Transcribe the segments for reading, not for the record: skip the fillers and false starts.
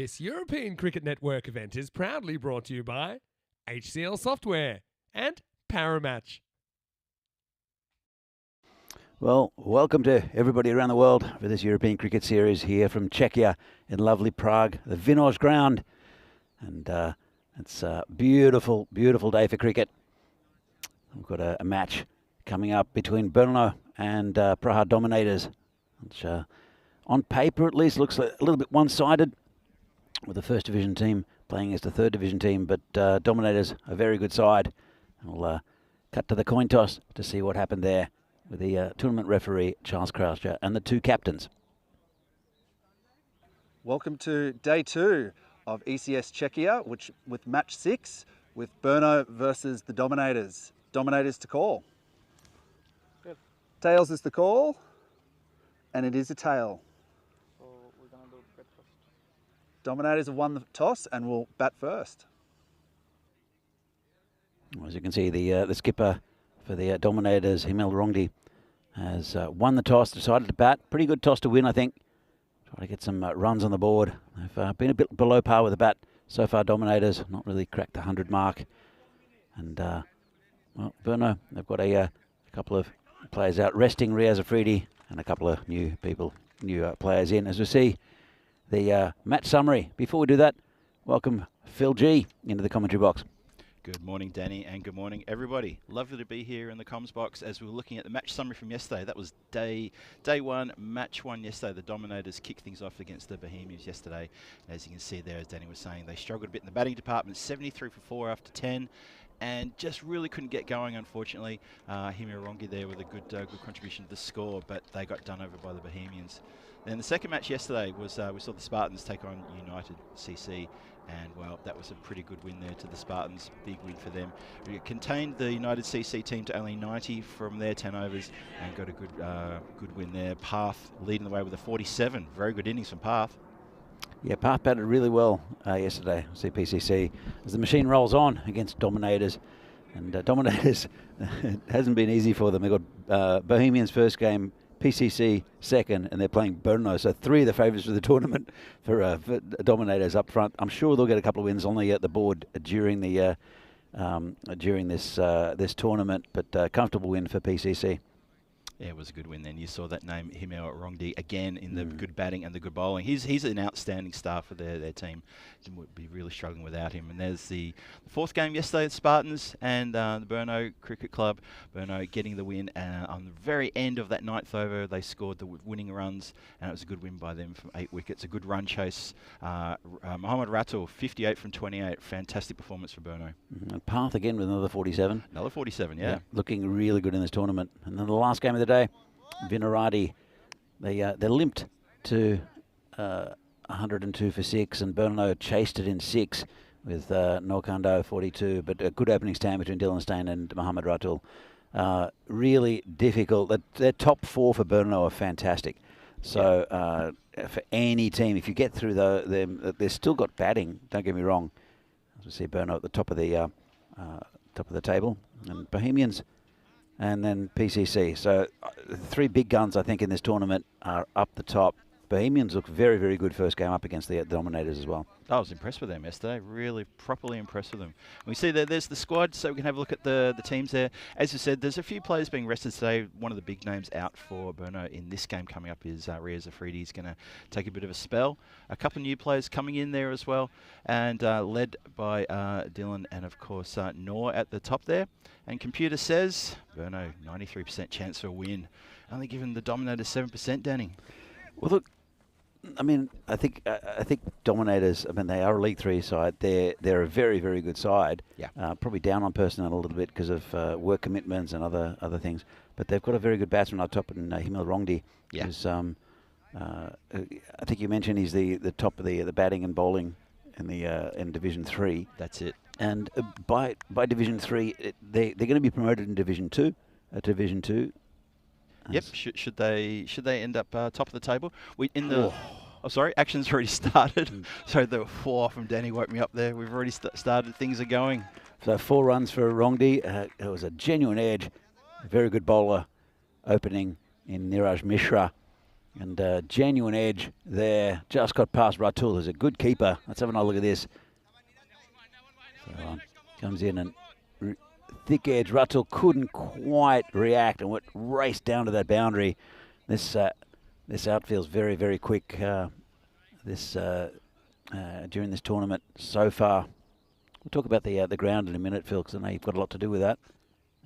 This European Cricket Network event is proudly brought to you by HCL Software and Paramatch. Well, welcome to everybody around the world for this European Cricket Series here from Czechia in lovely Prague, the Vinoj ground. And it's a beautiful, beautiful day for cricket. We've got a match coming up between Brno and Praha Dominators, which on paper at least looks a little bit one-sided, with the first division team playing against the third division team, but Dominators a very good side. And we'll cut to the coin toss to see what happened there with the tournament referee Charles Croucher and the two captains. Welcome to day 2 of ECS Czechia, with match 6 with Brno versus the Dominators. Dominators to call. Good. Tails is the call, and it is a tail. So we're gonna do bat first. Dominators have won the toss and will bat first. Well, as you can see, the skipper for the Dominators, Himel Rongdi, has won the toss, decided to bat. Pretty good toss to win, I think. Try to get some runs on the board. They've been a bit below par with the bat so far, Dominators. Not really cracked the 100 mark. And, well, Brno, they've got a couple of players out resting, Riaz Afridi, and a couple of new players in. As we see the match summary. Before we do that, welcome Phil G into the commentary box. Good morning, Danny, and good morning, everybody. Lovely to be here in the comms box as we were looking at the match summary from yesterday. That was day 1, match 1 yesterday. The Dominators kicked things off against the Bohemians yesterday. As you can see there, as Danny was saying, they struggled a bit in the batting department, 73 for 4 after 10, and just really couldn't get going, unfortunately. Himel Rongdi there with a good contribution to the score, but they got done over by the Bohemians. Then the second match yesterday was we saw the Spartans take on United CC, and well, that was a pretty good win there to the Spartans. Big win for them. We contained the United CC team to only 90 from their 10 overs and got a good win there. Path leading the way with a 47. Very good innings from Path. Yeah, Path batted really well yesterday, CPCC, as the machine rolls on against Dominators. And Dominators, it hasn't been easy for them. They got Bohemians first game, PCC second, and they're playing Brno. So 3 of the favourites for the tournament for Dominators up front. I'm sure they'll get a couple of wins on the board during the during this tournament, but comfortable win for PCC. Yeah, it was a good win then. You saw that name, Himel Rongdi, again in the good batting and the good bowling. He's an outstanding star for their team. They would be really struggling without him. And there's the fourth game yesterday, the Spartans and the Brno Cricket Club. Brno getting the win on the very end of that 9th over. They scored the winning runs, and it was a good win by them from 8 wickets. A good run chase. Mohammad Ratul, 58 from 28. Fantastic performance for Brno. And Path again with another 47. Another 47, yeah. Looking really good in this tournament. And then the last game of the day, Vinarati, they limped to 102 for 6, and Brno chased it in 6 with Norkando 42, but a good opening stand between Dylan Stain and Mohammad Ratul. Really difficult. Their top 4 for Brno are fantastic. So for any team, if you get through them, they've still got batting. Don't get me wrong. As we see Brno at the top of the table, and Bohemians, and then PCC. So 3 big guns, I think, in this tournament are up the top. Bohemians look very, very good first game up against the Dominators as well. I was impressed with them yesterday, really properly impressed with them. We see that there's the squad, so we can have a look at the teams there. As you said, there's a few players being rested today. One of the big names out for Brno in this game coming up is Riaz Afridi. He's going to take a bit of a spell. A couple of new players coming in there as well, and led by Dylan and, of course, Noor at the top there. And computer says Brno, 93% chance for a win. Only given the Dominators 7%, Danny. Well, look, I mean, I think Dominators, I mean, they are a League 3 side. They're a very, very good side. Yeah. Probably down on personnel a little bit because of work commitments and other things. But they've got a very good batsman up top in Himel Rongdi. Yeah. Who's, I think you mentioned he's the top of the batting and bowling in Division 3. That's it. And by Division 3, they're going to be promoted in Division 2. Division 2. Yep. Should they end up top of the table? Oh, sorry. Action's already started. So the 4 from Danny woke me up there. We've already started. Things are going. So 4 runs for Rongdi. It was a genuine edge. A very good bowler opening in Niraj Mishra. And genuine edge there. Just got past Ratul, who's a good keeper. Let's have another look at this. So, comes in and thick edge. Ratul couldn't quite react and went raced down to that boundary. This outfield's very, very quick. During this tournament so far. We'll talk about the ground in a minute, Phil, because I know you've got a lot to do with that.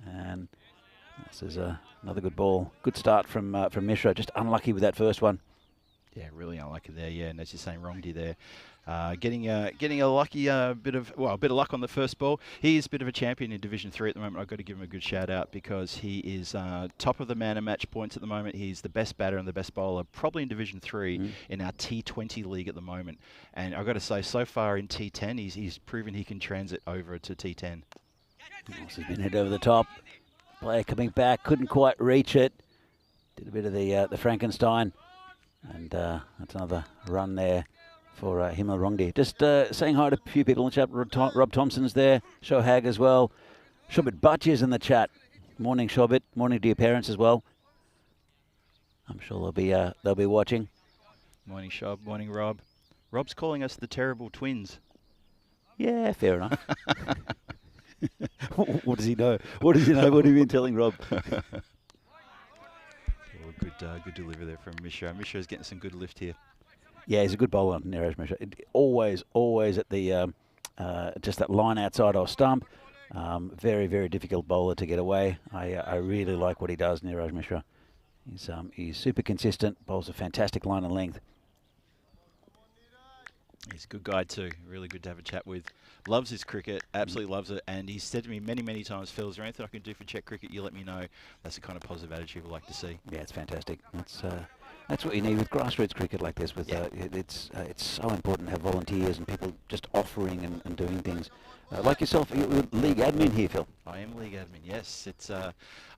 And this is another good ball. Good start from Mishra. Just unlucky with that first one. Yeah, really unlucky there. Yeah, and as you're saying, Rongdi there, getting a lucky bit of luck on the first ball. He is a bit of a champion in Division 3 at the moment. I've got to give him a good shout out because he is top of the man and match points at the moment. He's the best batter and the best bowler, probably in Division 3 in our T20 league at the moment. And I've got to say, so far in T10, he's proven he can transit over to T10. He's been hit over the top. Player coming back, couldn't quite reach it. Did a bit of the Frankenstein. And that's another run there for Himal Rongdi. Just saying hi to a few people in the chat. Rob Thompson's there. Shohag as well. Shobit Butcher's in the chat. Morning, Shobit. Morning to your parents as well. I'm sure they'll be watching. Morning, Shob. Morning, Rob. Rob's calling us the terrible twins. Yeah, fair enough. What does he know? What does he know? What have you been telling Rob? Good delivery there from Mishra. Mishra's getting some good lift here. Yeah, he's a good bowler, Niraj Mishra. Always at the just that line outside our stump. Very, very difficult bowler to get away. I really like what he does, Niraj Mishra. He's super consistent. Bowls a fantastic line and length. He's a good guy too. Really good to have a chat with. Loves his cricket. Absolutely loves it. And he's said to me many, many times, Phil, is there anything I can do for Czech cricket? You let me know. That's the kind of positive attitude we like to see. Yeah, it's fantastic. That's what you need with grassroots cricket like this. It's so important to have volunteers and people just offering and doing things. Like yourself, you're league admin here, Phil. I am league admin, yes. It's I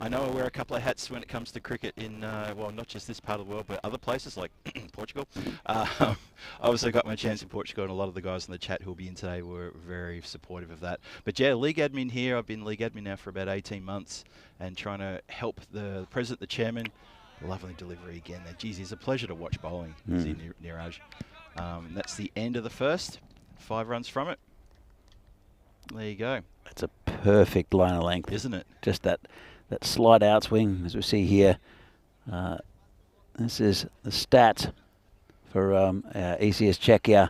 know I wear a couple of hats when it comes to cricket in, not just this part of the world, but other places like Portugal. I also got my chance in Portugal, and a lot of the guys in the chat who will be in today were very supportive of that. But yeah, league admin here. I've been league admin now for about 18 months and trying to help the president, the chairman. Lovely delivery again there. Geez, it's a pleasure to watch bowling, Niraj. That's the end of the first. 5 runs from it. There you go. That's a perfect line of length, isn't it? Just that slight outswing, as we see here. This is the stats for ECS Czechia.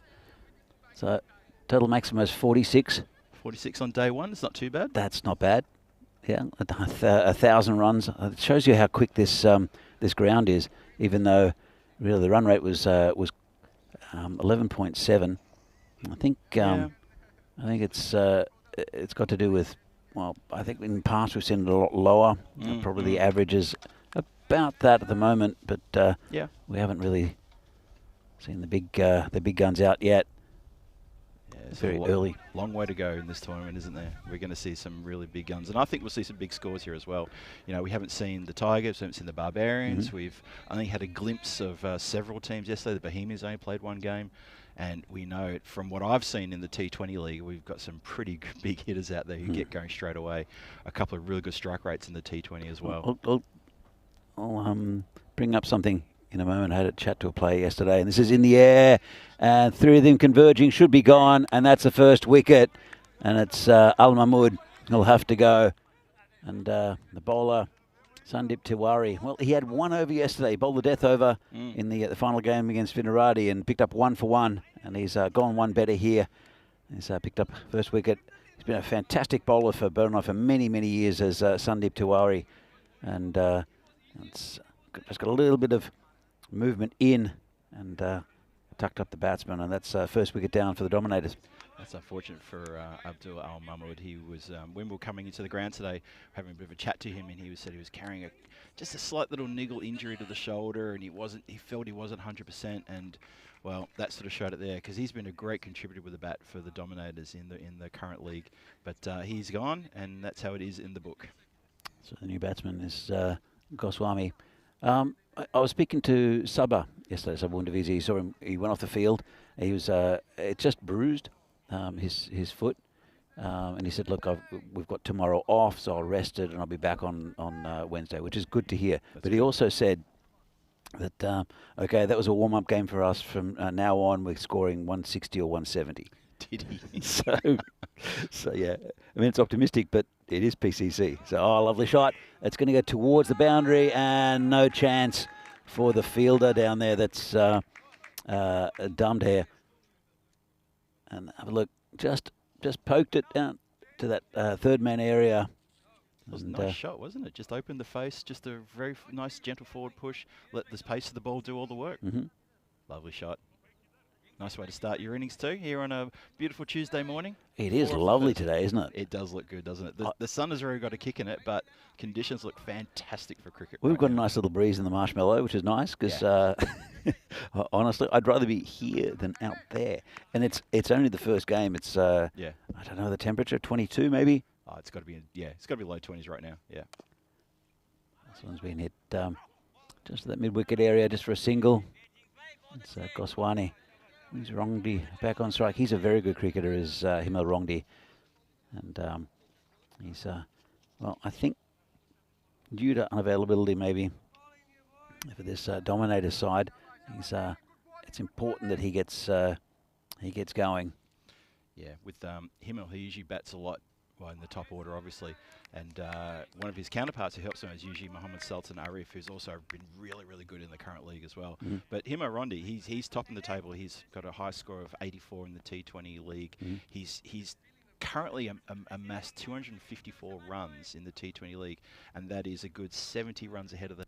So total maximum is 46. 46 on day one. It's not too bad. That's not bad. Yeah, 1,000 runs. It shows you how quick this this ground is. Even though really the run rate was 11.7. I think. I think it's got to do with, well, I think in the past we've seen it a lot lower. Probably the average is about that at the moment, but yeah, we haven't really seen the big guns out yet. Yeah, it's very early. Long way to go in this tournament, isn't there? We're going to see some really big guns, and I think we'll see some big scores here as well. You know, we haven't seen the Tigers, we haven't seen the Barbarians. We've only had a glimpse of several teams yesterday. The Bohemians only played one game. And we know from what I've seen in the T20 league, we've got some pretty big hitters out there who get going straight away. A couple of really good strike rates in the T20 as well. I'll bring up something in a moment. I had a chat to a player yesterday, and this is in the air, and 3 of them converging, should be gone, and that's the first wicket. And it's Al Mahmood who'll have to go. And the bowler, Sandeep Tiwari, well, he had 1 over yesterday. He bowled the death over in the final game against Vinaradi and picked up 1 for 1. And he's gone 1 better here. He's picked up first wicket. He's been a fantastic bowler for Brno for many, many years as Sandeep Tiwari. And it's just got a little bit of movement in and tucked up the batsman. And that's first wicket down for the Dominators. That's unfortunate for Abdul Al Mahmood. He was, when we were coming into the ground today, having a bit of a chat to him, and he said he was carrying just a slight little niggle injury to the shoulder, and he felt he wasn't 100%, and well, that sort of showed it there, because he's been a great contributor with the bat for the Dominators in the current league. But he's gone, and that's how it is in the book. So the new batsman is Goswami. I was speaking to Sabah yesterday, Sabah Undivizi. He saw him. He went off the field. He was it just bruised. His foot, and he said, look, we've got tomorrow off, so I'll rest it and I'll be back on Wednesday, which is good to hear. But he also said But, okay, that was a warm-up game for us. From now on, we're scoring 160 or 170. Did he? So, yeah. I mean, it's optimistic, but it is PCC. So, lovely shot. It's going to go towards the boundary, and no chance for the fielder down there. That's dumbed here. And have a look. Just poked it down to that third man area. It was a nice shot, wasn't it? Just opened the face, just a very nice, gentle forward push. Let the pace of the ball do all the work. Mm-hmm. Lovely shot. Nice way to start your innings too, here on a beautiful Tuesday morning. It is lovely today, isn't it? It does look good, doesn't it? The sun has already got a kick in it, but conditions look fantastic for cricket. We've got now. a nice little breeze in the marshmallow, which is nice, because honestly, I'd rather be here than out there. And it's only the first game. It's, I don't know, the temperature, 22 maybe? Oh, it's got to be, it's got to be low 20s right now, yeah. This one's been hit just that mid-wicket area, just for a single. It's Goswani. He's Rongdi back on strike. He's a very good cricketer, is Himel Rongdi. And he's, well, I think due to unavailability maybe for this Dominator side, it's important that he gets going. Yeah, with Himmel, he usually bats a lot in the top order, obviously. And one of his counterparts who helps him is usually Mohammed Sultan Arif, who's also been really, really good in the current league as well. Mm-hmm. But Himo Rondi, he's topping the table. He's got a high score of 84 in the T20 league. Mm-hmm. He's currently amassed 254 runs in the T20 league, and that is a good 70 runs ahead of the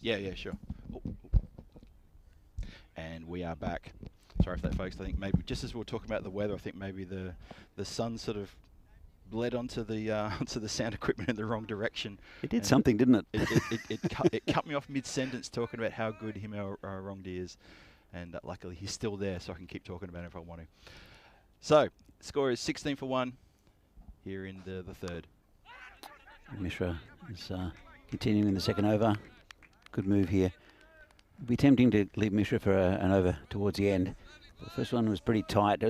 Yeah, sure. And we are back. Sorry for that, folks. I think maybe just as we were talking about the weather, I think maybe the sun sort of bled onto the onto the sound equipment in the wrong direction. It did something, didn't it? It cut me off mid-sentence talking about how good Himo Rongdi is, and luckily he's still there, so I can keep talking about it if I want to. So score is 16 for 1 here in the third. Mishra is continuing in the second over. Good move here. It'd be tempting to leave Mishra for an over towards the end. The first one was pretty tight. It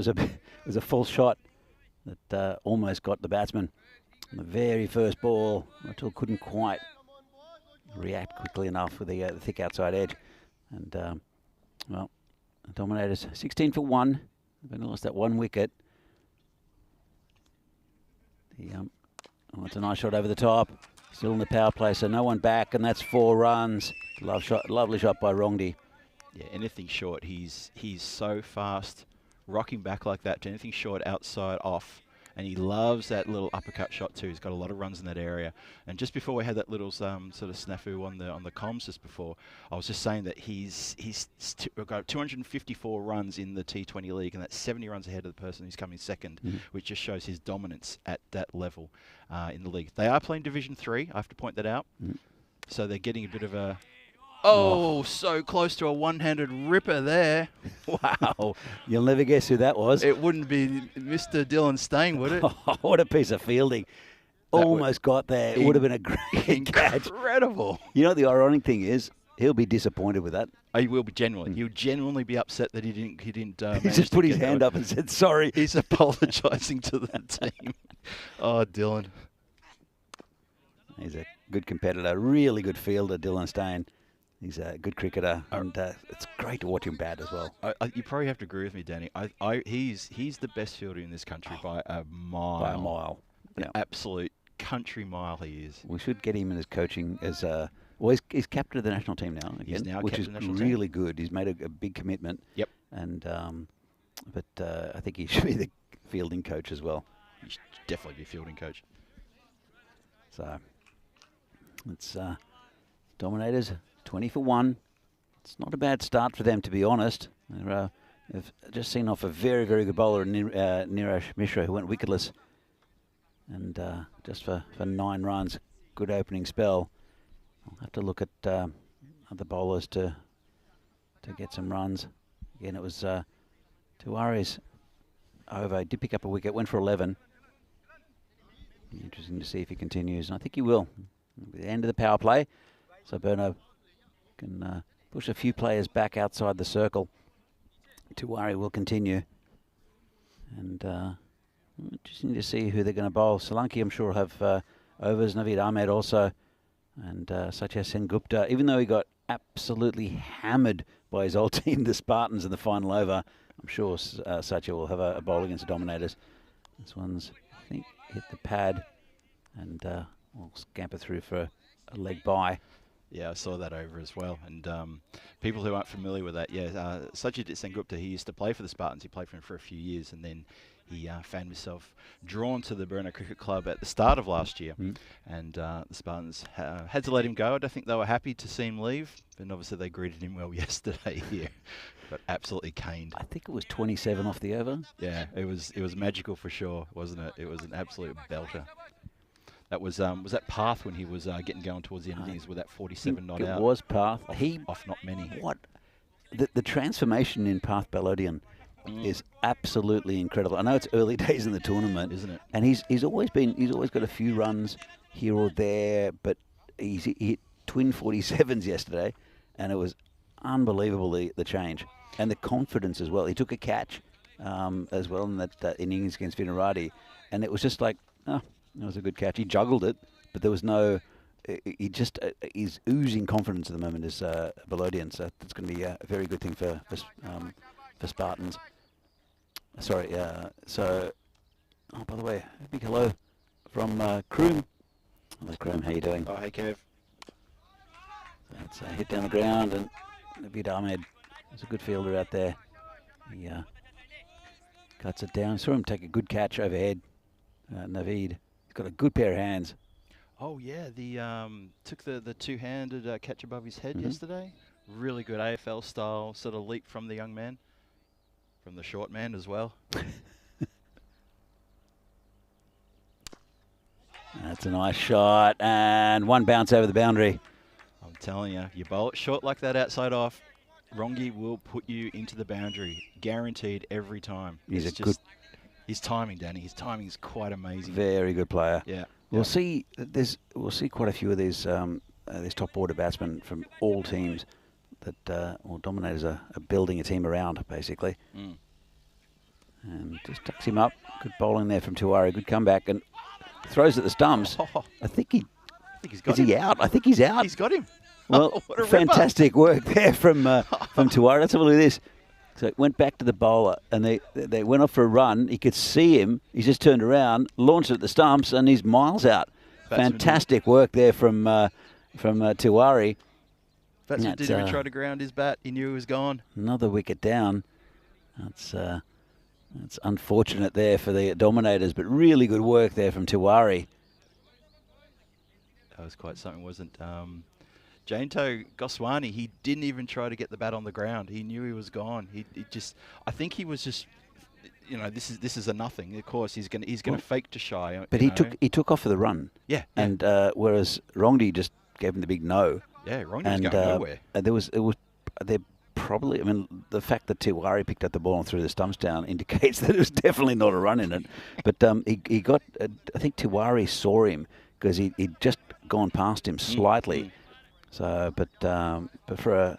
was a false shot that almost got the batsman. On the very first ball, Ratul couldn't quite react quickly enough with the thick outside edge. And, well, the Dominators 16 for 1. They've only lost that one wicket. It's a nice shot over the top. Still in the power play, so no one back, and that's 4 runs. Lovely shot by Rongdi. Yeah, anything short, he's so fast, rocking back like that to anything short, outside, off, and he loves that little uppercut shot too. He's got a lot of runs in that area. And just before we had that little sort of snafu on the comms just before, I was just saying that he's got 254 runs in the T20 league, and that's 70 runs ahead of the person who's coming second, which just shows his dominance at that level in the league. They are playing Division 3, I have to point that out. So they're getting a bit of a... Oh, so close to a one-handed ripper there. Wow. You'll never guess who that was. It wouldn't be Mr. Dylan Stain, would it? What a piece of fielding. Almost got there. It would have been a great catch. Incredible. You know, the ironic thing is, he'll be disappointed with that. Oh, he will be genuinely. He'll genuinely be upset that he didn't. He just put his hand up and said, sorry. He's apologising to the team. Oh, Dylan. He's a good competitor. Really good fielder, Dylan Stain. He's a good cricketer, and it's great to watch him bat as well. You probably have to agree with me, Danny. He's the best fielder in this country by a mile. By a mile. An absolute country mile he is. We should get him in his coaching as he's captain of the national team now again, He's now which captain is of the national team. really good. He's made a big commitment. Yep. And but I think he should be the fielding coach as well. He should definitely be fielding coach. So it's Dominators 20 for 1. It's not a bad start for them, to be honest. They've just seen off a very, very good bowler, Niraj Mishra, who went wicketless. And just for 9 runs, good opening spell. I'll have to look at other bowlers to get some runs. Again, it was Tiwari's over. He did pick up a wicket, went for 11. Be interesting to see if he continues, and I think he will. At the end of the power play, so Brno can push a few players back outside the circle. Tiwari will continue, and interesting to see who they're going to bowl. Solanki, I'm sure, will have overs. Naveed Ahmed also, and Satya Sengupta. Even though he got absolutely hammered by his old team, the Spartans, in the final over, I'm sure Satya will have a bowl against the Dominators. This one's, I think, hit the pad, and will scamper through for a leg by. Yeah, I saw that over as well. And people who aren't familiar with that, Sajid Sengupta, he used to play for the Spartans. He played for them for a few years, and then he found himself drawn to the Brno Cricket Club at the start of last year. And the Spartans had to let him go. I don't think they were happy to see him leave, and obviously they greeted him well yesterday here. Got absolutely caned. I think it was 27 off the over. Yeah, it was magical for sure, wasn't it? It was an absolute belter. That was that Path when he was getting going towards the end of things with that 47 not out. It was Path. Off not many. What? The transformation in Path Balodian is absolutely incredible. I know it's early days in the tournament, isn't it? And he's always got a few runs here or there, but he hit twin 47s yesterday, and it was unbelievable the change and the confidence as well. He took a catch as well in that innings against Vinarati, and it was just like, oh, that was a good catch. He juggled it, but there was no. He's oozing confidence at the moment as Balodian, so that's going to be a very good thing for Spartans. Sorry, so, oh, by the way, a big hello from Kroom. Hello, Kroom, how you doing? Oh, hey, Kev. That's a hit down the ground, and Naveed Ahmed is a good fielder out there. He cuts it down. Saw him take a good catch overhead. Naveed, he's got a good pair of hands. Oh yeah, took the two-handed catch above his head yesterday. Really good AFL style sort of leap from the young man, from the short man as well. That's a nice shot, and one bounce over the boundary. I'm telling you, you bowl it short like that outside off, Rongi will put you into the boundary, guaranteed every time. He's his timing, Danny. His timing is quite amazing. Very good player. Yeah. We'll see quite a few of these top order batsmen from all teams that Dominators are building a team around, basically. And just tucks him up. Good bowling there from Tiwari. Good comeback, and throws at the stumps. I think he's got him. Is he out? I think he's out. He's got him. Well, fantastic work there from Tiwari. Let's have a look at this. So it went back to the bowler, and they went off for a run. He could see him. He just turned around, launched it at the stumps, and he's miles out. Fantastic work there from Tiwari. Batsman didn't even try to ground his bat. He knew he was gone. Another wicket down. That's unfortunate there for the Dominators, but really good work there from Tiwari. That was quite something, wasn't Jainto Goswami, he didn't even try to get the bat on the ground. He knew he was gone. I think he was just, this is a nothing. Of course, he's gonna fake to shy. But he took off for the run. Yeah. And whereas Rongdi just gave him the big no. Yeah, Rongdi was going nowhere. They probably, the fact that Tiwari picked up the ball and threw the stumps down indicates that it was definitely not a run in it. But he got, I think Tiwari saw him because he'd just gone past him slightly. So, but for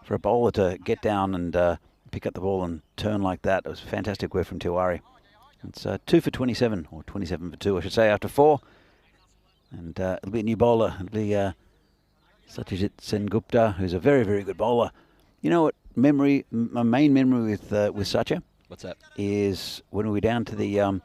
a bowler to get down and pick up the ball and turn like that, it was fantastic work from Tiwari. It's 2 for 27, or 27 for 2, I should say, after 4. And it'll be a new bowler. It'll be Satyajit Sengupta, who's a very, very good bowler. You know what my main memory with Satya What's that? is when we were down to the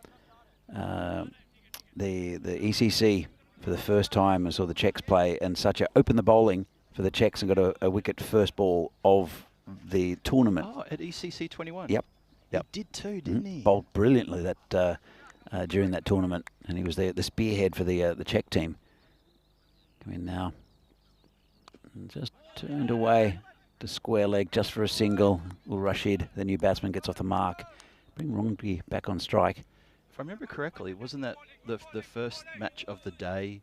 ECC for the first time and saw the Czechs play, and Satya opened the bowling for the Czechs and got a wicket first ball of the tournament. Oh, at ECC 21. Yep. He did too, didn't he? Bowled brilliantly that during that tournament, and he was the spearhead for the Czech team. Come in now, and just turned away to square leg just for a single. Ul Rashid, the new batsman, gets off the mark. Bring Rongdi back on strike. If I remember correctly, wasn't that the first match of the day?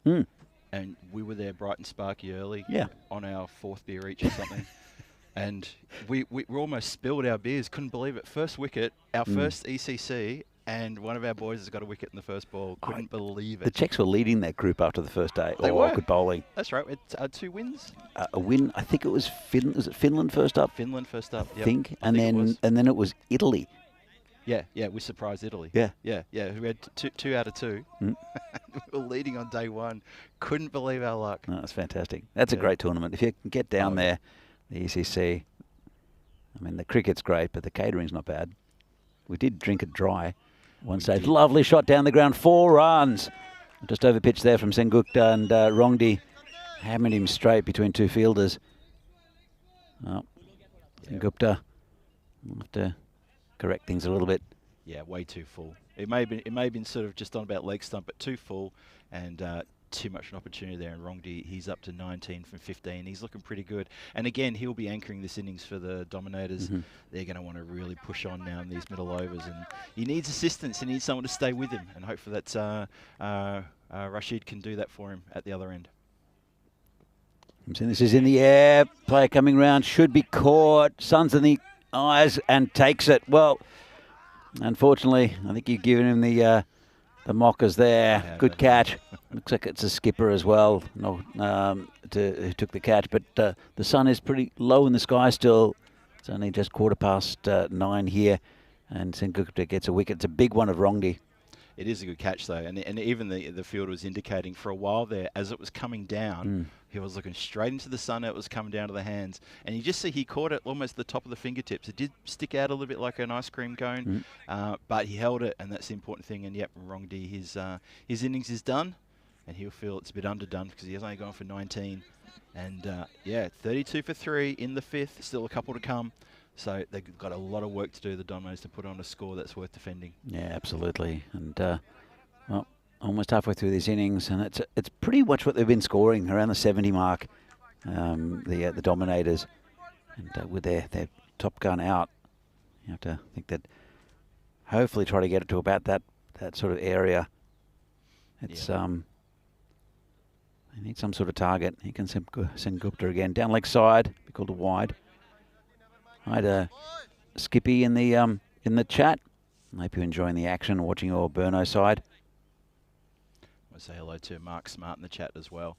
And we were there bright and sparky early. Yeah. On our 4th beer each or something. And we almost spilled our beers. Couldn't believe it. First wicket, our first ECC, and one of our boys has got a wicket in the first ball. Couldn't believe it. The Czechs were leading that group after the first day. They were. Good bowling. That's right. It's 2 wins. A win. I think it was Finland first up. Finland first up. I think, and then it was Italy. Yeah, we surprised Italy. Yeah. We had two out of 2. We were leading on day 1. Couldn't believe our luck. No, that's fantastic. That's a great tournament. If you can get down there, the ECC. I mean, the cricket's great, but the catering's not bad. We did drink it dry. One stage, lovely shot down the ground, 4 runs. Just over pitch there from Sengupta, and Rongdi hammered him straight between 2 fielders. Oh, Sengupta will have to correct things a little bit. Yeah, way too full. It may have been sort of just on about leg stump, but too full and too much an opportunity there. And Rongdi, he's up to 19 from 15. He's looking pretty good. And again, he'll be anchoring this innings for the Dominators. They're going to want to really push on now in these middle overs, and he needs assistance. He needs someone to stay with him, and hopefully that's Rashid can do that for him at the other end. This is in the air. Player coming round, should be caught. Sun's in the eyes and takes it. Well, unfortunately, I think you've given him the mockers there. Yeah, good catch. Looks like it's a skipper as well. No, who took the catch, but the sun is pretty low in the sky still. It's only just 9:15 here, and Sengupta gets a wicket. It's a big one of Rongdi. It is a good catch though, and even the field was indicating for a while there as it was coming down. He was looking straight into the sun. It was coming down to the hands, and you just see he caught it almost the top of the fingertips. It did stick out a little bit like an ice cream cone, but he held it, and that's the important thing. And yep, Rongdi, his innings is done, and he'll feel it's a bit underdone because he has only gone for 19. And yeah, 32 for 3 in the 5th. Still a couple to come. So they've got a lot of work to do, the Domos, to put on a score that's worth defending. Yeah, absolutely. And well, almost halfway through this innings, and it's pretty much what they've been scoring, around the 70 mark, the Dominators. And with their top gun out, you have to think that hopefully try to get it to about that sort of area. It's they need some sort of target. He can send Gupta again down leg side, be called a wide. I had Skippy in the chat. I hope you're enjoying the action, watching your Brno side. I want to say hello to Mark Smart in the chat as well.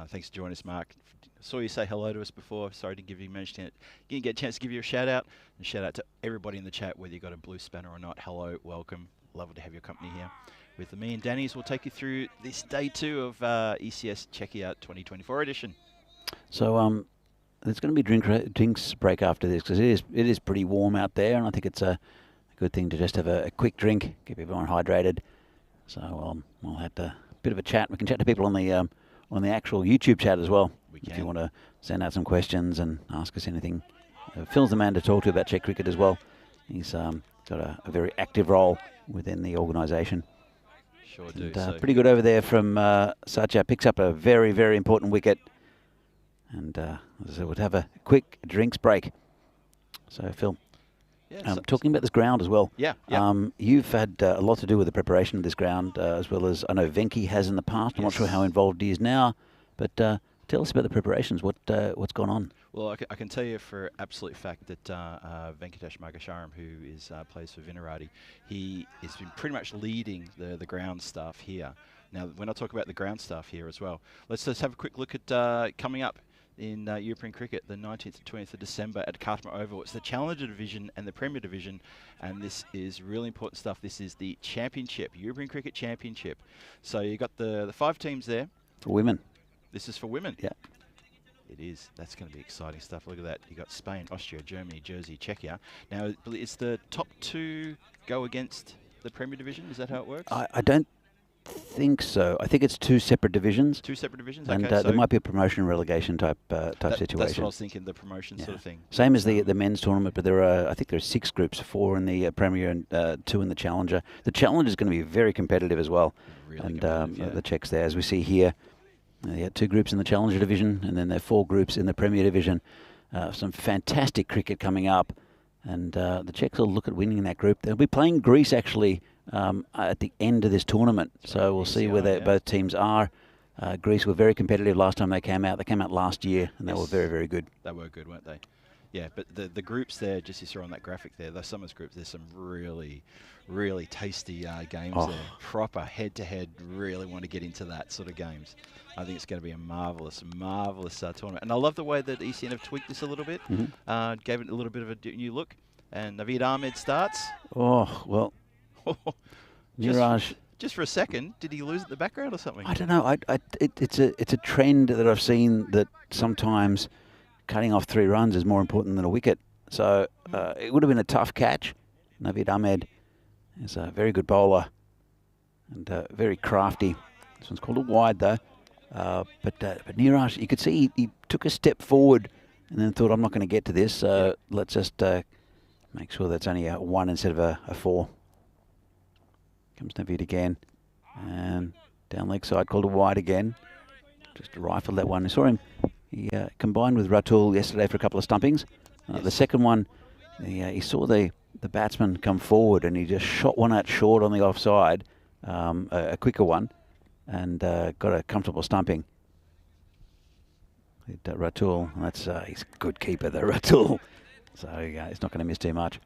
Thanks for joining us, Mark. Saw you say hello to us before. Sorry to give you didn't get a chance to give you a shout out. And shout out to everybody in the chat, whether you got a blue spanner or not. Hello, welcome. Lovely to have your company here. With me and Danny's, we'll take you through this day 2 of ECS Czechia 2024 edition. So there's going to be drinks break after this because it is pretty warm out there, and I think it's a good thing to just have a quick drink, keep everyone hydrated. So we'll have a bit of a chat. We can chat to people on the actual YouTube chat as well. If you want to send out some questions and ask us anything. Phil's the man to talk to about Czech cricket as well. He's got a very active role within the organisation. Sure do. And, pretty good over there from Satya. Picks up a very, very important wicket. And so we'll have a quick drinks break. So, Phil, talking about this ground as well. Yeah. You've had a lot to do with the preparation of this ground, as well as I know Venki has in the past. I'm not sure how involved he is now, but tell us about the preparations. What's gone on? Well, I can tell you for absolute fact that Venkatesh Magasharam, who plays for Vinarati, he has been pretty much leading the ground staff here. Now, when I talk about the ground staff here as well, let's just have a quick look at coming up in European cricket, the 19th and 20th of December at Cartman Oval. It's the Challenger Division and the Premier Division, and this is really important stuff. This is the Championship, European Cricket Championship. So you got the 5 teams there. For women. This is for women. Yeah. is. That's going to be exciting stuff. Look at that. You got Spain, Austria, Germany, Jersey, Czechia. Now, it's the top 2 go against the Premier Division. Is that how it works? I don't think so. I think it's 2 separate divisions. 2 separate divisions. And okay, so there might be a promotion and relegation type situation. That's what I was thinking. The promotion sort of thing. Same as the men's tournament, but I think there are 6 groups, 4 in the Premier and 2 in the Challenger. The Challenger is going to be very competitive as well. Really and the Czechs there, as we see here, they had 2 groups in the Challenger division, and then there are 4 groups in the Premier division. Some fantastic cricket coming up, and the Czechs will look at winning that group. They'll be playing Greece actually at the end of this tournament, so we'll see where both teams are. Greece were very competitive last time they came out. They came out last year, and they were very, very good. They were good, weren't they? Yeah, but the groups there, just you saw on that graphic there, the Summers group, there's some really, really tasty games there. Proper head-to-head, really want to get into that sort of games. I think it's going to be a marvellous, marvellous tournament. And I love the way that ECN have tweaked this a little bit, gave it a little bit of a new look. And Naveed Ahmed starts. Oh, well, Niraj. Just for a second, did he lose at the background or something? I don't know. It's a trend that I've seen that sometimes cutting off 3 runs is more important than a wicket. So it would have been a tough catch. Naveed Ahmed is a very good bowler and very crafty. This one's called a wide though. But Niraj, you could see he took a step forward and then thought, I'm not going to get to this. So let's just make sure that's only a 1 instead of a 4. Comes Naveed again. And down leg side, called a wide again. Just rifled that one. I saw him. He combined with Ratul yesterday for a couple of stumpings. The second one, he saw the batsman come forward and he just shot one out short on the offside, a quicker one, and got a comfortable stumping. Ratul, he's a good keeper, the Ratul. So he's not going to miss too much.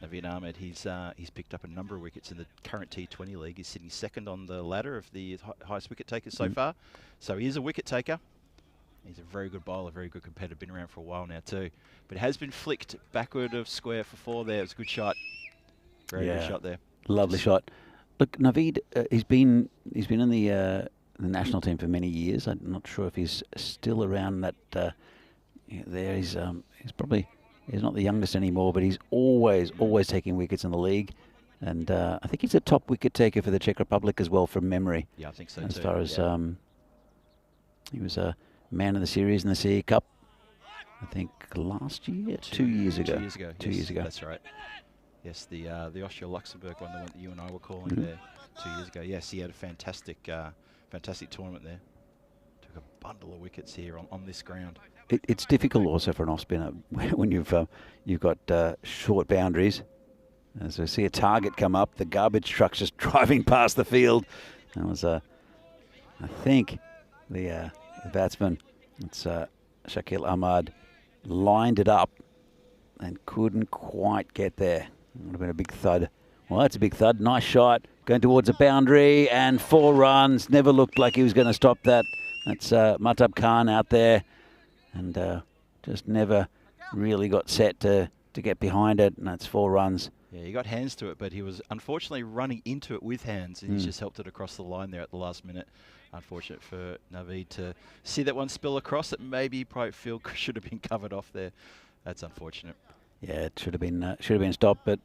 Naveed Ahmed, he's picked up a number of wickets in the current T20 league. He's sitting second on the ladder of the highest wicket takers so far. So he is a wicket taker. He's a very good bowler, very good competitor. Been around for a while now too. But it has been flicked backward of square for 4 there. It was a good shot. Very good shot there. Lovely shot. Look, Naveed, he's been in the national team for many years. I'm not sure if he's still around that. There, he's probably. He's not the youngest anymore, but he's always taking wickets in the league. And I think he's a top wicket taker for the Czech Republic as well, from memory. Yeah, I think so as too. As far as he was a man of the series in the CE Cup, I think last year, 2 years ago. 2 years ago. 2 years ago. That's right. Yes, the Austria-Luxembourg one, the one that you and I were calling there 2 years ago. Yes, he had a fantastic tournament there. Took a bundle of wickets here on this ground. It's difficult also for an off-spinner when you've got short boundaries. As I see a target come up, the garbage truck's just driving past the field. That was, I think, the batsman, it's Shakil Ahmad, lined it up and couldn't quite get there. It would have been a big thud. Well, that's a big thud. Nice shot. Going towards a boundary and 4 runs. Never looked like he was going to stop that. That's Mahtab Khan out there. And just never really got set to get behind it. And that's 4 runs. Yeah, he got hands to it, but he was unfortunately running into it with hands. And he's just helped it across the line there at the last minute. Unfortunate for Naveed to see that one spill across. It maybe probably feel should have been covered off there. That's unfortunate. Yeah, it should have been stopped, but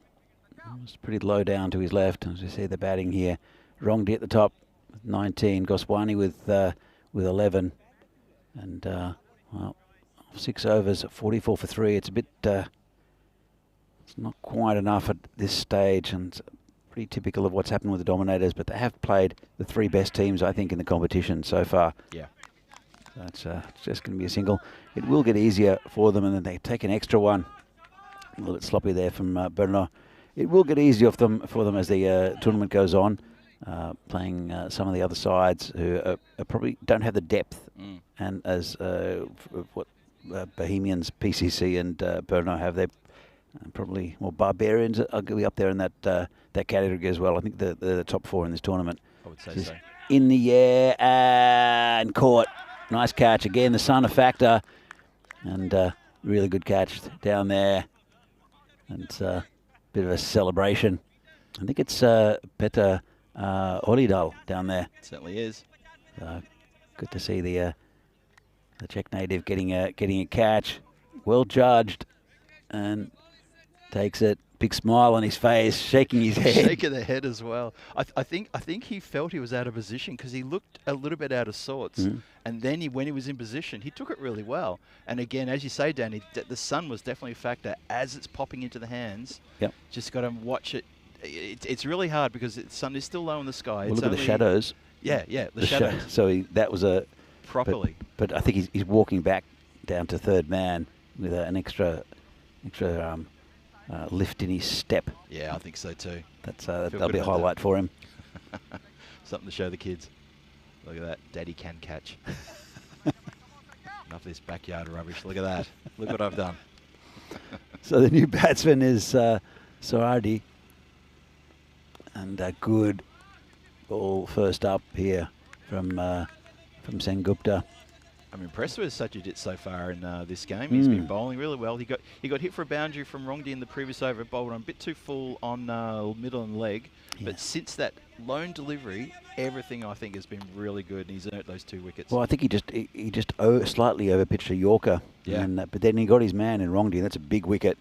it was pretty low down to his left. As you see the batting here, Rongdi at the top, 19. Goswani with 11, and well, 6 overs, 44 for 3. It's a bit, it's not quite enough at this stage, and it's pretty typical of what's happened with the Dominators. But they have played the 3 best teams, I think, in the competition so far. Yeah. So it's just going to be a single. It will get easier for them, and then they take an extra one. A little bit sloppy there from Brno. It will get easier for them as the tournament goes on, playing some of the other sides who probably don't have the depth, and as what Bohemians, PCC, and Brno have. They probably, well, Barbarians are going to be up there in that category as well. I think they're the top 4 in this tournament. I would say so. In the air and caught. Nice catch again. The sun a factor, and really good catch down there. And it's a bit of a celebration. I think it's Peter Olidal down there. It certainly is. Good to see the The Czech native getting a catch, well judged, and takes it. Big smile on his face, shaking his head. Shaking the head as well. I think he felt he was out of position because he looked a little bit out of sorts. And then when he was in position, he took it really well. And again, as you say, Danny, the sun was definitely a factor as it's popping into the hands. Yep. Just got to watch it. It's really hard because the sun is still low in the sky. Well, look at the shadows. Yeah, the shadows. So that was a properly. But I think he's walking back down to third man with an extra lift in his step. Yeah, I think so too. That'll be a highlight for him. Something to show the kids. Look at that. Daddy can catch. Enough of this backyard rubbish. Look at that. Look what I've done. So the new batsman is Soardi. And a good ball first up here from Sengupta. I'm impressed with Satyajit so far in this game. He's been bowling really well. He got hit for a boundary from Rongdi in the previous over, bowled on a bit too full on middle and leg. Yeah. But since that lone delivery, everything I think has been really good, and he's earned those 2 wickets. Well, I think he just slightly overpitched a Yorker. Yeah. But then he got his man in Rongdi, and that's a big wicket.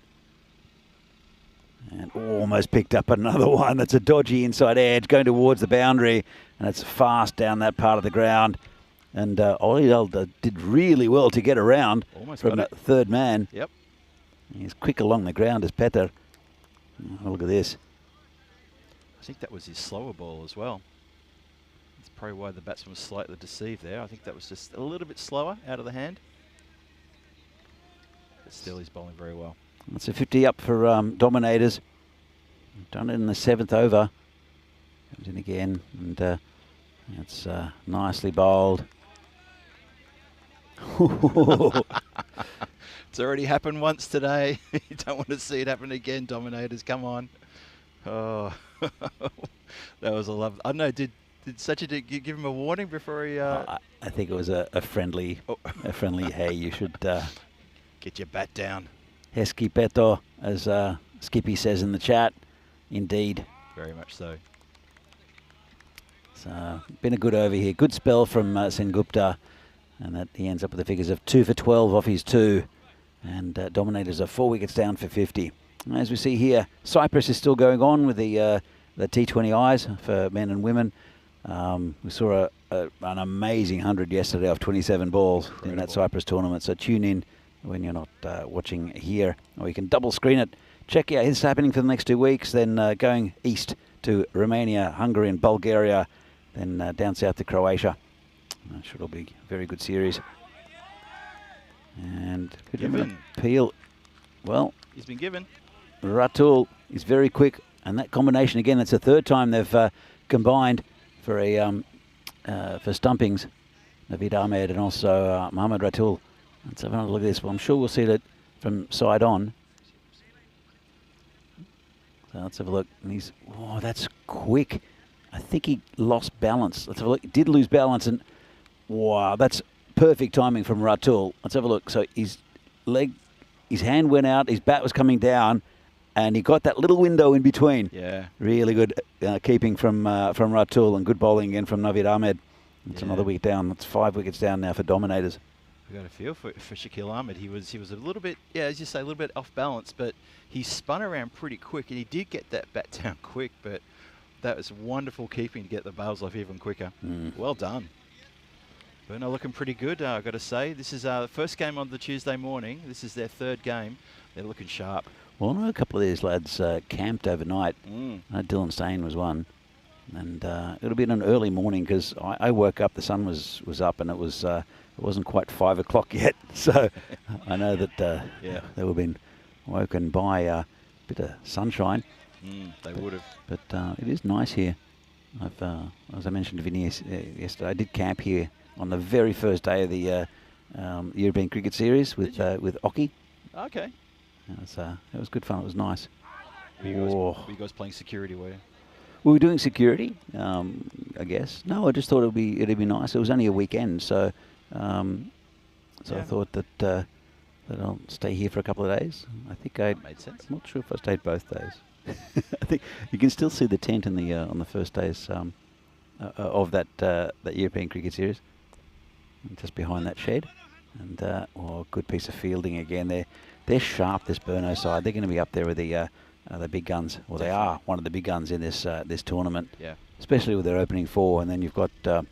And almost picked up another one. That's a dodgy inside edge going towards the boundary, and it's fast down that part of the ground. And Olidal did really well to get around from that third man. Yep. He's quick along the ground as Petter. Oh, look at this. I think that was his slower ball as well. That's probably why the batsman was slightly deceived there. I think that was just a little bit slower out of the hand. But still, he's bowling very well. That's a 50 up for Dominators. Done it in the 7th over. Comes in again, and it's nicely bowled. It's already happened once today. You don't want to see it happen again, Dominators. Come on. Oh, that was a love. I don't know. Did Satyajit give him a warning before he? I think it was a friendly, Hey, you should get your bat down. Hesky peto, as Skippy says in the chat. Indeed. Very much so. So been a good over here. Good spell from Sengupta, and that he ends up with the figures of 2 for 12 off his 2, and Dominators are 4 wickets down for 50. And as we see here, Cyprus is still going on with the T20Is for men and women. We saw an amazing 100 yesterday off 27 balls in that Cyprus tournament. So tune in when you're not watching here, or you can double screen it. Czechia is happening for the next 2 weeks, then going east to Romania, Hungary and Bulgaria, then down south to Croatia. I'm sure it'll be a very good series. And given. Peel, well, he's been given. Ratul is very quick, and that combination again, that's the 3rd time they've combined for for stumpings. Naveed Ahmed and also Mohammad Ratul. Let's have another look at this. Well, I'm sure we'll see that from side on. So let's have a look. And that's quick. I think he lost balance. Let's have a look. He did lose balance, and wow, that's perfect timing from Ratul. Let's have a look. So his hand went out, his bat was coming down, and he got that little window in between. Yeah. Really good keeping from Ratul, and good bowling again from Naveed Ahmed. It's another wicket down. That's 5 wickets down now for Dominators. I got a feel for Shakil Ahmed. He was a little bit, as you say, a little bit off balance, but he spun around pretty quick, and he did get that bat down quick, but that was wonderful keeping to get the bails off even quicker. Well done. Brno looking pretty good, I've got to say. This is the first game on the Tuesday morning. This is their 3rd game. They're looking sharp. Well, I know a couple of these lads camped overnight. I know Dylan Stain was one. And it'll be an early morning because I woke up, the sun was up, and it wasn't quite 5 o'clock yet. So I know that they were being woken by a bit of sunshine. They would have. But it is nice here. As I mentioned to Vinny yesterday, I did camp here on the very first day of the European Cricket Series with Oki. Okay. It was good fun. It was nice. Were you guys playing security, were you? We were doing security, I guess. No, I just thought it'd be nice. It was only a weekend, so I thought that I'll stay here for a couple of days. I think that made sense. I'm not sure if I stayed both days. I think you can still see the tent in the on the first days of that European Cricket Series, just behind that shed. And good piece of fielding again. They're sharp, this Brno side. They're going to be up there with the big guns. Well, they are one of the big guns in this this tournament. Yeah. Especially with their opening four, and then you've got the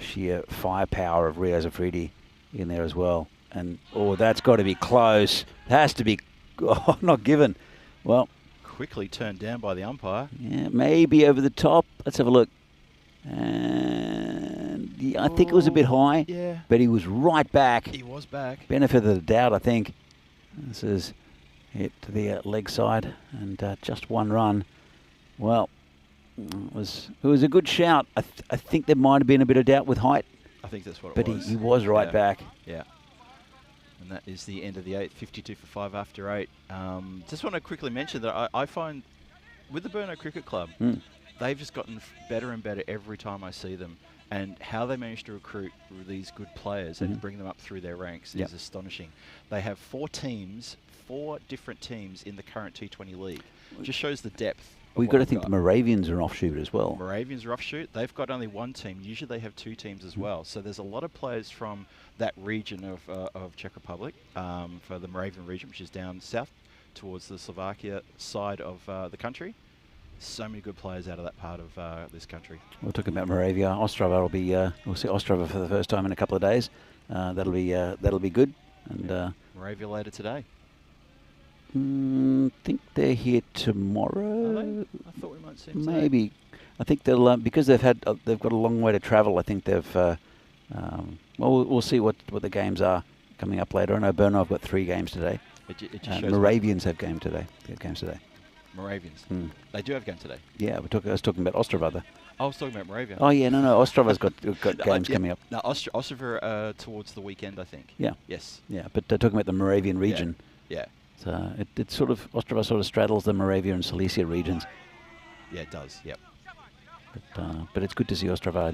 sheer firepower of Rio Zafridi in there as well. And that's got to be close. It has to be. Oh, not given. Well, Quickly turned down by the umpire. yeah, maybe over the top. Let's have a look. And yeah, I think it was a bit high. Yeah. But he was right back. He was back. Benefit of the doubt, I think. This is hit to the leg side, and just one run. Well, it was a good shout. I think there might have been a bit of doubt with height, I think that's what but it was. he was right back. Yeah. And that is the end of the 8th, 52 for 5 after 8. Just want to quickly mention that I find with the Brno Cricket Club, they've just gotten better and better every time I see them. And how they manage to recruit these good players and bring them up through their ranks is astonishing. They have 4 different teams in the current T20 league. Just shows the depth. We've got to think the Moravians are offshoot as well. Moravians are offshoot. They've got only 1 team. Usually they have 2 teams as well. So there's a lot of players from that region of Czech Republic, for the Moravian region, which is down south towards the Slovakia side of the country. So many good players out of that part of this country. We're talking about Moravia. Ostrava will be. We'll see Ostrava for the first time in a couple of days. That'll be good. And Moravia later today. think they're here tomorrow. Are they? I thought we might see them today. Maybe. I think they'll because they've got a long way to travel. I think they've. Well, we'll see what the games are coming up later. I know Brno have got 3 games today. It just shows Moravians have games today. They have games today. Moravians. Mm. They do have game today. Yeah, I was talking about Ostrava. Though. I was talking about Moravia. Oh yeah, no, Ostrava's got games coming up. No, Ostrava towards the weekend, I think. Yeah. Yes. Yeah, but they're talking about the Moravian region. Yeah. So it sort of Ostrava sort of straddles the Moravia and Silesia regions. Yeah, it does. Yep. But it's good to see Ostrava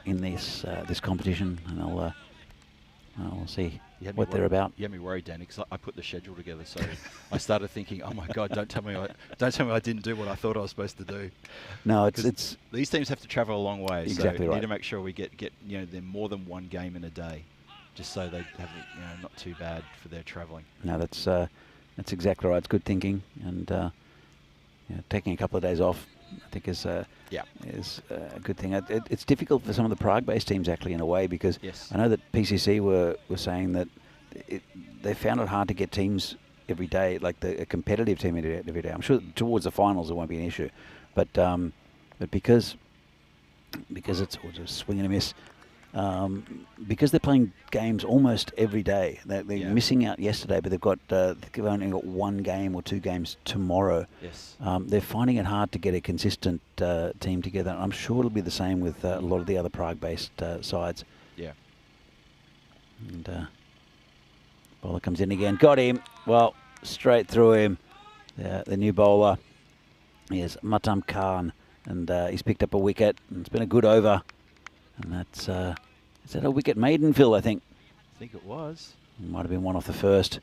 in this competition, and we'll see what they're about. You had me worried, Danny, because I put the schedule together, so I started thinking, oh my God, don't tell me I didn't do what I thought I was supposed to do. No, it's these teams have to travel a long way, exactly so we right. need to make sure we get them more than 1 game in a day, just so they have it not too bad for their travelling. No, that's exactly right. It's good thinking, and taking a couple of days off, I think is a good thing. It's difficult for some of the Prague-based teams actually in a way, because Yes. I know that PCC were saying that they found it hard to get teams every day, like a competitive team every day. I'm sure towards the finals it won't be an issue, but because it's a swing and a miss, because they're playing games almost every day. They're missing out yesterday, but they've only got 1 game or 2 games tomorrow. Yes. They're finding it hard to get a consistent team together. I'm sure it'll be the same with a lot of the other Prague-based sides. Yeah. And bowler comes in again. Got him. Well, straight through him. The new bowler is Matam Khan, and he's picked up a wicket. And it's been a good over. And that's is that a wicket maiden, Phil? I think. I think it was. Might have been one off the first.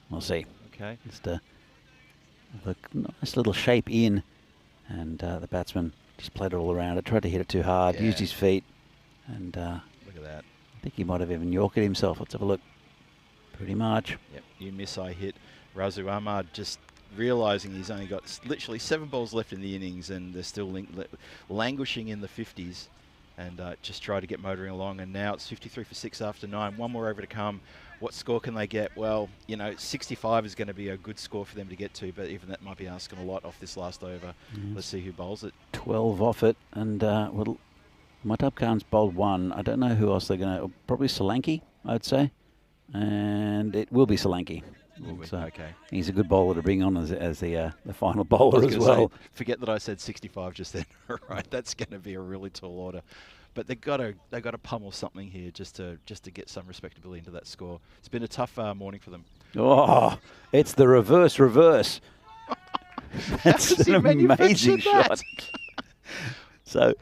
We'll see. Okay. Just a nice little shape in, and the batsman just played it all around it. Tried to hit it too hard. Yeah. Used his feet, and Look at that. I think he might have even yorked himself. Let's have a look. Pretty much. Yep. You miss, I hit. Razu Ahmad just realising he's only got literally 7 balls left in the innings, and they're still languishing in the 50s. And just try to get motoring along, and now it's 53 for 6 after 9. 1 more over to come. What score can they get? Well, 65 is going to be a good score for them to get to, but even that might be asking a lot off this last over. Let's see who bowls it. 12 off it, and Matab Khan's bowled 1. I don't know who else they're going to. Probably Solanki, I'd say, and it will be Solanki. So Okay. he's a good bowler to bring on as the final bowler as well. Forget that I said 65 just then. Right, that's going to be a really tall order, but they got to pummel something here just to get some respectability into that score. It's been a tough morning for them. Oh, it's the reverse. That's an amazing shot. So,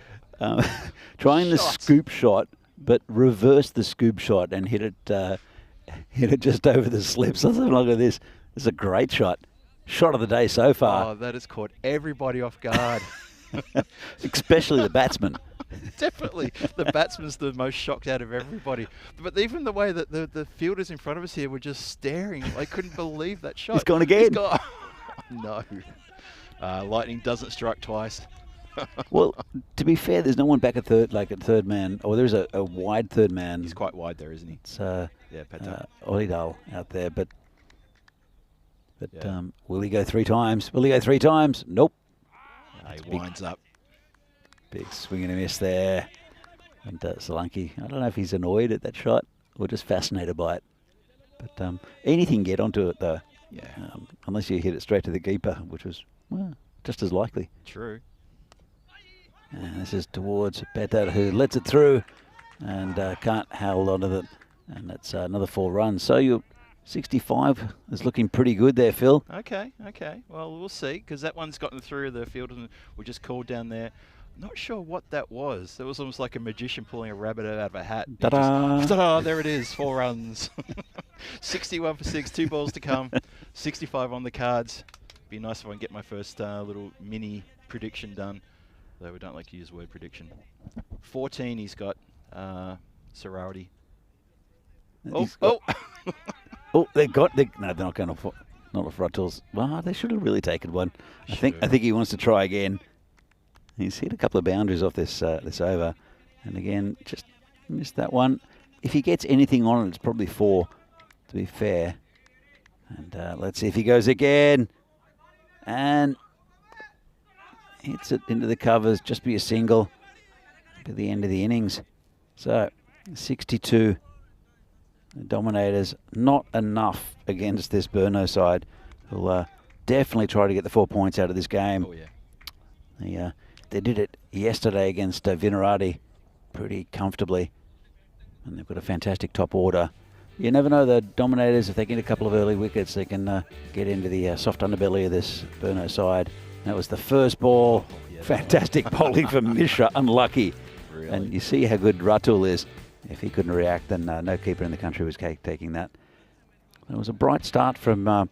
trying the scoop shot, but reverse the scoop shot and hit it just over the slips. Let's have a look at this. This is a great shot. Shot of the day so far. Oh, that has caught everybody off guard. Especially the batsman, Definitely. The batsman's the most shocked out of everybody. But even the way that the fielders in front of us here were just staring. They couldn't believe that shot. He's gone again. He's gone. No. Lightning doesn't strike twice. Well, to be fair, there's no one back at third man. Or there's a wide third man. He's quite wide there, isn't he? It's Peta. Olidal out there, but Yeah. will he go 3 times? Will he go 3 times? Nope. He winds up. Big swing and a miss there. And Solanke, I don't know if he's annoyed at that shot or just fascinated by it. But anything get onto it though. Yeah. Unless you hit it straight to the keeper, which was just as likely. True. And this is towards Peta, who lets it through and can't hold on to it. And that's another 4 runs. So your 65 is looking pretty good there, Phil. Okay. Well, we'll see, because that one's gotten through the field and we just called down there. Not sure what that was. It was almost like a magician pulling a rabbit out of a hat. Ta-da! Ta-da! There it is, 4 runs. 61 for 6, 2 balls to come. 65 on the cards. Be nice if I can get my first little mini prediction done. Though we don't like to use word prediction. 14 he's got. Sorority. Oh! Oh, they're not going to. Not off Ruttles. Well, they should have really taken one. I think he wants to try again. He's hit a couple of boundaries off this over, and again just missed that one. If he gets anything on it, it's probably 4. To be fair, and let's see if he goes again, and hits it into the covers. Just be a single. Be the end of the innings. So 62. The Dominators, not enough against this Brno side. Who'll definitely try to get the 4 points out of this game. Oh, yeah. They did it yesterday against Vinarati pretty comfortably. And they've got a fantastic top order. You never know, the Dominators, if they get a couple of early wickets, they can get into the soft underbelly of this Brno side. And that was the first ball. Oh, yeah. Fantastic bowling from Mishra, unlucky. Really? And you see how good Ratul is. If he couldn't react, then no keeper in the country was taking that. It was a bright start from the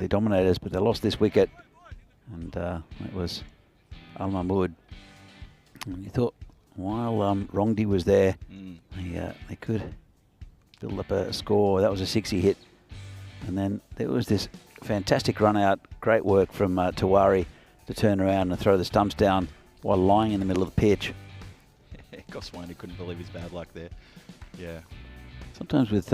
Dominators, but they lost this wicket. And it was Al Mahmood. And you thought, while Rongdi was there, they could build up a score. That was a 6-y hit. And then there was this fantastic run out. Great work from Tawari to turn around and throw the stumps down while lying in the middle of the pitch. Goswani couldn't believe his bad luck there. Yeah. Sometimes with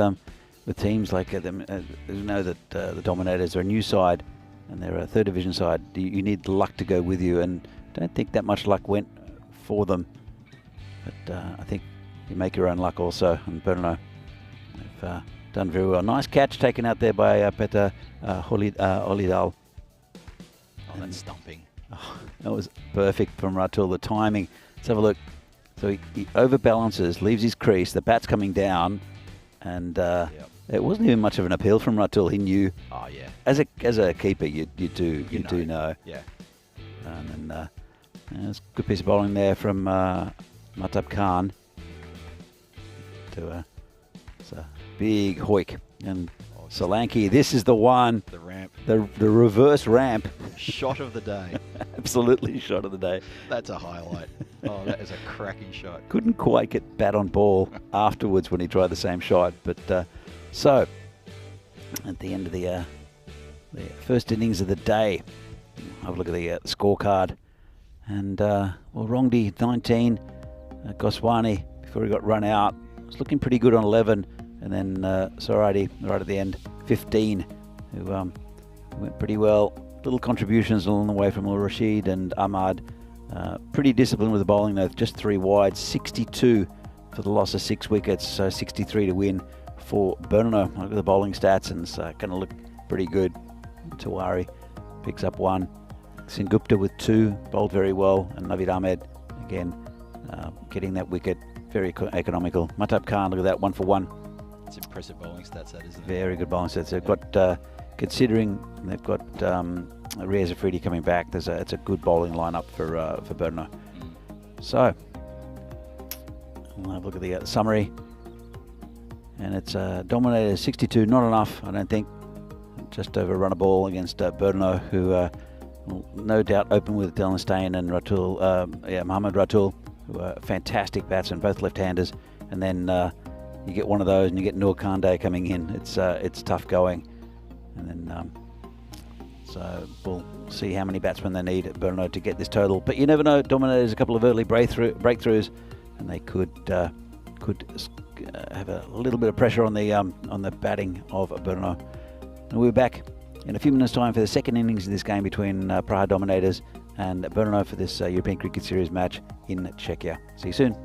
teams like them, you know that the Dominators are a new side and they're a third division side. You need luck to go with you, and don't think that much luck went for them. But I think you make your own luck also. And Brno have done very well. Nice catch taken out there by Peta Olidal. Oh, that's stumping. Oh, that was perfect from Ratul. The timing. Let's have a look. So he overbalances, leaves his crease. The bat's coming down, and it wasn't even much of an appeal from Ratul. He knew. Oh yeah. As a keeper, you do know. Yeah. And then it's a good piece of bowling there from Mahtab Khan. It's a big hoik. And Solanke, this is the one. The ramp. The reverse ramp. Shot of the day. Absolutely shot of the day. That's a highlight. Oh, that is a cracking shot. Couldn't quite get bat on ball afterwards when he tried the same shot. But so, at the end of the first innings of the day, have a look at the scorecard. And, Rongdi, 19. Goswani, before he got run out, was looking pretty good on 11. And then Sorati, right at the end, 15, who went pretty well. Little contributions along the way from Al Rashid and Ahmad. Pretty disciplined with the bowling though, just 3 wide, 62 for the loss of 6 wickets, so 63 to win for Brno. Look at the bowling stats, and it's going to look pretty good. Tawari picks up 1. Singupta with 2, bowled very well, and Navid Ahmed again getting that wicket, very economical. Mahtab Khan, look at that, 1 for 1. It's impressive bowling stats, that, isn't it? Very good bowling stats. They've got, considering they've got Riaz Afridi coming back, it's a good bowling lineup for Brno. So, we'll have a look at the summary. And it's Dominator 62, not enough, I don't think. Just over run a ball against Brno, who will no doubt open with Dylan Stain and Mohammad Ratul, who are fantastic batsmen, both left-handers. And then you get one of those and you get Noor Kande coming in. It's tough going. And then so we'll see how many batsmen they need at Brno to get this total. But you never know. Dominators a couple of early breakthroughs, and they could have a little bit of pressure on the batting of Brno. And we'll be back in a few minutes' time for the second innings of this game between Praha Dominators and Brno for this European Cricket Series match in Czechia. See you soon.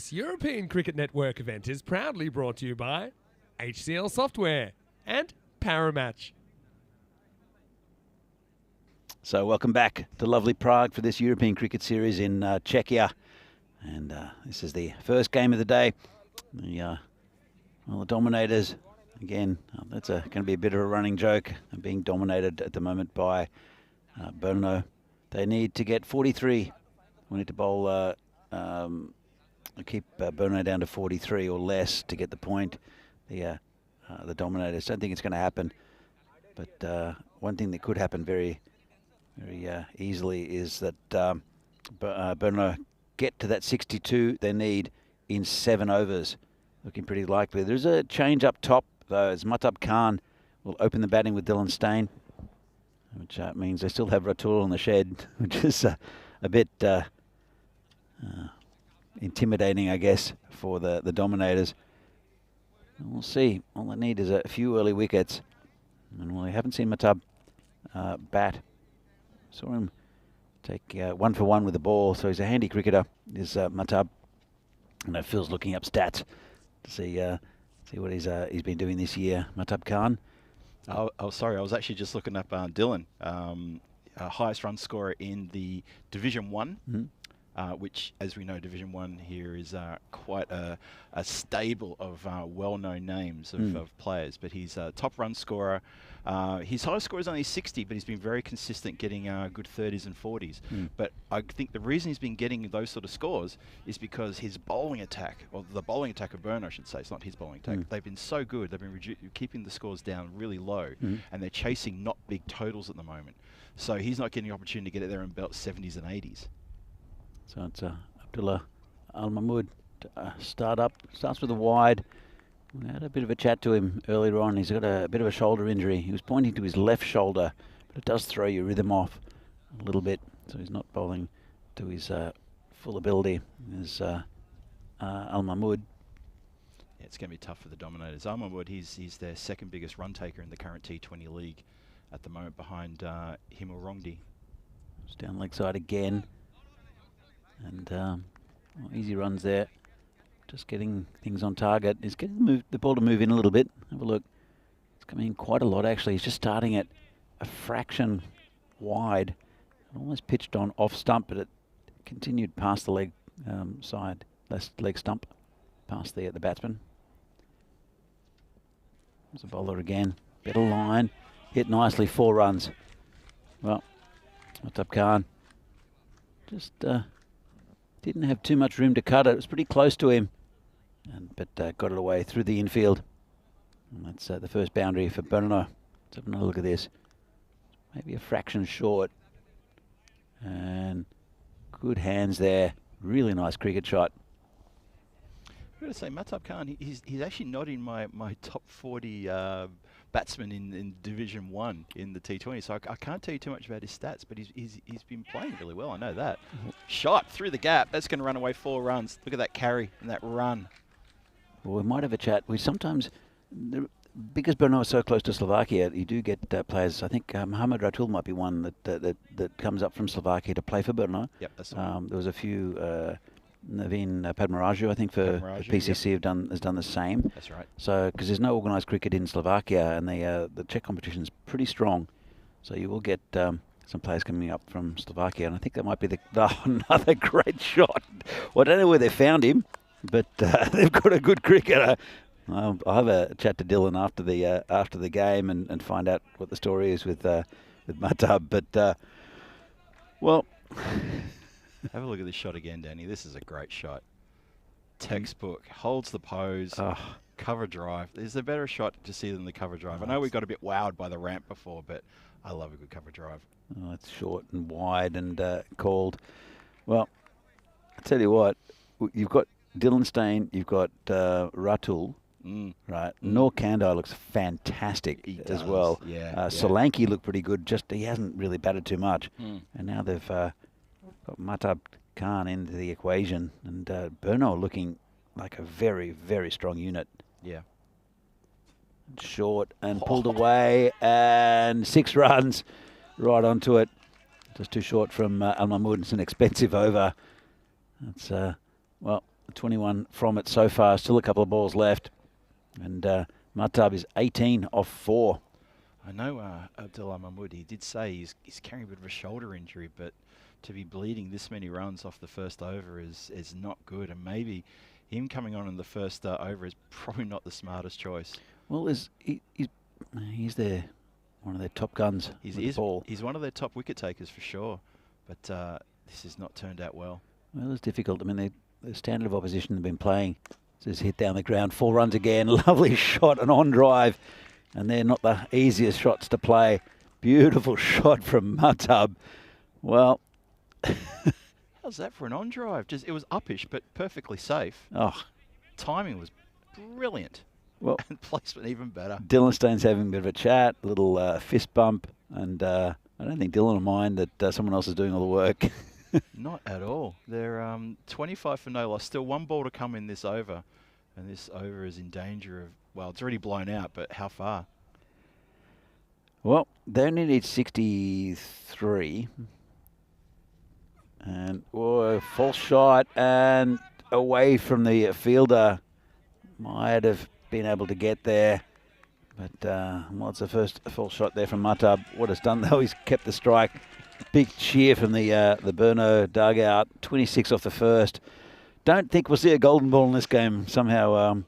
This European Cricket Network event is proudly brought to you by HCL Software and Paramatch. So welcome back to lovely Prague for this European Cricket Series in Czechia. And this is the first game of the day. The Dominators, again, that's going to be a bit of a running joke, being dominated at the moment by Brno. They need to get 43. We need to bowl, keep Brno down to 43 or less to get the point. The Dominators, don't think it's going to happen. But one thing that could happen very easily is that Brno get to that 62 they need in 7 overs. Looking pretty likely. There's a change up top, though, as Mahtab Khan will open the batting with Dylan Stain, which means they still have Ratul on the shed, which is a bit intimidating, I guess, for the Dominators. And we'll see. All they need is a few early wickets. And we haven't seen Mahtab bat. Saw him take 1 for 1 with the ball, so he's a handy cricketer, is Mahtab. And Phil's looking up stats to see what he's been doing this year. Mahtab Khan. Oh, sorry, I was actually just looking up Dylan, highest run scorer in the Division 1, which, as we know, Division 1 here is quite a stable of well-known names of players. But he's a top run scorer. His highest score is only 60, but he's been very consistent, getting good 30s and 40s. But I think the reason he's been getting those sort of scores is because his bowling attack, or the bowling attack of Brno, I should say, it's not his bowling attack, they've been so good, they've been keeping the scores down really low, and they're chasing not big totals at the moment. So he's not getting the opportunity to get it there and belt 70s and 80s. So it's Abdullah Al-Mahmood starts with a wide. We had a bit of a chat to him earlier on. He's got a bit of a shoulder injury. He was pointing to his left shoulder, but it does throw your rhythm off a little bit. So he's not bowling to his full ability. There's Al-Mahmood. Yeah, it's going to be tough for the Dominators. Al-Mahmood, he's their second biggest run taker in the current T20 league at the moment, behind Himul Rongdi. It's down leg side again. And easy runs there. Just getting things on target. He's getting the ball to move in a little bit. Have a look. It's coming in quite a lot, actually. He's just starting at a fraction wide. Almost pitched on off stump, but it continued past the leg side, left leg stump, past the batsman. There's a bowler again. Better line. Hit nicely, 4 runs. Well, Mahtab Khan just didn't have too much room to cut it. It was pretty close to him, but got it away through the infield. And that's the first boundary for Brno. Let's have another look at this. Maybe a fraction short. And good hands there. Really nice cricket shot. I've got to say, Mahtab Khan, he's actually not in my top 40 batsmen in Division 1 in the T20, so I can't tell you too much about his stats, but he's been playing really well, I know that. Shot through the gap, that's going to run away 4 runs. Look at that carry and that run. Well, we might have a chat. We sometimes, because Brno is so close to Slovakia, you do get players. I think Mohamed Ratul might be one that comes up from Slovakia to play for Brno. Yep, that's the one. There was a few. Naveen Padmaraju, I think, for PCC has done the same. That's right. So, because there's no organised cricket in Slovakia, and the Czech competition is pretty strong, so you will get some players coming up from Slovakia, and I think that might be another great shot. Well, I don't know where they found him, but they've got a good cricketer. I'll have a chat to Dylan after the game and find out what the story is with Mahtab. But well. Have a look at this shot again, Danny. This is a great shot. Textbook. Holds the pose. Cover drive. Is there a better shot to see than the cover drive? I know we got a bit wowed by the ramp before, but I love a good cover drive. Oh, it's short and wide and called. Well, I tell you what, you've got Dylan Stain, you've got Ratul, right? Noor Kandai looks fantastic as well. Yeah. Solanki looked pretty good. Just he hasn't really batted too much, and now they've got Mahtab Khan into the equation, and Brno looking like a very, very strong unit. Yeah. Short and pulled away, and 6 runs right onto it. Just too short from Al-Mahmood. It's an expensive over. It's well, 21 from it so far. Still a couple of balls left. And Matab is 18 off 4. I know Abdullah Mahmood, he did say he's carrying a bit of a shoulder injury, but to be bleeding this many runs off the first over is not good. And maybe him coming on in the first over is probably not the smartest choice. Well, he's their one of their top guns. He's one of their top wicket takers for sure, but this has not turned out well. Well, it's difficult. I mean, the standard of opposition have been playing. Just hit down the ground, 4 runs again. Lovely shot, an on drive, and they're not the easiest shots to play. Beautiful shot from Matab. Well, how's that for an on drive? Just it was uppish, but perfectly safe. Oh, timing was brilliant. Well, and placement even better. Dylan Stone's having a bit of a chat, a little fist bump, and I don't think Dylan will mind that someone else is doing all the work. Not at all. They're 25 for no loss. Still 1 ball to come in this over, and this over is in danger of, well, it's already blown out, but how far? Well, they only need 63. And, whoa, false shot, and away from the fielder. Might have been able to get there. But, well, it's the first false shot there from Matab. What it's done, though, he's kept the strike. Big cheer from the Brno dugout. 26 off the first. Don't think we'll see a golden ball in this game somehow,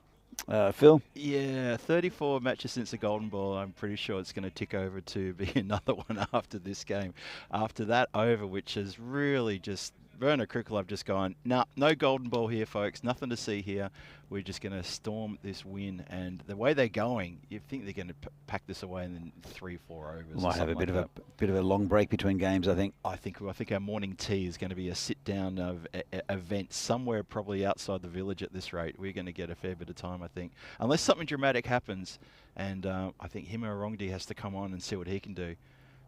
Phil. Yeah, 34 matches since the golden ball. I'm pretty sure it's going to tick over to be another one after this game. After that over, which is really just... Brno Cricket Club just gone, nah, no golden ball here, folks. Nothing to see here. We're just going to storm this win. And the way they're going, you think they're going to pack this away in 3-4 overs. We might have a bit of a long break between games, I think. I think our morning tea is going to be a sit-down event somewhere probably outside the village at this rate. We're going to get a fair bit of time, I think. Unless something dramatic happens. And I think Hima Rongdi has to come on and see what he can do.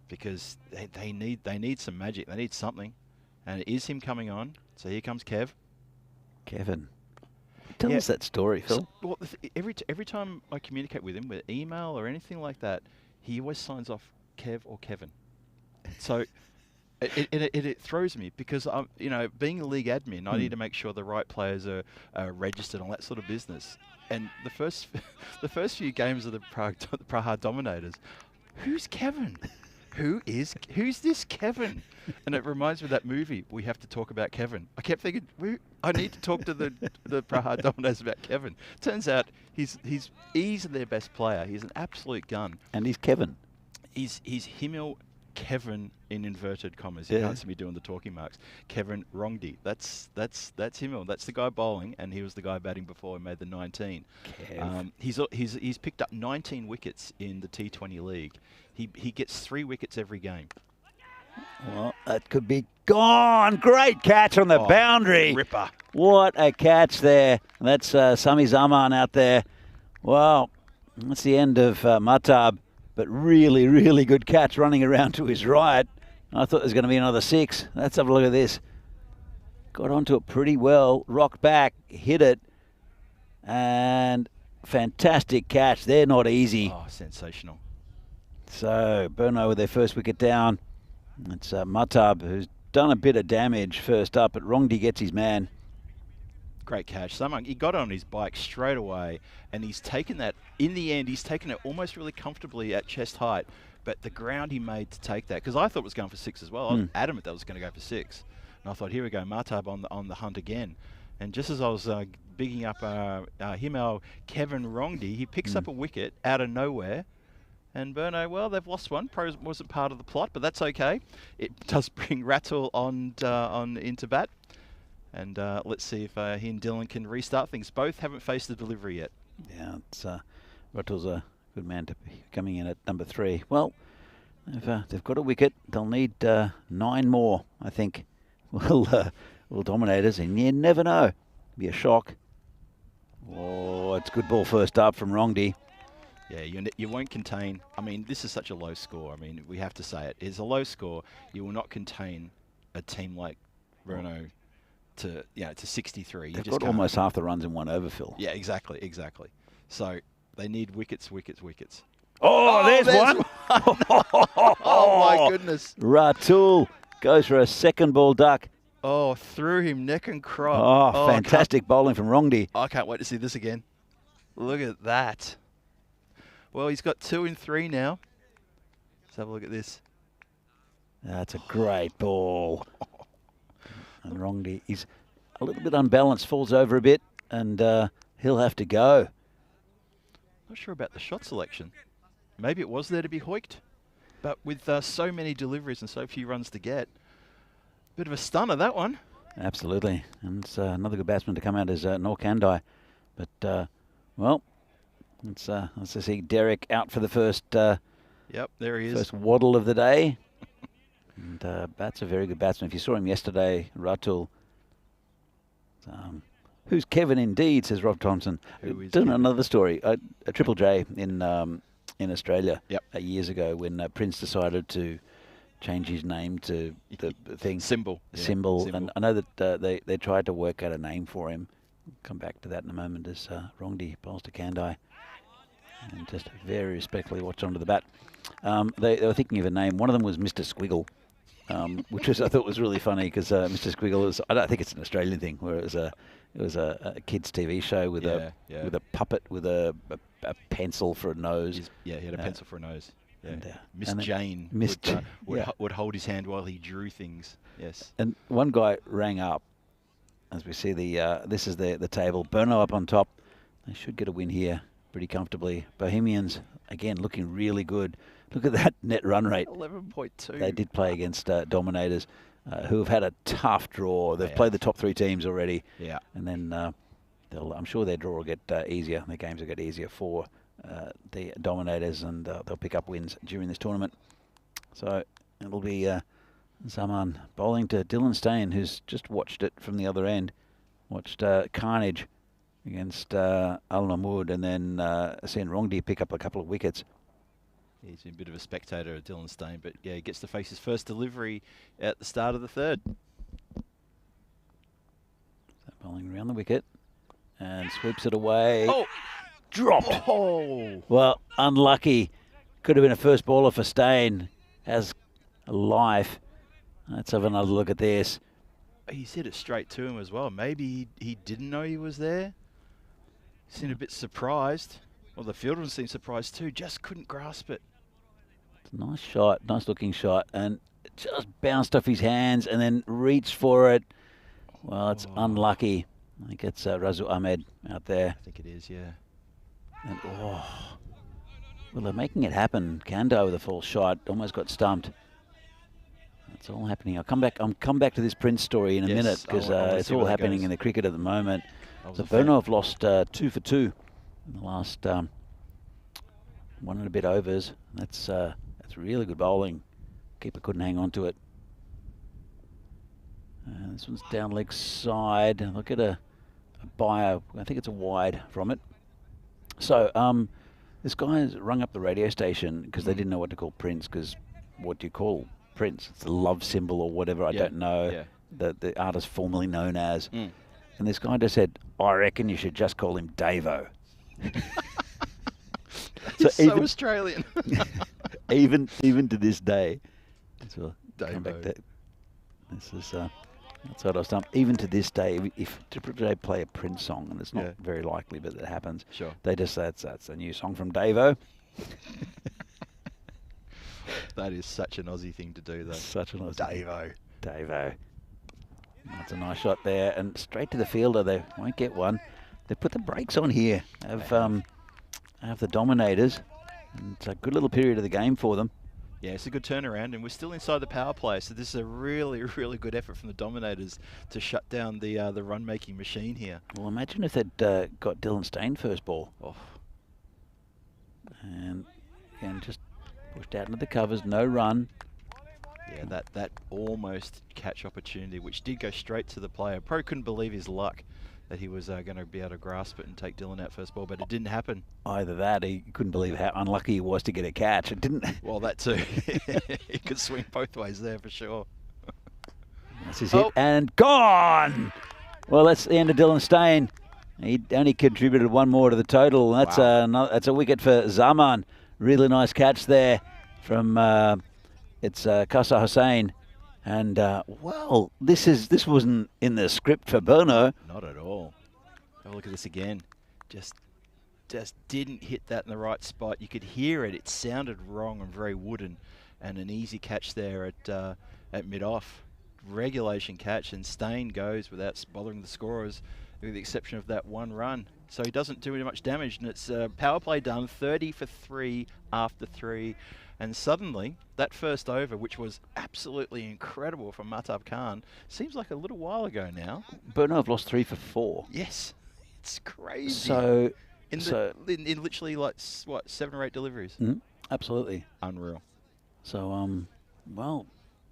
Because they need some magic. They need something. And it is him coming on. So here comes Kev. Kevin. Tell us that story, Phil. So, well, every time I communicate with him, with email or anything like that, he always signs off Kev or Kevin. So it throws me because I'm, being a league admin, I need to make sure the right players are registered, all that sort of business. And the first few games of the Praha Dominators, who's Kevin? Who's this Kevin? And it reminds me of that movie, We Have to Talk About Kevin. I kept thinking, I need to talk to the Praha Dominators about Kevin. Turns out he's their best player. He's an absolute gun. And he's Kevin. He's Himil Kevin in inverted commas. You can't see me doing the talking marks. Kevin Rongdi. That's Himil. That's the guy bowling, and he was the guy batting before he made the 19. He's picked up 19 wickets in the T20 league. He gets 3 wickets every game. Well, that could be gone. Great catch on the boundary. Ripper. What a catch there. That's Sami Zaman out there. Well, that's the end of Matab, but really, really good catch running around to his right. I thought there was going to be another 6. Let's have a look at this. Got onto it pretty well, rocked back, hit it, and fantastic catch. They're not easy. Oh, sensational. So, Brno with their first wicket down. It's Matab, who's done a bit of damage first up, but Rongdi gets his man. Great catch. He got on his bike straight away, and he's taken that, in the end, he's taken it almost really comfortably at chest height, but the ground he made to take that, because I thought it was going for 6 as well. I was adamant that was going to go for 6. And I thought, here we go, Matab on the hunt again. And just as I was bigging up Himel Kevin Rongdi, he picks up a wicket out of nowhere. And Brno, well, they've lost one. Wasn't part of the plot, but that's okay. It does bring Rattle on into bat. And let's see if he and Dylan can restart things. Both haven't faced the delivery yet. Yeah, it's Rattle's a good man to be coming in at number 3. Well, they've got a wicket. They'll need 9 more, I think. Will Dominators, and you never know. Be a shock. Oh, it's good ball first up from Rongdi. Yeah, you won't contain. I mean, this is such a low score. I mean, we have to say it. It's a low score. You will not contain a team like Brno to 63. They've got almost half the runs in one over, Phil. Yeah, exactly. So they need wickets. Oh, there's one. Oh, my goodness. Ratul goes for a second ball duck. Oh, threw him neck and crop. Oh, fantastic bowling from Rongdi. I can't wait to see this again. Look at that. Well, he's got 2 in 3 now. Let's have a look at this. That's a great ball. And Rongdi, he's a little bit unbalanced, falls over a bit, and he'll have to go. Not sure about the shot selection. Maybe it was there to be hoiked. But with so many deliveries and so few runs to get, bit of a stunner, that one. Absolutely. And it's another good batsman to come out is Norkandai. But, well, let's see Derek out for the first Yep, there he is. first waddle of the day. And Bat's a very good batsman. If you saw him yesterday, Ratul, who's Kevin indeed, says Rob Thompson. Who is Doing Kevin? another story, a Triple J in Australia Yep. years ago when Prince decided to change his name to the thing. Symbol. Yeah, Symbol. And I know that they tried to work out a name for him. Come back to that in a moment as Rongdi bowls to Kandai. And just very respectfully watch onto the bat. They were thinking of a name. One of them was Mr. Squiggle, which I thought was really funny because Mr. Squiggle is, I don't think it's an Australian thing, where it was a kids' TV show with with a puppet with a pencil for a nose. He had a pencil for a nose. Yeah. And, Miss and then Jane would hold his hand while he drew things. Yes. And one guy rang up, as we see this is the table. Brno up on top. They should get a win here pretty comfortably. Bohemians, again, looking really good. Look at that net run rate. 11.2. They did play against Dominators, who have had a tough draw. They've played the top 3 teams already. Yeah. And then I'm sure their draw will get easier. Their games will get easier for the Dominators, and they'll pick up wins during this tournament. So it'll be Zaman bowling to Dylan Stain, who's just watched it from the other end. Watched carnage against Al Namud, and then seen Rongdi pick up a couple of wickets. He's been a bit of a spectator of Dylan Stain, but yeah, he gets to face his first delivery at the start of the third. So bowling around the wicket and sweeps it away. Oh! Dropped. Oh! Well, unlucky. Could have been a first baller for Stain. Has a life. Let's have another look at this. He's hit it straight to him as well. Maybe he didn't know he was there. Seemed a bit surprised. Well, the fielder seemed surprised too. Just couldn't grasp it. It's a nice shot, nice looking shot, and it just bounced off his hands and then reached for it. Well, it's unlucky. I think it's Razu Ahmed out there. I think it is, yeah. And well, they're making it happen. Kando with a false shot, almost got stumped. It's all happening. I'll come back to this Prince story in a minute because it's all happening in the cricket at the moment. So Brno have lost 2 for 2 in the last 1 and a bit overs. That's really good bowling. Keeper couldn't hang on to it. This one's down leg side. Look at a bio. I think it's a wide from it. So this guy has rung up the radio station because they didn't know what to call Prince, because what do you call Prince? It's a love symbol or whatever. I don't know. The artist formerly known as. And this guy just said, I reckon you should just call him Davo. So Australian. even to this day. So come back Davo. to, this is outside our stump. Even to this day, if they play a Prince song, and it's not very likely, but it happens. Sure. They just say that's a new song from Davo. That is such an Aussie thing to do, though. Such an Aussie. Davo. That's a nice shot there, and straight to the fielder. They won't get one. They put the brakes on here. Have the Dominators. And it's a good little period of the game for them. Yeah, it's a good turnaround, and we're still inside the power play, so this is a really, really good effort from the Dominators to shut down the run-making machine here. Well, imagine if they'd got Dylan Stain first ball. Oh. And again, just pushed out into the covers, no run. Yeah, that almost catch opportunity, which did go straight to the player. Probably couldn't believe his luck that he was going to be able to grasp it and take Dylan out first ball, but it didn't happen. Either that, he couldn't believe how unlucky he was to get a catch. It didn't. Well, that too. He could swing both ways there for sure. That's his hit, and gone! Well, that's the end of Dylan Stain. He only contributed 1 more to the total. That's that's a wicket for Zaman. Really nice catch there from it's Kasa Hussain, And well, this wasn't in the script for Brno. Not at all. Have a look at this again. Just didn't hit that in the right spot. You could hear it. It sounded wrong and very wooden. And an easy catch there at mid-off. Regulation catch, and Stain goes without bothering the scorers, with the exception of that one run. So he doesn't do much damage, and it's power play done, 30 for 3 after 3. And suddenly, that first over, which was absolutely incredible from Mahtab Khan, seems like a little while ago now. Brno have lost 3 for 4. Yes, it's crazy. So, in literally like, what, 7 or 8 deliveries? Absolutely. Unreal. So, well,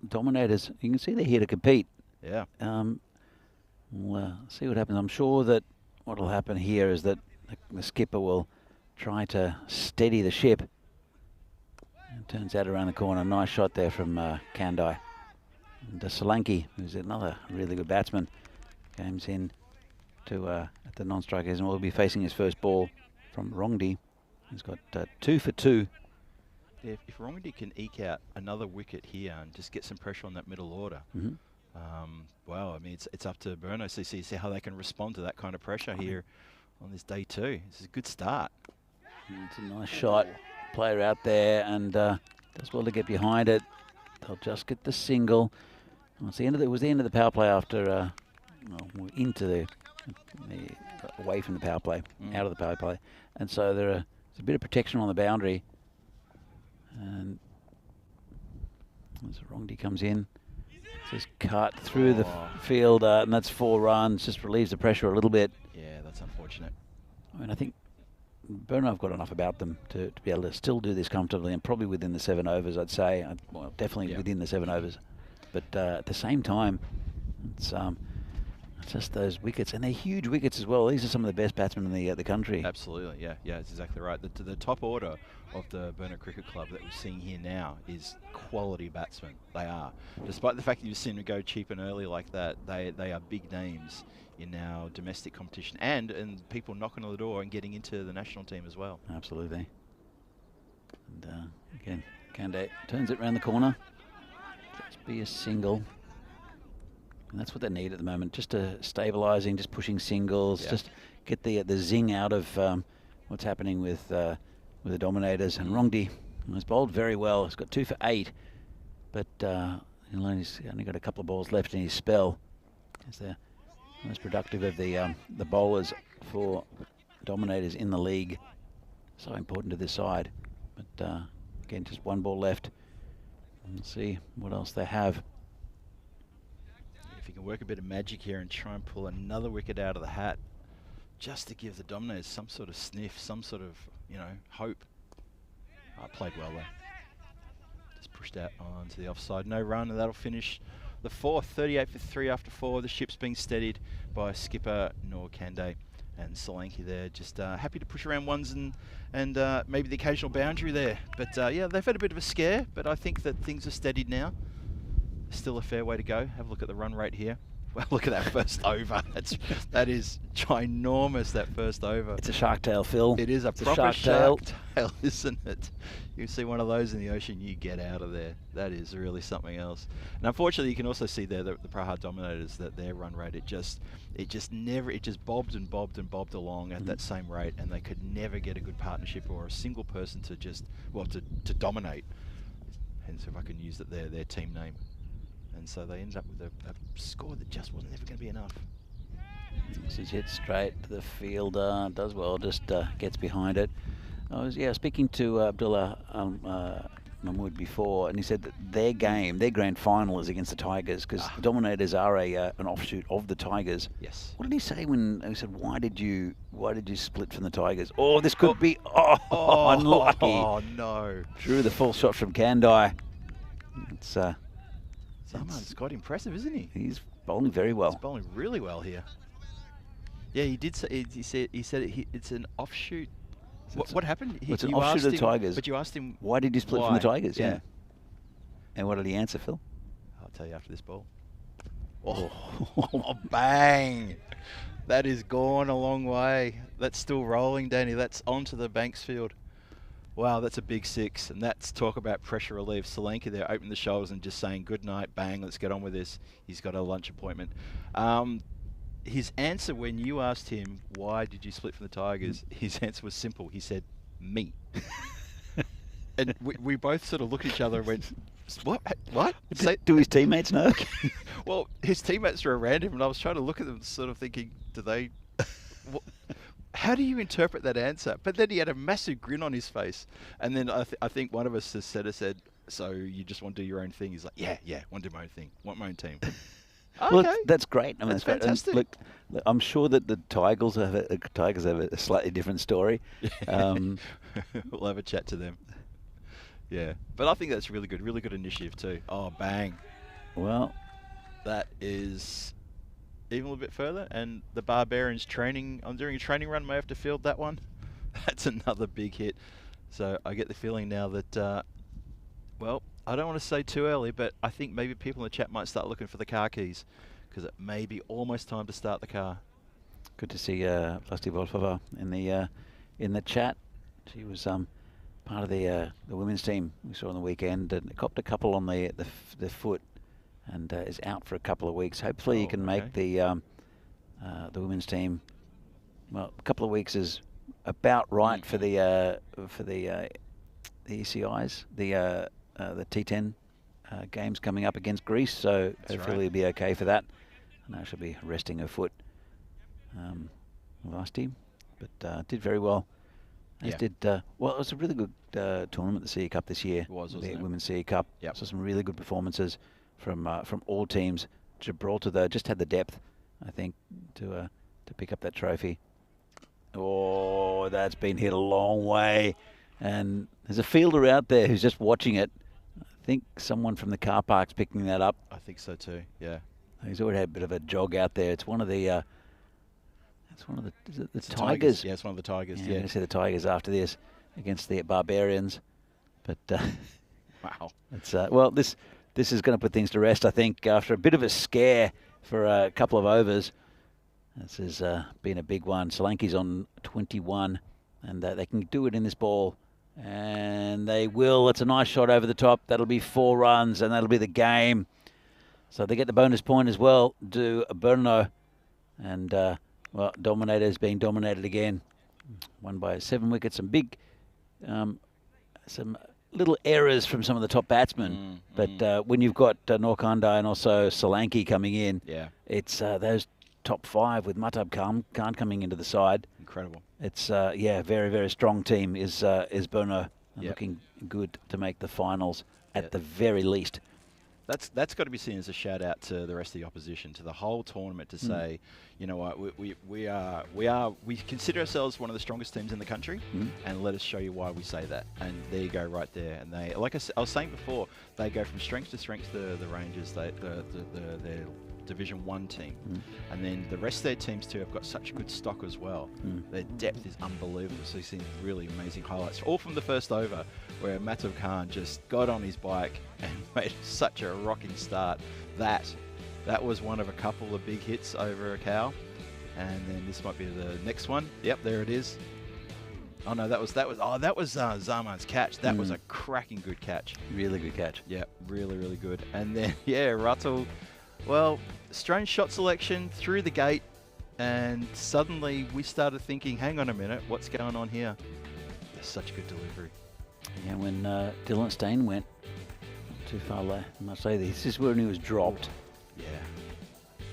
Dominators, you can see they're here to compete. Yeah. We'll see what happens. I'm sure that what will happen here is that the skipper will try to steady the ship. And turns out around the corner. Nice shot there from Kandai. And Solanki, who's another really good batsman, comes in to at the non-strikers and will be facing his first ball from Rongdi. He's got 2 for 2. If Rongdi can eke out another wicket here and just get some pressure on that middle order, well, I mean, it's up to Brno to see how they can respond to that kind of pressure here on this day 2. This is a good start. It's a nice shot. Player out there and does well to get behind it. They'll just get the single. Well, it's the end of it was the end of the power play after we're into the away from the power play, out of the power play, and so there's a bit of protection on the boundary. And as Rongdi comes in, just cut through the field, and that's 4 runs. Just relieves the pressure a little bit. Yeah, that's unfortunate. I mean, I think Brno have got enough about them to be able to still do this comfortably, and probably within the 7 overs, I'd say. Well, definitely within the 7 overs. But at the same time, it's just those wickets, and they're huge wickets as well. These are some of the best batsmen in the country. Absolutely, yeah, that's exactly right. The top order of the Brno Cricket Club that we're seeing here now is quality batsmen. They are. Despite the fact that you've seen them go cheap and early like that, they are big names in our domestic competition and people knocking on the door and getting into the national team as well. Absolutely. And again, Kandai turns it around the corner. Just be a single. And that's what they need at the moment, just stabilising, just pushing singles, just get the zing out of what's happening with the Dominators. And Rongdi has bowled very well. He's got 2 for 8, but he's only got a couple of balls left in his spell. He's the most productive of the bowlers for Dominators in the league. So important to this side. But again, just 1 ball left. We'll see what else they have. If you can work a bit of magic here and try and pull another wicket out of the hat, just to give the Dominators some sort of sniff, some sort of, hope. Played well though. Just pushed out onto the offside. No run, and that'll finish the 4th, 38 for 3 after 4. The ship's being steadied by skipper Noor Kandai and Solanki there. Just happy to push around ones and maybe the occasional boundary there. But yeah, they've had a bit of a scare, but I think that things are steadied now. Still a fair way to go. Have a look at the run rate here. Well, look at that first over. That is ginormous, that first over. It's a shark tail, Phil. It is a proper shark tail, isn't it? You see one of those in the ocean, you get out of there. That is really something else. And unfortunately, you can also see there the Praha Dominators, that their run rate, it just bobbed and bobbed and bobbed along at that same rate, and they could never get a good partnership or a single person to to dominate. Hence, if I can use their team name. And so they ended up with a score that just wasn't ever going to be enough. This is hit straight to the field, does well, just gets behind it. I was speaking to Abdullah Mahmood before, and he said that their grand final is against the Tigers, because the Dominators are an offshoot of the Tigers. Yes. What did he say when he said, why did you split from the Tigers? Oh, this could be unlucky. Oh no! Drew the full shot from Kandai. It's It's quite impressive, isn't he? He's bowling very well. He's bowling really well here. Yeah, he did say, he said it's an offshoot. What happened? It's an offshoot of the Tigers. But you asked him why did he split from the Tigers? Yeah. And what did he answer, Phil? I'll tell you after this ball. Oh, bang! That is gone a long way. That's still rolling, Danny. That's onto the Banks field. Wow, that's a big 6, and that's talk about pressure relief. Solanke there opening the shoulders and just saying, good night, bang, let's get on with this. He's got a lunch appointment. His answer when you asked him, why did you split from the Tigers, his answer was simple. He said, me. And we both sort of looked at each other and went, what? What? Do his teammates know? Well, his teammates were around him, and I was trying to look at them sort of thinking, do they... How do you interpret that answer? But then he had a massive grin on his face. And then I think one of us said, so you just want to do your own thing? He's like, yeah, want to do my own thing. Want my own team. Well, Okay. that's great. I mean, That's fantastic. Look, I'm sure that the Tigers have a slightly different story. We'll have a chat to them. Yeah. But I think that's really good initiative too. Oh, bang. Well, That is even a little bit further. And the Barbarians training, I'm doing a training run, may have to field that one. That's another big hit. So I get the feeling now that, well, I don't want to say too early, but I think maybe people in the chat might start looking for the car keys, because it may be almost time to start the car. good to see Plasti Volfova in the chat. She was part of the women's team we saw on the weekend, and copped a couple on the foot, and is out for a couple of weeks. Hopefully, you can make the women's team. Well, a couple of weeks is about right for the ECIs, the T10 games coming up against Greece. So hopefully, it'll be okay for that. And I should be resting her foot last team, but did very well. As did well. It was a really good tournament, the CE Cup this year. It was, wasn't the it? Women's CE Cup. Yep. So some really good performances from all teams. Gibraltar, though, just had the depth, I think, to pick up that trophy. Oh, that's been hit a long way, and there's a fielder out there who's just watching it. I think someone from the car park's picking that up. I think so too. Yeah. He's already had a bit of a jog out there. It's one of the. Is it the It's the Tigers? Yeah, it's one of the Tigers. Yeah, Yeah. I'm going to see the Tigers after this against the Barbarians. But Wow. it's well, this is going to put things to rest, I think, after a bit of a scare for a couple of overs. This has been a big one. Solanke's on 21, and they can do it in this ball, and they will. It's a nice shot over the top. That'll be 4 runs, and that'll be the game. So they get the bonus point as well, do Brno, and well, Dominators being dominated again. Won by 7 wickets. Some big, some little errors from some of the top batsmen. But when you've got Norkandai and also Solanke coming in, it's those top 5 with Matab Khan coming into the side. Incredible. It's very, very strong team is Brno, looking good to make the finals at the very least. That's got to be seen as a shout out to the rest of the opposition, to the whole tournament, to say, you know what, we consider ourselves one of the strongest teams in the country, and let us show you why we say that. And there you go, right there. And they, like I was saying before, they go from strength to strength. The Rangers, their Division 1 team, and then the rest of their teams too have got such good stock as well. Their depth is unbelievable. So you've seen really amazing highlights, all from the first over, where Matab Khan just got on his bike and made such a rocking start. That was one of a couple of big hits over a cow, and then this might be the next one. Yep, there it is. Oh no, that was Zaman's catch. That was a cracking good catch. Really good catch. Yeah, really good. And then Russell. Well, strange shot selection through the gate, and suddenly we started thinking, hang on a minute, what's going on here? There's such a good delivery. Yeah, when Dylan Stain went not too far left, I must say this is when he was dropped. Yeah.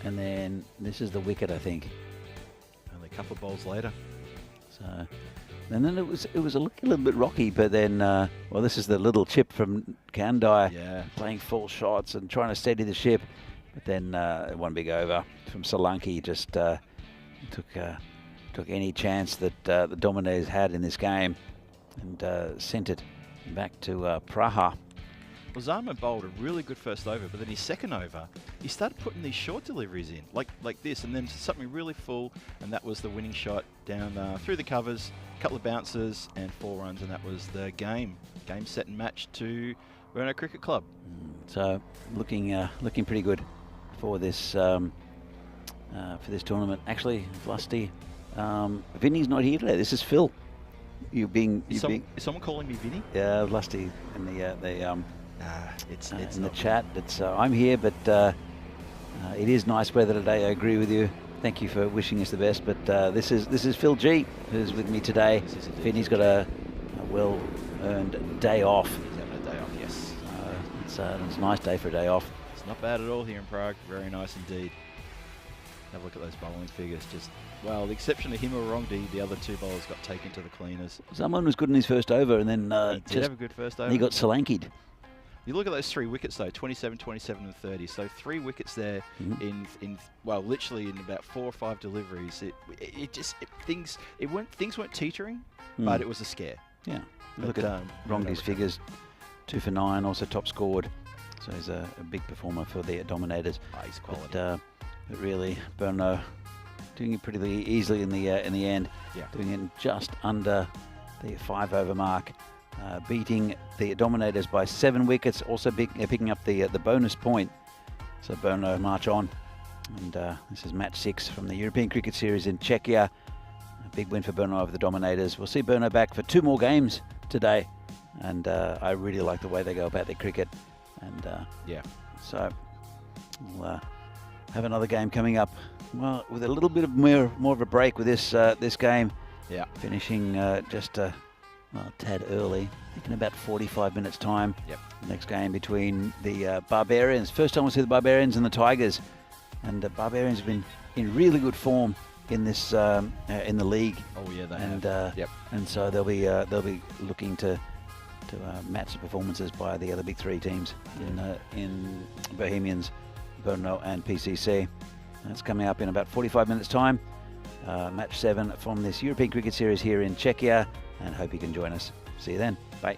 And then this is the wicket, I think. Only a couple of bowls later. So, and then it was a little bit rocky, but then well, this is the little chip from Kandai, playing full shots and trying to steady the ship. But then one big over from Solanke just took any chance that the Dominators had in this game and sent it back to Praha. Well, Zaman bowled a really good first over, but then his second over, he started putting these short deliveries in, like this, and then something really full, and that was the winning shot down through the covers, a couple of bounces, and 4 runs, and that was the game. Game, set, and match to Brno Cricket Club. So looking pretty good for this tournament. Actually, Lusty, Vinny's not here today. This is Phil. Is someone calling me Vinny? Yeah, Lusty in the It's in the not chat. It's I'm here, but it is nice weather today. I agree with you. Thank you for wishing us the best. But this is Phil G, who's with me today. This is indeed Vinny's Phil got a well-earned day off. He's having a day off, yes. It's a nice day for a day off. It's not bad at all here in Prague. Very nice indeed. Have a look at those bowling figures. Just, well, the exception of him or Wrongdy, the other two bowlers got taken to the cleaners. Someone was good in his first over, and then He did have a good first over. he got Solanki'd. You look at those 3 wickets though, 27, 27 and 30. So 3 wickets there in well, literally in about 4 or 5 deliveries. Things weren't teetering, but it was a scare. Yeah. But, Look at Wrongdy's figures. 2 for 9, also top scored. So he's a big performer for the Dominators. He's quality. But really, Brno doing it pretty easily in the end. Yeah. Doing it just under the 5 over mark. Beating the Dominators by 7 wickets, also picking up the bonus point. So Brno march on, and this is match 6 from the European Cricket Series in Czechia. A big win for Brno over the Dominators. We'll see Brno back for 2 more games today, and I really like the way they go about their cricket. And so we'll have another game coming up. Well, with a little bit of more of a break with this game. Yeah. Finishing just a tad early. I think in about 45 minutes time. Yep. Next game between the Barbarians. First time we'll see the Barbarians and the Tigers. And the Barbarians have been in really good form in this in the league. Oh yeah, they and have. Yep. And so they'll be looking to match the performances by the other big 3 teams in Bohemians, Brno and PCC. That's coming up in about 45 minutes time. Match 7 from this European Cricket Series here in Czechia, and hope you can join us. See you then. Bye.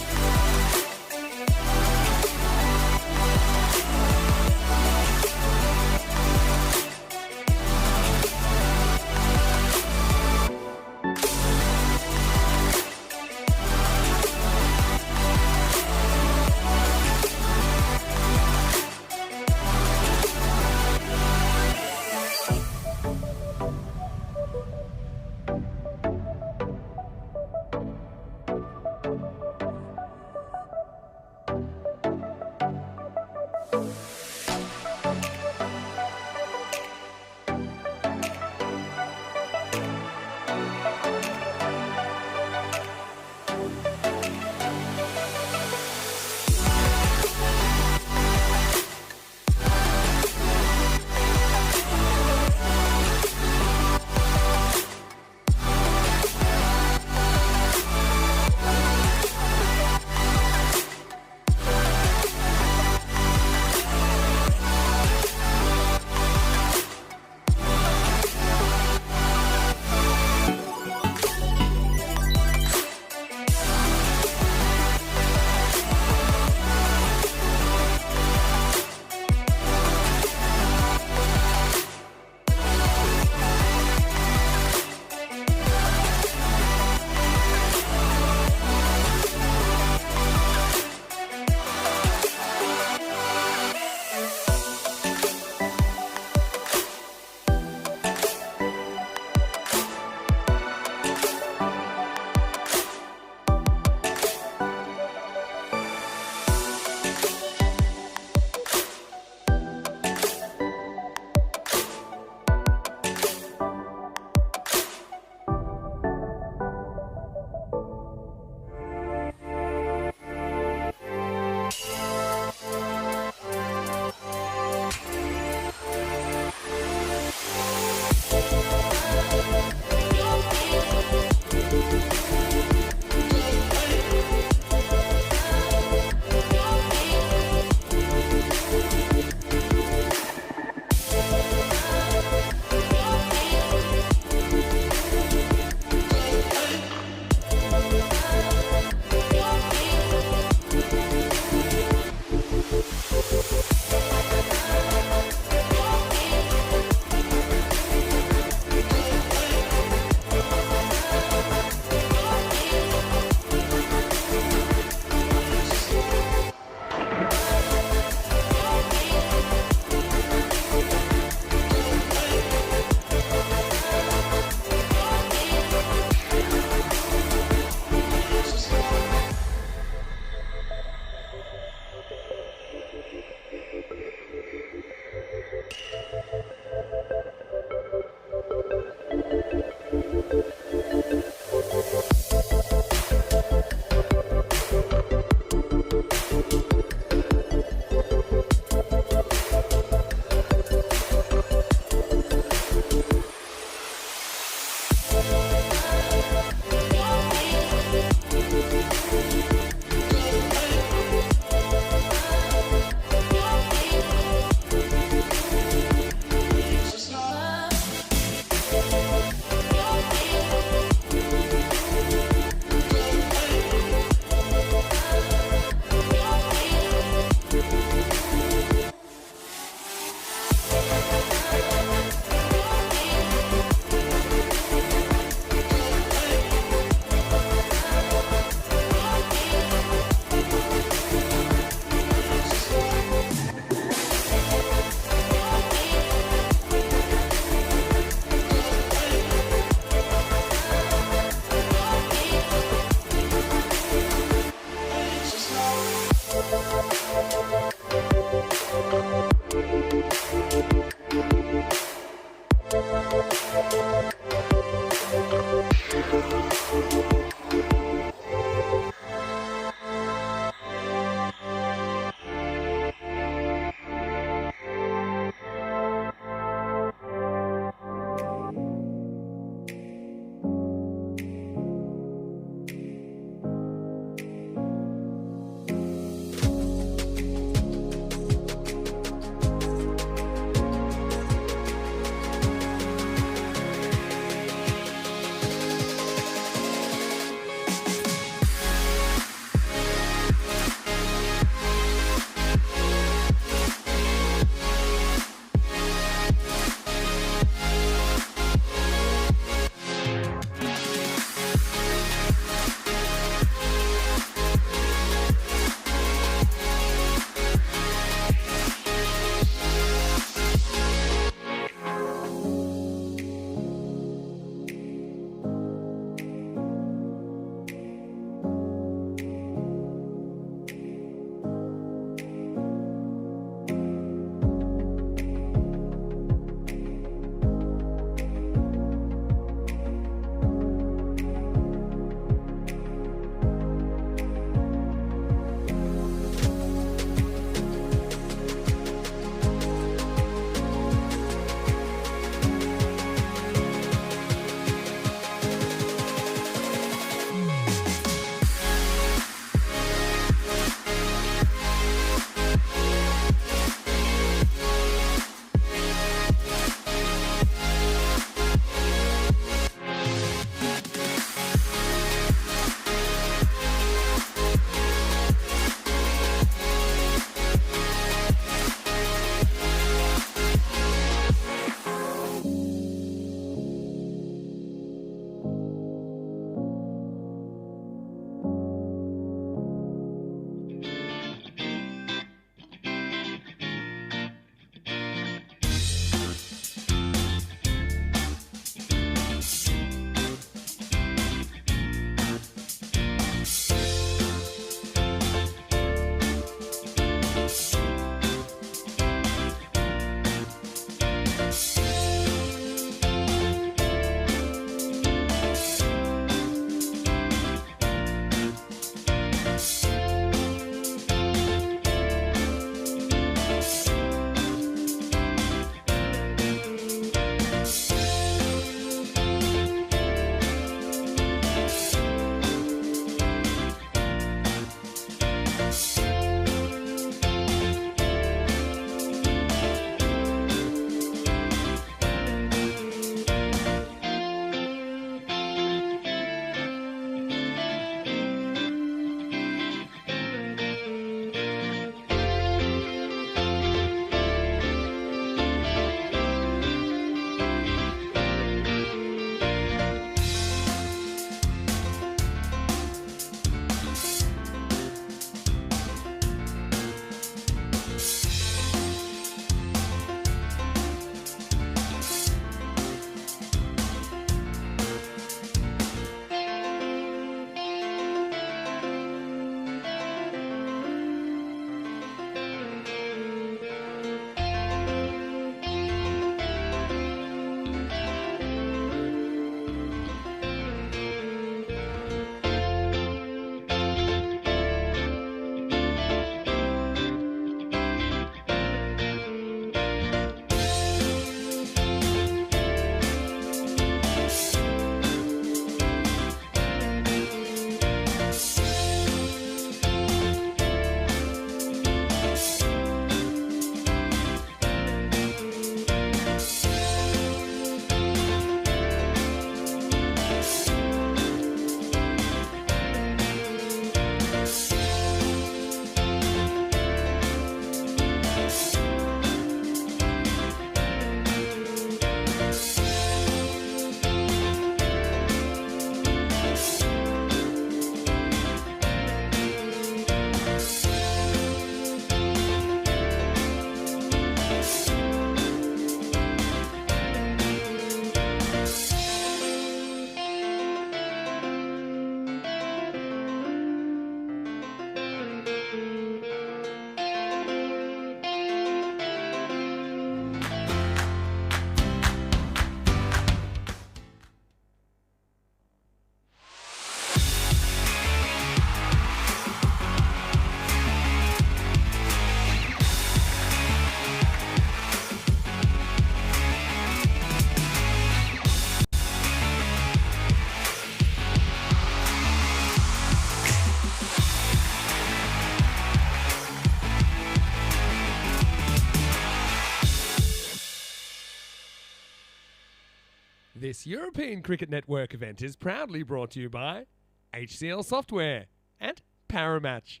This European Cricket Network event is proudly brought to you by HCL Software and Paramatch.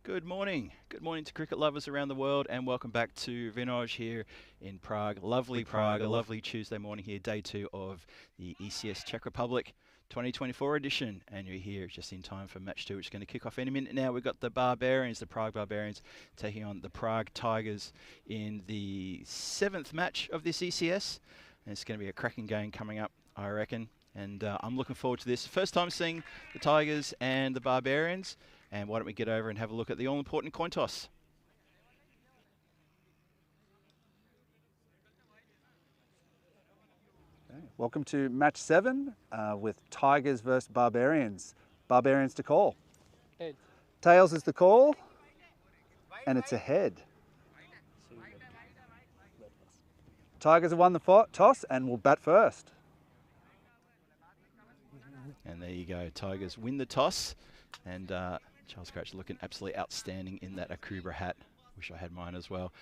Good morning. Good morning to cricket lovers around the world, and welcome back to Vinoj here in Prague. Lovely Prague, a lovely Tuesday morning here, day 2 of the ECS Czech Republic 2024 edition, and you're here just in time for match 2, which is going to kick off any minute now. We've got the Barbarians, the Prague Barbarians, taking on the Prague Tigers in the 7th match of this ECS, and it's going to be a cracking game coming up, I reckon, and I'm looking forward to this. First time seeing the Tigers and the Barbarians. And why don't we get over and have a look at the all-important coin toss. Okay. Welcome to match 7 with Tigers versus Barbarians. Barbarians to call. Head. Tails is the call, and it's a head. Tigers have won the toss and will bat first. And there you go. Tigers win the toss. And Charles Crouch looking absolutely outstanding in that Akubra hat. Wish I had mine as well.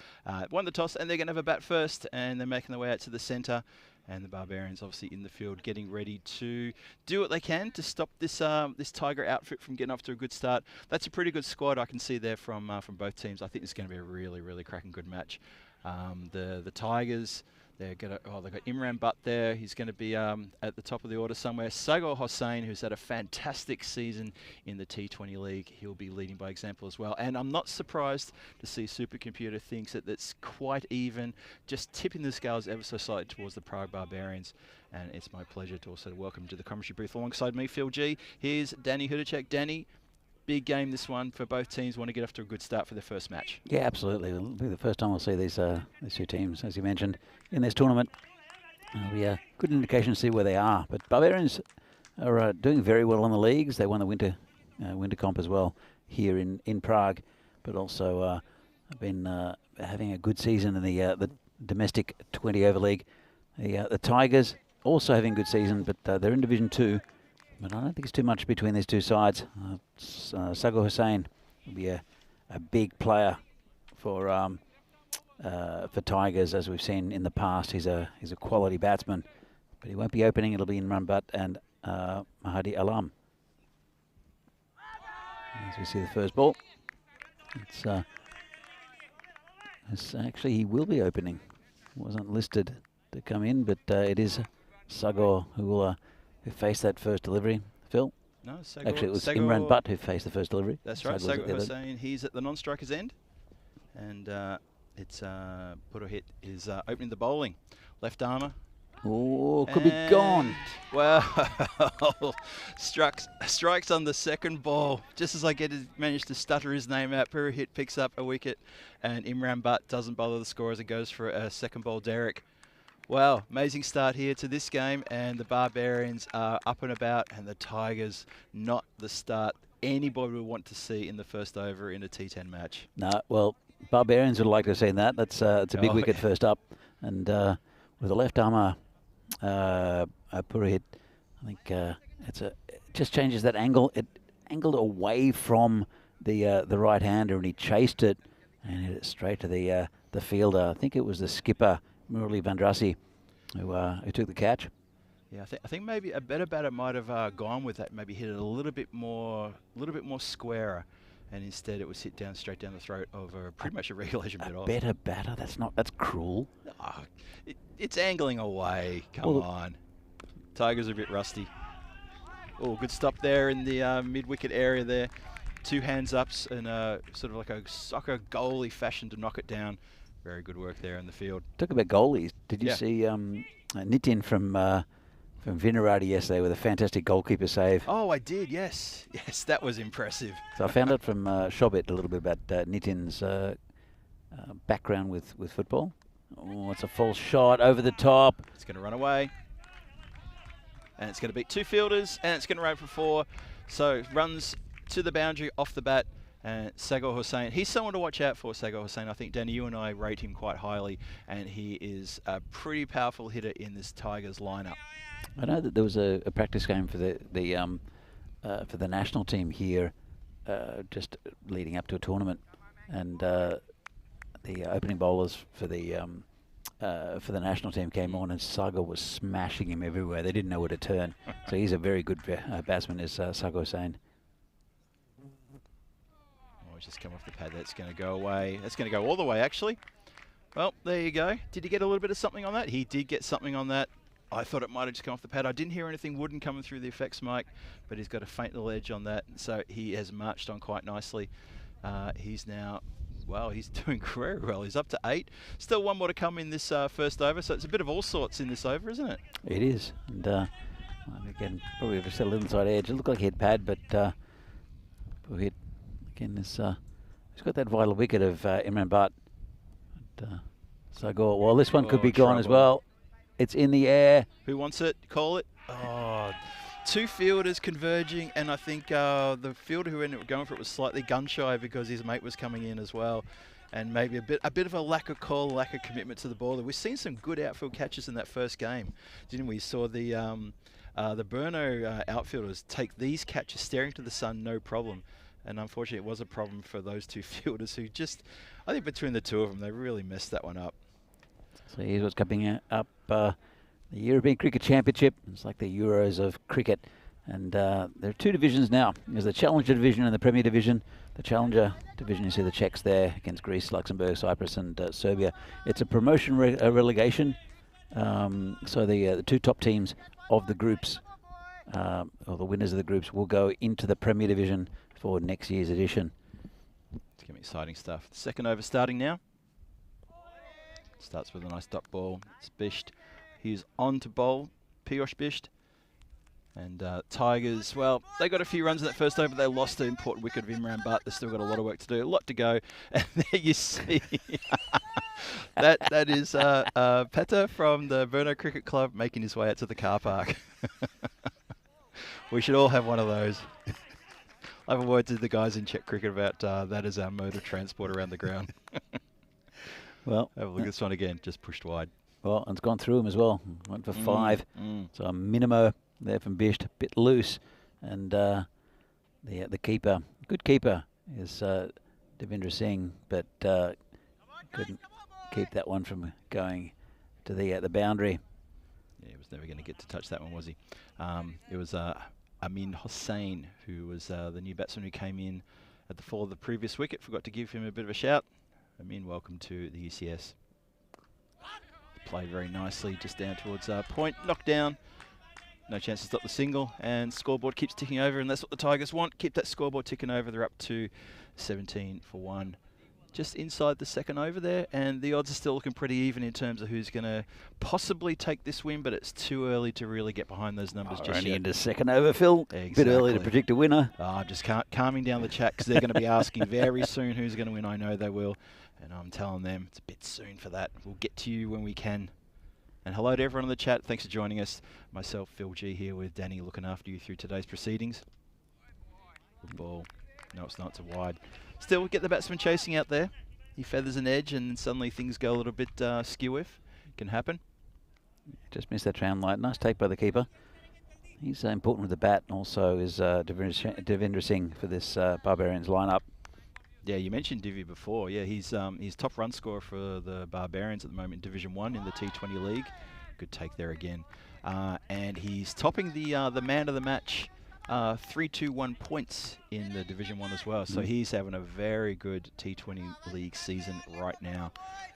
Won the toss, and they're going to have a bat first, and they're making their way out to the centre. And the Barbarians obviously in the field, getting ready to do what they can to stop this this Tiger outfit from getting off to a good start. That's a pretty good squad I can see there from both teams. I think it's going to be a really, really cracking good match. The Tigers, they've got Imran Butt there. He's going to be at the top of the order somewhere. Sagar Hossain, who's had a fantastic season in the T20 League. He'll be leading by example as well. And I'm not surprised to see Supercomputer thinks that that's quite even, just tipping the scales ever so slightly towards the Prague Barbarians. And it's my pleasure to also welcome to the commentary booth alongside me, Phil G. Here's Danny Hudacek. Danny, big game this one for both teams. Want to get off to a good start for their first match. Yeah, absolutely. It'll be the first time we'll see these two teams, as you mentioned, in this tournament. It'll be a good indication to see where they are. But Barbarians are doing very well in the leagues. They won the winter comp as well here in Prague, but also have been having a good season in the domestic 20 over league. The Tigers also having a good season, but they're in Division 2. But I don't think it's too much between these two sides. Sagar Hossain will be a big player for Tigers, as we've seen in the past. He's a quality batsman, but he won't be opening. It'll be Imran Butt and Mahdi Alam. As we see the first ball, it's actually he will be opening. Wasn't listed to come in, but it is Sagar who will. Who faced that first delivery, Phil? No, Sagar. Actually, it was Imran Butt who faced the first delivery. That's right, Sagar Hossain. He's at the non-striker's end. And it's Purohit is opening the bowling. Left armour. Oh, could be gone. Well, strikes on the second ball. Just as I managed to stutter his name out, Purohit picks up a wicket, and Imran Butt doesn't bother the score as it goes for a second ball derrick. Wow, amazing start here to this game, and the Barbarians are up and about, and the Tigers not the start anybody would want to see in the first over in a T10 match. No, well, Barbarians would like to have seen that. It's a big wicket first up, and with the left armour Purohit, I think it just changes that angle. It angled away from the right hander, and he chased it and hit it straight to the fielder. I think it was the skipper, Murali Vandrasi, who took the catch. Yeah, I think maybe a better batter might have gone with that. Maybe hit it a little bit more squarer, and instead it was hit straight down the throat of pretty much a regulation bit off. Better batter? That's cruel. Oh, it's angling away. Come on, Tigers are a bit rusty. Oh, good stop there in the mid-wicket area there. 2 hands ups and sort of like a soccer goalie fashion to knock it down. Very good work there in the field. Talk about goalies. Did you see Nitin from Vinaradi yesterday with a fantastic goalkeeper save? Oh, I did, yes. Yes, that was impressive. So I found out from Shobit a little bit about Nitin's background with football. Oh, it's a false shot over the top. It's going to run away. And it's going to beat 2 fielders, and it's going to run for 4. So runs to the boundary off the bat. And Sagar Hossain, he's someone to watch out for, Sagar Hossain. I think, Danny, you and I rate him quite highly, and he is a pretty powerful hitter in this Tigers lineup. I know that there was a practice game for the national team here, just leading up to a tournament, and the opening bowlers for the for the national team came on, and Sago was smashing him everywhere. They didn't know where to turn. So he's a very good batsman, is Sago saying. Oh, just come off the pad. That's going to go away. That's going to go all the way, actually. Well, there you go. Did he get a little bit of something on that? He did get something on that. I thought it might have just come off the pad. I didn't hear anything wooden coming through the effects mic, but he's got a faint little edge on that. So he has marched on quite nicely. He's now, well, he's doing very well. He's up to 8. Still one more to come in this first over. So it's a bit of all sorts in this over, isn't it? It is. And again, probably just a little inside edge. It looked like he had pad, but hit again. He's got that vital wicket of Imran Butt. So well, this one could be gone as well. It's in the air. Who wants it? Call it. Oh, 2 fielders converging, and I think the fielder who ended up going for it was slightly gun shy because his mate was coming in as well, and maybe a bit of a lack of call, lack of commitment to the ball. We've seen some good outfield catches in that first game, didn't we? Saw the Brno outfielders take these catches staring to the sun, no problem. And unfortunately, it was a problem for those 2 fielders who just, I think between the 2 of them, they really messed that one up. So here's what's coming up. The European Cricket Championship. It's like the Euros of cricket. And there are 2 divisions now. There's the Challenger Division and the Premier Division. The Challenger Division, you see the Czechs there against Greece, Luxembourg, Cyprus and Serbia. It's a promotion relegation. So the 2 top teams of the groups, or the winners of the groups, will go into the Premier Division for next year's edition. It's going to be exciting stuff. The second over starting now. Starts with a nice dot ball. It's Bisht. He's on to bowl. Piyush Bisht. And Tigers, well, they got a few runs in that first over. They lost the important wicket of Imran Butt. They've still got a lot of work to do, a lot to go. And there you see, that is Petter from the Brno Cricket Club making his way out to the car park. We should all have one of those. I have a word to the guys in Czech cricket about that as our mode of transport around the ground. Well, have a look at this one again, just pushed wide. Well, and it's gone through him as well. Went for 5. So a minimo there from Bisht, a bit loose. And the keeper, good keeper, is Devendra Singh, but couldn't keep that one from going to the boundary. Yeah, he was never going to get to touch that one, was he? It was Amin Hossain, who was the new batsman who came in at the fall of the previous wicket. Forgot to give him a bit of a shout. Amin, welcome to the ECS. Played very nicely, just down towards point, knocked down. No chance to stop the single, and scoreboard keeps ticking over, and that's what the Tigers want. Keep that scoreboard ticking over. They're up to 17 for 1. Just inside the second over there, and the odds are still looking pretty even in terms of who's going to possibly take this win, but it's too early to really get behind those numbers just only yet. into second over, Phil. Exactly. Bit early to predict a winner. I'm just calming down the chat because they're going to be asking very soon who's going to win. I know they will, and I'm telling them it's a bit soon for that. We'll get to you when we can. And hello to everyone in the chat. Thanks for joining us. Myself, Phil G, here with Danny, looking after you through today's proceedings. Good ball. No, it's not. It's a wide. Still, get the batsman chasing out there. He feathers an edge, and suddenly things go a little bit skew-if. Can happen. Just missed that round light. Nice take by the keeper. He's important with the bat, and also is Devendra Singh for this Barbarians lineup. Yeah, you mentioned Divi before. Yeah, he's top run scorer for the Barbarians at the moment in Division 1 in the T20 League. Good take there again. And he's topping the man of the match 3-2-1 points in the Division 1 as well. So he's having a very good T20 League season right now.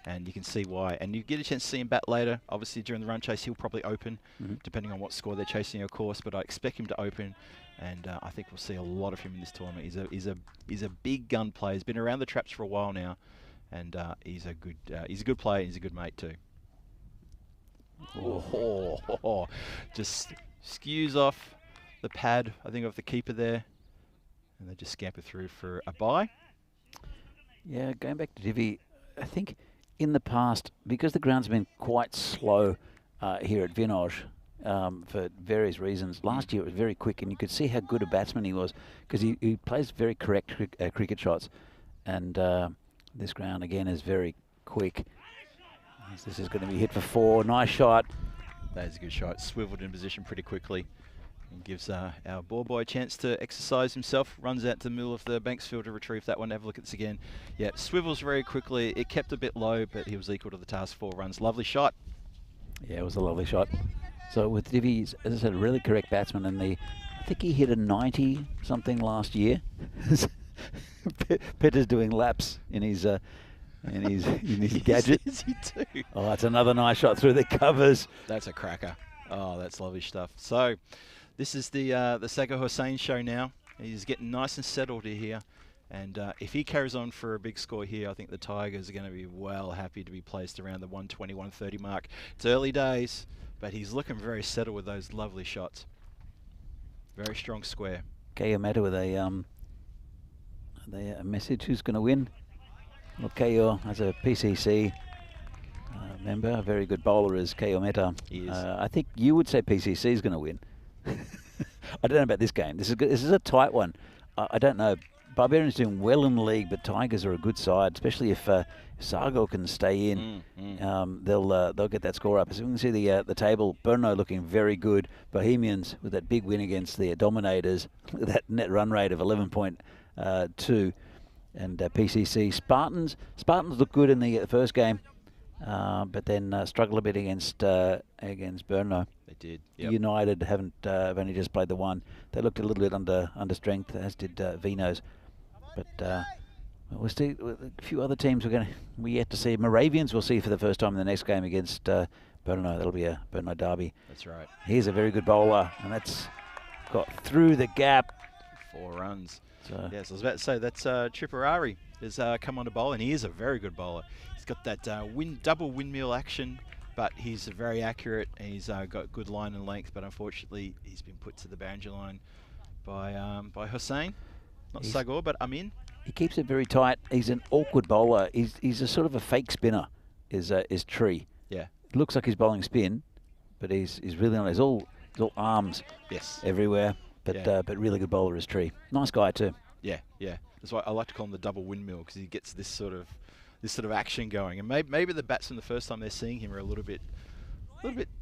And you can see why. And you get a chance to see him bat later. Obviously, during the run chase, he'll probably open, depending on what score they're chasing, of course. But I expect him to open. And I think we'll see a lot of him in this tournament. He's a big gun player. He's been around the traps for a while now, and he's a good player. He's a good mate too. Just skews off the pad, I think, of the keeper there, and they just scamper through for a bye. Yeah, going back to Divi, I think in the past, because the ground's been quite slow here at Vinoj, for various reasons. Last year it was very quick, and you could see how good a batsman he was because he plays very correct cricket shots. And this ground again is very quick. This is going to be hit for 4. Nice shot. That is a good shot. Swiveled in position pretty quickly. And gives our ball boy a chance to exercise himself. Runs out to the middle of the Banksfield to retrieve that one. Have a look at this again. Yeah, swivels very quickly. It kept a bit low, but he was equal to the task. 4 runs. Lovely shot. Yeah, it was a lovely shot. So with Divi's, as I said, a really correct batsman, and I think he hit a 90 something last year. Petter's doing laps in his gadget. Is he too? Oh, that's another nice shot through the covers. That's a cracker. Oh, that's lovely stuff. So this is the Sagar Hussain show now. He's getting nice and settled here. And if he carries on for a big score here, I think the Tigers are going to be well happy to be placed around the 120, 130 mark. It's early days, but he's looking very settled with those lovely shots. Very strong square. Kayometa with a message. Who's going to win? Well, Kayo as a PCC member, a very good bowler is Kayometa. He is. I think you would say PCC is going to win. I don't know about this game. This is a tight one. I don't know. Barbarians doing well in the league, but Tigers are a good side, especially if Sargo can stay in. They'll get that score up. As we can see the table, Brno looking very good. Bohemians with that big win against the Dominators, that net run rate of 11.2, and PCC Spartans look good in the first game, but then struggled a bit against Brno. They did. Yep. United have only just played the one. They looked a little bit under strength, as did Vinos. But we'll see a few other teams we yet to see. Moravians we'll see for the first time in the next game against Brno. That'll be a Brno derby. That's right. He's a very good bowler, and that's got through the gap. 4 runs. So Yes, I was about to say that's Tripurari has come on to bowl, and he is a very good bowler. He's got that double windmill action, but he's very accurate, and he's got good line and length, but unfortunately he's been put to the boundary line by Hussain. Not Sagor, but Amin. he keeps it very tight. He's an awkward bowler. He's a sort of a fake spinner. Is Tree. Yeah. It looks like he's bowling spin, but he's really not. He's all arms. Yes. Everywhere. But Yeah. but really good bowler is Tree. Nice guy too. Yeah, yeah. That's why I like to call him the double windmill, because he gets this sort of action going. And maybe the batsmen the first time they're seeing him are a little bit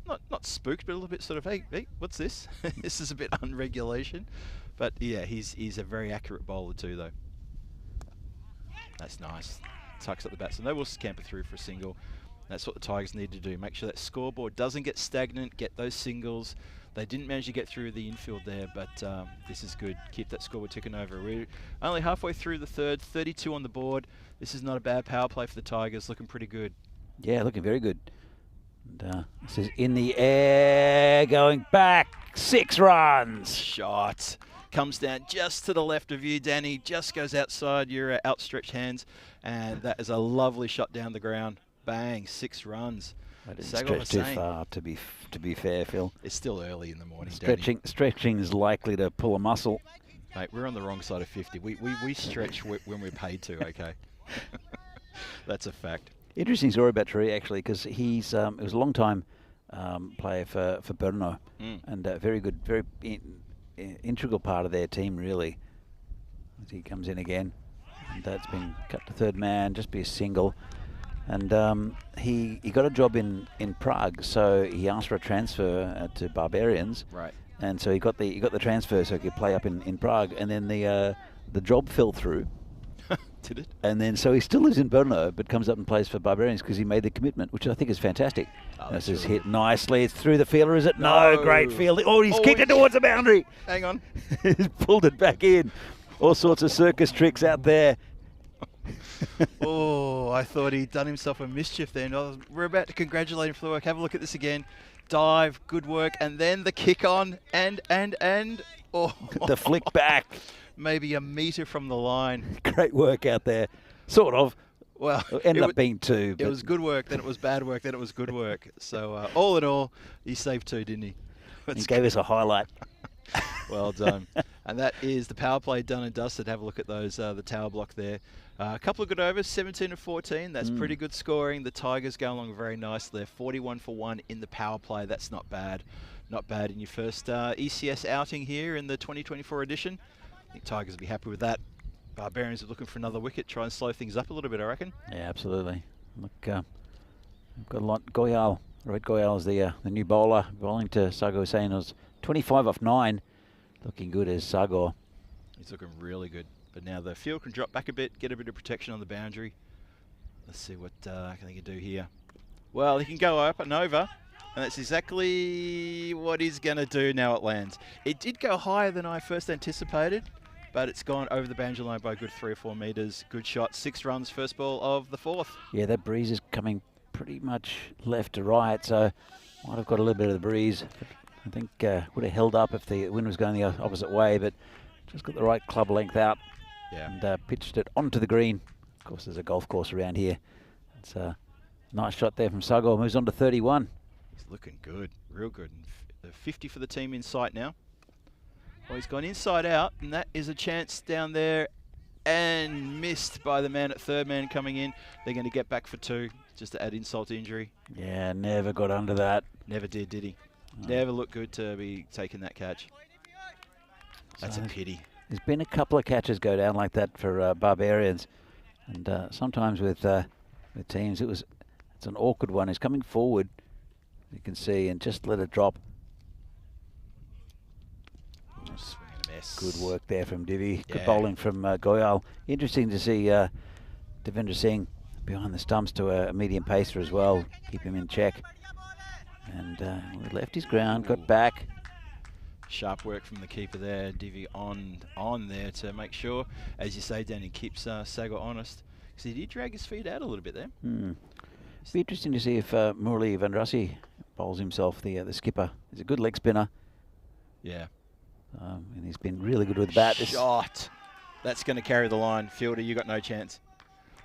not spooked, but a little bit sort of, hey, what's this? This is a bit unregulation. But yeah, he's a very accurate bowler too, though. That's nice. Tucks up the batsman. They will scamper through for a single. That's what the Tigers need to do. Make sure that scoreboard doesn't get stagnant. Get those singles. They didn't manage to get through the infield there, but this is good. Keep that scoreboard ticking over. We're only halfway through the third, 32 on the board. This is not a bad power play for the Tigers. Looking pretty good. Yeah, looking very good. And, this is in the air, going back. 6 runs. Shot. Comes down just to the left of you, Danny. Just goes outside your outstretched hands. And that is a lovely shot down the ground. Bang, 6 runs. I didn't Sagar stretch too Hussain. far, to be fair, Phil. It's still early in the morning, Danny. Stretching is likely to pull a muscle. Mate, we're on the wrong side of 50. We stretch when we're paid to, okay? That's a fact. Interesting story about Tree, actually, because he's it was a long time player for Brno, and very good, very integral part of their team, really. As he comes in again, and that's been cut to third man, just be a single. And he got a job in Prague, so he asked for a transfer to Barbarians. Right. And so he got the transfer so he could play up in Prague, and then the job fell through. Did it? And then so he still lives in Brno, but comes up and plays for Barbarians because he made the commitment, which I think is fantastic. Oh, This that's is really hit nicely. It's through the fielder, is it? No, great fielding. Oh, he's kicked it towards the boundary. Hang on. He's pulled it back in. All sorts of circus tricks out there. Oh, I thought he'd done himself a mischief then. We're about to congratulate him for the work. Have a look at this again. Dive, good work, and then the kick on, and oh, The flick back. maybe a metre from the line. Great work out there. Sort of. Well, It ended up being 2. it was good work, then it was bad work, then it was good work. So all in all, he saved 2, didn't he? He That's gave us a highlight. Well done. And that is the power play done and dusted. Have a look at those, the tower block there. A couple of good overs, 17 and 14. That's pretty good scoring. The Tigers go along very nicely. They're 41 for 1 in the power play. That's not bad. Not bad in your first ECS outing here in the 2024 edition. I think Tigers will be happy with that. Barbarians are looking for another wicket. Try and slow things up a little bit, I reckon. Yeah, absolutely. Look, we've got a lot. Goyal Rohit Goyal is the new bowler, bowling to Sagar Hussain. It was 25 off 9. Looking good as Sagar. He's looking really good. But now the field can drop back a bit, get a bit of protection on the boundary. Let's see what they can do here. Well, he can go up and over, and that's exactly what he's going to do now it lands. It did go higher than I first anticipated, but it's gone over the boundary line by a good 3 or 4 metres. Good shot, 6 runs, first ball of the 4th. Yeah, that breeze is coming pretty much left to right, so might have got a little bit of the breeze. I think would have held up if the wind was going the opposite way, but just got the right club length out and pitched it onto the green. Of course, there's a golf course around here. It's a nice shot there from Sagar. Moves on to 31. He's looking good, real good. And 50 for the team in sight now. Well, he's gone inside out, and that is a chance down there, and missed by the man at third man coming in. They're going to get back for 2, just to add insult to injury. Yeah, never got under that. Never did he? Never looked good to be taking that catch. That's So a pity. There's been a couple of catches go down like that for Barbarians, and sometimes with teams it's an awkward one. He's coming forward, you can see, and just let it drop. Swing and a miss. Good work there from Divi. Good Yeah. bowling from Goyal. Interesting to see Devendra Singh behind the stumps to a medium pacer as well. Keep him in check. And we left his ground, got back. Sharp work from the keeper there. Divi on there to make sure, as you say, Danny, keeps Sagar honest. Because he did drag his feet out a little bit there. It'd be interesting to see if Murali Vandrasi bowls himself, the skipper. He's a good leg spinner. Yeah. And he's been really good with the bat. Shot. That's going to carry the line. Fielder, you got no chance.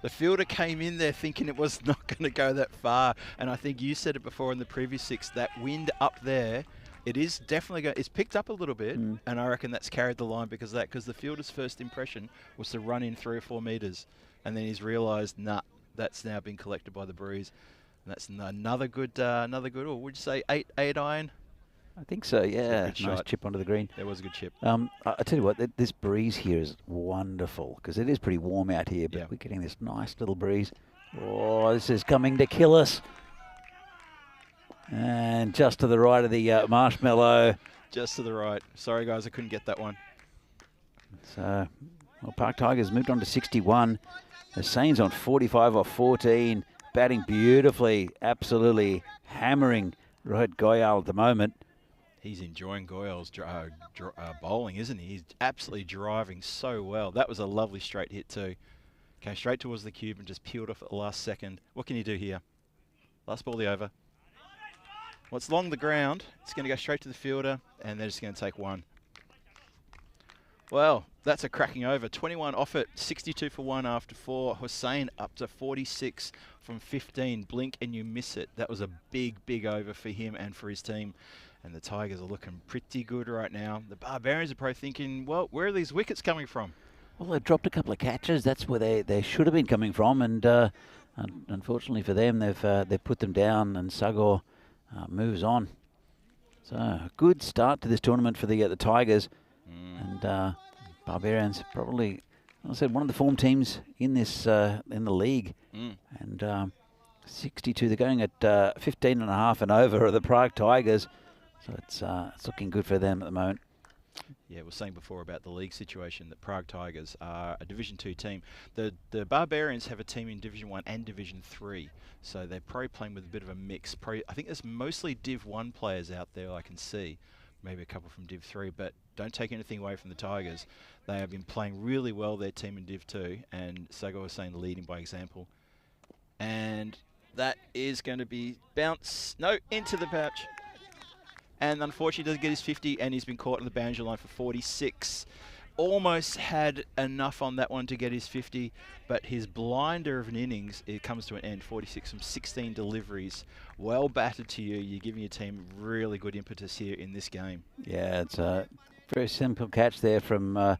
The fielder came in there thinking it was not going to go that far. And I think you said it before in the previous 6, that wind up there, it is definitely it's picked up a little bit. And I reckon that's carried the line because of that. Because the fielder's first impression was to run in 3 or 4 metres. And then he's realised, nah, that's now been collected by the breeze. And that's another good, or would you say 8 iron? I think so, yeah. Good Nice shot. chip onto the green. There was a good chip. I tell you what, this breeze here is wonderful because it is pretty warm out here, but Yeah. we're getting this nice little breeze. Oh, this is coming to kill us. And just to the right of the marshmallow. Just to the right. Sorry, guys, I couldn't get that one. So, well, Park Tigers moved on to 61. Hussein's on 45 off 14, batting beautifully, absolutely hammering Rohit Goyal at the moment. He's enjoying Goyal's bowling, isn't he? He's absolutely driving so well. That was a lovely straight hit too. Came straight towards the cube and just peeled off at the last second. What can you do here? Last ball the over. Well, it's along the ground. It's going to go straight to the fielder, and they're just going to take 1. Well, that's a cracking over. 21 off it, 62 for 1 after 4. Hussain up to 46 from 15. Blink and you miss it. That was a big, big over for him and for his team. And the Tigers are looking pretty good right now. The Barbarians are probably thinking, well, where are these wickets coming from? Well, they've dropped a couple of catches. That's where they should have been coming from. And unfortunately for them, they've put them down, and Sagar moves on. So a good start to this tournament for the Tigers. And Barbarians probably, as I said, one of the form teams in this in the league. And 62, they're going at 15 and a half and over are the Prague Tigers. So it's looking good for them at the moment. Yeah, we were saying before about the league situation that Prague Tigers are a Division 2 team. The Barbarians have a team in Division 1 and Division 3, so they're probably playing with a bit of a mix. I think there's mostly Div 1 players out there I can see, maybe a couple from Div 3, but don't take anything away from the Tigers. They have been playing really well, their team in Div 2, and Sagar was saying leading by example. And that is going to be into the pouch. And unfortunately doesn't get his 50, and he's been caught on the boundary line for 46. Almost had enough on that one to get his 50, but his blinder of an innings, it comes to an end. 46 from 16 deliveries. Well batted to you. You're giving your team really good impetus here in this game. Yeah, it's a very simple catch there from Vamshi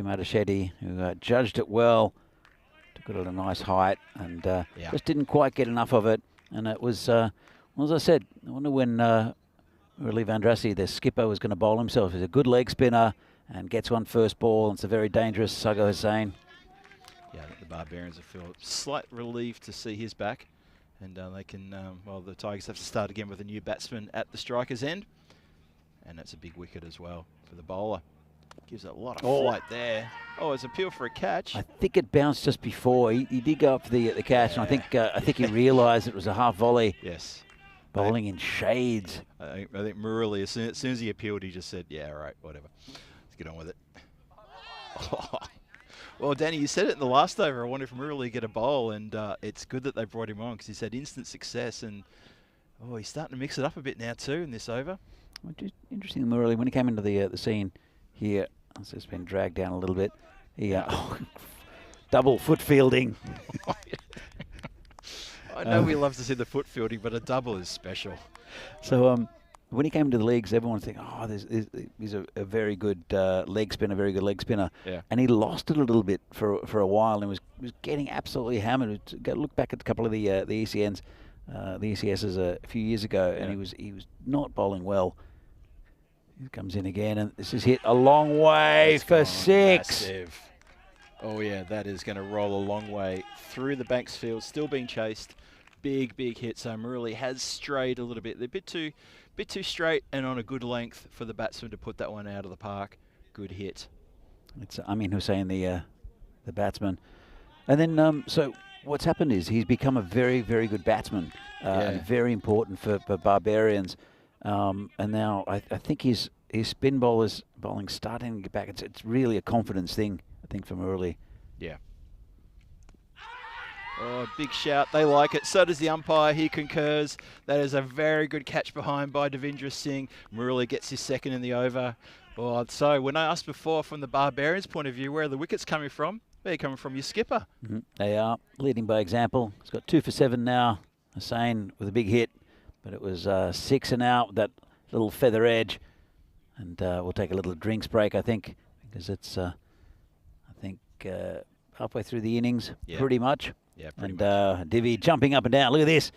Madashetty, who judged it well. Took it at a nice height and just didn't quite get enough of it. And it was, well, as I said, I wonder when Murali Vandrasi, the skipper, was going to bowl himself. He's a good leg spinner and gets one first ball. And it's a very dangerous Sagar Hussain. Yeah, I think the Barbarians will feel slight relief to see his back. And they can, well, the Tigers have to start again with a new batsman at the striker's end. And that's a big wicket as well for the bowler. Gives it a lot of flight there. Oh, it's a appeal for a catch. I think it bounced just before. He did go up for the catch, and I think he realised it was a half volley. Yes. Bowling in shades. I think Murali, as soon as he appealed, he just said, yeah, all right, whatever. Let's get on with it. Well, Danny, you said it in the last over. I wonder if Murali get a bowl, and it's good that they brought him on because he's had instant success, and he's starting to mix it up a bit now too in this over. Well, just interesting, Murali, when he came into the scene here, it's just been dragged down a little bit. He double foot fielding. I know we love to see the foot fielding, but a double is special. So when he came into the leagues, everyone think, he's a very good leg spinner, very good leg spinner. Yeah. And he lost it a little bit for a while and was getting absolutely hammered. Look back at a couple of the ECNs, the ECSs a few years ago, and he was not bowling well. He comes in again, and this is hit a long way for 6. Massive. Oh yeah, that is going to roll a long way through the Banks field, still being chased. Big hit. So Murali has strayed a little bit. They're a bit too straight and on a good length for the batsman to put that one out of the park. Good hit. It's Amin Hussain, the batsman. And then so what's happened is he's become a very, very good batsman, and very important for Barbarians. And now I think his spin bowling starting to get back. It's really a confidence thing, I think, from early. Yeah. Oh, big shout. They like it. So does the umpire. He concurs. That is a very good catch behind by Devendra Singh. Murali gets his second in the over. Oh, so when I asked before from the Barbarians' point of view, where are the wickets coming from? They're coming from your skipper. They are leading by example. He's got 2 for 7 now. Hussain with a big hit, but it was 6 and out with that little feather edge. And we'll take a little drinks break, I think, because it's halfway through the innings, pretty much. Yeah, pretty much. Divi jumping up and down. Look at this.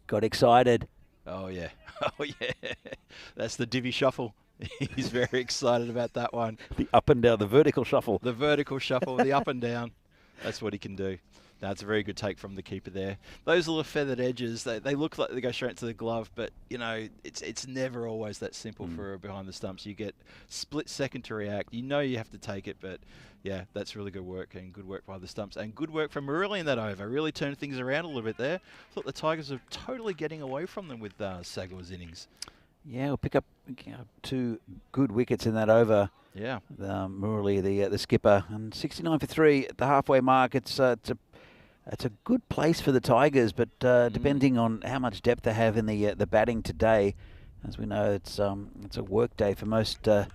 Got excited. Oh, yeah. Oh, yeah. That's the Divi shuffle. He's very excited about that one. The up and down, the vertical shuffle. The vertical shuffle, the up and down. That's what he can do. That's a very good take from the keeper there. Those little feathered edges, they look like they go straight to the glove, but, you know, it's never always that simple for behind the stumps. You get split second to react. You know you have to take it, but, yeah, that's really good work, and good work by the stumps. And good work from Murali in that over. Really turned things around a little bit there. Thought the Tigers were totally getting away from them with Sagor's innings. Yeah, we'll pick up 2 good wickets in that over. Yeah. Murali, the skipper, and 69 for 3 at the halfway mark. It's a good place for the Tigers, but depending on how much depth they have in the batting today, as we know, it's a work day for most of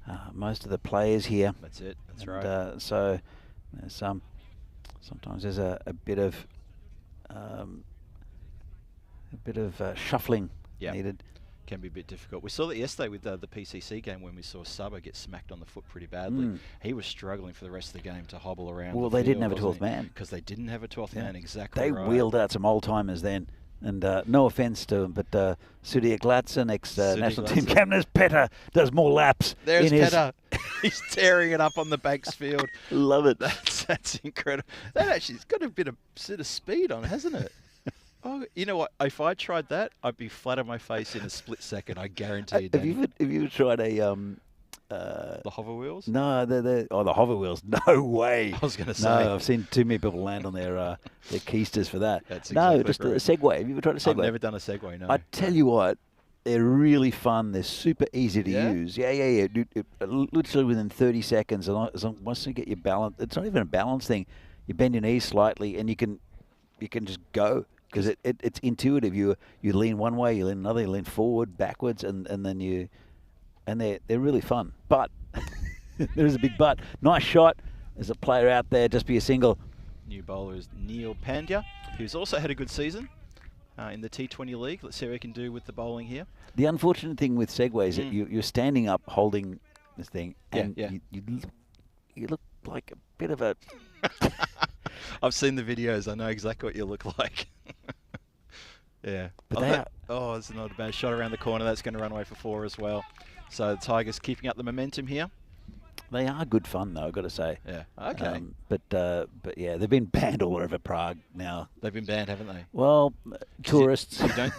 the players here. That's it. That's right. So there's sometimes there's a bit of shuffling needed. Can be a bit difficult. We saw that yesterday with the PCC game when we saw Subba get smacked on the foot pretty badly. He was struggling for the rest of the game to hobble around. Well, they didn't have a 12th man. Because they didn't have a 12th man, exactly They right. wheeled out some old-timers then. And no offence to him, but Sudhir Gladson, ex-national team captain, Petter does more laps. There's Petter. He's tearing it up on the Banks field. Love it. That's incredible. That actually's got a bit of speed on, hasn't it? Oh, you know what? If I tried that, I'd be flat on my face in a split second. I guarantee you. Have you tried a the hover wheels? No, the hover wheels. No way. I was going to say. No, I've seen too many people land on their keisters for that. That's exactly just right. a Segway. Have you ever tried a Segway? I've never done a Segway. No. I tell you what, they're really fun. They're super easy to use. Yeah. Literally within 30 seconds. Once you get your balance, it's not even a balance thing. You bend your knees slightly, and you can just go. Because it's intuitive. You lean one way, you lean another, you lean forward, backwards, and then they're really fun. But there is a big but. Nice shot. There's a player out there, just be a single. New bowler is Neil Pandya, who's also had a good season in the T20 league. Let's see what he can do with the bowling here. The unfortunate thing with Segway is that you're standing up holding this thing, and you look like a bit of a... I've seen the videos. I know exactly what you look like. Yeah. But it's not a bad shot around the corner. That's going to run away for 4 as well. So the Tigers keeping up the momentum here. They are good fun, though, I've got to say. Yeah. Okay. But yeah, they've been banned all over Prague now. They've been banned, haven't they? Well, tourists. You don't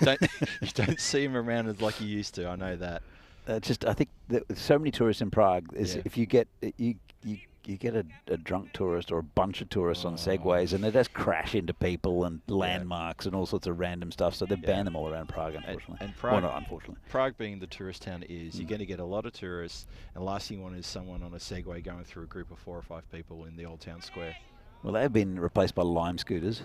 you don't see them around as like you used to. I know that. I think that with so many tourists in Prague, Yeah. if you get you get a drunk tourist or a bunch of tourists on segways, and they just crash into people and landmarks and all sorts of random stuff. So they've banned them all around Prague, unfortunately. And Prague, well, not unfortunately. Prague being the tourist town it is, you're going to get a lot of tourists, and the last thing you want is someone on a Segway going through a group of 4 or 5 people in the old town square. Well, they've been replaced by lime scooters,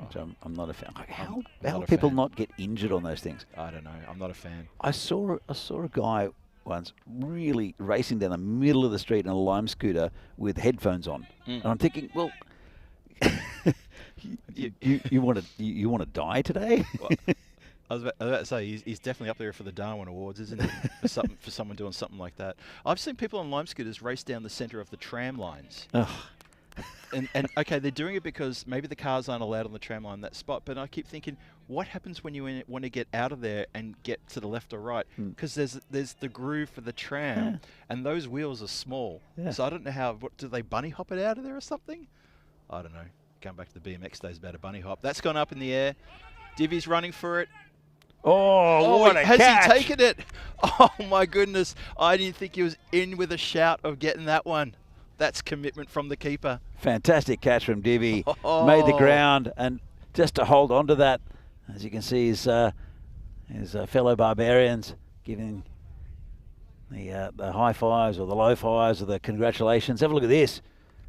which I'm not a fan. Like, how people not get injured on those things? I don't know. I'm not a fan. I saw a guy once really racing down the middle of the street in a lime scooter with headphones on, and I'm thinking, well, you want to die today? Well, I was about to say he's definitely up there for the Darwin Awards, isn't he? for someone doing something like that. I've seen people on lime scooters race down the centre of the tram lines. Ugh. And okay, they're doing it because maybe the cars aren't allowed on the tram line in that spot. But I keep thinking, what happens when you want to get out of there and get to the left or right? Because there's the groove for the tram, and those wheels are small. Yeah. So I don't know how. Do they bunny hop it out of there or something? I don't know. Going back to the BMX days about a bunny hop. That's gone up in the air. Divvy's running for it. Oh, what a has catch! he taken it? Oh my goodness! I didn't think he was in with a shout of getting that one. That's commitment from the keeper. Fantastic catch from Divvy. Made the ground, and just to hold on to that, as you can see, his fellow Barbarians giving the high fives or the low fives or the congratulations. Have a look at this.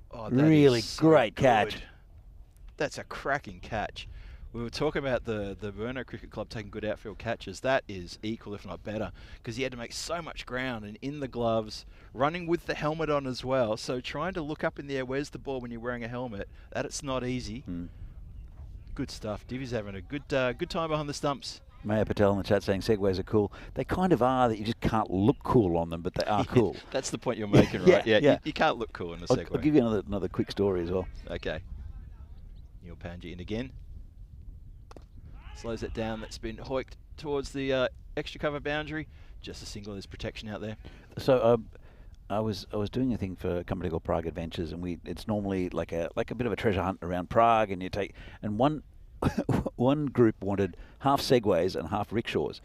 Oh, that really is so great good. catch. That's a cracking catch. We were talking about the Brno Cricket Club taking good outfield catches. That is equal, if not better, because he had to make so much ground and in the gloves, running with the helmet on as well. So trying to look up in the air, where's the ball when you're wearing a helmet? It's not easy. Good stuff. Divvy's having a good time behind the stumps. Maya Patel in the chat saying segways are cool. They kind of are, that you just can't look cool on them, but they are cool. That's the point you're making, right? Yeah. You can't look cool in a Segway. I'll give you another quick story as well. Okay. Neil Panji in again. Slows it down. That's been hoiked towards the extra cover boundary. Just a single. There's protection out there. So I was doing a thing for a company called Prague Adventures, and it's normally like a bit of a treasure hunt around Prague, and one group wanted half segways and half rickshaws,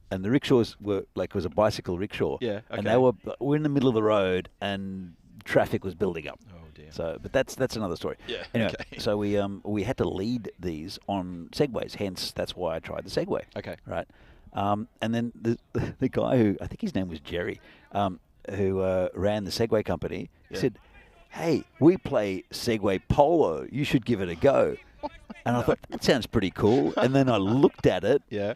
and the rickshaws was a bicycle rickshaw. Yeah. Okay. And we're in the middle of the road, and traffic was building up. Oh dear. So, but that's another story. Yeah. Anyway, Okay. so we had to lead these on segways. Hence, that's why I tried the Segway. Okay. Right. And then the guy who, I think his name was Jerry, who ran the Segway company, said, "Hey, we play Segway polo. You should give it a go." And I thought, that sounds pretty cool. And then I looked at it. Yeah.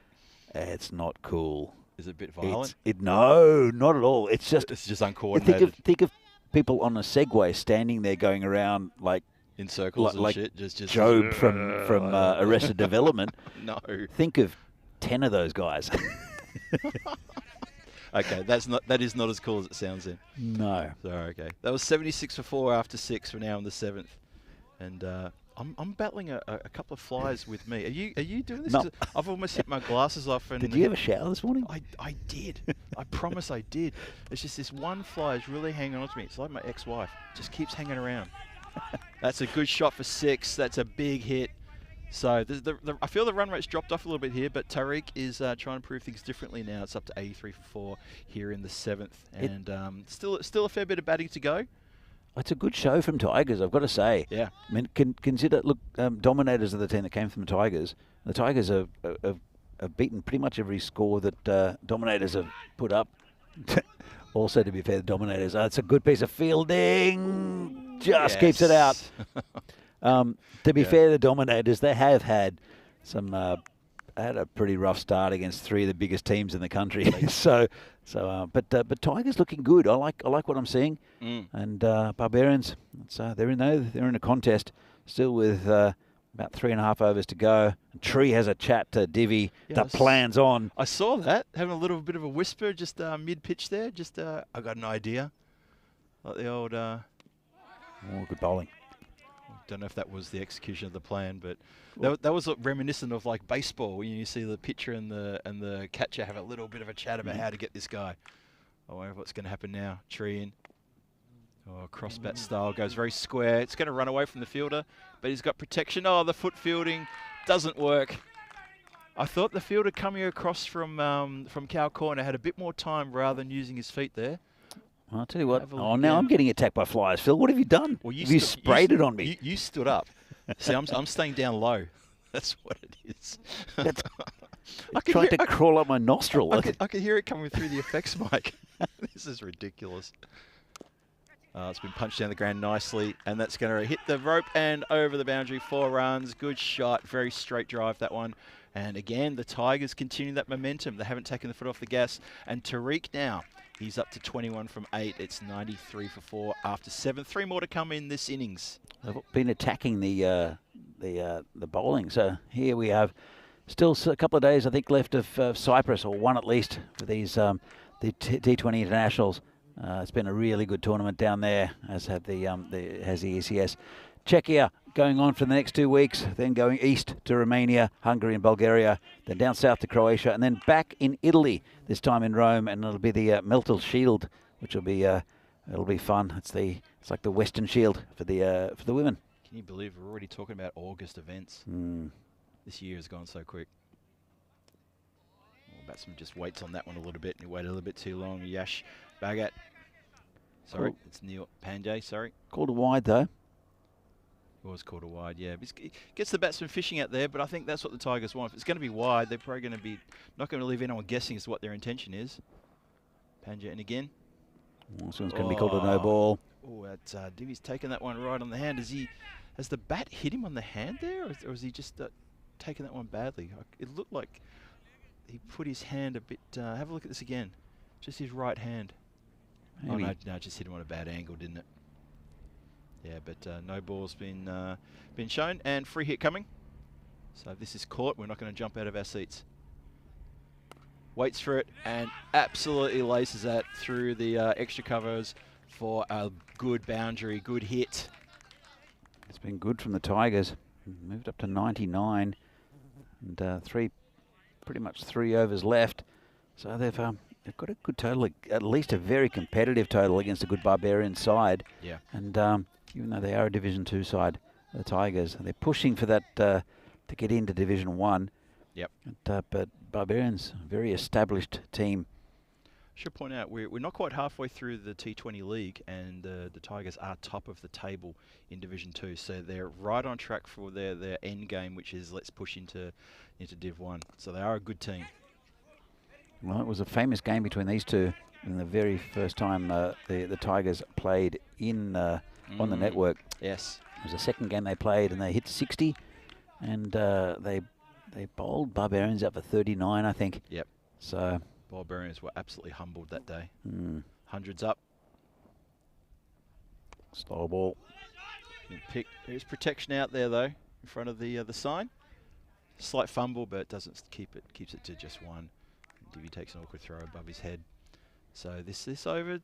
It's not cool. Is it a bit violent? No, not at all. It's just uncoordinated. Think of people on a Segway standing there going around like in circles like and shit. Just Job from Arrested Development. No. Think of 10 of those guys. Okay, that is not as cool as it sounds then. No. Sorry, okay. That was 76 for 4 after 6. We're now on the 7th. And I'm battling a couple of flies with me. Are you doing this? No. 'Cause I've almost hit my glasses off. And Did you have a shower this morning? I did. I promise I did. It's just this one fly is really hanging on to me. It's like my ex-wife. Just keeps hanging around. That's a good shot for 6. That's a big hit. So I feel the run rate's dropped off a little bit here, but Tariq is trying to prove things differently now. It's up to 83 for 4 here in the 7th. And still a fair bit of batting to go. It's a good show from Tigers, I've got to say. Yeah. I mean, consider, look, Dominators are the team that came from the Tigers. The Tigers have beaten pretty much every score that Dominators have put up. Also, to be fair, the Dominators, it's a good piece of fielding. Just keeps it out. To be fair, the Dominators, they have had some... had a pretty rough start against 3 of the biggest teams in the country. But Tigers looking good. I like what I'm seeing. And Barbarians, they're in a contest still with about 3.5 overs to go. And Tree has a chat to Divvy. The plan's on. I saw that, having a little bit of a whisper just mid-pitch there. Just I got an idea. Like the old... good bowling. Don't know if that was the execution of the plan, but that was reminiscent of like baseball, when you see the pitcher and the catcher have a little bit of a chat about how to get this guy. I wonder what's going to happen now. Tree in. Oh, cross bat style, goes very square. It's going to run away from the fielder, but he's got protection. Oh, the foot fielding doesn't work. I thought the fielder coming across from cow corner had a bit more time rather than using his feet there. I'll tell you what. Have a look Oh, now again. I'm getting attacked by flies, Phil. What have you done? Well, you sprayed it on me. You stood up. See, I'm staying down low. That's what it is. That's trying to crawl up my nostril. I could hear it coming through the effects mic. This is ridiculous. It's been punched down the ground nicely, and that's going to hit the rope and over the boundary. 4 runs. Good shot. Very straight drive, that one. And again, the Tigers continue that momentum. They haven't taken the foot off the gas. And Tariq now, he's up to 21 from 8. It's 93 for 4 after 7. 3 more to come in this innings. They've been attacking the bowling. So here we have still a couple of days, I think, left of Cyprus, or one at least, for these the T20 internationals. It's been a really good tournament down there, as have the ECS. Czechia going on for the next 2 weeks, then going east to Romania, Hungary and Bulgaria, then down south to Croatia, and then back in Italy, this time in Rome, and it'll be the Meltel Shield, which will be it'll be fun. It's like the Western Shield for the women. Can you believe we're already talking about August events? This year has gone so quick. Well, batsman just waits on that one a little bit, and he waited a little bit too long. Yash Bagat. Sorry, it's Neil Pandey, sorry. Called a wide though. It was called a wide, yeah. It gets the batsman fishing out there, but I think that's what the Tigers want. If it's going to be wide, they're probably going to be not going to leave anyone guessing as to what their intention is. Pandey, and again. This one's going to be called a no ball. Oh, Divi's taken that one right on the hand. Has the bat hit him on the hand there, or is he just taken that one badly? It looked like he put his hand a bit. Have a look at this again. Just his right hand. Maybe. Oh no, just hit him on a bad angle, didn't it? Yeah, but no ball's been shown, and free hit coming. So if this is caught, we're not going to jump out of our seats. Waits for it and absolutely laces that through the extra covers for a good boundary, good hit. It's been good from the Tigers. Moved up to 99, and pretty much 3 overs left. So they've got a good total, at least a very competitive total against a good Barbarian side. Yeah. And even though they are a Division 2 side, the Tigers, they're pushing for that to get into Division 1. Yep. But Barbarians, a very established team. Should point out we're not quite halfway through the T20 league, and the Tigers are top of the table in Division 2, so they're right on track for their end game, which is let's push into Div 1. So they are a good team. Well, it was a famous game between these two, and the very first time the Tigers played in on the network. Yes. It was the second game they played, and they hit 60, and they bowled Barbarians up for 39, I think. Yep. So Barbarians were absolutely humbled that day. Hundreds up. Slow ball. There's protection out there though, in front of the sign. Slight fumble, but it doesn't keeps it to just 1. Divi takes an awkward throw above his head. So this over.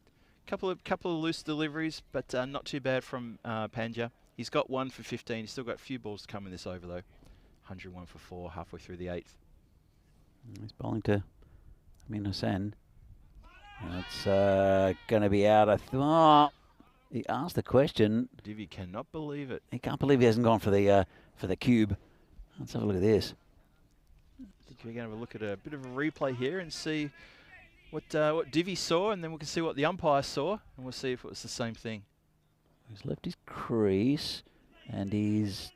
Couple of loose deliveries, but not too bad from Panja. He's got 1 for 15. He's still got a few balls to come in this over though. 101 for 4, halfway through the 8th. He's bowling to Amin Hussain. It's going to be out. I thought he asked the question. Divi cannot believe it. He can't believe he hasn't gone for the cube. Let's have a look at this. I think we're going to have a look at a bit of a replay here and see what Divi saw, and then we can see what the umpire saw, and we'll see if it was the same thing. He's left his crease, and he's...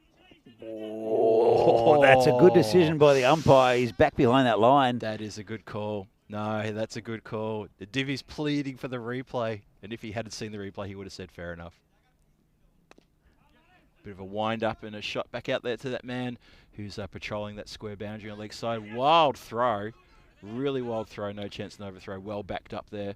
Oh, that's a good decision by the umpire. He's back behind that line. That is a good call. No, that's a good call. Divi's pleading for the replay, and if he hadn't seen the replay, he would have said fair enough. Bit of a wind-up and a shot back out there to that man who's patrolling that square boundary on the leg side. Wild throw. Really wild throw. No chance of an overthrow. Well backed up there.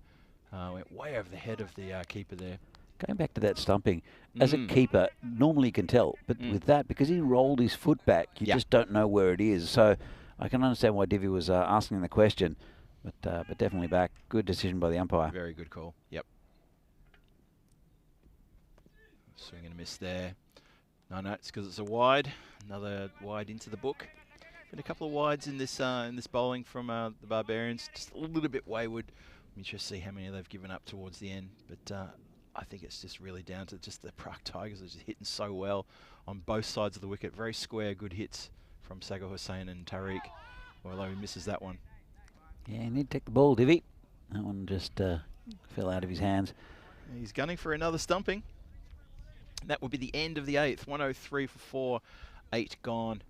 Went way over the head of the keeper there. Going back to that stumping, as a keeper, normally you can tell. But with that, because he rolled his foot back, you just don't know where it is. So I can understand why Divi was asking the question. But definitely back. Good decision by the umpire. Very good call. Yep. Swing and a miss there. No, it's because it's a wide. Another wide into the book. Been a couple of wides in this bowling from the Barbarians. Just a little bit wayward. I'm interested to see how many they've given up towards the end. But I think it's just really down to just the Prague Tigers are just hitting so well on both sides of the wicket. Very square, good hits from Sagar Hussain and Tariq, although he misses that one. Yeah, he need to take the ball, Divi. That one just fell out of his hands. He's gunning for another stumping. That would be the end of the 8th. 103 for 4, 8 gone.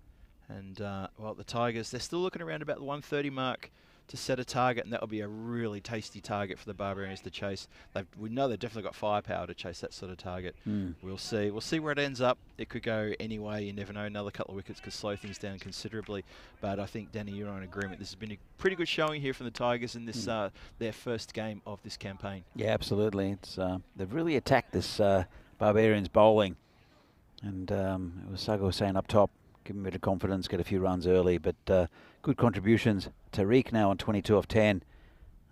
And, well, the Tigers, they're still looking around about the 130 mark to set a target, and that will be a really tasty target for the Barbarians to chase. We know they've definitely got firepower to chase that sort of target. We'll see. We'll see where it ends up. It could go any way. You never know. Another couple of wickets could slow things down considerably. But I think, Danny, you're on agreement. This has been a pretty good showing here from the Tigers in this their first game of this campaign. Yeah, absolutely. It's they've really attacked this Barbarians bowling. And it was Sagar Hussain up top. Give him a bit of confidence, get a few runs early, but good contributions. Tariq now on 22 off 10.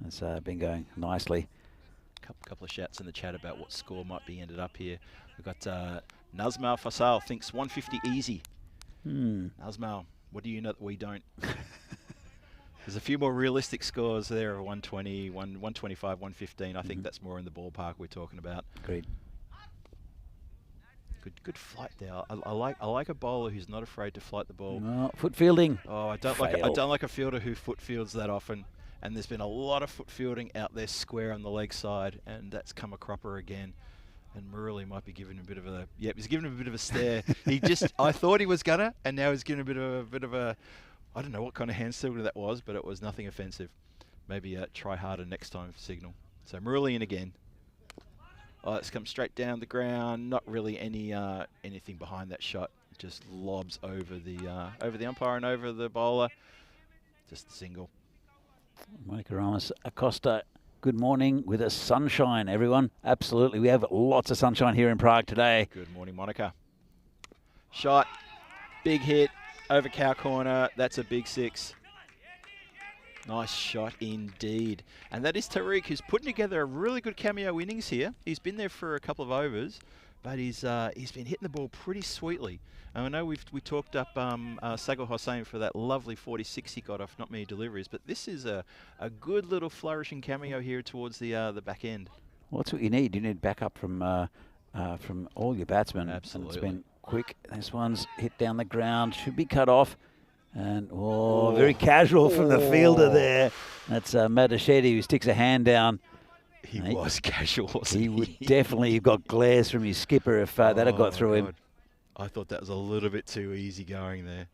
It's been going nicely. Couple of shouts in the chat about what score might be ended up here. We've got Nazmal Fasal thinks 150 easy. Nazmal, what do you know that we don't? There's a few more realistic scores there of 120, 125, 115. I think that's more in the ballpark we're talking about. Agreed. Good flight there. I like a bowler who's not afraid to flight the ball. No, foot fielding. Oh, I don't like a fielder who foot fields that often. And there's been a lot of foot fielding out there square on the leg side, and that's come a cropper again. And Murali might be giving him a bit of a he's giving him a bit of a stare. I thought he was gonna, and now he's giving a bit of a I don't know what kind of hand signal that was, but it was nothing offensive. Maybe try harder next time signal. So Murali in again. Oh, it's come straight down the ground. Not really anything behind that shot. Just lobs over the umpire and over the bowler. Just a single. Monica Ramos Acosta, good morning with a sunshine, everyone. Absolutely, we have lots of sunshine here in Prague today. Good morning, Monica. Shot, big hit over cow corner. That's a big 6. Nice shot indeed. And that is Tariq, who's putting together a really good cameo innings here. He's been there for a couple of overs, but he's been hitting the ball pretty sweetly. And I know we talked up Sagar Hussain for that lovely 46 he got off not many deliveries, but this is a good little flourishing cameo here towards the back end. Well, that's what you need. You need backup from all your batsmen. Absolutely. And it's been quick. This one's hit down the ground. Should be cut off. And very casual from the fielder there. That's Madashedi, who sticks a hand down. He was casual, wasn't he? He would definitely have got glares from his skipper if that had got through him. I thought that was a little bit too easy going there.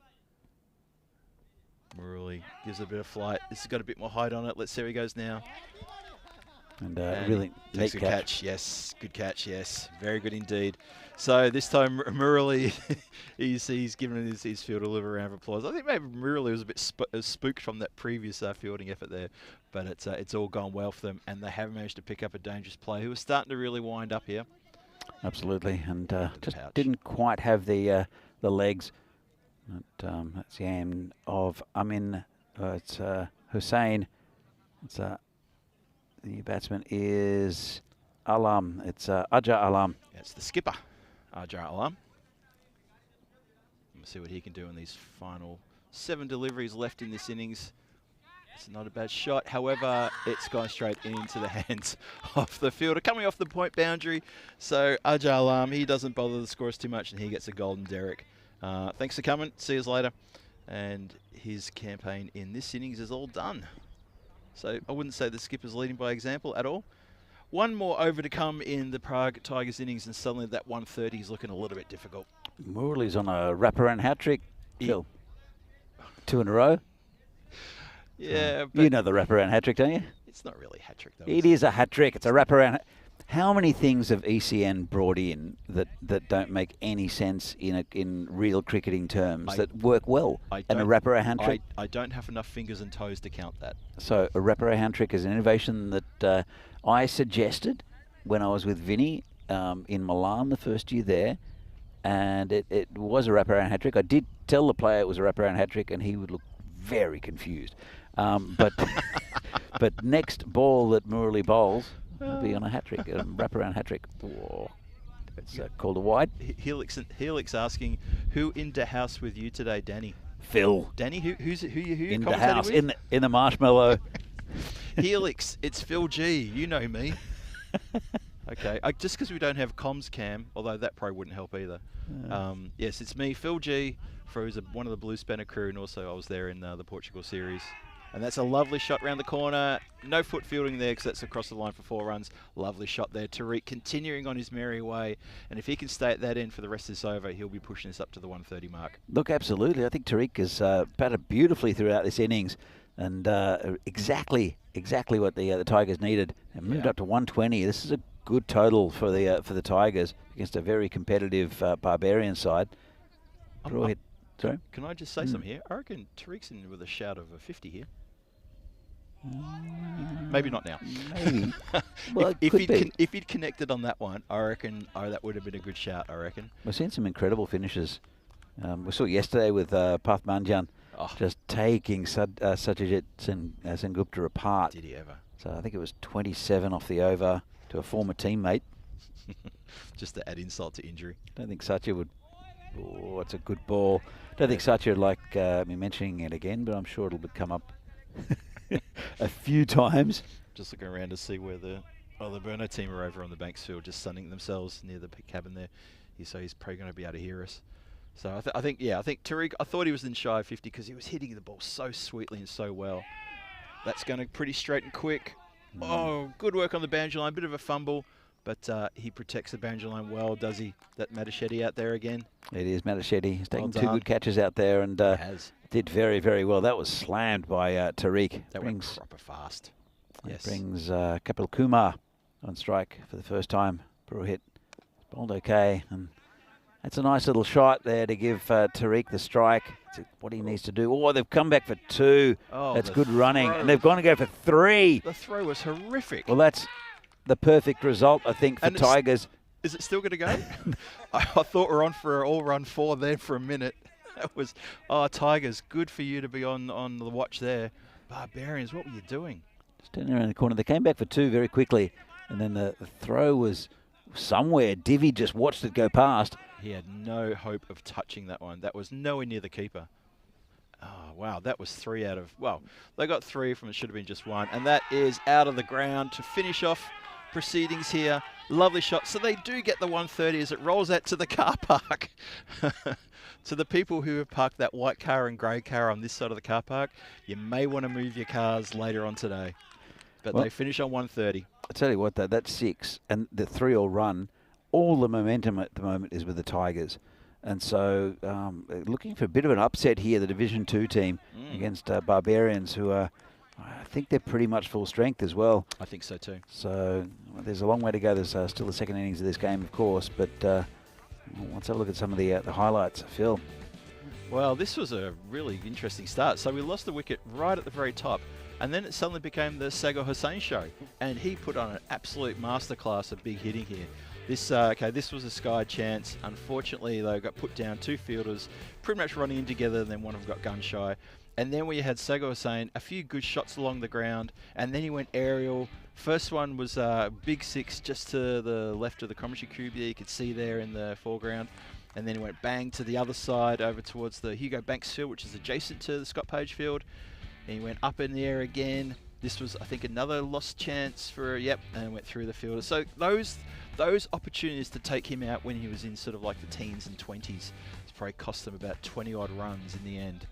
Murali gives a bit of flight. This has got a bit more height on it. Let's see how he goes now. And really takes a catch. Yes, good catch. Yes, very good indeed. So this time Murali, he's given his field a little round of applause. I think maybe Murali was a bit spooked from that previous fielding effort there, but it's all gone well for them, and they have managed to pick up a dangerous player who was starting to really wind up here. Absolutely, and just didn't quite have the legs. But, that's the aim of Amin. It's Hussain. It's the batsman is Alam. It's Ajar Alam. Yeah, it's the skipper, Ajar Alam. We'll see what he can do in these final 7 deliveries left in this innings. It's not a bad shot. However, it's gone straight into the hands of the fielder, coming off the point boundary. So Ajar Alam, he doesn't bother the scores too much, and he gets a golden derrick. Thanks for coming. See you later. And his campaign in this innings is all done. So I wouldn't say the skipper's leading by example at all. One more over to come in the Prague Tigers innings, and suddenly that 130 is looking a little bit difficult. Murali's on a wraparound hat-trick. Phil. 2 in a row. Yeah. But you know the wraparound hat-trick, don't you? It's not really a hat-trick, though. It is a hat-trick. It's a wraparound. How many things have ECN brought in that don't make any sense in real cricketing terms that work well? And a wraparound hand trick? I don't have enough fingers and toes to count that. So a wraparound hand trick is an innovation that I suggested when I was with Vinny in Milan the first year there, and it was a wraparound hat trick. I did tell the player it was a wraparound hat trick, and he would look very confused. But next ball that Murali bowls will be on a hat-trick, a wraparound hat-trick. It's called a wide. Helix asking, who in the house with you today, Danny? Phil. Danny, who you in the house, with? in the marshmallow. Helix, it's Phil G. You know me. Okay, just because we don't have comms cam, although that probably wouldn't help either. Yes, it's me, Phil G, who's one of the Blue Spanner crew, and also I was there in the Portugal series. And that's a lovely shot round the corner. No foot fielding there because that's across the line for 4 runs. Lovely shot there. Tariq continuing on his merry way. And if he can stay at that end for the rest of this over, he'll be pushing this up to the 130 mark. Look, absolutely. I think Tariq has batted beautifully throughout this innings, and exactly what the Tigers needed. And moved up to 120. This is a good total for the Tigers against a very competitive Barbarian side. Sorry? Can I just say something here? I reckon Tariq's in with a shout of a 50 here. Maybe not now. Maybe. Well, if he'd connected on that one, I reckon that would have been a good shout, I reckon. We've seen some incredible finishes. We saw yesterday with Path Manjan just taking Satyajit Sengupta apart. Did he ever? So I think it was 27 off the over to a former teammate. Just to add insult to injury. I don't think Satya would... Oh, it's a good ball. Don't think Satya would like me mentioning it again, but I'm sure it'll come up a few times. Just looking around to see where the Brno team are over on the Banksfield, just sunning themselves near the cabin there. So he's probably going to be able to hear us. So I think Tariq, I thought he was in shy of 50 because he was hitting the ball so sweetly and so well. That's going to pretty straight and quick. Oh, good work on the boundary line. Bit of a fumble, but he protects the boundary line well, does he? That Matachetti out there again. It is Matachetti. He's taken 2 good catches out there and did very, very well. That was slammed by Tariq. That went proper fast. Yes. Brings Kapil Kumar on strike for the first time. Purohit bowled okay, and that's a nice little shot there to give Tariq the strike. It's what he needs to do. Oh, they've come back for 2. Oh, that's good running, and they've gone to go for 3. The throw was horrific. Well, that's the perfect result, I think, for Tigers. Is it still going to go? I thought we're on for all run 4 there for a minute. That was, Tigers, good for you to be on the watch there. Barbarians, what were you doing? Just turning around the corner. They came back for 2 very quickly, and then the throw was somewhere. Divi just watched it go past. He had no hope of touching that one. That was nowhere near the keeper. Oh, wow, that was 3 out of... Well, they got 3 from it should have been just 1. And that is out of the ground to finish off proceedings here. Lovely shot. So they do get the 130 as it rolls out to the car park. To the people who have parked that white car and grey car on this side of the car park, you may want to move your cars later on today. But they finish on 130. I tell you what, though, that's 6. And the 3-all run, all the momentum at the moment is with the Tigers. And so looking for a bit of an upset here, the Division 2 team against Barbarians, who are, I think they're pretty much full strength as well. I think so too. So there's a long way to go. There's still the second innings of this game, of course. But let's have a look at some of the highlights. Phil. Well, this was a really interesting start. So we lost the wicket right at the very top. And then it suddenly became the Sagar Hussain show. And he put on an absolute masterclass of big hitting here. This was a sky chance. Unfortunately, they got put down 2 fielders, pretty much running in together, and then one of them got gun shy. And then we had Sagar Hussain, a few good shots along the ground, and then he went aerial. First one was big 6 just to the left of the commentary cube there, you could see there in the foreground. And then he went bang to the other side over towards the Hugo Banks field, which is adjacent to the Scott Page field. And he went up in the air again. This was, I think, another lost chance for, and went through the fielder. So those opportunities to take him out when he was in sort of like the teens and 20s, it's probably cost them about 20-odd runs in the end.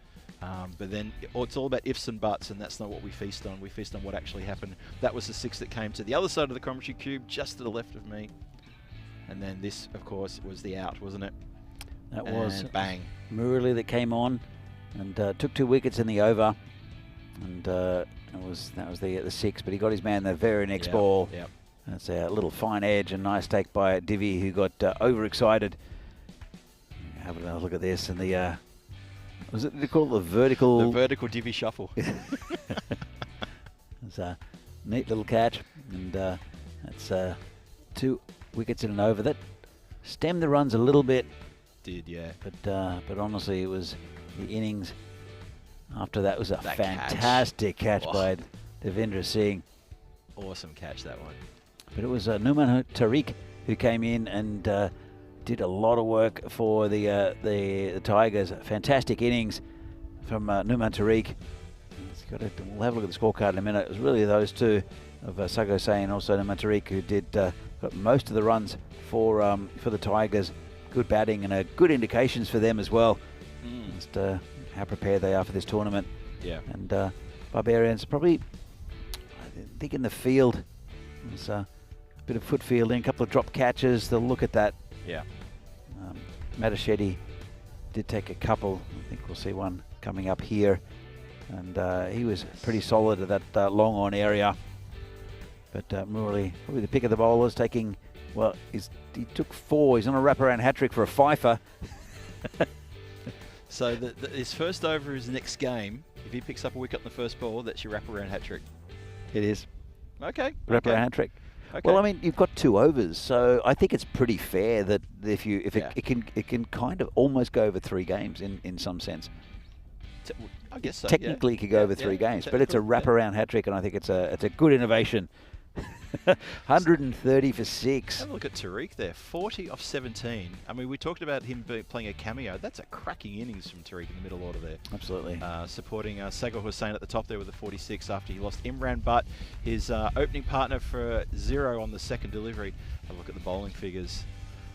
But then it's all about ifs and buts, and that's not what we feast on. We feast on what actually happened. That was the 6 that came to the other side of the commentary cube, just to the left of me. And then this, of course, was the out, wasn't it? That was bang. Murali that came on and took 2 wickets in the over. And that was the 6, but he got his man the very next ball. Yep. That's a little fine edge and nice take by Divi, who got overexcited. Have a look at this and the was it? Did you call it the vertical? The vertical Divi shuffle. It's a neat little catch, and that's 2 wickets in an over. That stemmed the runs a little bit. Did, yeah. But honestly, it was the innings. After that was a fantastic catch by Devendra Singh. Awesome catch, that one. But it was Numan Tariq who came in and did a lot of work for the Tigers. Fantastic innings from Numan Tariq. We'll have a look at the scorecard in a minute. It was really those 2 of Sagar Hussain and also Numan Tariq who did got most of the runs for the Tigers. Good batting and good indications for them as well. Just how prepared they are for this tournament. Yeah. And Barbarians probably, I think in the field, there's a bit of foot fielding, a couple of drop catches. They'll look at that. Yeah. Mataschetti did take a couple. I think we'll see one coming up here. And he was pretty solid at that long on area. But Murali, probably the pick of the bowlers, taking, well, he took 4. He's on a wraparound hat-trick for a fifer. So his first over is next game. If he picks up a wicket on the first ball, that's your wraparound hat-trick. It is. Okay. Wraparound hat-trick. Okay. Well, I mean, you've got 2 overs, so I think it's pretty fair that if Yeah. it can kind of almost go over 3 games in some sense. I guess so. Technically, it could go over 3 games, but it's a wraparound hat-trick, and I think it's a good innovation. 130 for 6. Have a look at Tariq there, 40 off 17. I mean, we talked about him playing a cameo. That's a cracking innings from Tariq in the middle order there. Absolutely. Supporting Sagar Hussain at the top there with a 46 after he lost Imran Butt, his opening partner, for 0 on the second delivery. Have a look at the bowling figures.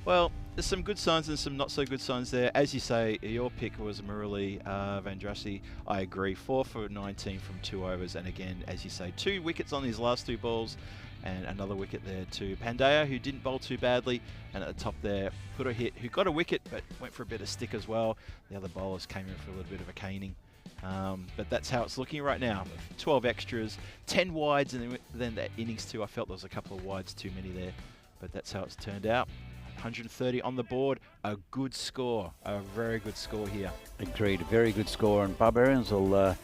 Well, there's some good signs and some not so good signs there. As you say, your pick was Murali Vandrasi. I agree, 4 for 19 from 2 overs. And again, as you say, 2 wickets on his last 2 balls. And another wicket there to Pandya, who didn't bowl too badly. And at the top there, put a hit, who got a wicket, but went for a bit of stick as well. The other bowlers came in for a little bit of a caning. But that's how it's looking right now. 12 extras, 10 wides, and then that innings too. I felt there was a couple of wides too many there. But that's how it's turned out. 130 on the board, a good score, a very good score here. Agreed, a very good score, and Barbarians will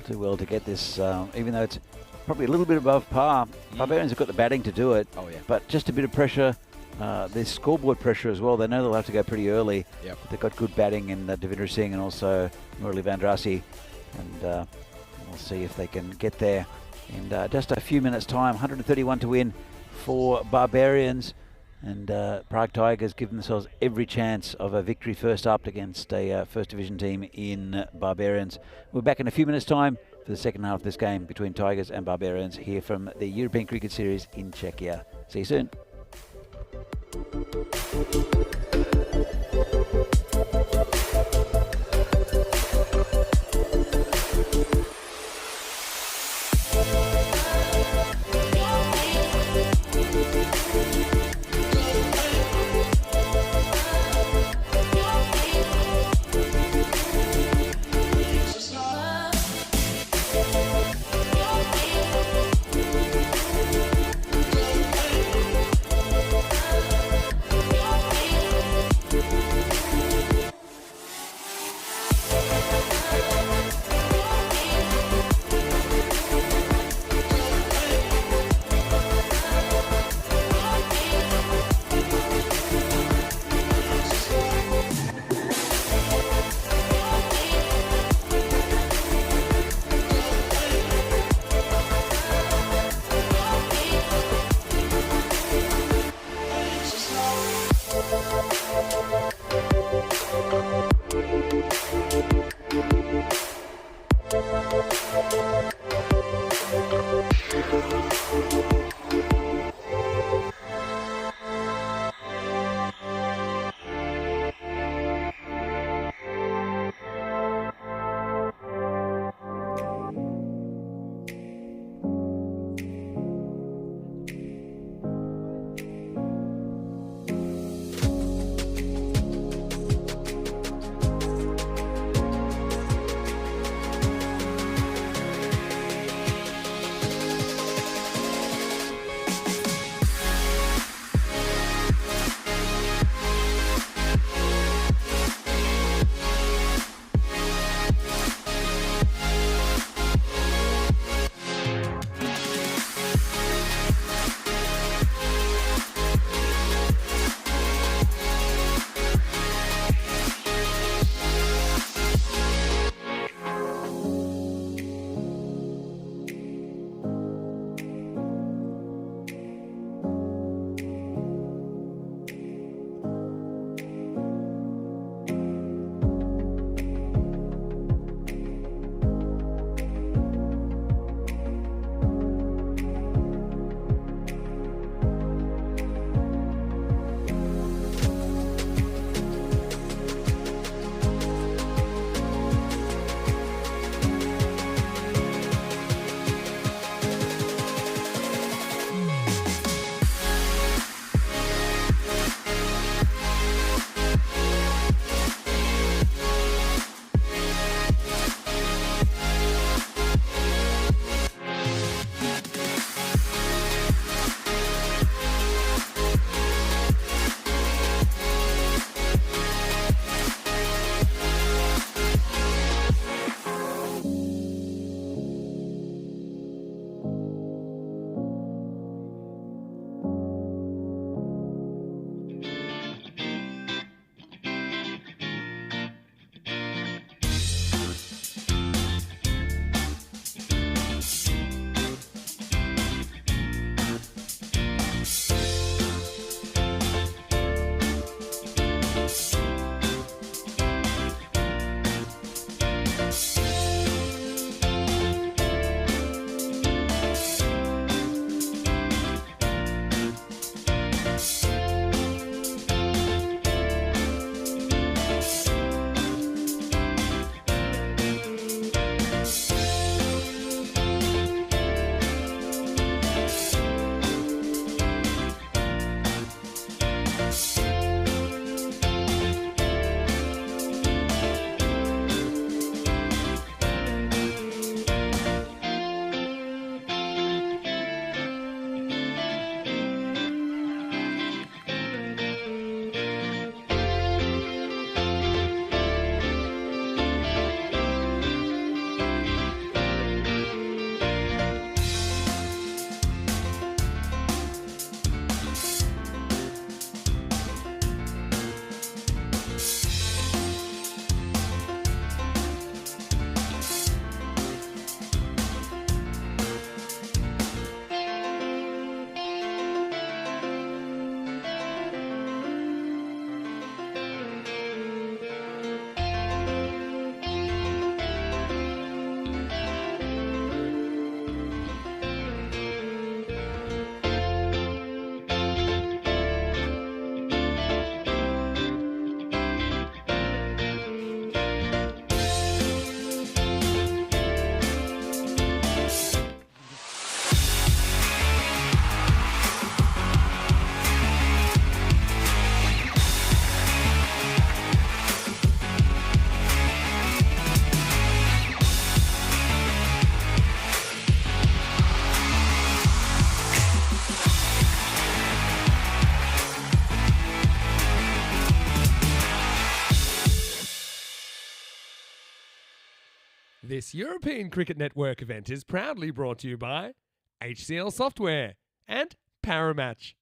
do well to get this, even though it's probably a little bit above par. Barbarians have got the batting to do it, but just a bit of pressure. There's scoreboard pressure as well. They know they'll have to go pretty early. Yep. They've got good batting in Devendra Singh and also Murali Vandrasi, and we'll see if they can get there in just a few minutes' time. 131 to win for Barbarians. And Prague Tigers give themselves every chance of a victory first up against a First Division team in Barbarians. We're back in a few minutes' time for the second half of this game between Tigers and Barbarians here from the European Cricket Series in Czechia. See you soon. This European Cricket Network event is proudly brought to you by HCL Software and Paramatch.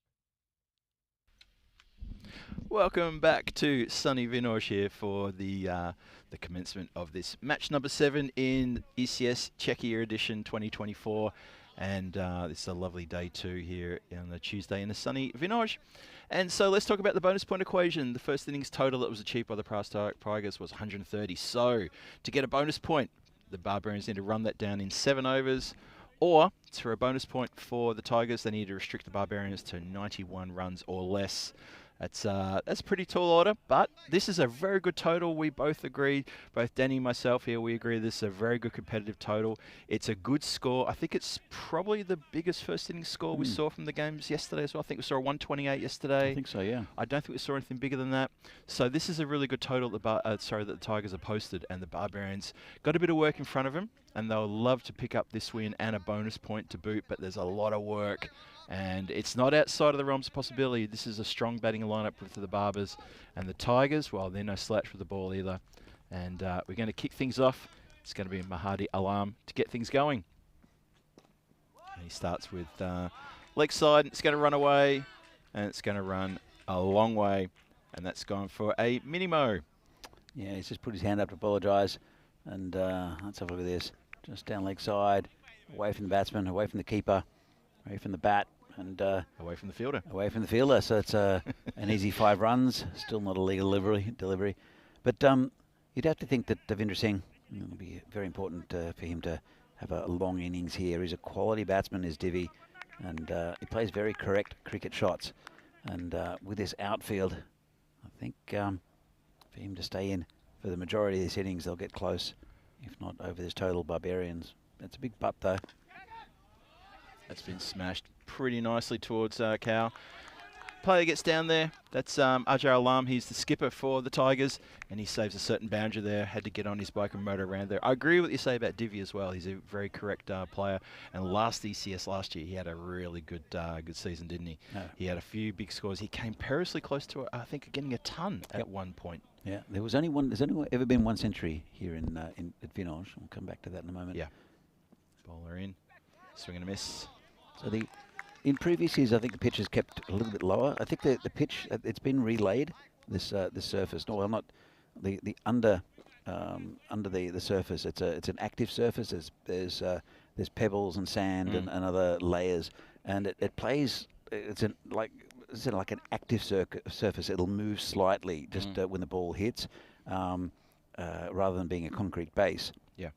Welcome back to sunny Vinoj here for the commencement of this match number 7 in ECS Czechia edition 2024, and this is a lovely day 2 here on the Tuesday in the sunny Vinoj. And so let's talk about the bonus point equation. The first innings total that was achieved by the Tigers was 130. So to get a bonus point, the Barbarians need to run that down in 7 overs, or for a bonus point for the Tigers, they need to restrict the Barbarians to 91 runs or less. That's a pretty tall order, but this is a very good total. We both agree, both Danny and myself here, we agree this is a very good competitive total. It's a good score. I think it's probably the biggest first innings score we saw from the games yesterday as well. I think we saw a 128 yesterday. I think so, yeah. I don't think we saw anything bigger than that. So this is a really good total that the Tigers have posted, and the Barbarians got a bit of work in front of them, and they'll love to pick up this win and a bonus point to boot, but there's a lot of work. And it's not outside of the realms of possibility. This is a strong batting lineup for the Barbers. And the Tigers, well, they're no slouch with the ball either. And we're going to kick things off. It's going to be Mahadi Alam to get things going. And he starts with leg side. It's going to run away. And it's going to run a long way. And that's gone for a minimo. Yeah, he's just put his hand up to apologise. And let's have a look at this. Just down leg side, away from the batsman, away from the keeper, away from the bat. And away from the fielder. Away from the fielder, so it's an easy 5 runs. Still not a legal delivery. But you'd have to think that Devendra Singh, it would be very important for him to have a long innings here. He's a quality batsman, is Divi, and he plays very correct cricket shots. And with this outfield, I think for him to stay in for the majority of this innings, they'll get close, if not over this total. Barbarians. That's a big putt, though. That's been smashed pretty nicely towards Cal. Player gets down there. That's Ajay Alam. He's the skipper for the Tigers, and he saves a certain boundary there. Had to get on his bike and motor around there. I agree with what you say about Divi as well. He's a very correct player. And last ECS last year, he had a really good season, didn't he? No. He had a few big scores. He came perilously close to, I think, getting a ton at one point. Yeah, there's only ever been 1 century here at Vinoj. We'll come back to that in a moment. Yeah. Bowler in. Swing and a miss. So in previous years, I think the pitch has kept a little bit lower. I think the pitch, it's been relayed, this surface. No, well, not the under the surface. It's an active surface. There's pebbles and sand and other layers, and it plays. It's like an active surface. It'll move slightly just when the ball hits, rather than being a concrete base. Yeah,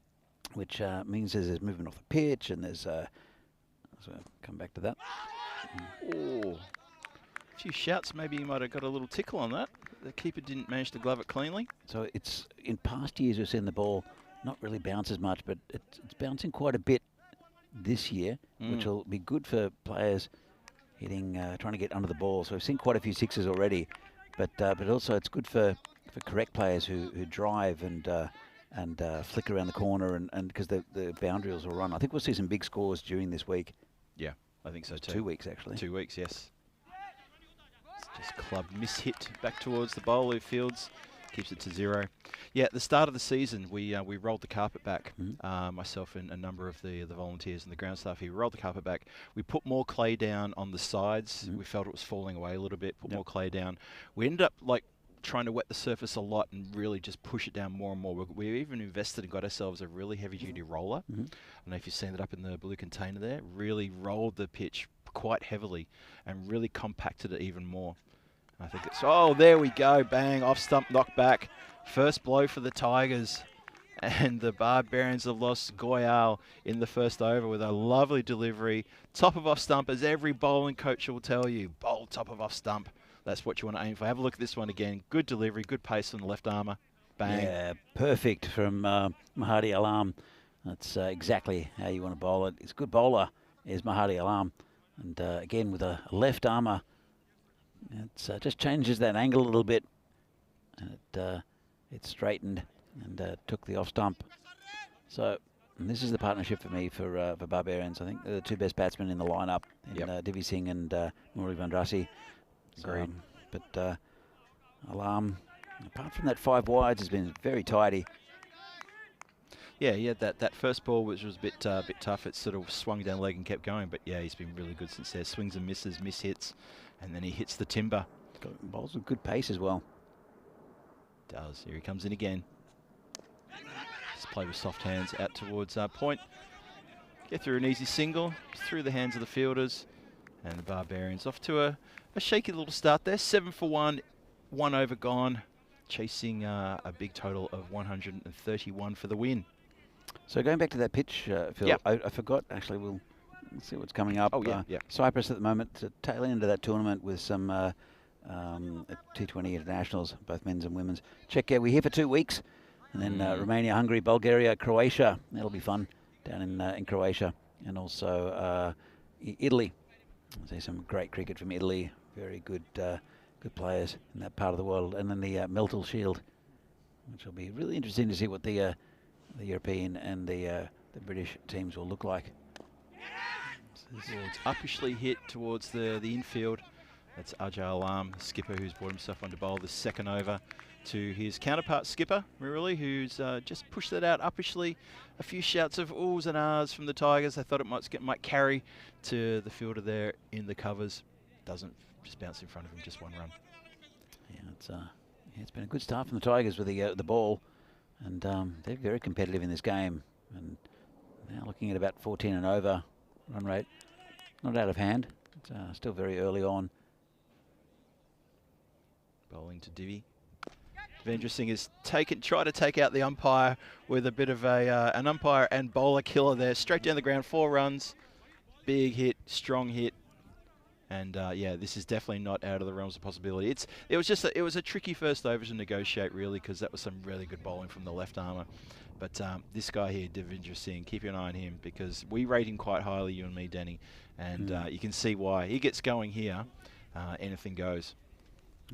which means there's movement off the pitch, and there's. So come back to that. Oh, a few shouts. Maybe you might have got a little tickle on that. The keeper didn't manage to glove it cleanly. So it's in past years we've seen the ball not really bounce as much, but it's bouncing quite a bit this year, which will be good for players hitting, trying to get under the ball. So we've seen quite a few sixes already, but also it's good for correct players who drive and flick around the corner and because the boundaries will run. I think we'll see some big scores during this week. Yeah, I think so too. 2 weeks actually. 2 weeks, yes. It's just club mishit back towards the bowler who fields, keeps it to 0. Yeah, at the start of the season, we rolled the carpet back. Myself and a number of the volunteers and the ground staff here rolled the carpet back. We put more clay down on the sides. We felt it was falling away a little bit. Put more clay down. We ended up trying to wet the surface a lot and really just push it down more and more. We even invested and got ourselves a really heavy-duty roller. I don't know if you've seen it up in the blue container there. Really rolled the pitch quite heavily and really compacted it even more. I think it's, oh, there we go, bang, off stump, knock back. First blow for the Tigers. And the Barbarians have lost Goyal in the first over with a lovely delivery. Top of off stump, as every bowling coach will tell you, bowl top of off stump. That's what you want to aim for. Have a look at this one again. Good delivery, good pace on the left armour. Bang. Yeah, perfect from Mahadi Alam. That's exactly how you want to bowl it. He's a good bowler, is Mahadi Alam. And again, with a left armour, it just changes that angle a little bit. And it straightened and took the off stump. So this is the partnership for me for Barbarians. I think they're the 2 best batsmen in the lineup, in Divi Singh and Murali Vandrasi. Agreed. But Alam, apart from that 5 wides, has been very tidy. Yeah, he had that first ball, which was a bit tough. It sort of swung down leg and kept going. But yeah, he's been really good since there. Swings and misses, miss hits, and then he hits the timber. Bowls with good pace as well. Does. Here he comes in again. Just play with soft hands out towards point. Get through an easy single, through the hands of the fielders. And the Barbarians off to a shaky little start there. 7 for 1, 1 over gone. Chasing a big total of 131 for the win. So going back to that pitch, Phil, Yep. I forgot, actually, we'll see what's coming up. Oh, yeah, yeah. Cyprus at the moment, to tail end of that tournament with some T20 internationals, both men's and women's. Czechia, we're here for 2 weeks. And then Romania, Hungary, Bulgaria, Croatia. That'll be fun down in Croatia. And also Italy. I see some great cricket from Italy. Very good good players in that part of the world. And then the Meltle Shield, which will be really interesting to see what the European and the British teams will look like. Towards uppishly hit towards the infield. That's Ajay Alam, skipper, who's brought himself on to bowl the second over to his counterpart skipper, Murali, who's just pushed that out uppishly. A few shouts of oohs and ahs from the Tigers. They thought it might carry to the fielder there in the covers. Doesn't, just bounce in front of him, just 1 run. Yeah, it's been a good start from the Tigers with the ball, and they're very competitive in this game. And now looking at about 14 and over run rate, not out of hand. It's still very early on. Bowling to Divi. Devendra Singh has tried to take out the umpire with a bit of an umpire and bowler killer there. Straight down the ground, 4 runs. Big hit, strong hit. And yeah, this is definitely not out of the realms of possibility. It was a tricky first over to negotiate, really, because that was some really good bowling from the left armour. But this guy here, Devendra Singh, keep an eye on him, because we rate him quite highly, you and me, Danny. And you can see why. He gets going here, anything goes.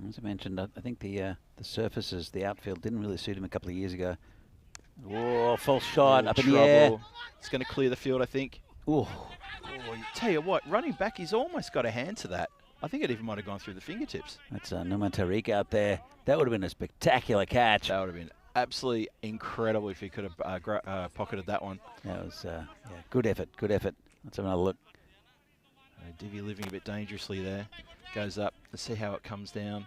As I mentioned, I think the surfaces, the outfield, didn't really suit him a couple of years ago. Oh, false shot up in the air. It's going to clear the field, I think. Oh, tell you what, running back, he's almost got a hand to that. I think it even might have gone through the fingertips. That's Numan Tariq out there. That would have been a spectacular catch. That would have been absolutely incredible if he could have pocketed that one. That was yeah, good effort, good effort. Let's have another look. Divi living a bit dangerously there. Goes up. Let's see how it comes down.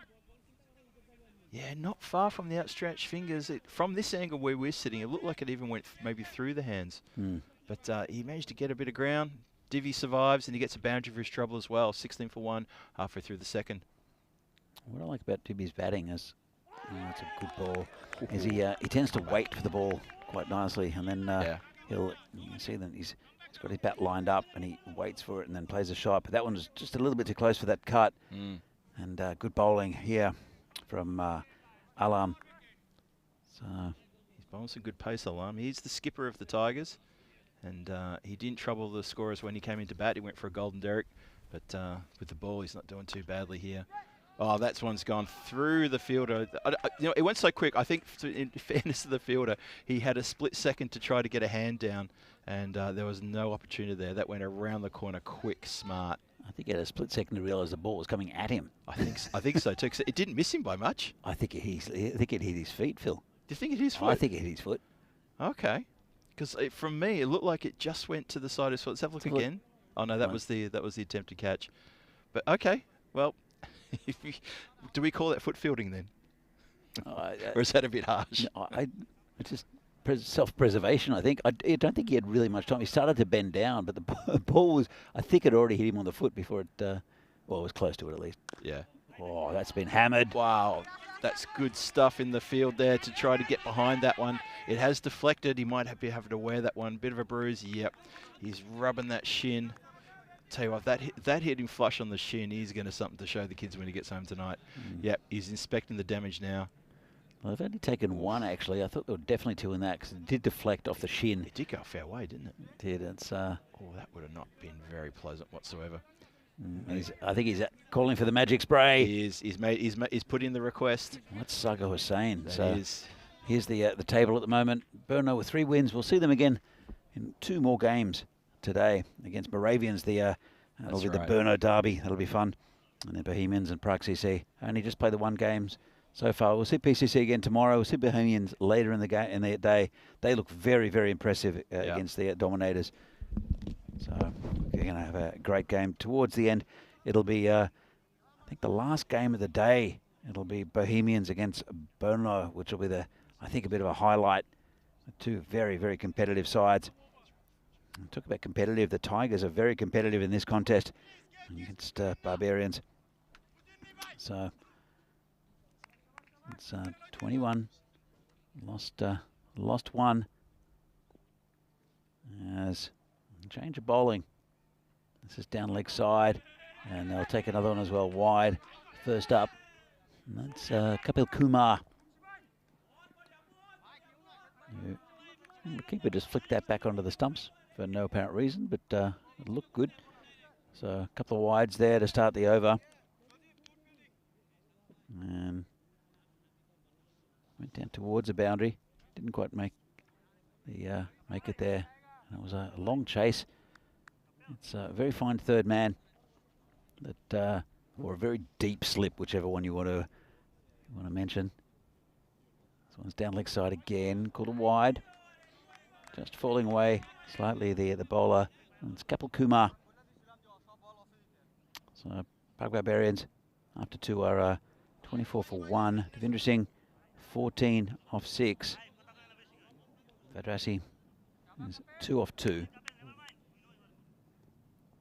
Yeah, not far from the outstretched fingers. From this angle where we're sitting, it looked like it even went maybe through the hands. But he managed to get a bit of ground. Divi survives, and he gets a boundary for his trouble as well. 16 for 1, halfway through the second. What I like about Divi's batting is, it's a good ball, is he tends to wait for the ball quite nicely, and then you see that he's got his bat lined up, and he waits for it and then plays a shot. But that one was just a little bit too close for that cut. And good bowling here from Alam. So he's bowling some good pace, Alam. He's the skipper of the Tigers. And he didn't trouble the scorers when he came into bat. He went for a golden derrick, but with the ball, he's not doing too badly here. Oh, that one's gone through the fielder. It went so quick. I think, in fairness to the fielder, he had a split second to try to get a hand down, and there was no opportunity there. That went around the corner, quick, smart. I think he had a split second to realise the ball was coming at him. I think so too. 'Cause it didn't miss him by much. I think it hit his feet, Phil. Do you think it hit his foot? I think it hit his foot. Okay. Because from me, it looked like it just went to the side of his foot. Let's have a look again. Oh no, that was the attempted catch. But okay, well, do we call that foot fielding then, or is that a bit harsh? No, it's just self-preservation. I think. I don't think he had really much time. He started to bend down, but the ball was. I think it already hit him on the foot before it. Well, it was close to it at least. Yeah. Oh, that's been hammered. Wow. That's good stuff in the field there to try to get behind that one. It has deflected. He might be having to wear that one. Bit of a bruise. Yep. He's rubbing that shin. Tell you what, that hit him flush on the shin. He's going to something to show the kids when he gets home tonight. Yep. He's inspecting the damage now. Well, I've only taken 1 actually. I thought there were definitely 2 in that because it did deflect off the shin. It did go a fair way, didn't it? It did. It's oh, that would have not been very pleasant whatsoever. I think he's calling for the magic spray. He is. He's put in the request. What's Saga was saying? That is. Here's the table at the moment. Brno with 3 wins. We'll see them again in 2 more games today against Moravians. That'll be the Brno derby. That'll be fun. And then Bohemians and Prague CC only just play the 1 games so far. We'll see PCC again tomorrow. We'll see Bohemians later in the day. They look very, very impressive against the Dominators. So we're going to have a great game towards the end. It'll be, I think, the last game of the day. It'll be Bohemians against Brno, which will be I think, a bit of a highlight. Two very, very competitive sides. Talk about competitive. The Tigers are very competitive in this contest against Barbarians. So it's 21. Lost one. As change of bowling. This is down leg side, and they'll take another one as well wide. First up, and that's Kapil Kumar. The keeper just flicked that back onto the stumps for no apparent reason, but it looked good. So a couple of wides there to start the over. And went down towards the boundary. Didn't quite make it there. And it was a long chase. It's a very fine third man, or a very deep slip, whichever one you want to mention. This one's down leg side again, called a wide. Just falling away slightly there, the bowler. And it's Kapil Kumar. So Park Barbarians after 2 are 24 for 1. Devendra Singh 14 off 6. Vadrasi is 2 off 2.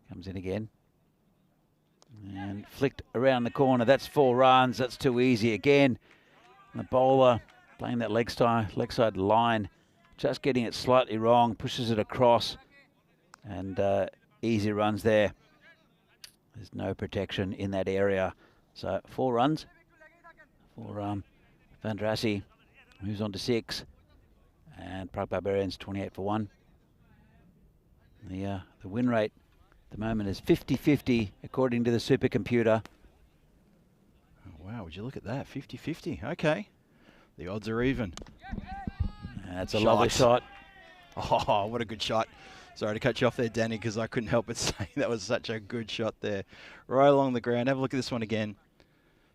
Comes in again. And flicked around the corner. That's 4 runs. That's too easy again. And the bowler playing that leg side line. Just getting it slightly wrong. Pushes it across. And easy runs there. There's no protection in that area. So 4 runs for Vandrasi. Moves on to 6. And Prague Barbarians 28 for 1. The win rate at the moment is 50-50 according to the supercomputer. Oh, wow, would you look at that? 50-50. Okay. The odds are even. That's a lovely shot. Oh, what a good shot. Sorry to cut you off there, Danny, because I couldn't help but say that was such a good shot there. Right along the ground. Have a look at this one again.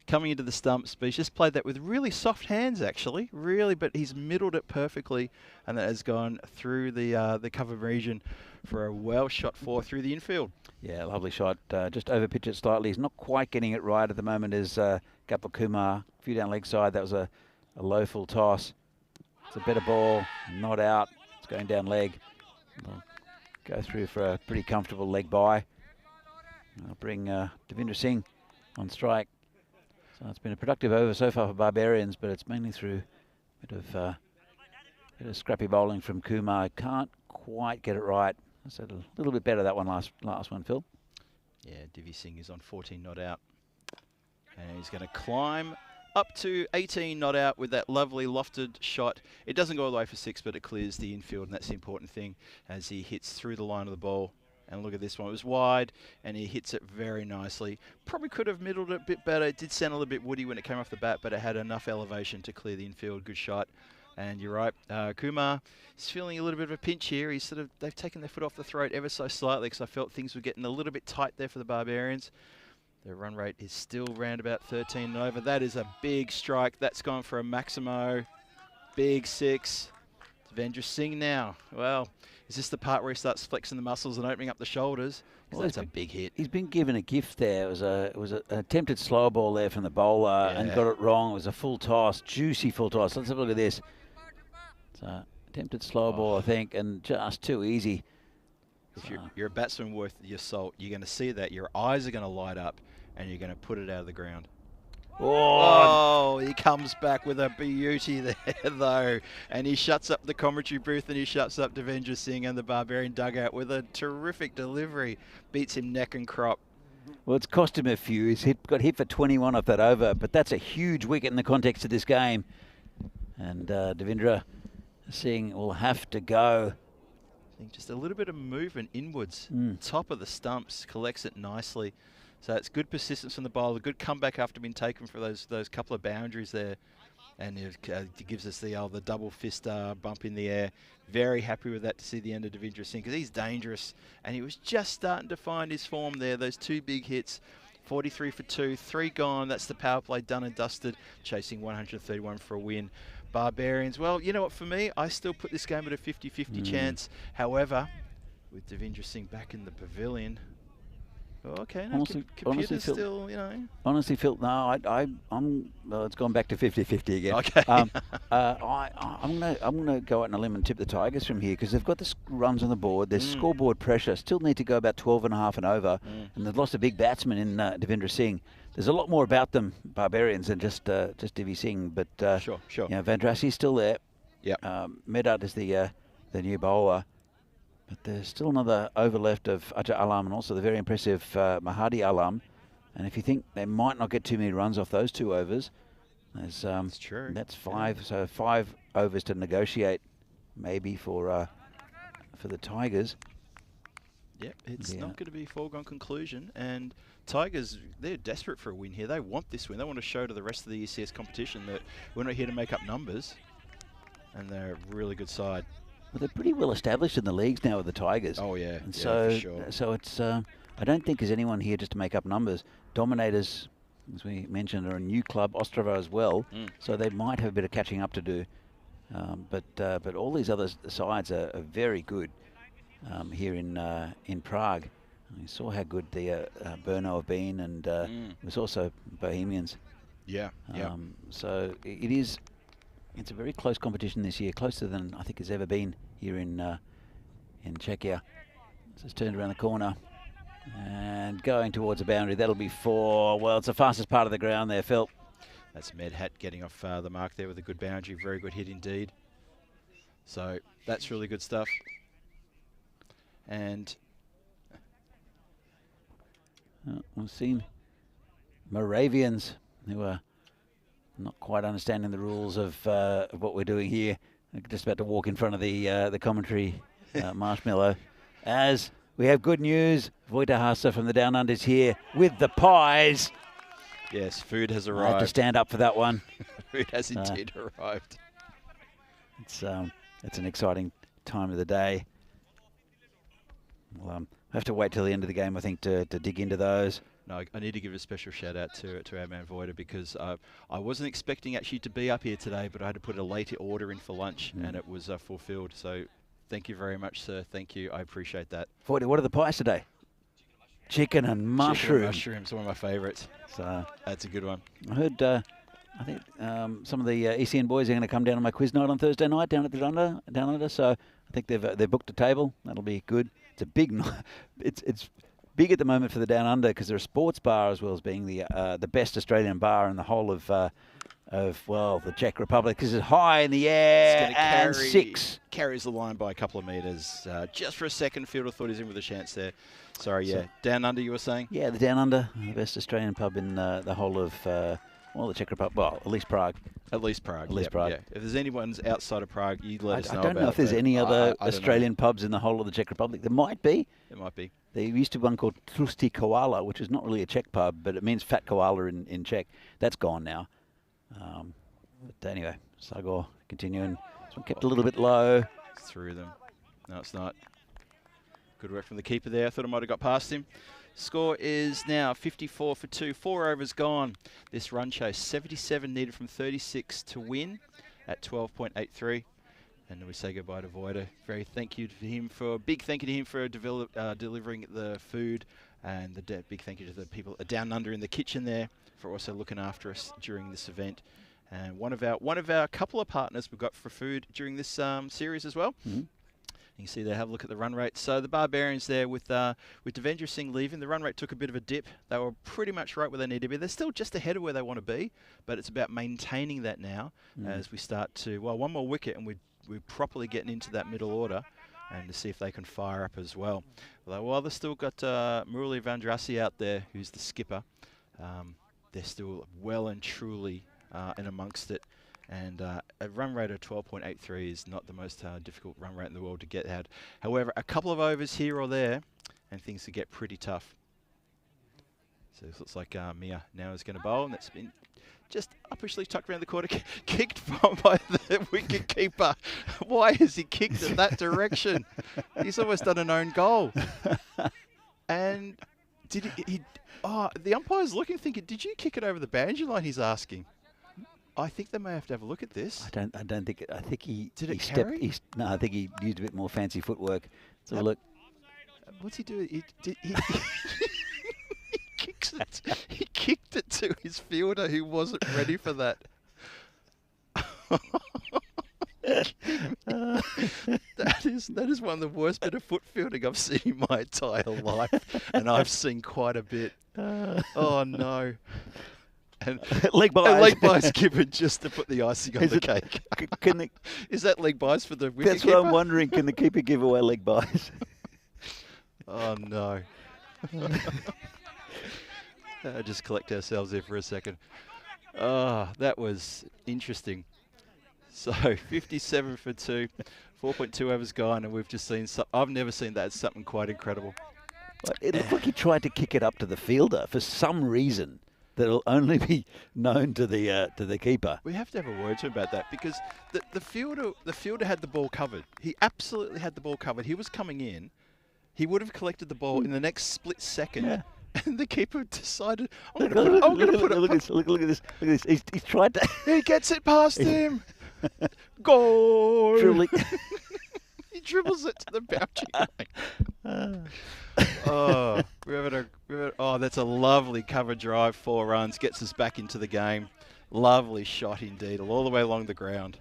Coming into the stumps, but he's just played that with really soft hands, actually. Really, but he's middled it perfectly, and that has gone through the cover region for a well-shot 4 through the infield. Yeah, lovely shot. Just over-pitch it slightly. He's not quite getting it right at the moment as Kapil Kumar. A few down leg side. That was a low full toss. It's a better ball. Not out. It's going down leg. They'll go through for a pretty comfortable leg by. I'll bring Devendra Singh on strike. So it's been a productive over so far for Barbarians, but it's mainly through a bit of scrappy bowling from Kumar. Can't quite get it right. I said a little bit better that one last one, Phil. Yeah, Divi Singh is on 14 not out. And he's going to climb up to 18 not out with that lovely lofted shot. It doesn't go all the way for 6, but it clears the infield, and that's the important thing as he hits through the line of the ball. And look at this one. It was wide, and he hits it very nicely. Probably could have middled it a bit better. It did sound a little bit woody when it came off the bat, but it had enough elevation to clear the infield. Good shot. And you're right, Kumar is feeling a little bit of a pinch here. They've taken their foot off the throat ever so slightly, because I felt things were getting a little bit tight there for the Barbarians. Their run rate is still round about 13 and over. That is a big strike. That's gone for a Maximo. Big 6. Devendra Singh now. Well, is this the part where he starts flexing the muscles and opening up the shoulders? Well, that's a big hit. He's been given a gift there. It was an attempted slow ball there from the bowler and got it wrong. It was a full toss, juicy full toss. Let's have a look at this. So attempted slow ball, I think, and just too easy. If you're a batsman worth your salt, you're going to see that. Your eyes are going to light up, and you're going to put it out of the ground. Oh, he comes back with a beauty there, though. And he shuts up the commentary booth, and he shuts up Devendra Singh and the Barbarian dugout with a terrific delivery. Beats him neck and crop. Well, it's cost him a few. He's got hit for 21 off that over, but that's a huge wicket in the context of this game. And Devendra Singh will have to go. I think just a little bit of movement inwards. Top of the stumps, collects it nicely. So it's good persistence from the bowler, good comeback after being taken for those couple of boundaries there. And it gives us the double fist bump in the air. Very happy with that to see the end of Devendra Singh, because he's dangerous. And he was just starting to find his form there. Those 2 big hits 43 for 2, 3 gone. That's the power play done and dusted, chasing 131 for a win. Barbarians, well, you know what, for me, I still put this game at a 50-50 chance. However, with Devendra Singh back in the pavilion, okay, no, computer's still, you know. Honestly, Phil, no, I'm. Well, it's gone back to 50-50 again. Okay. I'm gonna go out on a limb and tip the Tigers from here because they've got the runs on the board. There's scoreboard pressure. Still need to go about 12.5 and over, and they've lost a big batsman in Devendra Singh. There's a lot more about them, Barbarians, than just Divi Singh. But sure. You know, Vandrassi's still there. Yeah. Medad is the new bowler. But there's still another over left of Ajay Alam and also the very impressive Mahadi Alam. And if you think they might not get too many runs off those 2 overs, there's, that's true. That's 5. Yeah. So 5 overs to negotiate, maybe for the Tigers. Yep, it's not going to be a foregone conclusion. And Tigers, they're desperate for a win here. They want this win. They want to show to the rest of the ECS competition that we're not here to make up numbers. And they're a really good side. Well, they're pretty well established in the leagues now with the Tigers. Oh, yeah. And for sure. So it's, I don't think there's anyone here just to make up numbers. Dominators, as we mentioned, are a new club, Ostrava as well. So they might have a bit of catching up to do. But all these other sides are very good here in Prague. We saw how good the Brno have been, and there's also Bohemians. Yeah. So it's a very close competition this year, closer than I think has ever been here in Czechia. So it's turned around the corner and going towards the boundary. That'll be 4. Well, it's the fastest part of the ground there, Phil. That's Medhat getting off the mark there with a good boundary. Very good hit indeed. So that's really good stuff. And we've seen Moravians who are not quite understanding the rules of what we're doing here. I'm just about to walk in front of the commentary marshmallow. As we have good news, Vojta from the Down Unders here with the pies. Yes, food has I arrived. have to stand up for that one. Food has indeed arrived. It's an exciting time of the day. We'll have to wait till the end of the game, I think, to dig into those. No, I need to give a special shout out to our man Vojta because I wasn't expecting actually to be up here today, but I had to put a late order in for lunch and it was fulfilled. So thank you very much, sir. Thank you. I appreciate that. Vojta, what are the pies today? Chicken and mushroom. Chicken and mushrooms, one of my favourites. So that's a good one. I heard, I think some of the ECN boys are going to come down on my quiz night on Thursday night down at the Down Under. So I think they've booked a table. That'll be good. It's a big it's big at the moment for the Down Under because they're a sports bar as well as being the best Australian bar in the whole of the Czech Republic. This is high in the air and 6. Carries the line by a couple of metres. Just for a second, fielder thought he's in with a chance there. Sorry, yeah. Down Under, you were saying? Yeah, the Down Under, the best Australian pub in the whole of the Czech Republic. Well, at least Prague. At least Prague. At least Prague. Yeah. If there's anyone's outside of Prague, you let us know. I don't know if there's any other Australian pubs in the whole of the Czech Republic. There might be. There might be. There used to be one called Tlustý Koala, which is not really a Czech pub, but it means fat koala in Czech. That's gone now. But anyway, Sagor continuing. This one kept a little bit low. It's through them. No, it's not. Good work from the keeper there. I thought I might have got past him. Score is now 54 for 2. 4 overs gone. This run chase, 77 needed from 36 to win at 12.83. And we say goodbye to Vojta. Big thank you to him for delivering the food, and big thank you to the people down under in the kitchen there for also looking after us during this event. And one of our couple of partners we've got for food during this series as well. You can see there, have a look at the run rate. So the Barbarians there with Devendra Singh leaving, the run rate took a bit of a dip. They were pretty much right where they need to be. They're still just ahead of where they want to be, but it's about maintaining that now as we start to, one more wicket and we're properly getting into that middle order and to see if they can fire up as well. While they've still got Murali Vandrasi out there, who's the skipper, they're still well and truly in amongst it. And a run rate of 12.83 is not the most difficult run rate in the world to get out. However, a couple of overs here or there, and things could get pretty tough. So it looks like Mia now is going to bowl, and that's been just uppishly tucked around the corner, kicked from by the wicket keeper. Why has he kicked in that direction? He's almost done an own goal. And Did he? Oh, the umpire's looking, thinking, did you kick it over the boundary line? He's asking. I think they may have to have a look at this. I don't think. I think he Did he it stepped. carry? No, I think he used a bit more fancy footwork. So look. What's he doing? He kicks it. He kicked it to his fielder who wasn't ready for that. That is one of the worst bit of foot fielding I've seen in my entire life, and I've seen quite a bit. Oh no! And leg buys. a leg buys given just to put the icing on the cake. Can the, Is that leg buys for the wicket that's what keeper? I'm wondering. Can the keeper give away leg buys? Oh no! Just collect ourselves here for a second. Oh, that was interesting. So 57 for 2, 4.2 overs gone, and we've just seen. I've never seen that. It's something quite incredible. It looked like he tried to kick it up to the fielder for some reason that'll only be known to the keeper. We have to have a word to him about that, because the fielder had the ball covered. He absolutely had the ball covered. He was coming in. He would have collected the ball in the next split second. Yeah. And the keeper decided, I'm going to put it. Look at this. He's tried to. He gets it past him. Goal. Dribbling. He dribbles it to the boundary line. Oh, that's a lovely cover drive, 4 runs, gets us back into the game. Lovely shot indeed, all the way along the ground.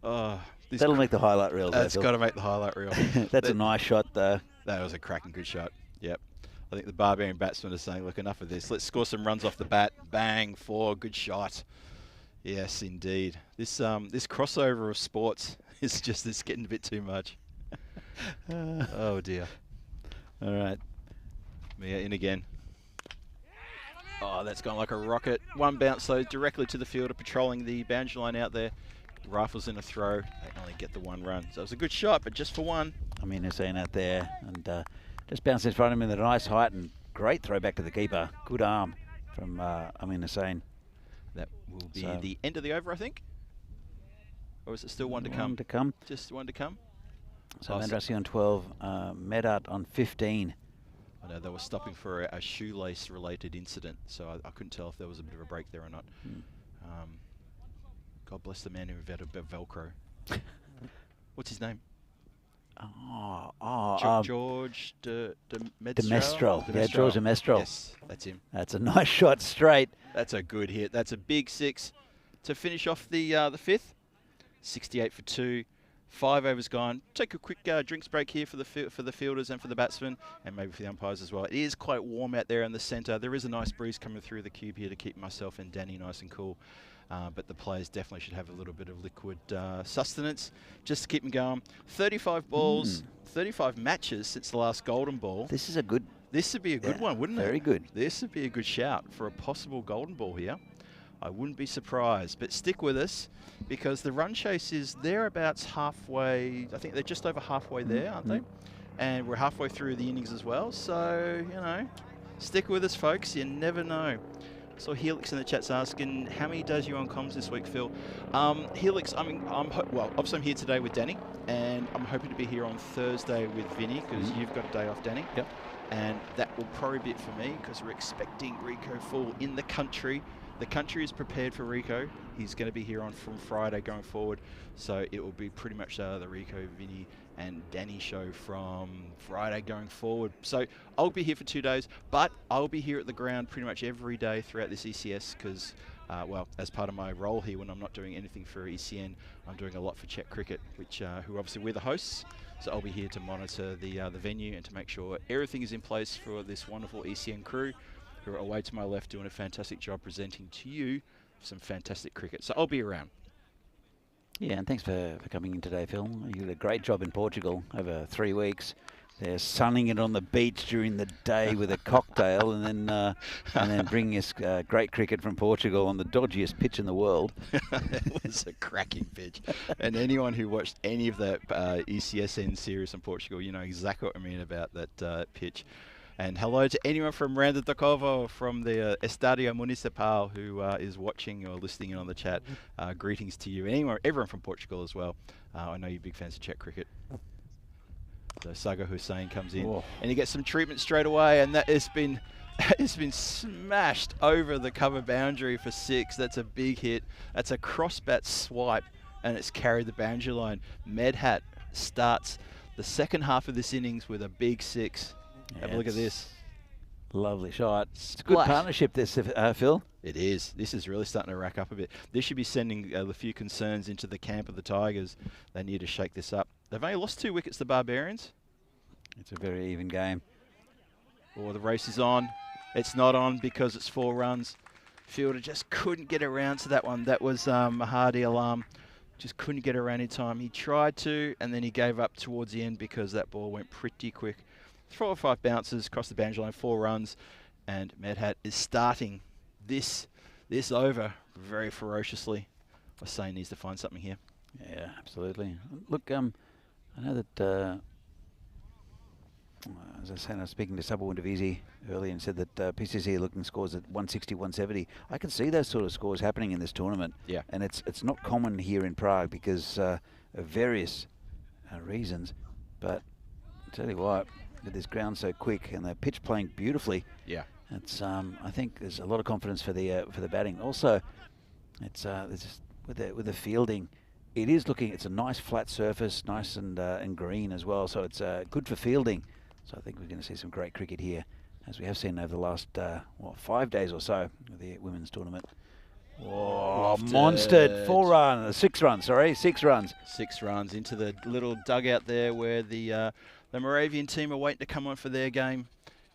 That'll make the highlight reel. That's got to make the highlight reel. That's a nice shot, though. That was a cracking good shot. Yep. I think the Barbarian batsmen are saying, look, enough of this. Let's score some runs off the bat. Bang, 4, good shot. Yes, indeed. This crossover of sports is just, it's getting a bit too much. Oh, dear. All right. Mia in again. Oh, that's gone like a rocket. One bounce, though, directly to the fielder, patrolling the boundary line out there. Rifles in a throw. They only get the 1 run. So it was a good shot, but just for 1. I mean, Hussein out there and just bounced in front of him at a nice height and great throw back to the keeper. Good arm from Amin Hussein. That will be the end of the over, I think. Or is it still 1 to come? 1 to come. Just 1 to come. So Mandrasi on 12, Medat on 15. I know they were stopping for a shoelace-related incident, so I couldn't tell if there was a bit of a break there or not. God bless the man who invented Velcro. What's his name? George de Mestral. Yeah, George de Mestral. Yes, that's him. That's a nice shot straight. That's a good hit. That's a big 6 to finish off the 5th. 68 for 2. 5 overs gone. Take a quick drinks break here for the fielders and for the batsmen, and maybe for the umpires as well. It is quite warm out there in the centre. There is a nice breeze coming through the cube here to keep myself and Danny nice and cool. But the players definitely should have a little bit of liquid sustenance just to keep them going. 35 balls, 35 matches since the last golden ball. This is a good. This would be a good one, wouldn't it? Very good. This would be a good shout for a possible golden ball here. I wouldn't be surprised, but stick with us because the run chase is thereabouts halfway. I think they're just over halfway there, aren't they? And we're halfway through the innings as well. So, you know, stick with us, folks. You never know. So Helix in the chat's asking, how many days are you on comms this week, Phil? Helix, obviously I'm here today with Danny, and I'm hoping to be here on Thursday with Vinny because you've got a day off, Danny. Yep. And that will probably be it for me because we're expecting Rico Full in the country. The country is prepared for Rico. He's going to be here from Friday going forward. So it will be pretty much the Rico, Vinny and Danny show from Friday going forward. So I'll be here for 2 days, but I'll be here at the ground pretty much every day throughout this ECS because, as part of my role here when I'm not doing anything for ECN, I'm doing a lot for Czech Cricket, which who obviously we're the hosts. So I'll be here to monitor the venue and to make sure everything is in place for this wonderful ECN crew who are away to my left doing a fantastic job presenting to you some fantastic cricket. So I'll be around. Yeah, and thanks for coming in today, Phil. You did a great job in Portugal over 3 weeks. They're sunning it on the beach during the day with a cocktail, and then bringing us great cricket from Portugal on the dodgiest pitch in the world. It was a cracking pitch, and anyone who watched any of that ECSN series in Portugal, you know exactly what I mean about that pitch. And hello to anyone from Randa do Covo, from the Estadio Municipal, who is watching or listening in on the chat. Greetings to you. Everyone from Portugal as well. I know you're big fans of Czech cricket. So Saga Hussein comes in, Oh. and he gets some treatment straight away, and that has been it's been smashed over the cover boundary for 6. That's a big hit. That's a crossbat swipe, and it's carried the boundary line. Medhat starts the second half of this innings with a big 6. Have a look at this. Lovely shot. It's a good Splash. partnership, this, Phil. It is. This is really starting to rack up a bit. This should be sending a few concerns into the camp of the Tigers. They need to shake this up. They've only lost 2 wickets, the Barbarians. It's a very even game. Oh, the race is on. It's not on because it's 4 runs. Fielder just couldn't get around to that one. That was Mahadi Alam. Just couldn't get around in time. He tried to, and then he gave up towards the end because that ball went pretty quick. 4 or 5 bounces across the boundary line, 4 runs, and Medhat is starting this over very ferociously. Hussein needs to find something here. Yeah, absolutely. Look, I know that, as I said, I was speaking to Subble Windavisi earlier and said that PCC are looking scores at 160, 170. I can see those sort of scores happening in this tournament. Yeah. And it's not common here in Prague because of various reasons. But I tell you what, with this ground so quick and the pitch playing beautifully, Yeah. it's I think there's a lot of confidence for the batting. Also, it's just with the fielding. It is looking. It's a nice flat surface, nice and green as well. So it's good for fielding. So I think we're going to see some great cricket here, as we have seen over the last 5 days or so of the women's tournament. Oh, monstered! 4 runs, 6 runs. Sorry, 6 runs. 6 runs into the little dugout there where the Moravian team are waiting to come on for their game.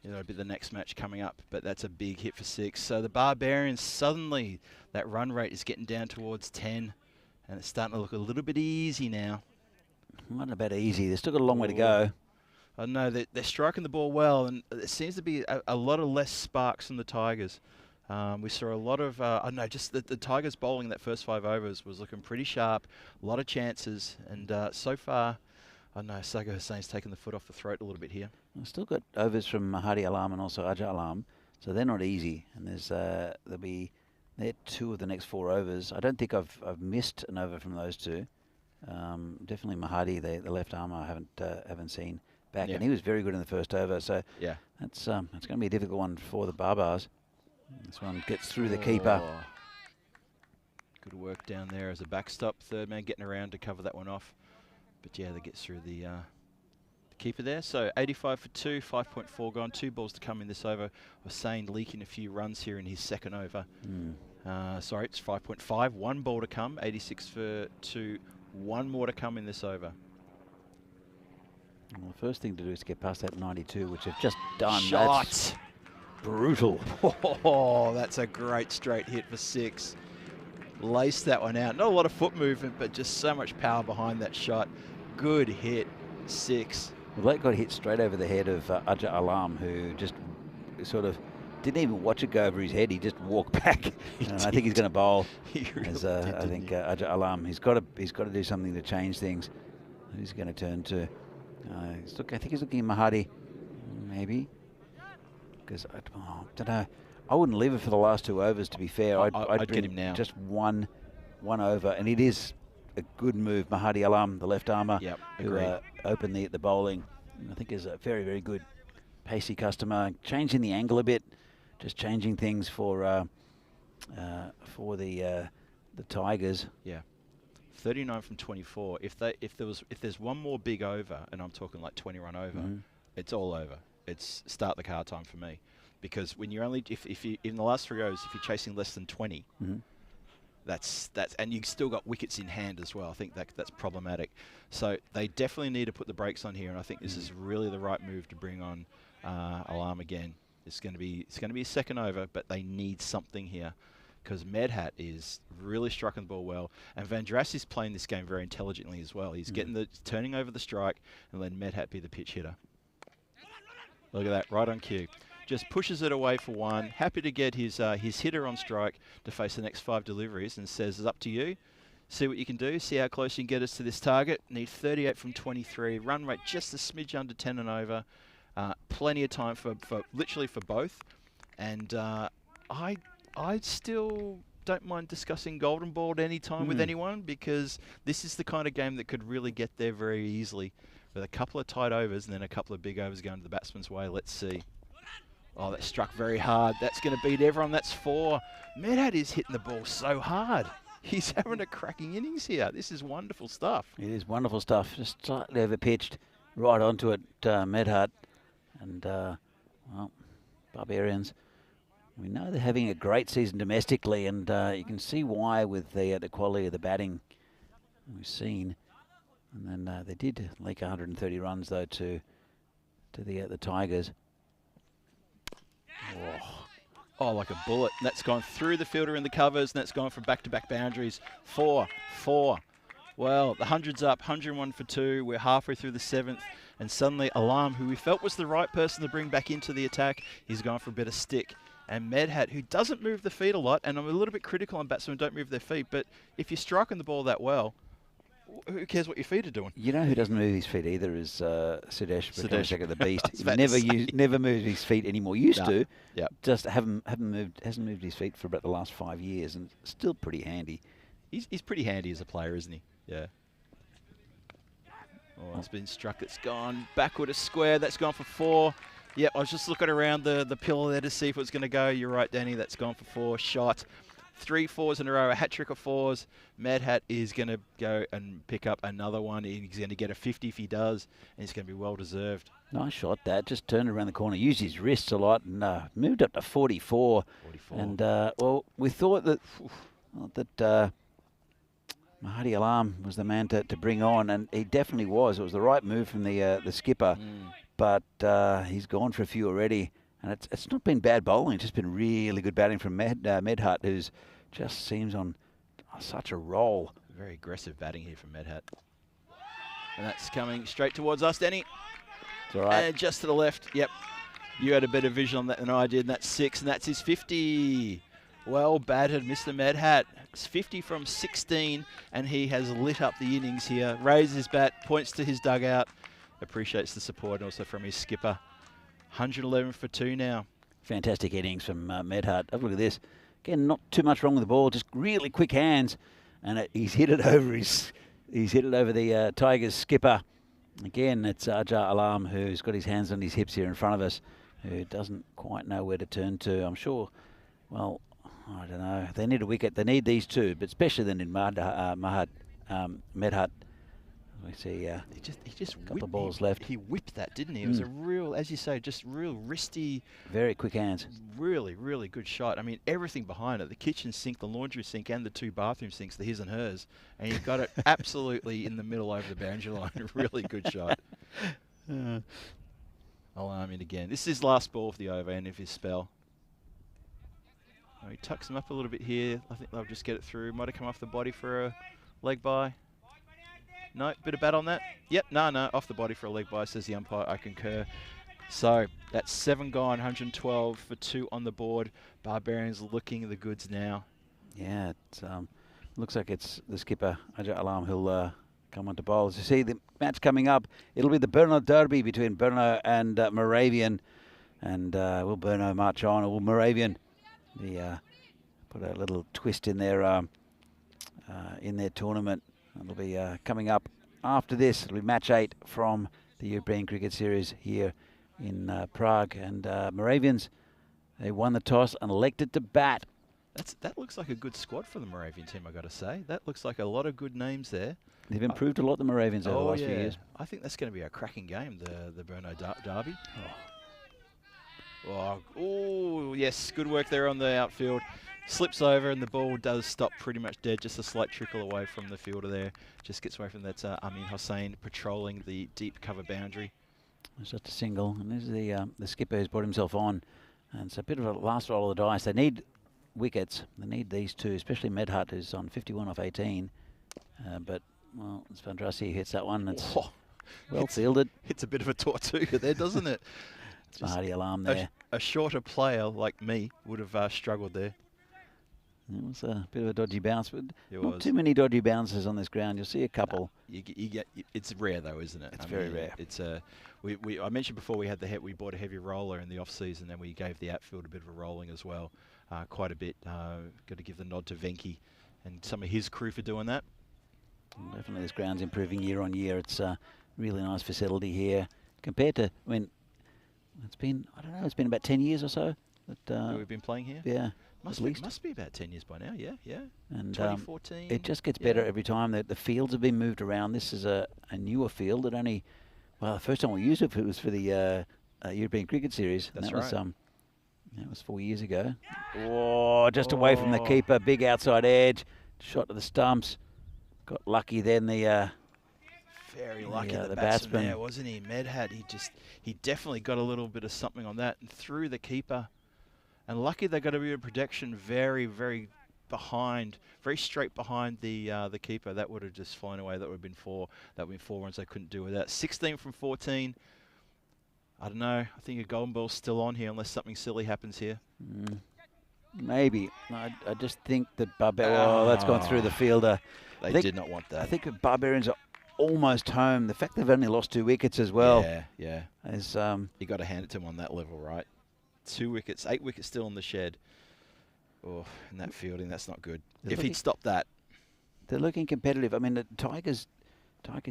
It'll be the next match coming up, but that's a big hit for 6. So the Barbarians, suddenly that run rate is getting down towards 10, and it's starting to look a little bit easy now. Not about easy. They've still got a long way to go. I know they're striking the ball well, and there seems to be a lot of less sparks from the Tigers. We saw a lot of, just the Tigers bowling that first 5 overs was looking pretty sharp, a lot of chances, and so far, Saga Hussein's taken the foot off the throat a little bit here. We've still got overs from Mahadi Alam and also Aja Alam, so they're not easy. And they're 2 of the next 4 overs. I don't think I've missed an over from those 2. Definitely Mahadi, the left arm, I haven't seen back, Yeah. and he was very good in the first over. So Yeah. that's going to be a difficult one for the Barbars. This one gets through the keeper. Oh. Good work down there as a backstop. Third man getting around to cover that one off. But yeah, they get through the keeper there. So 85 for 2, 5.4 gone. 2 balls to come in this over. Hussein leaking a few runs here in his second over. Sorry, it's 5.5. 1 ball to come. 86 for 2. 1 more to come in this over. Well, the first thing to do is to get past that 92, which they've just done. Shot! That's brutal. Oh, that's a great straight hit for 6. Laced that one out. Not a lot of foot movement, but just so much power behind that shot. Good hit, 6. Well, that got hit straight over the head of Aja Alam, who just sort of didn't even watch it go over his head. He just walked back. And I think he's going to bowl. He really as, did, I think Aja Alam, he's got to do something to change things. Who's he going to turn to? I think he's looking at Mahadi, maybe. Because I don't know. I wouldn't leave it for the last 2 overs. To be fair, I'd get him now. Just one over, and it is a good move. Mahadi Alam, the left armer, Yep, who agreed. opened the bowling. I think is a very, very good pacey customer. Changing the angle a bit, just changing things for the Tigers. Yeah. 39 from 24. If there's one more big over, and I'm talking like 20 run over, it's all over. It's start the car time for me, because when you're only if you in the last 3 overs, if you're chasing less than 20, that's and you've still got wickets in hand as well. I think that's problematic. So they definitely need to put the brakes on here, and I think this is really the right move to bring on Alam again. It's going to be a second over, but they need something here, because Medhat is really striking the ball well, and Van Dras is playing this game very intelligently as well. He's turning over the strike and letting Medhat be the pitch hitter. Look at that, right on cue. Just pushes it away for 1. Happy to get his hitter on strike to face the next 5 deliveries, and says it's up to you. See what you can do. See how close you can get us to this target. Need 38 from 23. Run rate just a smidge under 10 and over. Plenty of time for literally for both. And I still don't mind discussing golden ball at any time with anyone, because this is the kind of game that could really get there very easily. with a couple of tight overs and then a couple of big overs going to the batsman's way. Let's see. Oh, that struck very hard. That's going to beat everyone. That's 4. Medhat is hitting the ball so hard. He's having a cracking innings here. This is wonderful stuff. It is wonderful stuff. Just slightly over-pitched right onto it, Medhat. And, well, Barbarians, we know they're having a great season domestically, and you can see why with the quality of the batting we've seen. And then they did leak 130 runs, though, to the Tigers. Oh, like a bullet. And that's gone through the fielder in the covers, and that's gone for back-to-back boundaries. 4. Well, the 100's up, 101 for 2. We're halfway through the 7th, and suddenly Alam, who we felt was the right person to bring back into the attack, he's gone for a bit of stick. And Medhat, who doesn't move the feet a lot, and I'm a little bit critical on batsmen who don't move their feet, but if you're striking the ball that well, who cares what your feet are doing? You know who doesn't move his feet either is Sudesh Bhattacharya, the beast. He About never moves his feet anymore. Used to, Yep. just hasn't moved his feet for about the last 5 years, and still pretty handy. He's pretty handy as a player, isn't he? Yeah. Oh, it's been struck. It's gone backward a square. That's gone for 4. Yep, I was just looking around the pillar there to see if it was going to go. You're right, Danny. That's gone for 4. Shot. 3 4s in a row, a hat-trick of 4s. Medhat is going to go and pick up another one. He's going to get a 50 if he does, and it's going to be well-deserved. Nice shot, that. Just turned around the corner, used his wrists a lot, and moved up to 44. 44. And, well, we thought that Mahadi Alam was the man to bring on, and he definitely was. It was the right move from the skipper, but he's gone for a few already. And it's not been bad bowling, it's just been really good batting from Medhat, who's just seems on such a roll. Very aggressive batting here from Medhat. And that's coming straight towards us, Danny. It's all right. And just to the left, yep. You had a better vision on that than I did, and that's 6, and that's his 50. Well batted, Mr. Medhat. It's 50 from 16, and he has lit up the innings here. Raises his bat, points to his dugout, appreciates the support, and also from his skipper. 111 for 2 now. Fantastic innings from Medhat. Have a look at this. Again, not too much wrong with the ball, just really quick hands, and he's hit it over the Tigers skipper. Again, it's Ajar Alam who's got his hands on his hips here in front of us, who doesn't quite know where to turn to. I'm sure. Well, I don't know. They need a wicket. They need these two, but especially they need Medhat. We see He just couple whipped, of balls left. He whipped that, didn't he? It was a real, as you say, just real wristy, very quick hands. really, really good shot. I mean, everything behind it, the kitchen sink, the laundry sink, and the 2 bathroom sinks, the his and hers. And he got it absolutely in the middle over the boundary line. Really good shot. Alarm in again. This is his last ball of the over, end of his spell. Oh, he tucks him up a little bit here. I think they'll just get it through. Might have come off the body for a leg by. No, bit of bat on that. Yep, no, off the body for a leg by, says the umpire. I concur. So that's 7 gone, 112 for 2 on the board. Barbarians looking the goods now. Yeah, it looks like it's the skipper, Ajar Alam, who'll come on to bowl. As you see, the match coming up, it'll be the Brno derby between Brno and Moravian. And will Brno march on, or will Moravian put a little twist in their tournament? It'll be coming up after this. It'll be match 8 from the European Cricket Series here in Prague. And Moravians, they won the toss and elected to bat. That looks like a good squad for the Moravian team, I got to say. That looks like a lot of good names there. They've improved a lot, the Moravians, over the last few years. I think that's going to be a cracking game, the Brno derby. Oh, yes, good work there on the outfield. Slips over and the ball does stop pretty much dead, just a slight trickle away from the fielder there. Just gets away from that Amin Hossain patrolling the deep cover boundary. It's just a single, and this is the skipper who's brought himself on. And it's a bit of a last roll of the dice. They need wickets. They need these two, especially Medhat, who's on 51 off 18. But, well, Svandrasi hits that one. It's well fielded. It's a bit of a Tortuga there, doesn't it? It's Mahadi Alam there. A shorter player like me would have struggled there. It was a bit of a dodgy bounce, but It not was. too many dodgy bounces on this ground. You'll see a couple. It's rare though, isn't it? It's very rare. It's I mentioned before we bought a heavy roller in the off season, and we gave the outfield a bit of a rolling as well, quite a bit. Got to give the nod to Venki and some of his crew for doing that. Definitely, this ground's improving year on year. It's really nice facility here compared to, I mean, it's been, I don't know, it's been about 10 years or so. That we've been playing here? Yeah, Must be about 10 years by now, yeah. And 2014. it just gets better every time. The fields have been moved around. This is a newer field that only, well, the first time we used it was for the European Cricket Series. That's and right. That was 4 years ago. Oh, just away from the keeper, big outside edge, shot to the stumps. Got lucky then. Very lucky the the batsman batsman there, wasn't he? Medhat, he definitely got a little bit of something on that and threw the keeper. And lucky they got a bit of protection very, very behind, very straight behind the keeper. That would have just flown away. That would have been four. That would have been 4 runs they couldn't do with that. 16 from 14. I don't know. I think a golden ball's still on here unless something silly happens here. Maybe. I just think that Oh, that's gone through the fielder. They did not want that. I think the Barbarians are almost home. The fact they've only lost 2 wickets as well. Yeah. Is, you got to hand it to him on that level, right? 2 wickets, 8 wickets still in the shed. Oh, and that fielding, that's not good. If he'd stopped that. They're looking competitive. I mean, the Tigers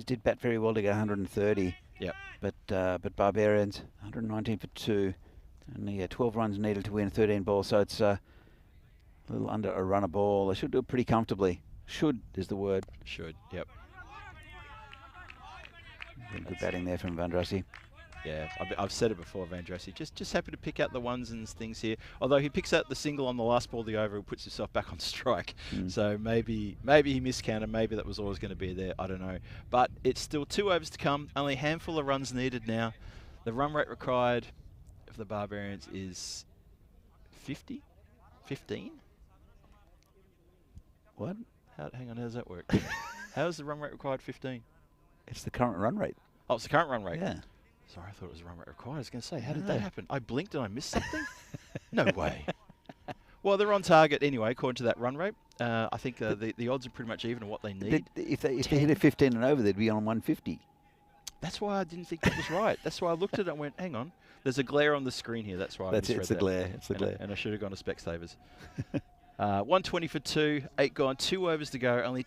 did bat very well to get 130. Yep. But Barbarians, 119 for 2. Only 12 runs needed to win 13 balls, so it's a little under a run a ball. They should do it pretty comfortably. Should is the word. Should, yep. Good batting there from Vandrasi. Yeah, I've said it before, Vandrasi. Just happy to pick out the ones and things here. Although he picks out the single on the last ball of the over and puts himself back on strike. So maybe he miscounted. Maybe that was always going to be there. I don't know. But it's still 2 overs to come. Only a handful of runs needed now. The run rate required of the Barbarians is 50? 15? What? Hang on, how does that work? How is the run rate required 15? It's the current run rate. Oh, it's the current run rate. Yeah. Sorry, I thought it was run rate required. I was going to say, how did that happen? I blinked and I missed something? No way. Well, they're on target anyway, according to that run rate. I think the odds are pretty much even on what they need. If they hit a 15 and over, they'd be on 150. That's why I didn't think that was right. That's why I looked at it and went, hang on. There's a glare on the screen here. That's why I misread It's the glare. It's the glare. And I should have gone to Specsavers. 120 for 2, 8 gone, 2 overs to go, only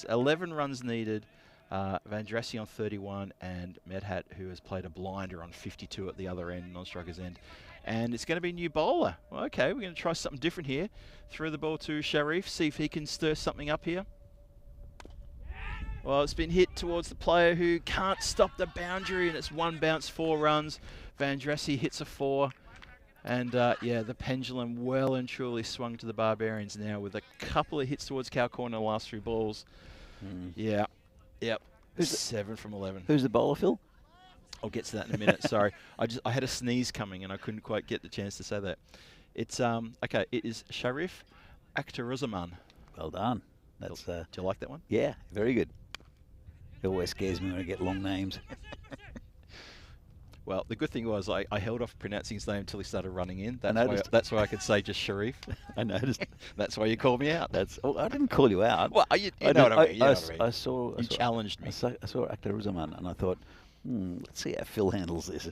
11 runs needed. Vandrasi on 31 and Medhat, who has played a blinder on 52 at the other end, non-striker's end. And it's going to be a new bowler. Well, okay, we're going to try something different here. Throw the ball to Sharif, see if he can stir something up here. Well, it's been hit towards the player who can't stop the boundary, and it's 1 bounce, 4 runs. Vandrasi hits a 4. And, yeah, the pendulum well and truly swung to the Barbarians now with a couple of hits towards cow corner in the last 3 balls. Yeah. Yep. 7 from 11. Who's the bowler, Phil? I'll get to that in a minute. Sorry. I had a sneeze coming and I couldn't quite get the chance to say that. It's, okay, it is Sharif Akhtaruzaman. Well done. That's, do you like that one? Yeah, very good. It always scares me when I get long names. Well, the good thing was I held off pronouncing his name until he started running in. That's why I could say just Sharif. I noticed. That's why you called me out. I didn't call you out. Well, you know what I mean. I saw. You challenged me. I saw Akhtaruzaman and I thought, let's see how Phil handles this.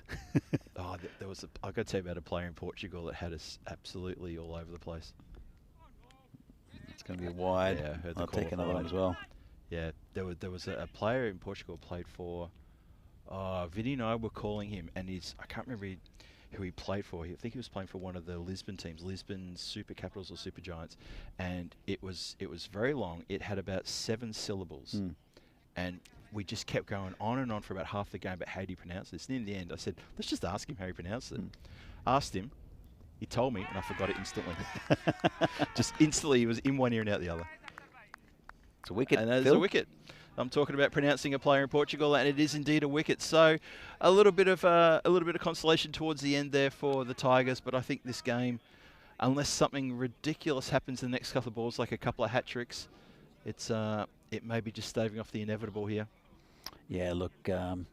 Oh, there was I got to tell you about a player in Portugal that had us absolutely all over the place. It's going to be wide. Yeah, I heard I'll the call take another one wide. as well. Yeah, there was a player in Portugal played for. Vinny and I were calling him, and I can't remember who he played for. I think he was playing for one of the Lisbon teams, Lisbon Super Capitals or Super Giants, and it was very long. It had about 7 syllables, and we just kept going on and on for about half the game about how do you pronounce this. And in the end, I said, let's just ask him how he pronounced it. Asked him, he told me, and I forgot it instantly. Just instantly, he was in one ear and out the other. It's a wicket. And that is a wicket. I'm talking about pronouncing a player in Portugal, and it is indeed a wicket. So, a little bit of consolation towards the end there for the Tigers. But I think this game, unless something ridiculous happens in the next couple of balls, like a couple of hat tricks, it may be just staving off the inevitable here. Yeah, look, it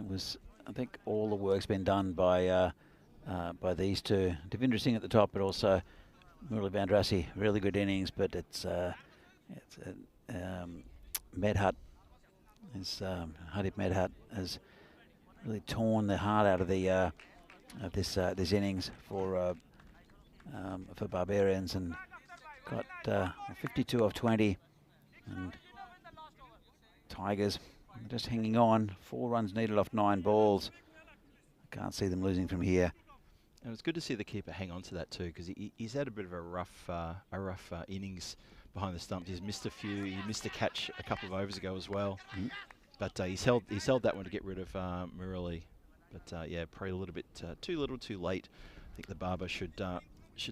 was. I think all the work's been done by these two. Devinder Singh at the top, but also Murali Vandrasi, really good innings. But it's Medhat, Hadib Medhat has really torn the heart out of the this innings for Barbarians and got 52 off 20, and Tigers just hanging on. 4 runs needed off 9 balls. I can't see them losing from here. And it's good to see the keeper hang on to that too, because he's had a bit of a rough innings behind the stumps. He's missed a few. He missed a catch a couple of overs ago as well. But he's held that one to get rid of Murali. But yeah, probably a little bit too little, too late. I think the Barber should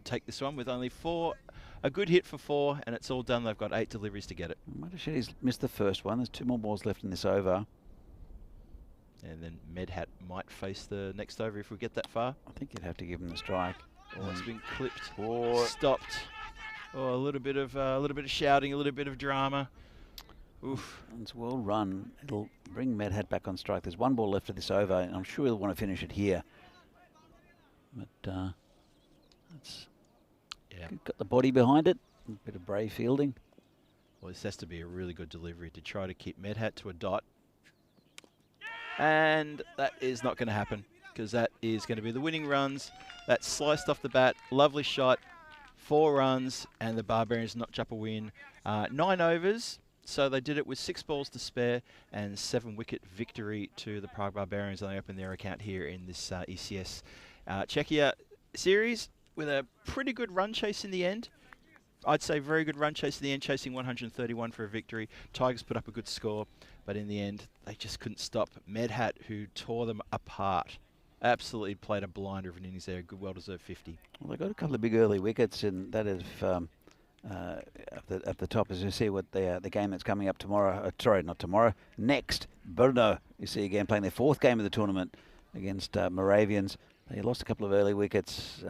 take this one with only 4. A good hit for 4, and it's all done. They've got 8 deliveries to get it. He's missed the first one. There's 2 more balls left in this over. And then Medhat might face the next over if we get that far. I think you'd have to give him the strike. Oh, it's been clipped or stopped. Oh, a little bit of shouting, a little bit of drama. Oof. It's well run. It'll bring Medhat back on strike. There's 1 ball left of this over, and I'm sure he'll want to finish it here. But it's got the body behind it. A bit of brave fielding. Well, this has to be a really good delivery to try to keep Medhat to a dot. And that is not going to happen, because that is going to be the winning runs. That's sliced off the bat. Lovely shot. 4 runs, and the Barbarians notch up a win. 9 overs, so they did it with 6 balls to spare, and 7-wicket victory to the Prague Barbarians. They open their account here in this ECS Czechia series with a pretty good run chase in the end. I'd say very good run chase in the end, chasing 131 for a victory. Tigers put up a good score, but in the end, they just couldn't stop Medhat, who tore them apart. Absolutely played a blinder of an innings there. A good, well-deserved 50. Well, they got a couple of big early wickets, and that is at the top, as you see what the game that's coming up tomorrow. Sorry, not tomorrow. Next, Brno. You see again playing their 4th game of the tournament against Moravians. They lost a couple of early wickets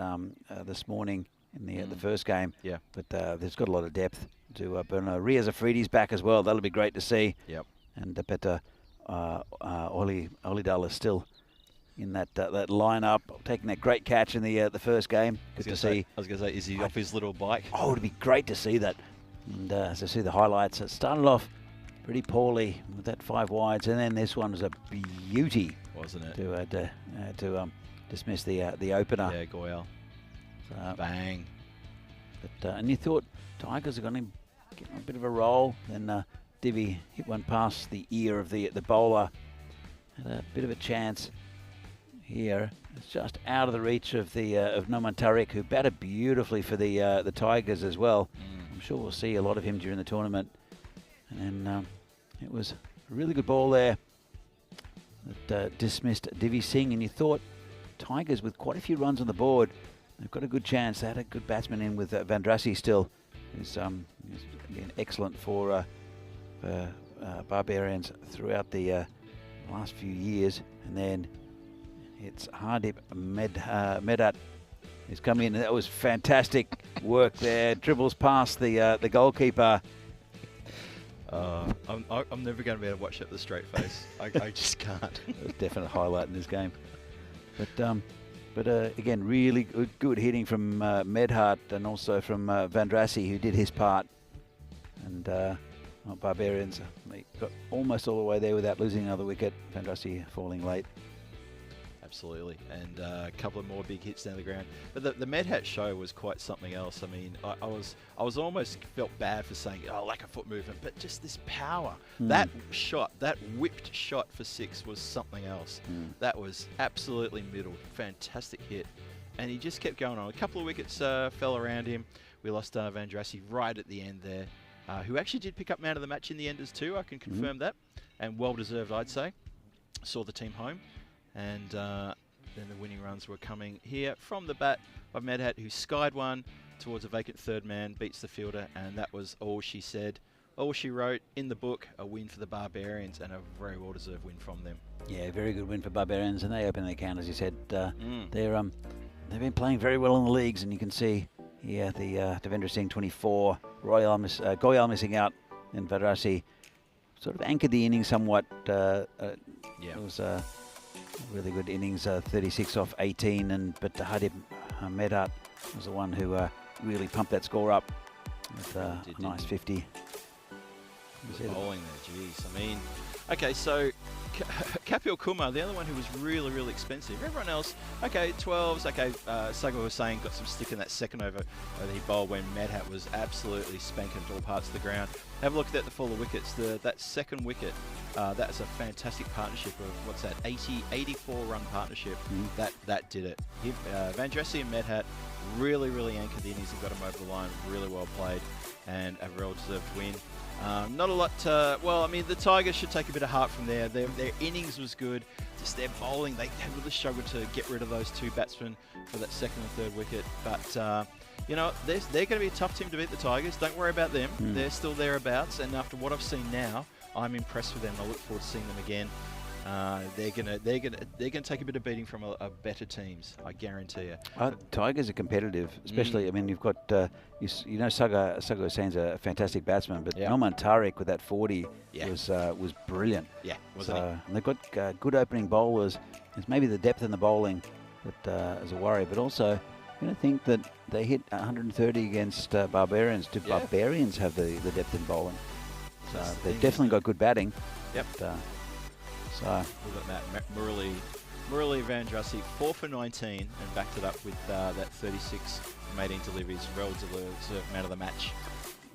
this morning in the first game. Yeah. But there's got a lot of depth to Brno. Riaz Afridi's back as well. That'll be great to see. Yep. And Olidal is still in that lineup, taking that great catch in the first game. Good to see. I was going to say, is he off his little bike? Oh, it'd be great to see that. And as I see the highlights, it started off pretty poorly with that 5 wides, and then this one was a beauty, wasn't it? To dismiss the opener. Yeah, Goyal. Bang. But and you thought Tigers are going to get a bit of a roll. Then Divi hit one past the ear of the bowler. Had a bit of a chance here. It's just out of the reach of Noman Tariq, who batted beautifully for the Tigers as well. I'm sure we'll see a lot of him during the tournament. And then it was a really good ball there that dismissed Divi Singh. And you thought Tigers, with quite a few runs on the board, they've got a good chance. They had a good batsman in with Vandrasi still, who's been excellent for Barbarians throughout the last few years. And then it's Hardip Medhat who's come in, and that was fantastic work there. Dribbles past the goalkeeper. I'm never going to be able to watch it with a straight face. I just can't. It was a definite highlight in this game. But again, really good hitting from Medhat, and also from Vandrasi, who did his part. And Barbarians, they got almost all the way there without losing another wicket. Vandrasi falling late. Absolutely, and a couple of more big hits down the ground. But the Medhat show was quite something else. I mean, I was almost felt bad for saying, oh, lack of foot movement, but just this power. That shot, that whipped shot for 6 was something else. That was absolutely middled. Fantastic hit. And he just kept going on. A couple of wickets fell around him. We lost Vandrasi right at the end there, who actually did pick up man of the match in the end as too. I can confirm that. And well-deserved, I'd say. Saw the team home. And then the winning runs were coming here from the bat by Medhat, who skied one towards a vacant third man, beats the fielder, and that was all she said. All she wrote in the book, a win for the Barbarians, and a very well-deserved win from them. Yeah, very good win for Barbarians, and they open the account, as you said. They've been playing very well in the leagues, and you can see here the Devendra Singh 24, Goyal missing out, and Vandrasi sort of anchored the inning somewhat. It was really good innings, 36 off 18, but Hardip Medhat was the one who really pumped that score up with a nice 50. Good bowling there, geez. I mean, Okay, so Kapil Kumar, the other one who was really, really expensive. Everyone else, okay, 12s. Okay, Sagar was saying got some stick in that second over that he bowled when Madhat was absolutely spanking all parts of the ground. Have a look at the full of wickets. That second wicket, that's a fantastic partnership of, what's that, 84 run partnership. That did it. Van Jesse and Madhat really, really anchored the innings and got him over the line. Really well played and a well-deserved win. Not a lot well, I mean, the Tigers should take a bit of heart from there. Their innings was good. Just their bowling, they really struggled to get rid of those two batsmen for that second and third wicket. But, you know, they're going to be a tough team to beat, the Tigers. Don't worry about them. They're still thereabouts. And after what I've seen now, I'm impressed with them. I look forward to seeing them again. They're gonna take a bit of beating from a better teams, I guarantee you. Tigers are competitive, especially. I mean, you've got you know Sagar Hussain's a fantastic batsman, but Noman Tariq with that 40 was brilliant. Yeah, wasn't he? And they've got good opening bowlers. It's maybe the depth in the bowling that is a worry, but also you don't think that they hit 130 against Barbarians. Do Barbarians have the depth in bowling? So they've definitely got good batting. Yep. So we've got Murali Van Jesse, 4 for 19 and backed it up with that 36 maiden deliveries. Well deserved man of the match.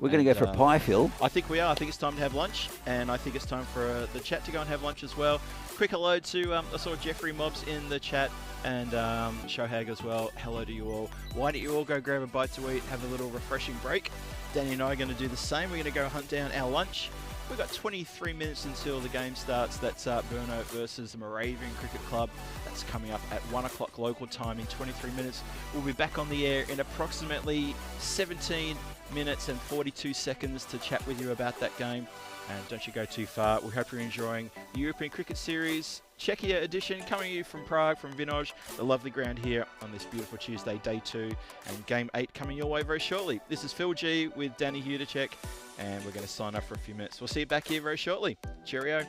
We're going to go for a pie, Phil. I think we are. I think it's time to have lunch, and I think it's time for the chat to go and have lunch as well. Quick hello to, I saw Jeffrey Mobs in the chat, and Shohag as well. Hello to you all. Why don't you all go grab a bite to eat, have a little refreshing break. Danny and I are going to do the same. We're going to go hunt down our lunch. We've got 23 minutes until the game starts. That's Brno versus the Moravian Cricket Club. That's coming up at 1 o'clock local time in 23 minutes. We'll be back on the air in approximately 17 minutes and 42 seconds to chat with you about that game. And don't you go too far. We hope you're enjoying the European Cricket Series Czechia edition, coming to you from Prague, from Vinoj, the lovely ground here on this beautiful Tuesday, day 2, and game 8 coming your way very shortly. This is Phil G with Danny Hudacek, and we're going to sign off for a few minutes. We'll see you back here very shortly. Cheerio.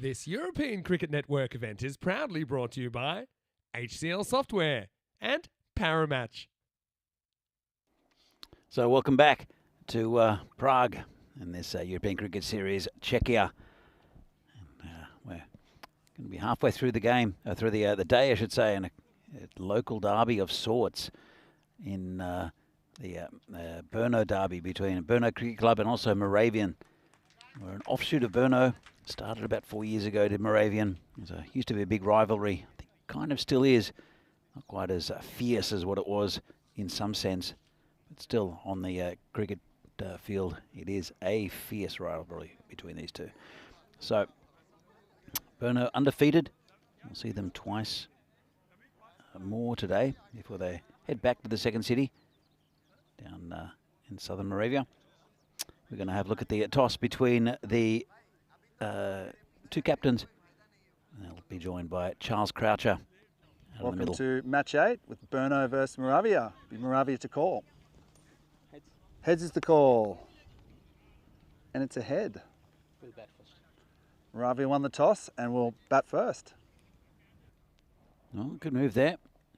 This European Cricket Network event is proudly brought to you by HCL Software and Paramatch. So welcome back to Prague in this European Cricket Series, Czechia. And, we're going to be halfway through the game, through the day, I should say, and a local derby of sorts in the Brno derby between Brno Cricket Club and also Moravian. We're an offshoot of Brno. Started about 4 years ago, did Moravian. It used to be a big rivalry. I think kind of still is. Not quite as fierce as what it was in some sense. But still, on the cricket field, it is a fierce rivalry between these two. So, Brno undefeated. We'll see them twice more today before they head back to the second city down in southern Moravia. We're going to have a look at the toss between the two captains. And they'll be joined by Charles Croucher out in the Welcome middle. to match 8 with Brno versus Moravia. Be Moravia to call. Heads. Heads is the call. And it's a head. We'll bat first. Moravia won the toss and will bat first. Oh, good move there.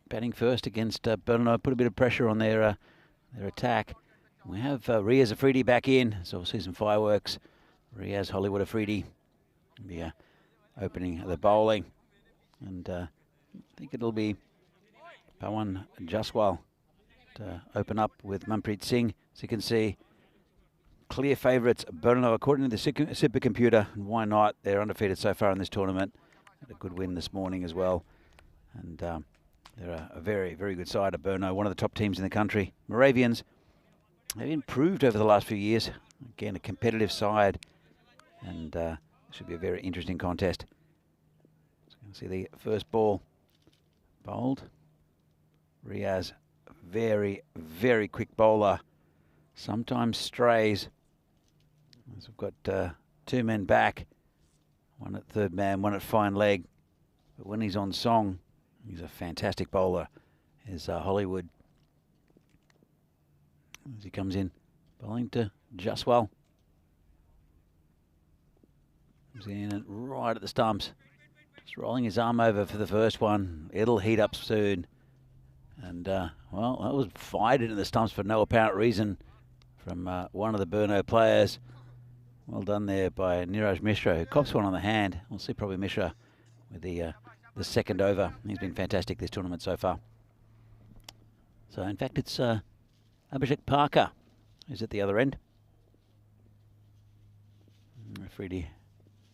Batting first against Brno. Put a bit of pressure on their attack. We have Riaz Afridi back in, so we'll see some fireworks. Riaz Hollywood Afridi will be opening the bowling. And I think it'll be Pawan Jaswal to open up with Manpreet Singh. As you can see, clear favourites, Brno, according to the supercomputer. And why not? They're undefeated so far in this tournament. Had a good win this morning as well. And they're a very, very good side of Brno, one of the top teams in the country. Moravians, they've improved over the last few years. Again, a competitive side. And should be a very interesting contest. So you can see the first ball bowled. Riaz, very, very quick bowler. Sometimes strays. As we've got two men back. One at third man, one at fine leg. But when he's on song, he's a fantastic bowler. Is Hollywood. As he comes in, bowling to Jaswal. Comes in and right at the stumps. Just rolling his arm over for the first one. It'll heat up soon. And, well, that was fired into the stumps for no apparent reason from one of the Brno players. Well done there by Niraj Mishra, who cops one on the hand. We'll see probably Mishra with the second over. He's been fantastic this tournament so far. So, in fact, it's Abhishek Parker who's at the other end. Afridi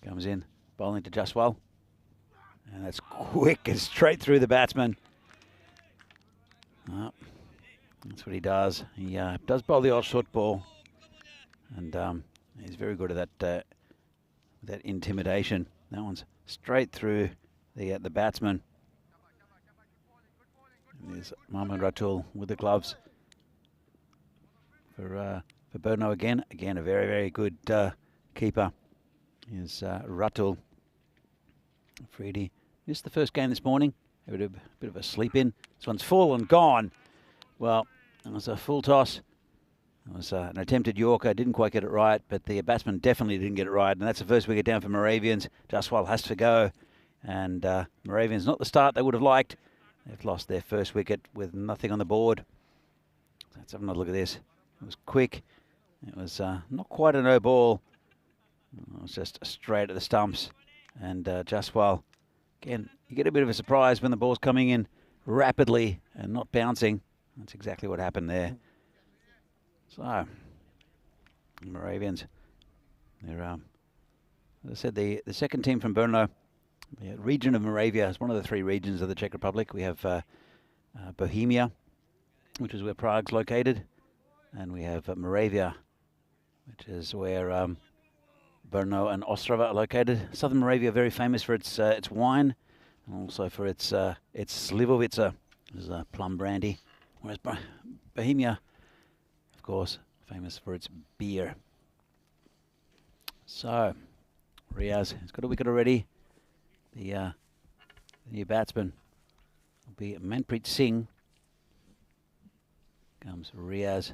comes in, bowling to Jaswal. And that's quick and straight through the batsman. Oh, that's what he does. He does bowl the odd short ball. And he's very good at that intimidation. That one's straight through the batsman. And there's Mohammad Ratul with the gloves for Brno again. Again, a very, very good keeper is Ratul. Afridi missed the first game this morning. Had a bit of a sleep in. This one's full and gone. Well, it was a full toss. It was an attempted Yorker. Didn't quite get it right, but the batsman definitely didn't get it right. And that's the first wicket down for Moravians. Jaswal has to go. And Moravians, not the start they would have liked. They've lost their first wicket with nothing on the board. Let's have another look at this. It was quick. It was not quite a no ball. It was just straight at the stumps. And Jaswal, again, you get a bit of a surprise when the ball's coming in rapidly and not bouncing. That's exactly what happened there. So, Moravians, they're, as I said, the second team from Brno. The region of Moravia is one of the three regions of the Czech Republic. We have Bohemia, which is where Prague's located. And we have Moravia, which is where Brno and Ostrava are located. Southern Moravia, very famous for its wine, and also for its Slivovica, which is plum brandy. Whereas Bohemia, of course, famous for its beer. So, Riaz has got a wicket already. The new batsman will be Manpreet Singh. Comes Riaz,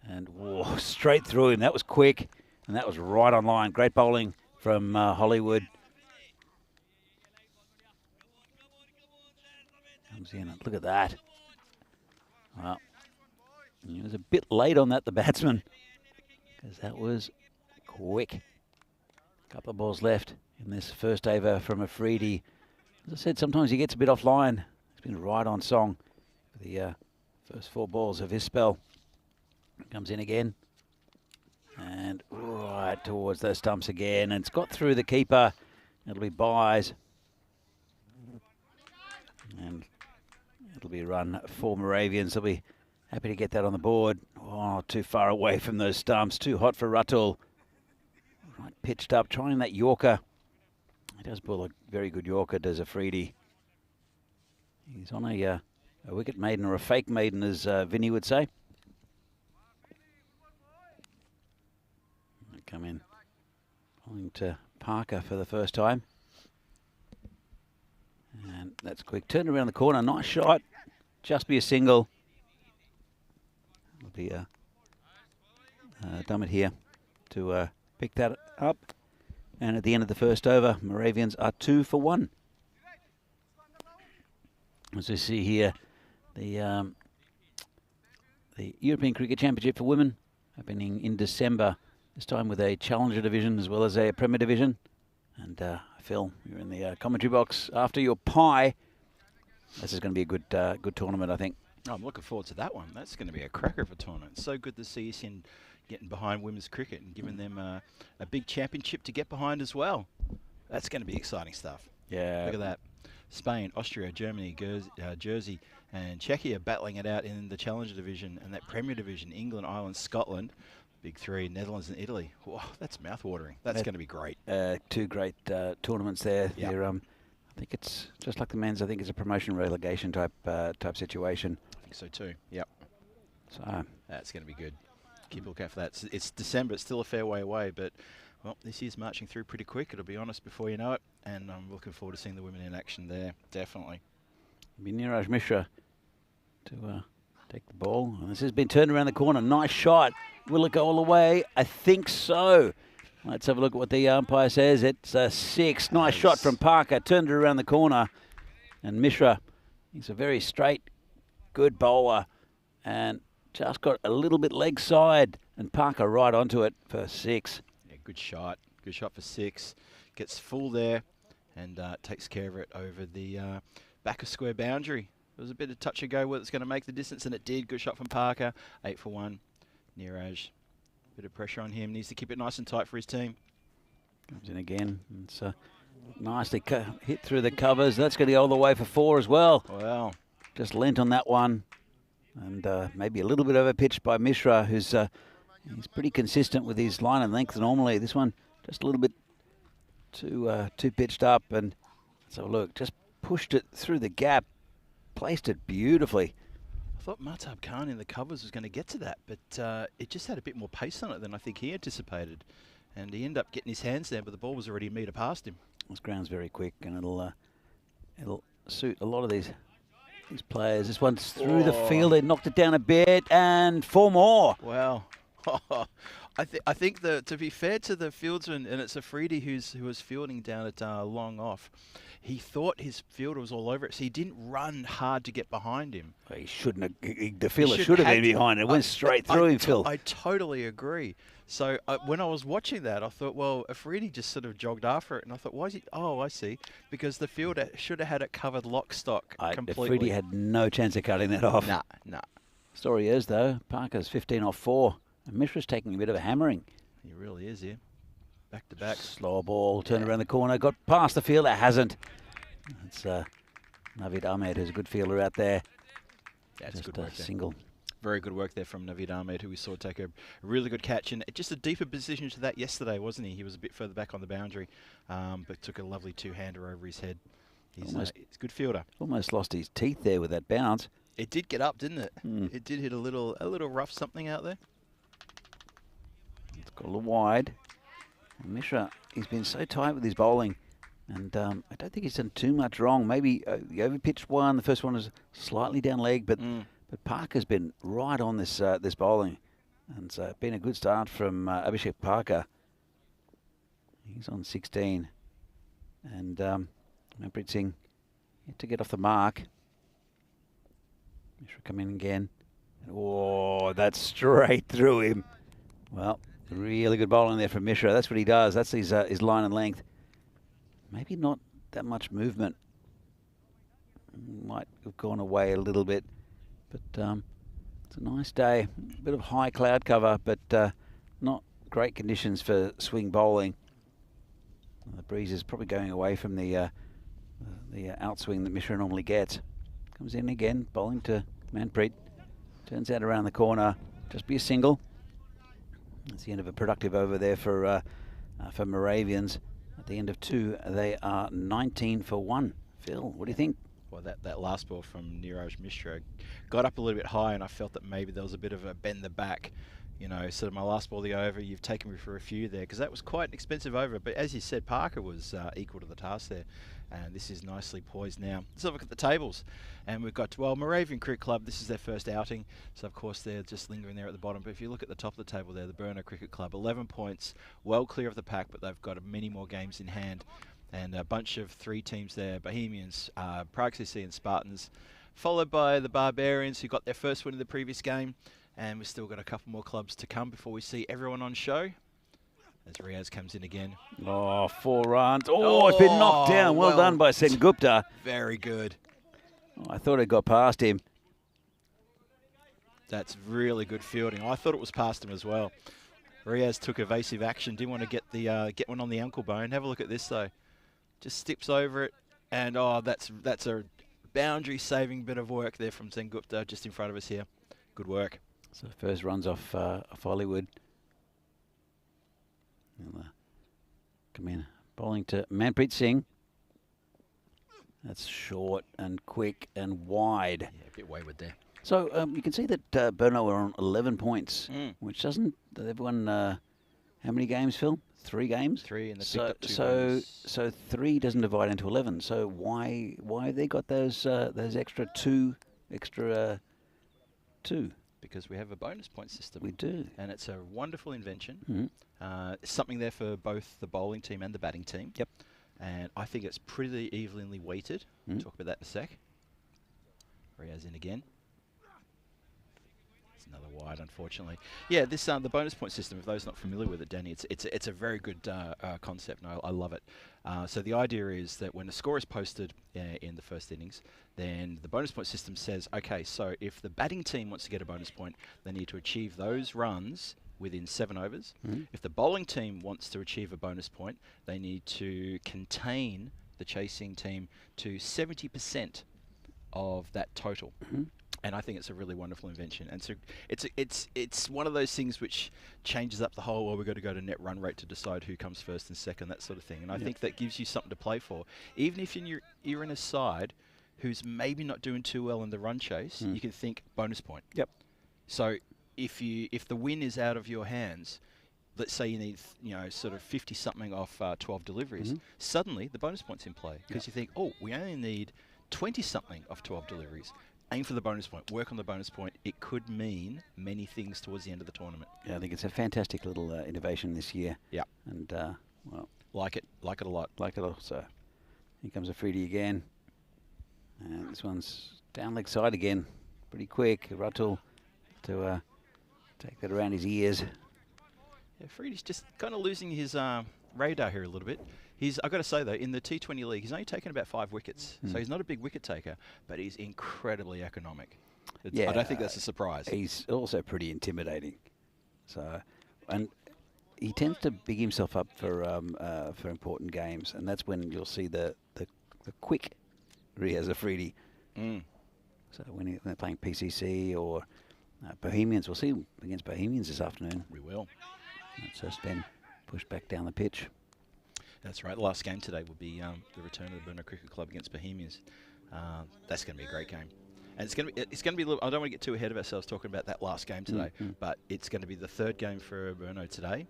and whoa, straight through him. That was quick. And that was right on line. Great bowling from Hollywood. Comes in. Look at that. Well, he was a bit late on that, the batsman, because that was quick. Couple of balls left in this first over from Afridi. As I said, sometimes he gets a bit offline. He's been right on song for the first 4 balls of his spell. Comes in again. And right towards those stumps again. And it's got through the keeper. It'll be byes. And it'll be a run for Moravians. They'll be happy to get that on the board. Oh, too far away from those stumps. Too hot for Rutul. Right, pitched up, trying that Yorker. He does pull a very good Yorker, does Afridi. He's on a wicket maiden, or a fake maiden, as Vinny would say. Come in, pulling to Parker for the first time. And that's quick. Turned around the corner. Nice shot. Just be a single. It'll be Dummett here to pick that up. And at the end of the first over, Moravians are 2 for 1. As we see here, the European Cricket Championship for women happening in December. This time with a Challenger division as well as a Premier division. And Phil, you're in the commentary box after your pie. This is going to be a good tournament, I think. Oh, I'm looking forward to that one. That's going to be a cracker of a tournament. It's so good to see us in getting behind women's cricket and giving them a big championship to get behind as well. That's going to be exciting stuff. Yeah. Look at that. Spain, Austria, Germany, Jersey and Czechia battling it out in the Challenger division, and that Premier division, England, Ireland, Scotland. Big 3, Netherlands and Italy. Wow, that's mouth-watering. That's going to be great. 2 great tournaments there. Yep. I think it's just like the men's. I think it's a promotion relegation type situation. I think so too. Yep. So that's going to be good. Keep a look out for that. It's December. It's still a fair way away, but well, this year's marching through pretty quick. It'll be honest before you know it, and I'm looking forward to seeing the women in action there. Definitely. It'll be Niraj Mishra to take the ball. And this has been turned around the corner. Nice shot. Will it go all the way? I think so. Let's have a look at what the umpire says. It's a 6. Nice shot from Parker. Turned it around the corner. And Mishra, he's a very straight, good bowler. And just got a little bit leg side. And Parker right onto it for 6. Yeah, good shot. Good shot for 6. Gets full there and takes care of it over the back of square boundary. There was a bit of touch and go whether it's going to make the distance, and it did. Good shot from Parker. 8 for 1. Niraj, bit of pressure on him. Needs to keep it nice and tight for his team. Comes in again. It's nicely hit through the covers. That's going to go all the way for 4 as well. Wow. Just lent on that one. And maybe a little bit overpitched by Mishra, who's he's pretty consistent with his line and length normally. This one just a little bit too pitched up. And so look, just pushed it through the gap. Placed it beautifully. I thought Mahtab Khan in the covers was going to get to that, but it just had a bit more pace on it than I think he anticipated. And he ended up getting his hands there, but the ball was already a metre past him. This ground's very quick, and it'll suit a lot of these players. This one's through the field. They knocked it down a bit, and 4 more. Wow. I think to be fair to the fieldsman, and it's Afridi who was fielding down at long off, he thought his fielder was all over it, so he didn't run hard to get behind him. Well, he shouldn't have. The fielder should have been behind it. It went straight through him, Phil. I totally agree. So when I was watching that, I thought, well, Afridi just sort of jogged after it, and I thought, why is he? Oh, I see. Because the fielder should have had it covered lock stock completely. Afridi had no chance of cutting that off. Nah. Story is, though, Parker's 15 off 4. And Mishra's taking a bit of a hammering. He really is here. Back to back. Slow ball, turned around the corner, got past the fielder, hasn't. It's Navid Ahmed, who's a good fielder out there. That's just good work there. Single. Very good work there from Navid Ahmed, who we saw take a really good catch. And just a deeper position to that yesterday, wasn't he? He was a bit further back on the boundary, but took a lovely 2-hander over his head. He's a good fielder. Almost lost his teeth there with that bounce. It did get up, didn't it? Mm. It did hit a little rough something out there. It's got a little wide. And Mishra, he's been so tight with his bowling. And I don't think he's done too much wrong. Maybe the overpitched one, the first one was slightly down leg, but Parker's been right on this this bowling. And it's been a good start from Abhishek Parker. He's on 16. And Manpreet Singh yet to get off the mark. Mishra come in again. Oh, that's straight through him. Well, really good bowling there from Mishra. That's what he does. That's his line and length. Maybe not that much movement. Might have gone away a little bit. But it's a nice day. A bit of high cloud cover, but not great conditions for swing bowling. The breeze is probably going away from the outswing that Mishra normally gets. Comes in again, bowling to Manpreet. Turns out around the corner, just be a single. That's the end of a productive over there for Moravians. At the end of 2, they are 19 for 1. Phil, what do you think? Well, that last ball from Niraj Mishra got up a little bit high, and I felt that maybe there was a bit of a bend the back. You know, sort of my last ball of the over, you've taken me for a few there, because that was quite an expensive over. But as you said, Parker was equal to the task there. And this is nicely poised now. Let's have a look at the tables. And we've got, well, Moravian Cricket Club, this is their first outing. So, of course, they're just lingering there at the bottom. But if you look at the top of the table there, the Brno Cricket Club, 11 points, well clear of the pack, but they've got many more games in hand. And a bunch of 3 teams there, Bohemians, Prague CC and Spartans, followed by the Barbarians, who got their first win in the previous game. And we've still got a couple more clubs to come before we see everyone on show. As Riaz comes in again. Oh, 4 runs. Oh, it's been knocked down. Well done by Sengupta. Very good. Oh, I thought it got past him. That's really good fielding. I thought it was past him as well. Riaz took evasive action. Didn't want to get one on the ankle bone. Have a look at this though. Just steps over it, and oh, that's a boundary-saving bit of work there from Sengupta just in front of us here. Good work. So first runs off Hollywood. Come in, bowling to Manpreet Singh. That's short and quick and wide. Yeah, a bit wayward there. So you can see that Brno are on 11 points, which doesn't. They've won how many games, Phil? 3 games. 3, and so up 2 so 3 doesn't divide into 11. So why have they got those extra two? Because we have a bonus point system. We do, and it's a wonderful invention. Something there for both the bowling team and the batting team. Yep. And I think it's pretty evenly weighted. We'll talk about that in a sec. Riaz in again. It's another wide, unfortunately. Yeah, this the bonus point system. For those not familiar with it, Danny, it's a very good concept, and I love it. So the idea is that when a score is posted in the first innings, then the bonus point system says, okay, so if the batting team wants to get a bonus point, they need to achieve those runs within 7 overs. If the bowling team wants to achieve a bonus point, they need to contain the chasing team to 70% of that total. And I think it's a really wonderful invention. And so it's one of those things which changes up the whole, well, we've got to go to net run rate to decide who comes first and second, that sort of thing. And I think that gives you something to play for. Even if you're in a side who's maybe not doing too well in the run chase, you can think bonus point. Yep. So if the win is out of your hands, let's say you need sort of 50 something off 12 deliveries, suddenly the bonus point's in play because you think, oh, we only need 20 something off 12 deliveries. Aim for the bonus point. Work on the bonus point. It could mean many things towards the end of the tournament. Yeah, I think it's a fantastic little innovation this year. Yeah. And well, like it a lot. Like it also. Here comes a Freedy again. And this one's down leg side again. Pretty quick. Rutul to take that around his ears. Yeah, Freedy's just kind of losing his radar here a little bit. I've got to say, though, in the T20 league, he's only taken about 5 wickets. So he's not a big wicket taker, but he's incredibly economic. I don't think that's a surprise. He's also pretty intimidating. So, and he tends to big himself up for important games, and that's when you'll see the quick Riaz Afridi. So when they're playing PCC or Bohemians, we'll see him against Bohemians this afternoon. We will. It's just been pushed back down the pitch. That's right. The last game today will be the return of the Brno Cricket Club against Bohemians. That's going to be a great game, and it's going to be. I don't want to get too ahead of ourselves talking about that last game today, but it's going to be the 3rd game for Brno today.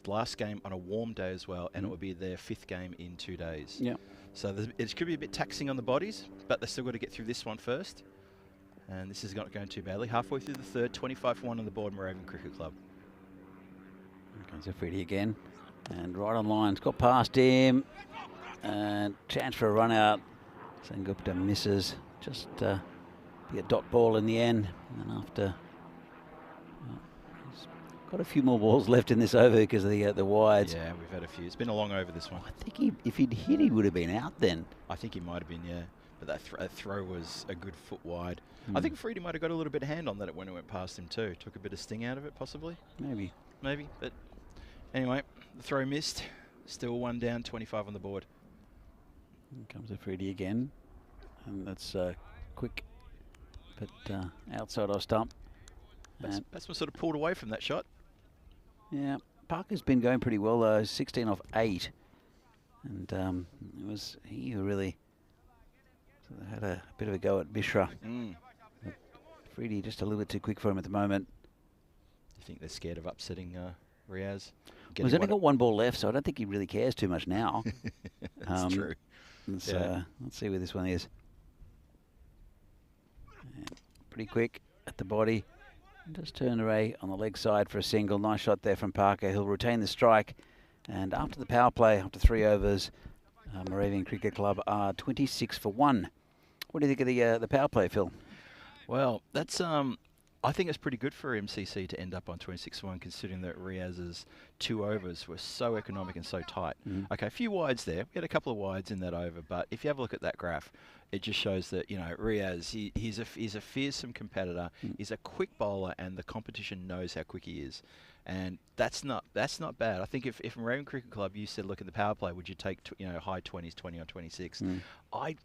Last game on a warm day as well, and it will be their 5th game in 2 days. Yeah. So it could be a bit taxing on the bodies, but they've still got to get through this one first. And this is not going too badly. Halfway through the 3rd, 25 for 1 on the board, Moravian Cricket Club. Here comes Afridi again. And right on line, it's got past him. And chance for a run out. Sengupta misses. Just be a dot ball in the end. And after, he's got a few more balls left in this over because of the wides. Yeah, we've had a few. It's been a long over, this one. I think if he'd hit, he would have been out then. I think he might have been, yeah. But that throw was a good foot wide. I think Freedy might have got a little bit of hand on that when it went past him too. Took a bit of sting out of it, possibly. Maybe. But anyway, the throw missed. Still 1 down, 25 on the board. Here comes a Freedy again. And that's quick, but outside off stump. Batsman sort of pulled away from that shot. Yeah, Parker's been going pretty well though. 16 off 8. And it was he who really sort of had a bit of a go at Mishra. Freedy just a little bit too quick for him at the moment. Do you think they're scared of upsetting Riaz? Well, he's only got 1 ball left, so I don't think he really cares too much now. That's true. Let's see where this one is. And pretty quick at the body. Just turn away on the leg side for a single. Nice shot there from Parker. He'll retain the strike. And after the power play, after 3 overs, Moravian Cricket Club are 26 for 1. What do you think of the power play, Phil? Well, that's I think it's pretty good for MCC to end up on 26 for 1, considering that Riaz's 2 overs were so economic and so tight. Okay, a few wides there. We had a couple of wides in that over, but if you have a look at that graph, it just shows that, you know, Riaz, he's a fearsome competitor. He's a quick bowler, and the competition knows how quick he is. And that's not bad. I think if Moravian Cricket Club, you said, look at the power play, would you take high 20s, 20 on 26?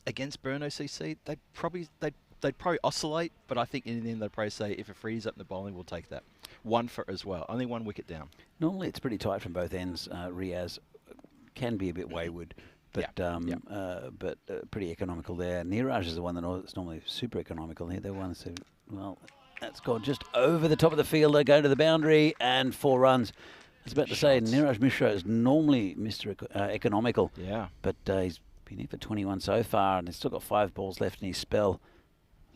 Against Brno CC, they'd probably oscillate, but I think in the end they'd probably say, if it frees up in the bowling, we'll take that. 1 for as well. Only 1 wicket down. Normally it's pretty tight from both ends. Riaz can be a bit wayward, but pretty economical there. Niraj is the one that's normally super economical here. They're ones who, well, that's gone just over the top of the fielder, going to the boundary, and 4 runs. I was about to say, Niraj Mishra is normally Mr. Economical. Yeah. But he's been here for 21 so far, and he's still got 5 balls left in his spell.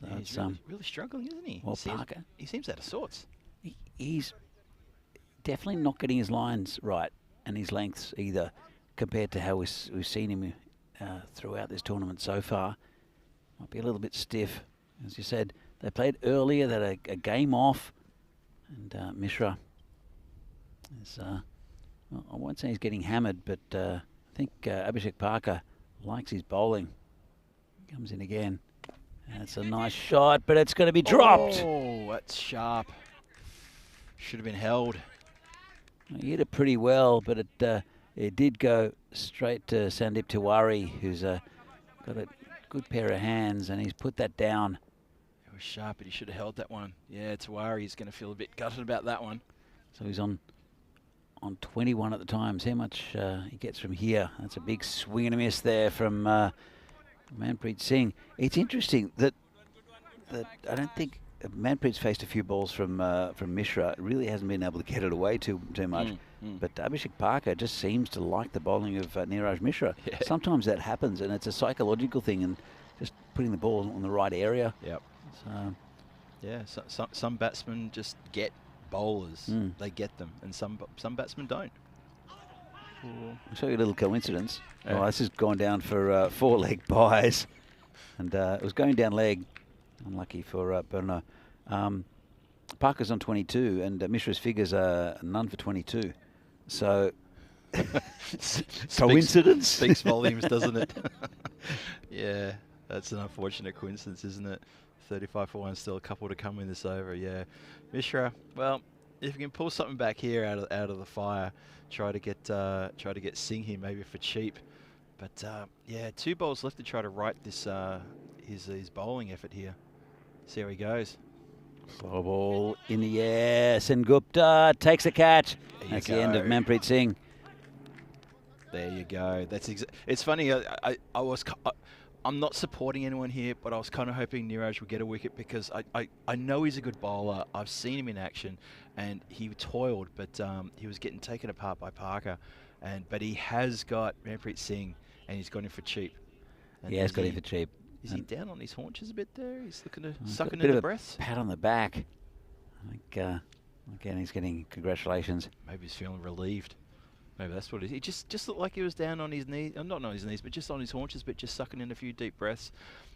So Yeah, he's really struggling, isn't he? Well, Parker. He seems out of sorts. He's definitely not getting his lines right and his lengths either, compared to how we've seen him throughout this tournament so far. Might be a little bit stiff. As you said, they played earlier, they had a game off, and Mishra is, well, I won't say he's getting hammered, but I think Abhishek Parker likes his bowling. Comes in again. And it's a nice shot, but it's going to be dropped. Oh, that's sharp. Should have been held. He hit it pretty well, but it did go straight to Sandeep Tiwari, who's got a good pair of hands, and he's put that down. It was sharp, but he should have held that one. Yeah, Tiwari's going to feel a bit gutted about that one. So he's on 21 at the time. See how much he gets from here. That's a big swing and a miss there from Manpreet Singh. It's interesting that I don't think Manpreet's faced a few balls from Mishra. Really hasn't been able to get it away too much. But Abhishek Parker just seems to like the bowling of Niraj Mishra. Yeah. Sometimes that happens, and it's a psychological thing, and just putting the ball on the right area. Yep. So, yeah, some batsmen just get bowlers. They get them, and some batsmen don't. I'll show you a little coincidence. Oh, this has gone down for 4-leg buys, and it was going down leg. Unlucky for Brno. Parker's on 22, and Mishra's figures are none for 22. So, coincidence? Speaks volumes, doesn't it? Yeah, that's an unfortunate coincidence, isn't it? 35 for 1, still a couple to come in this over. Yeah, Mishra. Well, if you can pull something back here out of the fire, try to get Singh here maybe for cheap. But yeah, 2 balls left to try to right this his bowling effort here. See how he goes. Slow ball in the air. Sengupta takes a catch. That's the end of Manpreet Singh. There you go. It's funny. I'm not supporting anyone here, but I was kind of hoping Niraj would get a wicket because I know he's a good bowler. I've seen him in action, and he toiled, but he was getting taken apart by Parker. But he has got Manpreet Singh, and he's got him for cheap. And yeah, he's got him for cheap. Is he down on his haunches a bit there? He's looking to sucking in in the breath. Pat on the back. I think again he's getting congratulations. Maybe he's feeling relieved. Maybe that's what it is. He just looked like he was down on his knee, not on his knees, but just on his haunches, but just sucking in a few deep breaths.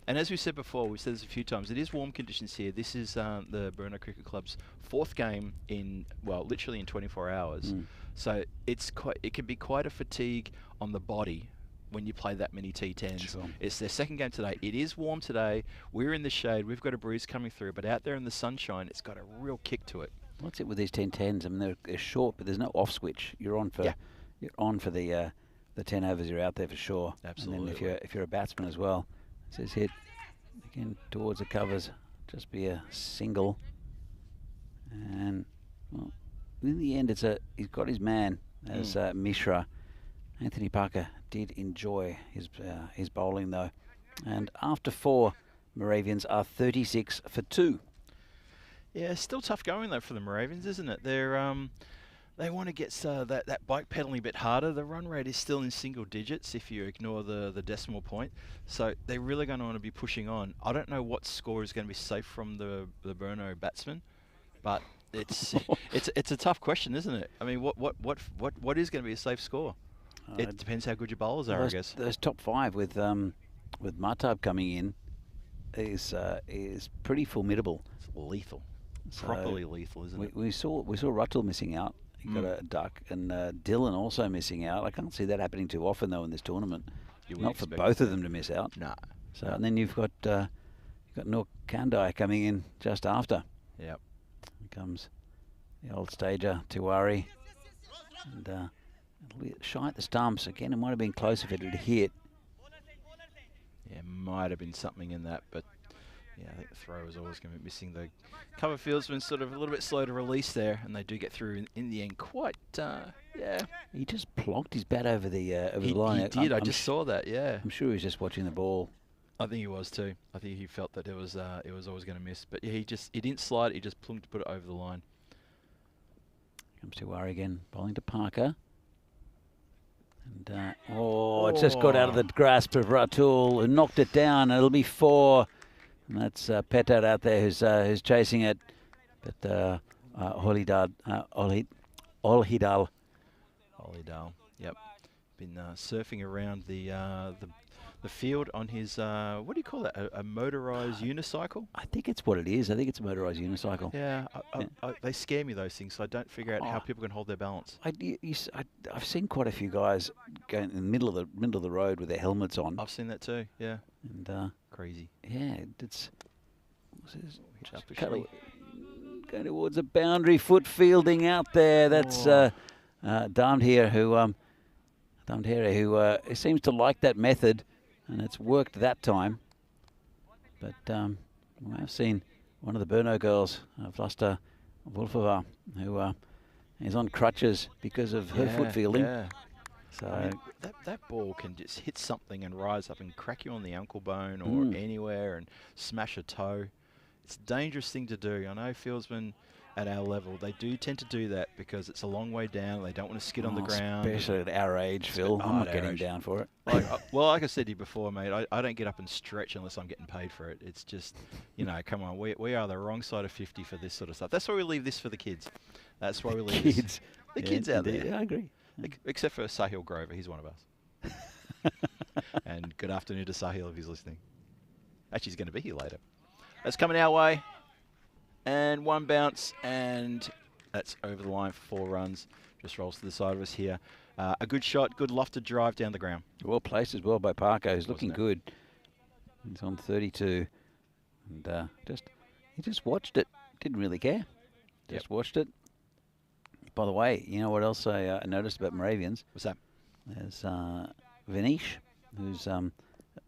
And as we said before, we've said this a few times, it is warm conditions here. This is the Brno Cricket Club's 4th game in, well, literally in 24 hours. So it can be quite a fatigue on the body when you play that many T10s. Sure. It's their 2nd game today. It is warm today. We're in the shade. We've got a breeze coming through, but out there in the sunshine, it's got a real kick to it. What's it with these 10-10s? I mean, they're short, but there's no off switch. You're on for the 10 overs. You're out there for sure. Absolutely. And then if you're a batsman as well, it says hit again towards the covers. Just be a single. And well, in the end, he's got his man as Mishra. Anthony Parker did enjoy his bowling though, and after 4, Moravians are 36 for 2. Yeah, still tough going though for the Moravians, isn't it? They want to get that bike pedaling a bit harder. The run rate is still in single digits if you ignore the decimal point. So they're really going to want to be pushing on. I don't know what score is going to be safe from the Brno batsmen, but it's a tough question, isn't it? I mean, what is going to be a safe score? It depends how good your bowlers are, I guess. Those top 5 with Martab coming in is pretty formidable. It's lethal. So Properly lethal, isn't it? We saw Ruttle missing out. He got a duck, and Dylan also missing out. I can't see that happening too often though in this tournament. Not for both of them to miss out. No. So and then you've got Noor Kandai coming in just after. Yep. Here comes the old stager Tiwari, and shy at the stumps again. It might have been close if it had hit. Yeah, might have been something in that, but yeah, I think the throw is always going to be missing. The cover fieldsman sort of a little bit slow to release there, and they do get through in the end. Quite, yeah. He just plonked his bat over the line. He did. I just saw that. Yeah. I'm sure he was just watching the ball. I think he was too. I think he felt that it was always going to miss, but yeah, he didn't slide. He just plunked to put it over the line. Comes to Worry again, bowling to Parker. And it just got out of the grasp of Ratul, who knocked it down. It'll be 4. And that's Petard out there who's chasing it. But Olhidal. Olhidal, yep. Been surfing around the field on his, what do you call that, a motorised unicycle? I think it's what it is. I think it's a motorised unicycle. Yeah, they scare me, those things, so I don't figure out how people can hold their balance. I've seen quite a few guys going in the middle of the road with their helmets on. I've seen that too, yeah. And crazy. Yeah, it's going towards a boundary, foot fielding out there. That's Damdhere who seems to like that method, and it's worked that time. But I've seen one of the Brno girls, Vlasta Wolfova, who is on crutches because of her foot fielding. Yeah. So I mean, that ball can just hit something and rise up and crack you on the ankle bone or anywhere and smash a toe. It's a dangerous thing to do. I know fieldsmen at our level, they do tend to do that because it's a long way down. They don't want to skid on the ground. Especially at our age, Phil. I'm not getting down for it. Like I said to you before, mate, I don't get up and stretch unless I'm getting paid for it. It's just, come on, we are the wrong side of 50 for this sort of stuff. That's why we leave this for the kids. That's why we leave kids. The kids out there. Yeah, I agree. Except for Sahil Grover, he's one of us. And good afternoon to Sahil if he's listening. Actually, he's going to be here later. That's coming our way. And 1 bounce, and that's over the line for 4 runs. Just rolls to the side of us here. A good shot, good lofted drive down the ground. Well placed as well by Parker, who's looking good. He's on 32. And he just watched it. Didn't really care. Just watched it. By the way, you know what else I noticed about Moravians? What's that? There's Vinish, who's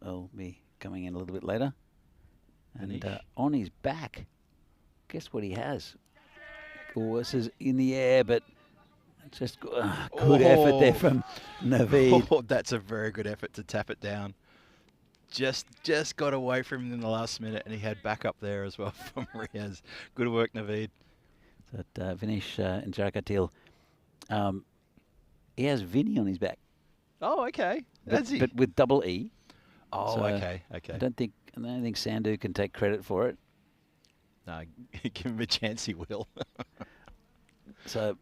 will be coming in a little bit later. And on his back, guess what he has? This is in the air, but just good effort there from Naveed. Oh, that's a very good effort to tap it down. Just got away from him in the last minute, and he had back up there as well from Riaz. Good work, Naveed. That Vinish and Jarakatil, he has Vinny on his back. Oh, okay. But with double E. Oh, so okay. I don't think Sandhu can take credit for it. No, give him a chance, he will. So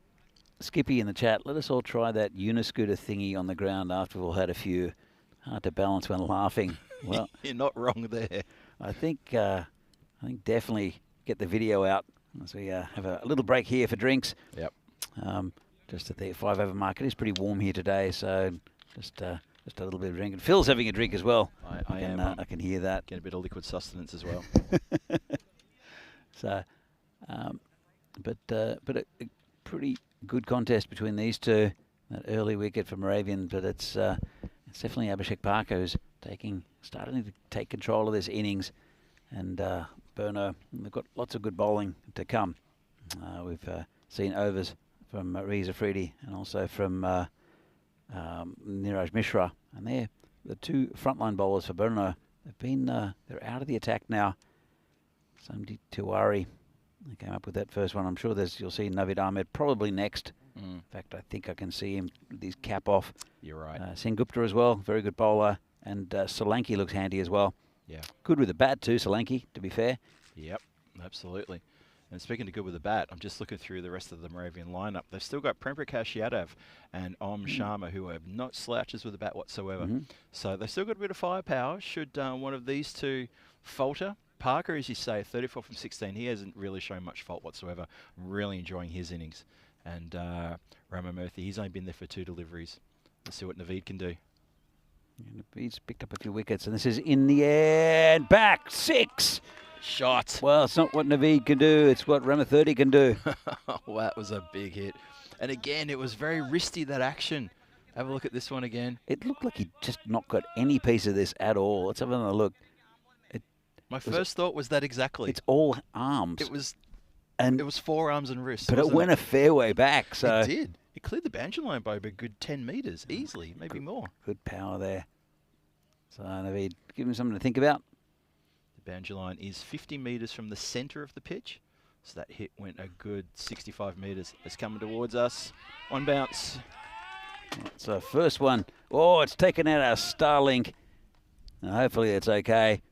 Skippy in the chat, let us all try that uniscooter thingy on the ground after we've all had a few. Hard to balance when laughing. Well, You're not wrong there. I think definitely get the video out as we have a little break here for drinks. Yep. Just at the 5 over mark. It is pretty warm here today, so just a little bit of drink. And Phil's having a drink as well. I am. I can hear that. Get a bit of liquid sustenance as well. So, but a pretty good contest between these two. That early wicket for Moravian, but it's definitely Abhishek Parker who's starting to take control of this innings, and Brno, they've got lots of good bowling to come. We've seen overs from Riza Afridi and also from Niraj Mishra, and they're the two frontline bowlers for Brno. They're out of the attack now. Samdi Tiwari, they came up with that first one. I'm sure you'll see Navid Ahmed probably next. In fact, I think I can see him with his cap off. You're right. Singh Gupta as well, very good bowler, and Solanki looks handy as well. Yeah. Good with the bat too, Solanki, to be fair. Yep, absolutely. And speaking of good with the bat, I'm just looking through the rest of the Moravian lineup. They've still got Prem Prakash Yadav and Om Sharma, who are not slouches with the bat whatsoever. So they've still got a bit of firepower. Should one of these two falter, Parker, as you say, 34 from 16, he hasn't really shown much fault whatsoever. I'm really enjoying his innings. And Ramamurthy, he's only been there for 2 deliveries. Let's see what Naveed can do. He's picked up a few wickets, and this is in the air and back 6. Shot. Well, it's not what Naveed can do, it's what Ramathurti can do. Oh, that was a big hit. And again, it was very wristy, that action. Have a look at this one again. It looked like he just not got any piece of this at all. Let's have another look. My first thought was that exactly. It's all arms. It was and forearms and wrists. But it went a fair way back. So it did. It cleared the boundary line by a good 10 metres, easily, maybe more. Good power there. So Naveed, give him something to think about. The boundary line is 50 metres from the centre of the pitch. So that hit went a good 65 metres. It's coming towards us. One bounce. So first one. Oh, it's taken out our Starlink. Now, hopefully it's okay.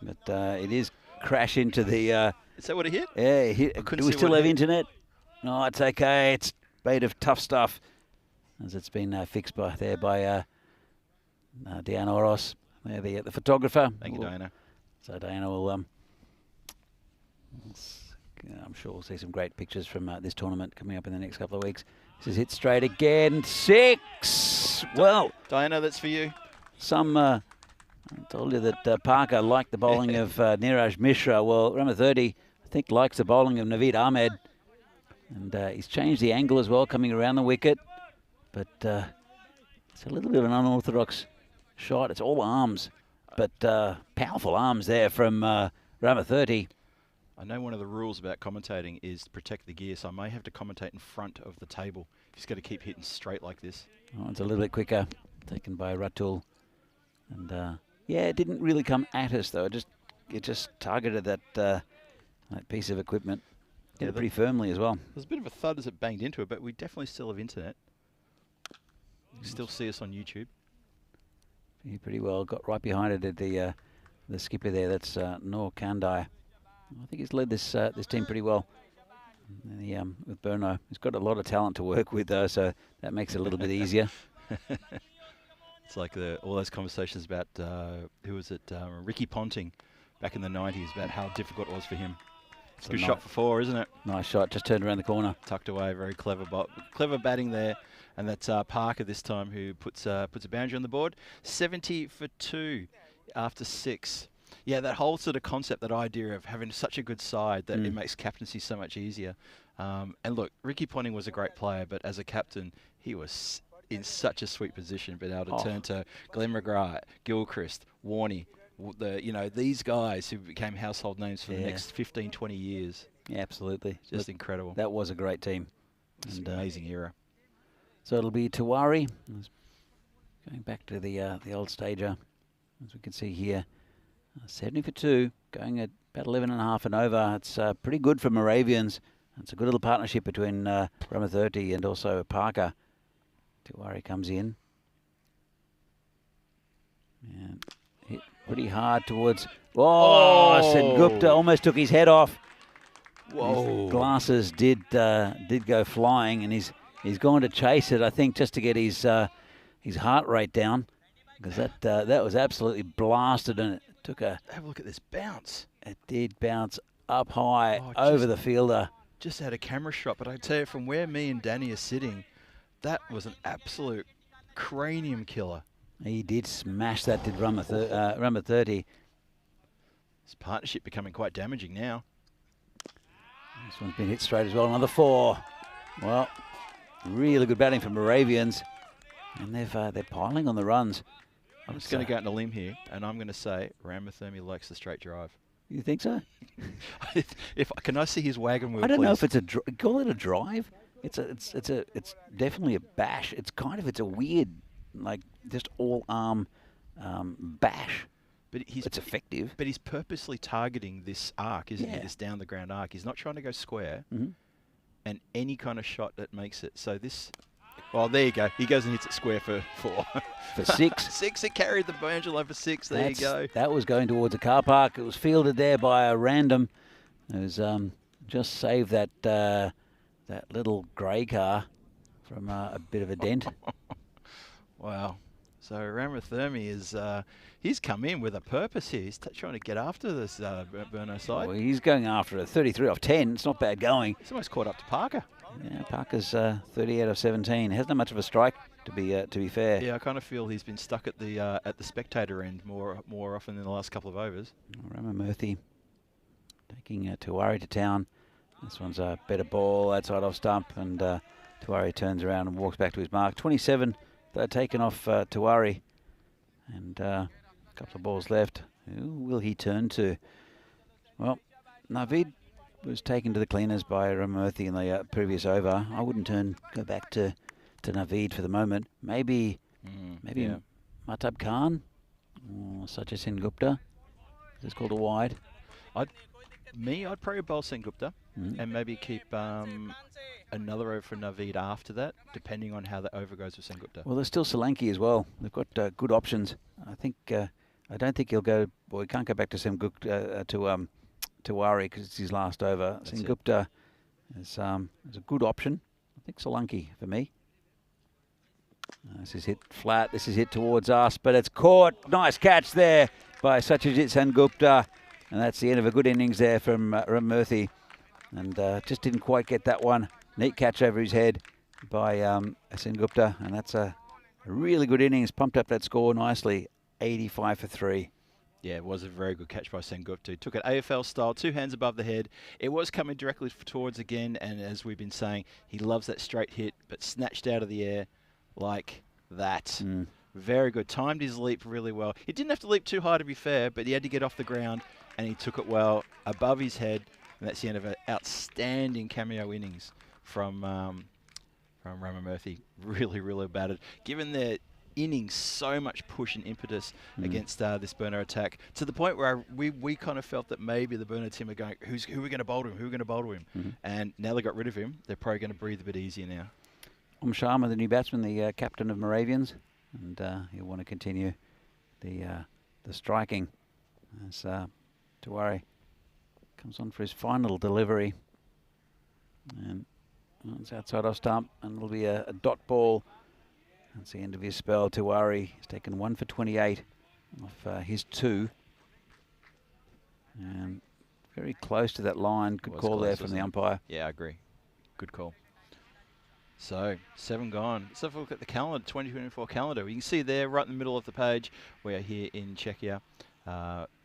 But it is crash into the... Is that what it hit? Yeah, it hit. Do we still have internet? No, it's okay. It's made of tough stuff. As it's been fixed by Diana Oros. They're the photographer. Thank you, Diana. So Diana will... I'm sure we'll see some great pictures from this tournament coming up in the next couple of weeks. This is hit straight again. 6! Well... Diana, that's for you. I told you that Parker liked the bowling of Niraj Mishra. Well, Ramathurti, I think, likes the bowling of Naveed Ahmed. And he's changed the angle as well, coming around the wicket. But it's a little bit of an unorthodox shot. It's all arms, but powerful arms there from Ramathurti. I know one of the rules about commentating is to protect the gear, so I may have to commentate in front of the table. He's got to keep hitting straight like this. Oh, it's a little bit quicker, taken by Ratul. And yeah, it didn't really come at us though. It just targeted that piece of equipment. Did it pretty firmly as well. There's a bit of a thud as it banged into it, but we definitely still have internet. You can still see us on YouTube. He pretty well got right behind it at the skipper there. That's Noor Kandai. I think he's led this team pretty well. With Brno, he's got a lot of talent to work with though, so that makes it a little bit easier. It's like all those conversations about, who was it, Ricky Ponting back in the 90s, about how difficult it was for him. It's a good shot for 4, isn't it? Nice shot, just turned around the corner. Tucked away, very clever batting there. And that's Parker this time who puts a boundary on the board. 70 for 2 after 6. Yeah, that whole sort of concept, that idea of having such a good side that it makes captaincy so much easier. And look, Ricky Ponting was a great player, but as a captain, he was in such a sweet position, being able to turn to Glenn McGrath, Gilchrist, Warney, these guys who became household names for the next 15, 20 years. Yeah, absolutely. Just incredible. That was a great team. It's an amazing era. So it'll be Tiwari. Going back to the old stager, as we can see here. 70 for 2, going at about 11.5 and over. It's pretty good for Moravians. It's a good little partnership between Ramathurti and also Parker. Tiwari comes in. And hit pretty hard towards... Oh, Sengupta almost took his head off. Whoa. His glasses did go flying, and he's He's going to chase it, I think, just to get his heart rate down, because that was absolutely blasted, and it took a. Have a look at this bounce. It did bounce up high Oh, over the fielder. Just had a camera shot, but I tell you, from where me and Danny are sitting, that was an absolute cranium killer. He did smash that, did Rummer 30. This partnership becoming quite damaging now. This one's been hit straight as well. Another 4. Well, really good batting from Moravians, and they're piling on the runs. I'm just going to go out on a limb here, and I'm going to say Ramathermi likes the straight drive. You think so? Can I see his wagon wheel? I don't please? know if it's call it a drive. It's definitely a bash. It's a weird, like, just all arm bash. But it's effective. But he's purposely targeting this arc, isn't he? Yeah. This down the ground arc. He's not trying to go square. Mm-hmm. And any kind of shot that makes it. So this, well, there you go. He goes and hits it square for 4. For 6. 6, it carried the Angelo for 6. There you go. That was going towards a car park. It was fielded there by a random. It was just saved that little grey car from a bit of a dent. Wow. So Ramathermi is, he's come in with a purpose here. He's trying to get after this Brno side. Well, he's going after a 33 off 10. It's not bad going. He's almost caught up to Parker. Yeah, Parker's 30 out of 17. Hasn't had much of a strike, to be fair. Yeah, I kind of feel he's been stuck at the spectator end more often than the last couple of overs. Ramamurthy taking Tuwari to town. This one's a better ball outside off stump, and Tuwari turns around and walks back to his mark. 27, they're taken off Tuwari, and a couple of balls left. Who will he turn to? Well, Naveed was taken to the cleaners by Ramamurthy in the previous over. I wouldn't go back to Naveed for the moment. Maybe Yeah. Mahtab Khan or Sachin Gupta. It's called a wide. I'd probably bowl Sengupta and maybe keep another over for Naveed after that, depending on how the over goes with Sengupta. Well, there's still Solanki as well. They've got good options. I don't think he'll go. Well, he can't go back to Sengupta to Wari because it's his last over. Sengupta is a good option. I think Solanki for me. This is hit flat. This is hit towards us, but it's caught. Nice catch there by Satyajit Sengupta. And that's the end of a good innings there from Ramamurthy. And just didn't quite get that one. Neat catch over his head by Sengupta. And that's a really good innings. Pumped up that score nicely. 85 for 3. Yeah, it was a very good catch by Sengupta. Took it AFL style, 2 hands above the head. It was coming directly towards again. And as we've been saying, he loves that straight hit, but snatched out of the air like that. Very good. Timed his leap really well. He didn't have to leap too high, to be fair, but he had to get off the ground. And he took it well above his head, and that's the end of an outstanding cameo innings from Ramamurthy. Really, really battered. Given their innings so much push and impetus against this Brno attack, to the point where we kind of felt that maybe the Brno team are going, who are we going to bowl to him? Who are we going to bowl to him? And now they got rid of him, they're probably going to breathe a bit easier now. Sharma, the new batsman, the captain of Moravians, and he'll want to continue the striking as Tuwari comes on for his final delivery, and it's outside off stump, and it'll be a dot ball. That's the end of his spell. Tuwari has taken 1 for 28 off his 2, and very close to that line. Good call there from the umpire. Yeah, I agree. Good call. So, 7 gone. Let's have a look at the calendar, 2024 calendar. You can see there, right in the middle of the page, we are here in Czechia.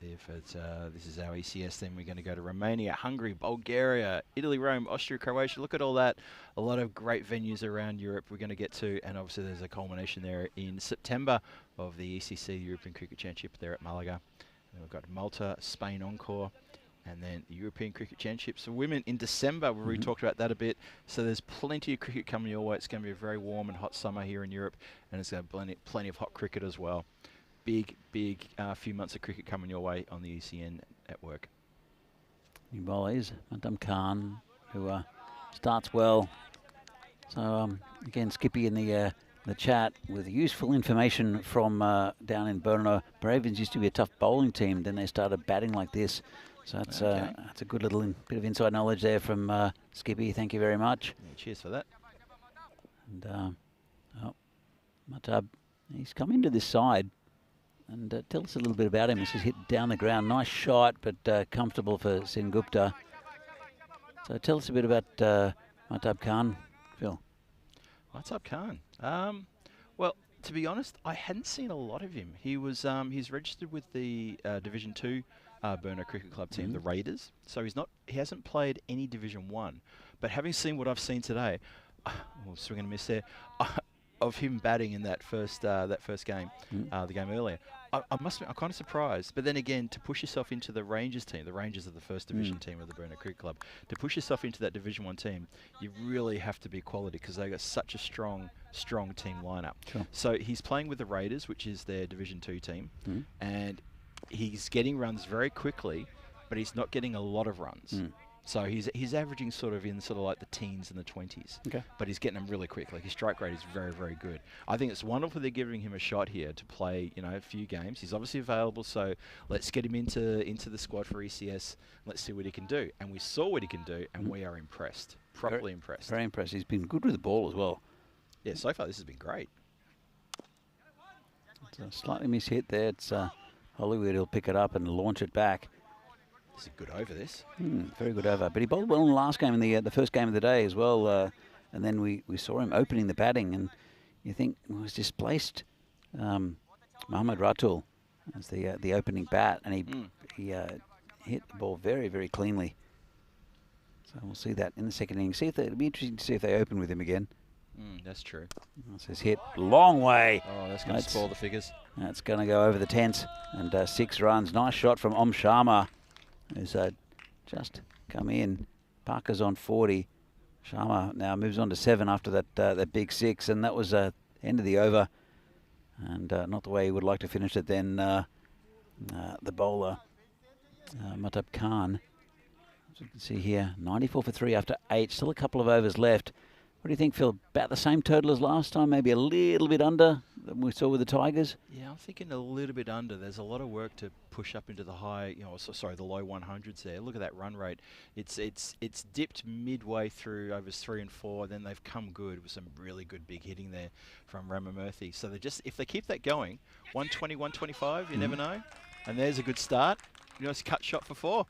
This is our ECS, then we're going to go to Romania, Hungary, Bulgaria, Italy, Rome, Austria, Croatia. Look at all that. A lot of great venues around Europe we're going to get to, and obviously there's a culmination there in September of the ECC European Cricket Championship there at Malaga. And we've got Malta, Spain Encore, and then the European Cricket Championships for women in December. We already talked about that a bit. So there's plenty of cricket coming your way. It's going to be a very warm and hot summer here in Europe, and it's going to be plenty of hot cricket as well. Big few months of cricket coming your way on the ECN network. New bowlers, Mahtab Khan, who starts well. So again, Skippy in the chat with useful information from down in Brno. Barbarians used to be a tough bowling team, then they started batting like this. So that's a good little bit of inside knowledge there from Skippy. Thank you very much. Yeah, cheers for that. And Matab, he's come into this side. And tell us a little bit about him. This is hit down the ground. Nice shot, but comfortable for Sengupta. So tell us a bit about Matab Khan, Phil. Matab Khan. Well, to be honest, I hadn't seen a lot of him. He was he's registered with the Division 2 Brno Cricket Club team, the Raiders. So he hasn't played any Division 1. But having seen what I've seen today, swing and a miss there, of him batting in that first game, the game earlier, I must admit, I'm kind of surprised. But then again, to push yourself into the Rangers team, the Rangers are the first division team of the Brno Cricket Club, to push yourself into that Division 1 team, you really have to be quality because they've got such a strong team lineup. Sure. So he's playing with the Raiders, which is their Division 2 team, and he's getting runs very quickly, but he's not getting a lot of runs. So he's averaging sort of like the teens and the 20s. Okay. But he's getting them really quick. Like his strike rate is very, very good. I think it's wonderful they're giving him a shot here to play, a few games. He's obviously available, so let's get him into the squad for ECS. Let's see what he can do. And we saw what he can do, and we are impressed. Properly impressed. Very impressed. He's been good with the ball as well. Yeah, so far this has been great. It's a slightly mishit there. It's Hollywood. He'll pick it up and launch it back. This is a good over, this. Very good over. But he bowled well in the last game, in the first game of the day as well. And then we saw him opening the batting, and you think was displaced Mohammad Ratul as the opening bat, and he hit the ball very, very cleanly. So we'll see that in the second innings. It'll be interesting to see if they open with him again. That's true. That's his hit, long way. Oh, that's going to spoil the figures. That's going to go over the 10s, and 6 runs. Nice shot from Om Sharma, who's just come in. Parker's on 40. Sharma now moves on to 7 after that big 6, and that was end of the over, and not the way he would like to finish it. Then the bowler, Matab Khan, as you can see here, 94 for 3 after 8. Still a couple of overs left. What do you think, Phil? About the same total as last time, maybe a little bit under than we saw with the Tigers? Yeah, I'm thinking a little bit under. There's a lot of work to push up into the the low 100s there. Look at that run rate. It's dipped midway through overs 3 and 4. Then they've come good with some really good big hitting there from Ramamurthy. So if they keep that going, 120, 125, you never know. And there's a good start. Nice cut shot for 4.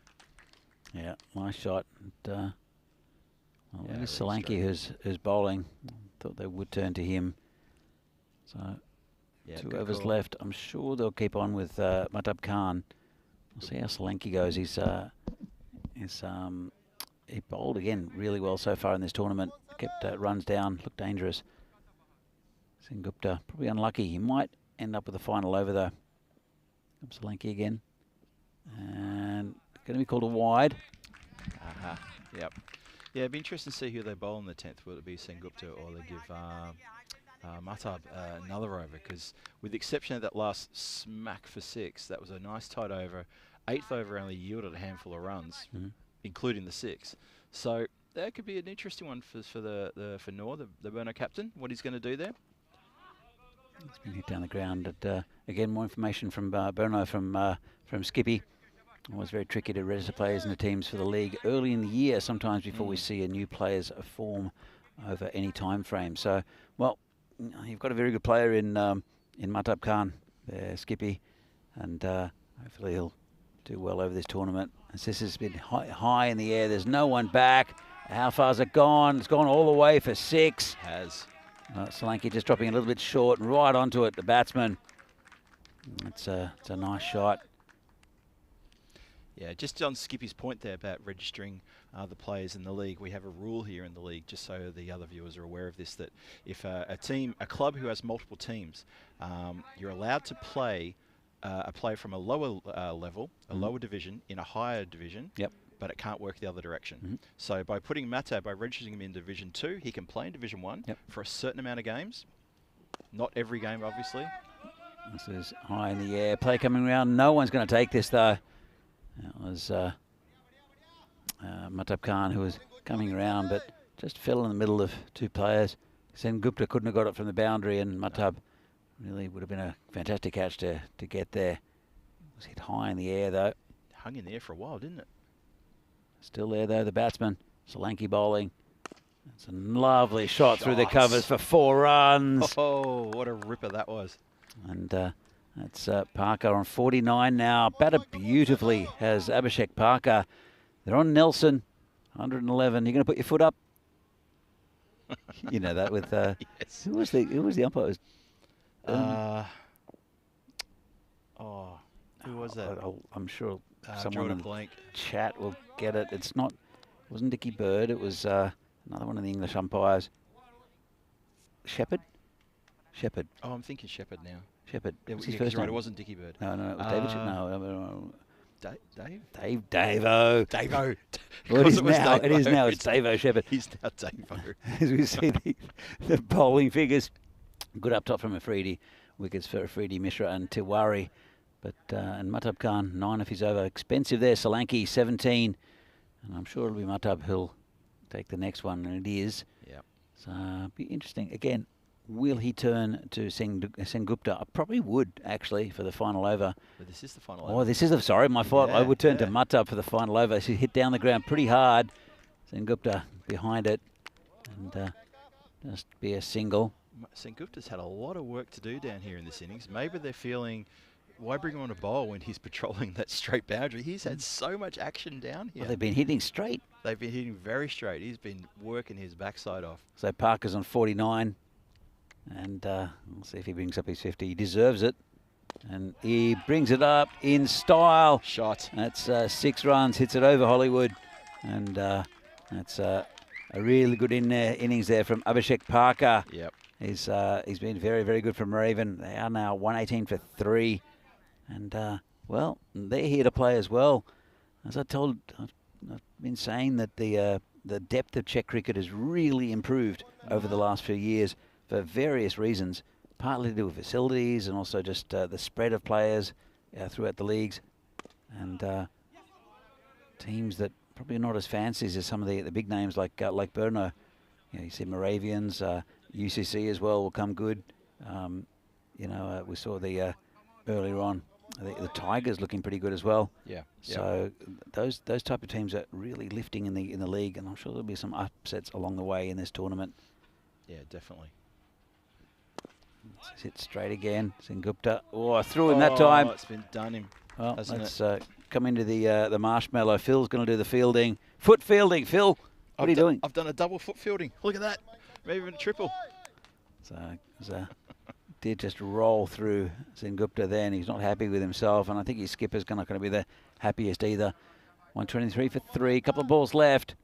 Yeah, nice shot. And, well, Yeah, it is really Solanki who's bowling. Thought they would turn to him. So Yeah, 2 good overs call. left. I'm sure they'll keep on with Matab Khan. We'll see how Solanki goes. He bowled again really well so far in this tournament. Kept runs down, looked dangerous. Sengupta probably unlucky. He might end up with a final over though. Comes Solanki again, and going to be called a wide. Yep. Yeah, it'd be interesting to see who they bowl in the 10th. Will it be Sengupta or they give Matab another over? Because with the exception of that last smack for 6, that was a nice tight over. 8th over only yielded a handful of runs, including the 6. So that could be an interesting one for Noor, the Brno captain. What he's going to do there. It's been hit down the ground. Again, more information from Brno from Skippy. Always very tricky to register players in the teams for the league early in the year, sometimes before we see a new player's form over any time frame. So, well, you've got a very good player in Matab Khan, Skippy, and hopefully he'll do well over this tournament. As this has been high in the air, there's no one back. How far's it gone? It's gone all the way for 6. Has. Solanki just dropping a little bit short and right onto it, the batsman. It's a nice shot. Yeah, just on Skippy's point there about registering the players in the league, we have a rule here in the league, just so the other viewers are aware of this, that if a club who has multiple teams, you're allowed to play a player from a lower level, a lower division, in a higher division. Yep. But it can't work the other direction. So by putting Matab, by registering him in Division 2, he can play in Division 1 for a certain amount of games. Not every game, obviously. This is high in the air. Play coming around. No one's going to take this, though. That was Matab Khan who was coming around, but just fell in the middle of 2 players. Sengupta couldn't have got it from the boundary, and Matab really would have been a fantastic catch to get there. It was hit high in the air, though. Hung in the air for a while, didn't it? Still there, though, the batsman. Solanki bowling. It's a lovely shot through the covers for 4 runs. Oh, what a ripper that was. And that's Parker on 49 now. Batted beautifully has Abhishek Parker. They're on Nelson, 111. You're going to put your foot up? You know that with Yes. who was the umpire? It was, who was that? I'm sure Drawing someone a in the blank. chat will get it. It wasn't Dickie Bird. It was another one of the English umpires. Shepherd. Oh, I'm thinking Shepherd now. Shepherd. Yeah, What's his yeah, first he's right. name? It wasn't Dickie Bird. No, it was David. No, Dave? Davo. Davo. Well, it is now. Davo. It is now. It's Davo Shepherd. He's now Davo. As we see the bowling figures, good up top from Afridi, wickets for Afridi, Mishra and Tiwari, but and Matab Khan 9 if he's over. Expensive there. Solanki 17, and I'm sure it'll be Matab who'll take the next one, and it is. Yeah. So be interesting again. Will he turn to Sengupta? I probably would actually for the final over. But this is the final Oh, over. this is sorry, my fault. I Yeah, would turn to yeah. Matab for the final over. She hit down the ground pretty hard. Sengupta behind it, and just be a single. Sengupta's had a lot of work to do down here in this innings. Maybe they're feeling, why bring him on a bowl when he's patrolling that straight boundary? He's had so much action down here. Well, they've been hitting straight. They've been hitting very straight. He's been working his backside off. So Parker's on 49, and we'll see if he brings up his 50. He deserves it, and he brings it up in style. Shot. That's 6 runs, hits it over Hollywood, and that's a really good innings there from Abhishek Parker. Yep. He's been very, very good from Raven. They are now 118 for 3, and well, they're here to play as well. As I've been saying that the depth of Czech cricket has really improved over the last few years for various reasons, partly to do with facilities and also just the spread of players throughout the leagues, and teams that probably not as fancy as some of the big names like Brno. You see Moravians, UCC as well will come good. We saw the earlier on the Tigers looking pretty good as well. Yeah. So those type of teams are really lifting in the league, and I'm sure there'll be some upsets along the way in this tournament. Yeah, definitely. Let's hit straight again. Sengupta. Oh, I threw him that time. It's been done him. Well, hasn't let's come into the marshmallow. Phil's going to do the fielding. Foot fielding, Phil. What are you doing? I've done a double foot fielding. Look at that. Maybe even a triple. So did just roll through Sengupta then. He's not happy with himself, and I think his skipper's not going to be the happiest either. 123 for 3, couple of balls left.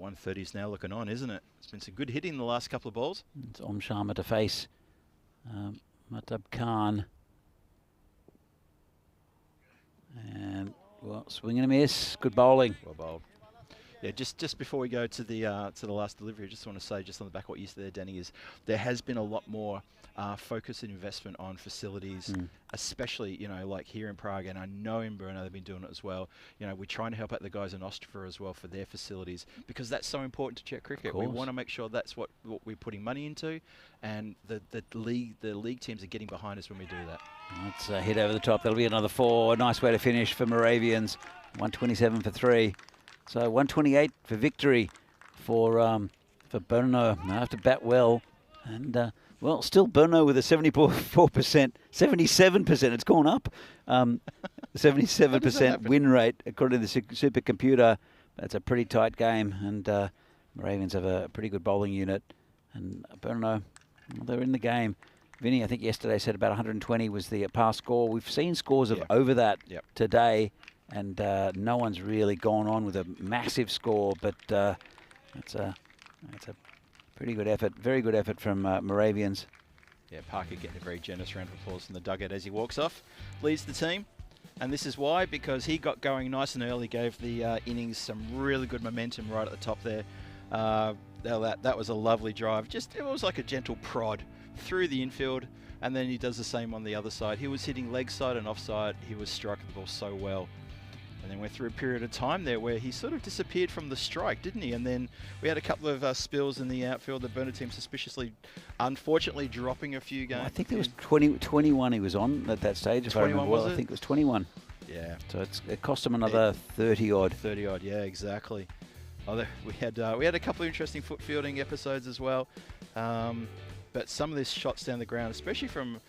130's now looking on, isn't it? It's been some good hitting in the last couple of balls. It's Om Sharma to face Matab Khan. And, well, swing and a miss. Good bowling. Well bowled. Yeah, just before we go to the last delivery, I just want to say, just on the back of what you said there, Danny, is there has been a lot more focus and investment on facilities, especially, like here in Prague, and I know in Brno they've been doing it as well. We're trying to help out the guys in Ostrava as well for their facilities, because that's so important to Czech cricket. We want to make sure that's what we're putting money into, and the league teams are getting behind us when we do that. Let's hit over the top. That'll be another 4. Nice way to finish for Moravians. 127 for 3. So 128 for victory for Brno. They have to bat well, and well, still Brno with a 74%, 77%. It's gone up. 77% win rate according to the supercomputer. That's a pretty tight game, and Moravians have a pretty good bowling unit, and Brno, they're in the game. Vinny, I think yesterday said about 120 was the past score. We've seen scores of over that today. And no one's really gone on with a massive score, but it's a pretty good effort, very good effort from Moravians. Yeah, Parker getting a very generous round of applause from the dugout as he walks off, leads the team, and this is why, because he got going nice and early, gave the innings some really good momentum right at the top there. That was a lovely drive. It was like a gentle prod through the infield, and then he does the same on the other side. He was hitting leg side and offside. He was striking the ball so well. And then went through a period of time there where he sort of disappeared from the strike, didn't he? And then we had a couple of spills in the outfield. The Brno team suspiciously, unfortunately, dropping a few games. Well, I think there was 21 he was on at that stage. If I remember well, I think it was 21. Yeah. So it cost him another 30 odd. 30 odd, yeah, exactly. we had a couple of interesting foot fielding episodes as well. But some of these shots down the ground, especially from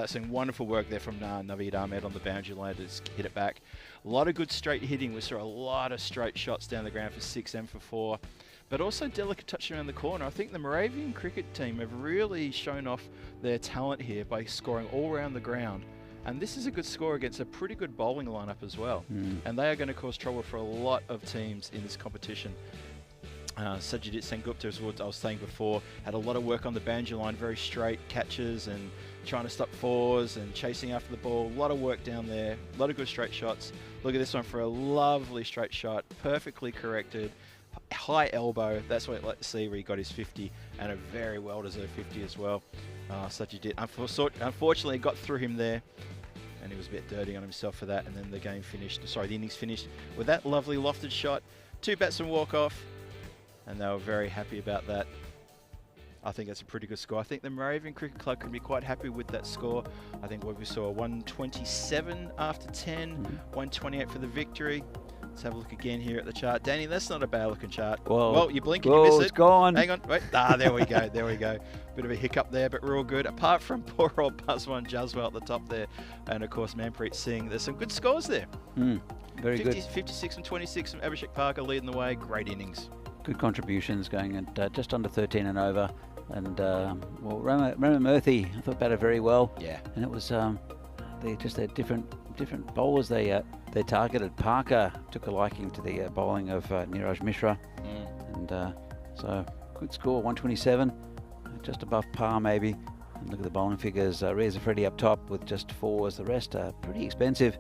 some wonderful work there from Naveed Ahmed on the boundary line to just hit it back. A lot of good straight hitting. We saw a lot of straight shots down the ground for 6 and for 4. But also delicate touch around the corner. I think the Moravian cricket team have really shown off their talent here by scoring all around the ground. And this is a good score against a pretty good bowling lineup as well. And they are going to cause trouble for a lot of teams in this competition. Sajidit Sengupta, as I was saying before, had a lot of work on the boundary line, very straight catches and trying to stop fours and chasing after the ball. A lot of work down there, a lot of good straight shots. Look at this one for a lovely straight shot, perfectly corrected, high elbow. That's what I'd like to see, where he got his 50 and a very well-deserved 50 as well. Sajidit, unfortunately, got through him there. And he was a bit dirty on himself for that. And then the innings finished with that lovely lofted shot. 2 batsmen walk off. And they were very happy about that. I think that's a pretty good score. I think the Moravian Cricket Club can be quite happy with that score. I think what we saw, 127 after 10, 128 for the victory. Let's have a look again here at the chart. Danny, that's not a bad looking chart. Whoa. Well, you blink and you miss it. It's gone. Hang on, wait. There we go, there we go. Bit of a hiccup there, but we're all good. Apart from poor old Buzwan Jaswal at the top there. And of course, Manpreet Singh. There's some good scores there. Very good. 56 and 26 from Abhishek Parker leading the way. Great innings. Good contributions going at just under 13 and over. And well, Rama Murthy, I thought batted very well. Yeah. And it was they had different bowlers they targeted. Parker took a liking to the bowling of Niraj Mishra, and so good score, 127, just above par maybe. And look at the bowling figures. Reza Freddy up top with just 4s. The rest are pretty expensive.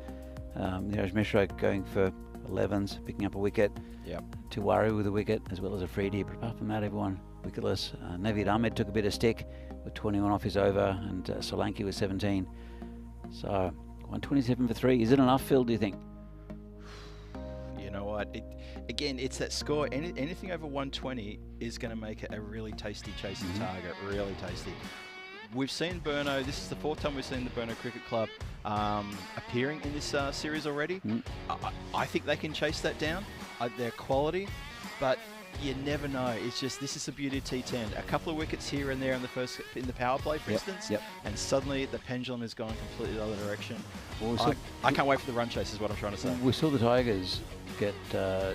Niraj Mishra going for 11s, picking up a wicket. Yep. Tiwari with a wicket, as well as a Freedy. But apart from that, everyone wicketless. Naveed Ahmed took a bit of stick with 21 off his over, and Solanki with 17. So 127 for 3. Is it enough, Phil, do you think? You know what? Again, it's that score. Anything over 120 is going to make it a really tasty chasing target. Really tasty. We've seen Brno. This is the 4th time we've seen the Brno Cricket Club appearing in this series already. I think they can chase that down. Their quality, but you never know. It's just, this is the beauty of T10. A couple of wickets here and there in the power play, for instance, and suddenly the pendulum is going completely the other direction. Well, I can't wait for the run chase, is what I'm trying to say. We saw the Tigers get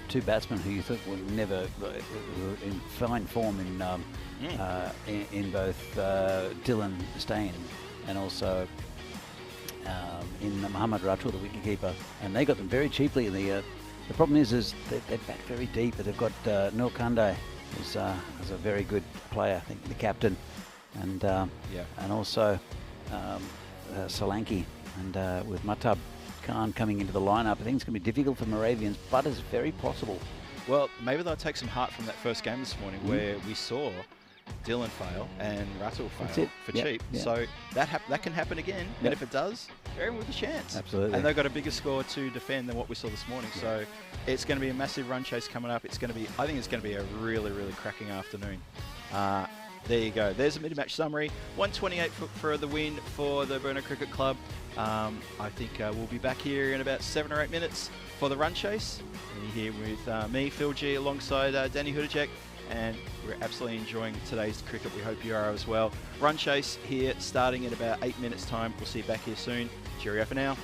2 batsmen who you thought were never in fine form in both Dylan Steyn and also in Muhammad Ratul, the wicketkeeper, and they got them very cheaply. The problem is they bat very deep, but they've got Noor Kandai, who's a very good player, I think, the captain, and also Solanki, and with Mahtab Khan coming into the lineup, I think it's going to be difficult for Moravians, but it's very possible. Well, maybe they'll take some heart from that first game this morning, where we saw Dylan fail and Ratul fail for cheap. So that can happen again, and if it does, everyone with a chance. Absolutely. And they've got a bigger score to defend than what we saw this morning. So it's going to be a massive run chase coming up. I think it's going to be a really, really cracking afternoon. There you go. There's a mid-match summary. 128 for the win for the Brno Cricket Club. I think we'll be back here in about 7 or 8 minutes for the run chase. And you're here with me, Phil G, alongside Danny Hudacek. And we're absolutely enjoying today's cricket. We hope you are as well. Run chase here starting in about 8 minutes time. We'll see you back here soon. Cheerio for now.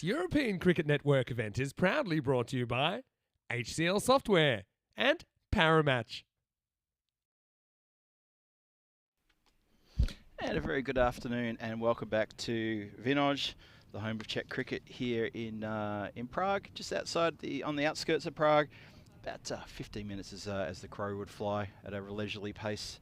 This European Cricket Network event is proudly brought to you by HCL Software and Paramatch. And a very good afternoon and welcome back to Vinoj, the home of Czech cricket here in Prague, just outside on the outskirts of Prague. About 15 minutes as the crow would fly at a leisurely pace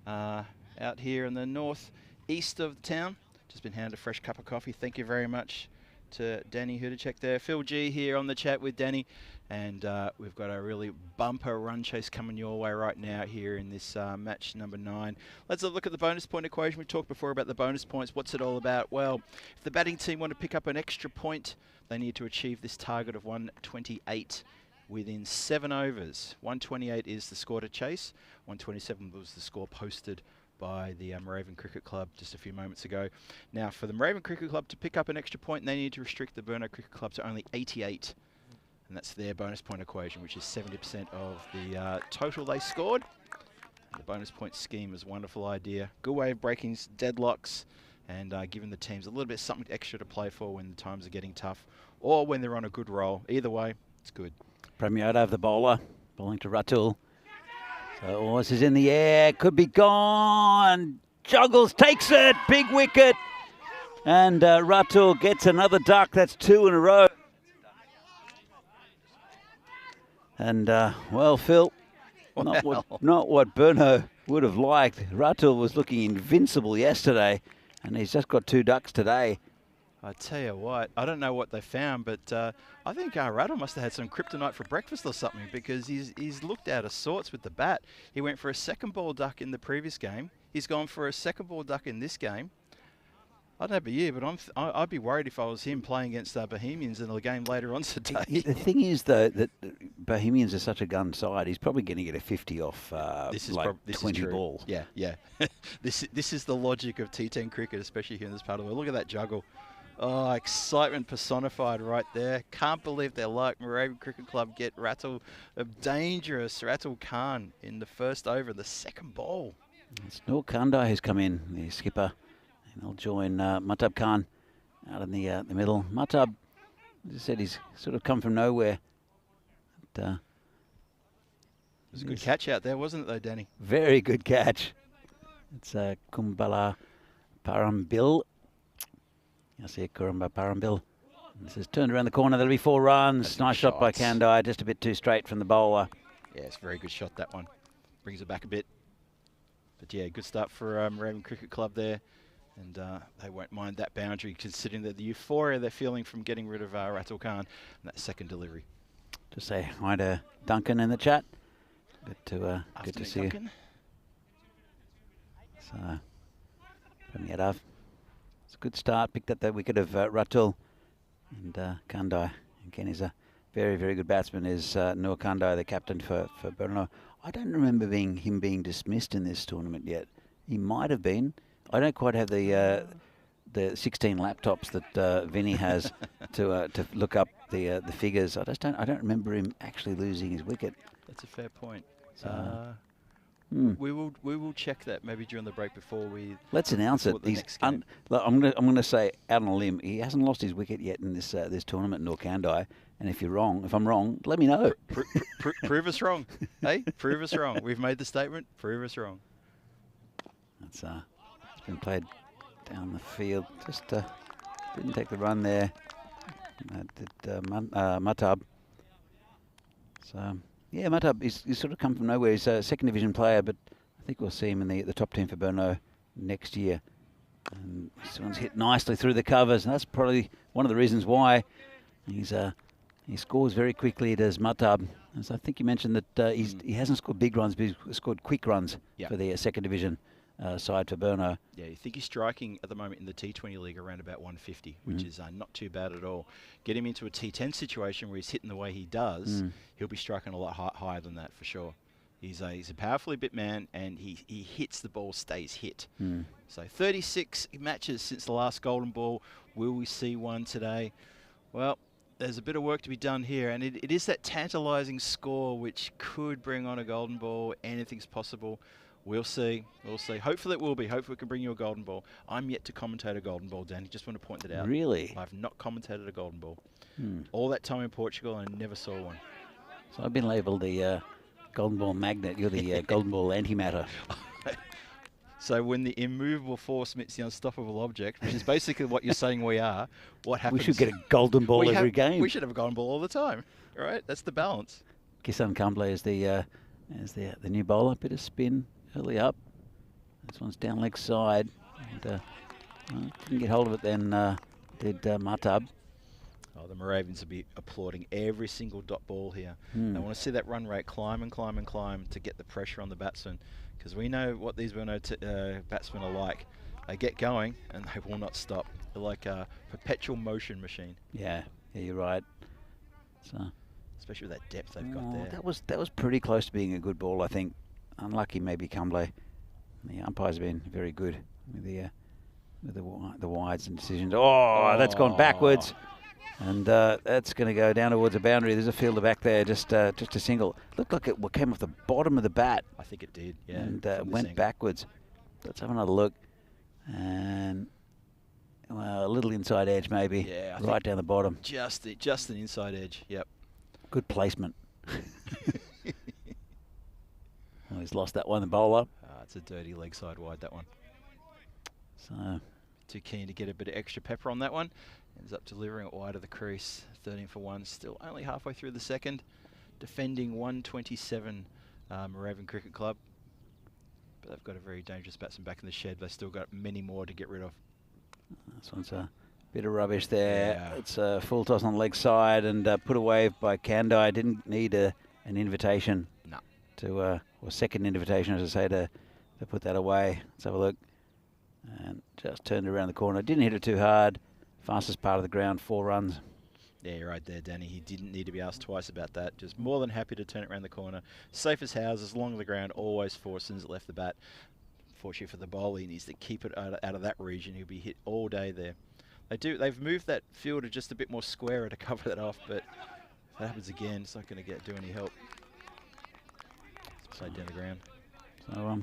out here in the northeast of the town. Just been handed a fresh cup of coffee. Thank you very much to Danny Hudacek there. Phil G here on the chat with Danny. And we've got a really bumper run chase coming your way right now here in this match number 9. Let's have a look at the bonus point equation. We talked before about the bonus points. What's it all about? Well, if the batting team want to pick up an extra point, they need to achieve this target of 128 within 7 overs. 128 is the score to chase. 127 was the score posted by the Moravian Cricket Club just a few moments ago. Now, for the Moravian Cricket Club to pick up an extra point, they need to restrict the Brno Cricket Club to only 88. And that's their bonus point equation, which is 70% of the total they scored. The bonus point scheme is a wonderful idea. Good way of breaking deadlocks and giving the teams a little bit something extra to play for when the times are getting tough or when they're on a good roll. Either way, it's good. Premiota, the bowler, bowling to Ratul. So Ors is in the air, could be gone. Juggles, takes it, big wicket. And Ratul gets another duck. That's 2 in a row. And, well, Phil, not what Brno would have liked. Ratul was looking invincible yesterday, and he's just got 2 ducks today. I tell you what, I don't know what they found, but I think Ratul must have had some kryptonite for breakfast or something, because he's looked out of sorts with the bat. He went for a second ball duck in the previous game. He's gone for a second ball duck in this game. I don't know about you, but I'd be worried if I was him playing against Bohemians in a game later on today. The thing is, though, that Bohemians are such a gun side. He's probably going to get a 50 off this is 20 balls. Yeah, yeah. This is the logic of T10 cricket, especially here in this part of the world. Look at that juggle. Oh, excitement personified right there. Can't believe their luck. Moravian Cricket Club get Ratul, a dangerous Ratul Khan in the first over, the second ball. It's Noor Kandai who's come in, the skipper. And they'll join Mahtab Khan out in the middle. Mahtab, as I said, he's sort of come from nowhere. But, it was a good catch out there, wasn't it, though, Danny? Very good catch. It's Kumbala Parambil. I see Kurumba Parambil. This is turned around the corner. There'll be 4 runs. That's nice shot by Kandai, just a bit too straight from the bowler. Yeah, it's a very good shot, that one. Brings it back a bit. But yeah, good start for Moravian Cricket Club there. And they won't mind that boundary, considering that the euphoria they're feeling from getting rid of Ratul Khan and that second delivery. Just say hi to Duncan in the chat. Good to see Duncan. you. So, Premierov. It's a good start. Picked up that wicket of Ratul. And Kandai, again, is a very, very good batsman, is Noor Kandai, the captain for Brno. I don't remember him being dismissed in this tournament yet. He might have been. I don't quite have the 16 laptops that Vinny has to look up the figures. I don't remember him actually losing his wicket. That's a fair point. So, we will check that maybe during the break before we. Let's announce it. I'm going to say out on a limb, he hasn't lost his wicket yet in this tournament, Noor Kandai. And if I'm wrong, let me know. Prove us wrong. Hey, prove us wrong. We've made the statement. Prove us wrong. That's been played down the field. Just didn't take the run there. Mahtab. So yeah, Mahtab he's sort of come from nowhere. He's a second division player, but I think we'll see him in the top team for Brno next year. And this one's hit nicely through the covers, and that's probably one of the reasons why he scores very quickly. Does Mahtab? As I think you mentioned that he hasn't scored big runs, but he's scored quick runs for the second division side for Brno. Yeah, you think he's striking at the moment in the T20 league around about 150, which is not too bad at all. Get him into a T10 situation where he's hitting the way he does, he'll be striking a lot higher than that for sure. He's a powerfully bit man, and he hits the ball, stays hit. So 36 matches since the last golden ball. Will we see one today? Well, there's a bit of work to be done here, and it is that tantalising score which could bring on a golden ball. Anything's possible. We'll see. We'll see. Hopefully it will be. Hopefully we can bring you a golden ball. I'm yet to commentate a golden ball, Danny. Just want to point that out. Really? I've not commentated a golden ball. All that time in Portugal, I never saw one. So I've been labelled the golden ball magnet. You're the golden ball antimatter. So when the immovable force meets the unstoppable object, which is basically what you're saying we are, what happens? We should get a golden ball every game. We should have a golden ball all the time. All right? That's the balance. Kisan Kamble is the new bowler. Bit of spin early up. This one's down leg side. And, didn't get hold of it then, did Matab. Oh, the Moravians will be applauding every single dot ball here. They want to see that run rate climb and climb and climb to get the pressure on the batsman, because we know what these Brno batsmen are like. They get going and they will not stop. They're like a perpetual motion machine. Yeah, you're right. So, especially with that depth they've got there. That was pretty close to being a good ball, I think. Unlucky maybe Kamble. The umpires have been very good with the wides and decisions. Oh, that's gone backwards. And that's going to go down towards the boundary. There's a fielder back there, just a single. Looked like it came off the bottom of the bat. I think it did, yeah. And went backwards. Let's have another look. And, well, a little inside edge maybe. Yeah, right down the bottom. Just an inside edge, yep. Good placement. Oh, he's lost that one, the bowler. It's a dirty leg side wide, that one. So too keen to get a bit of extra pepper on that one. Ends up delivering it wide of the crease. 13 for 1, still only halfway through the second. Defending 127 Moravian Cricket Club. But they've got a very dangerous batsman back in the shed. They've still got many more to get rid of. This one's a bit of rubbish there. Yeah. It's a full toss on the leg side and put away by Kandai. Didn't need an invitation. No. To or second invitation, as I say, to put that away. Let's have a look. And just turned around the corner. Didn't hit it too hard. Fastest part of the ground, 4 runs. Yeah, you're right there, Danny. He didn't need to be asked twice about that. Just more than happy to turn it around the corner. Safe as houses, along the ground, always 4 as soon as it left the bat. Fortunately for the bowler, he needs to keep it out of that region. He'll be hit all day there. They've moved that fielder just a bit more squarer to cover that off, but if that happens again, it's not going to do any help. Slide down the ground. So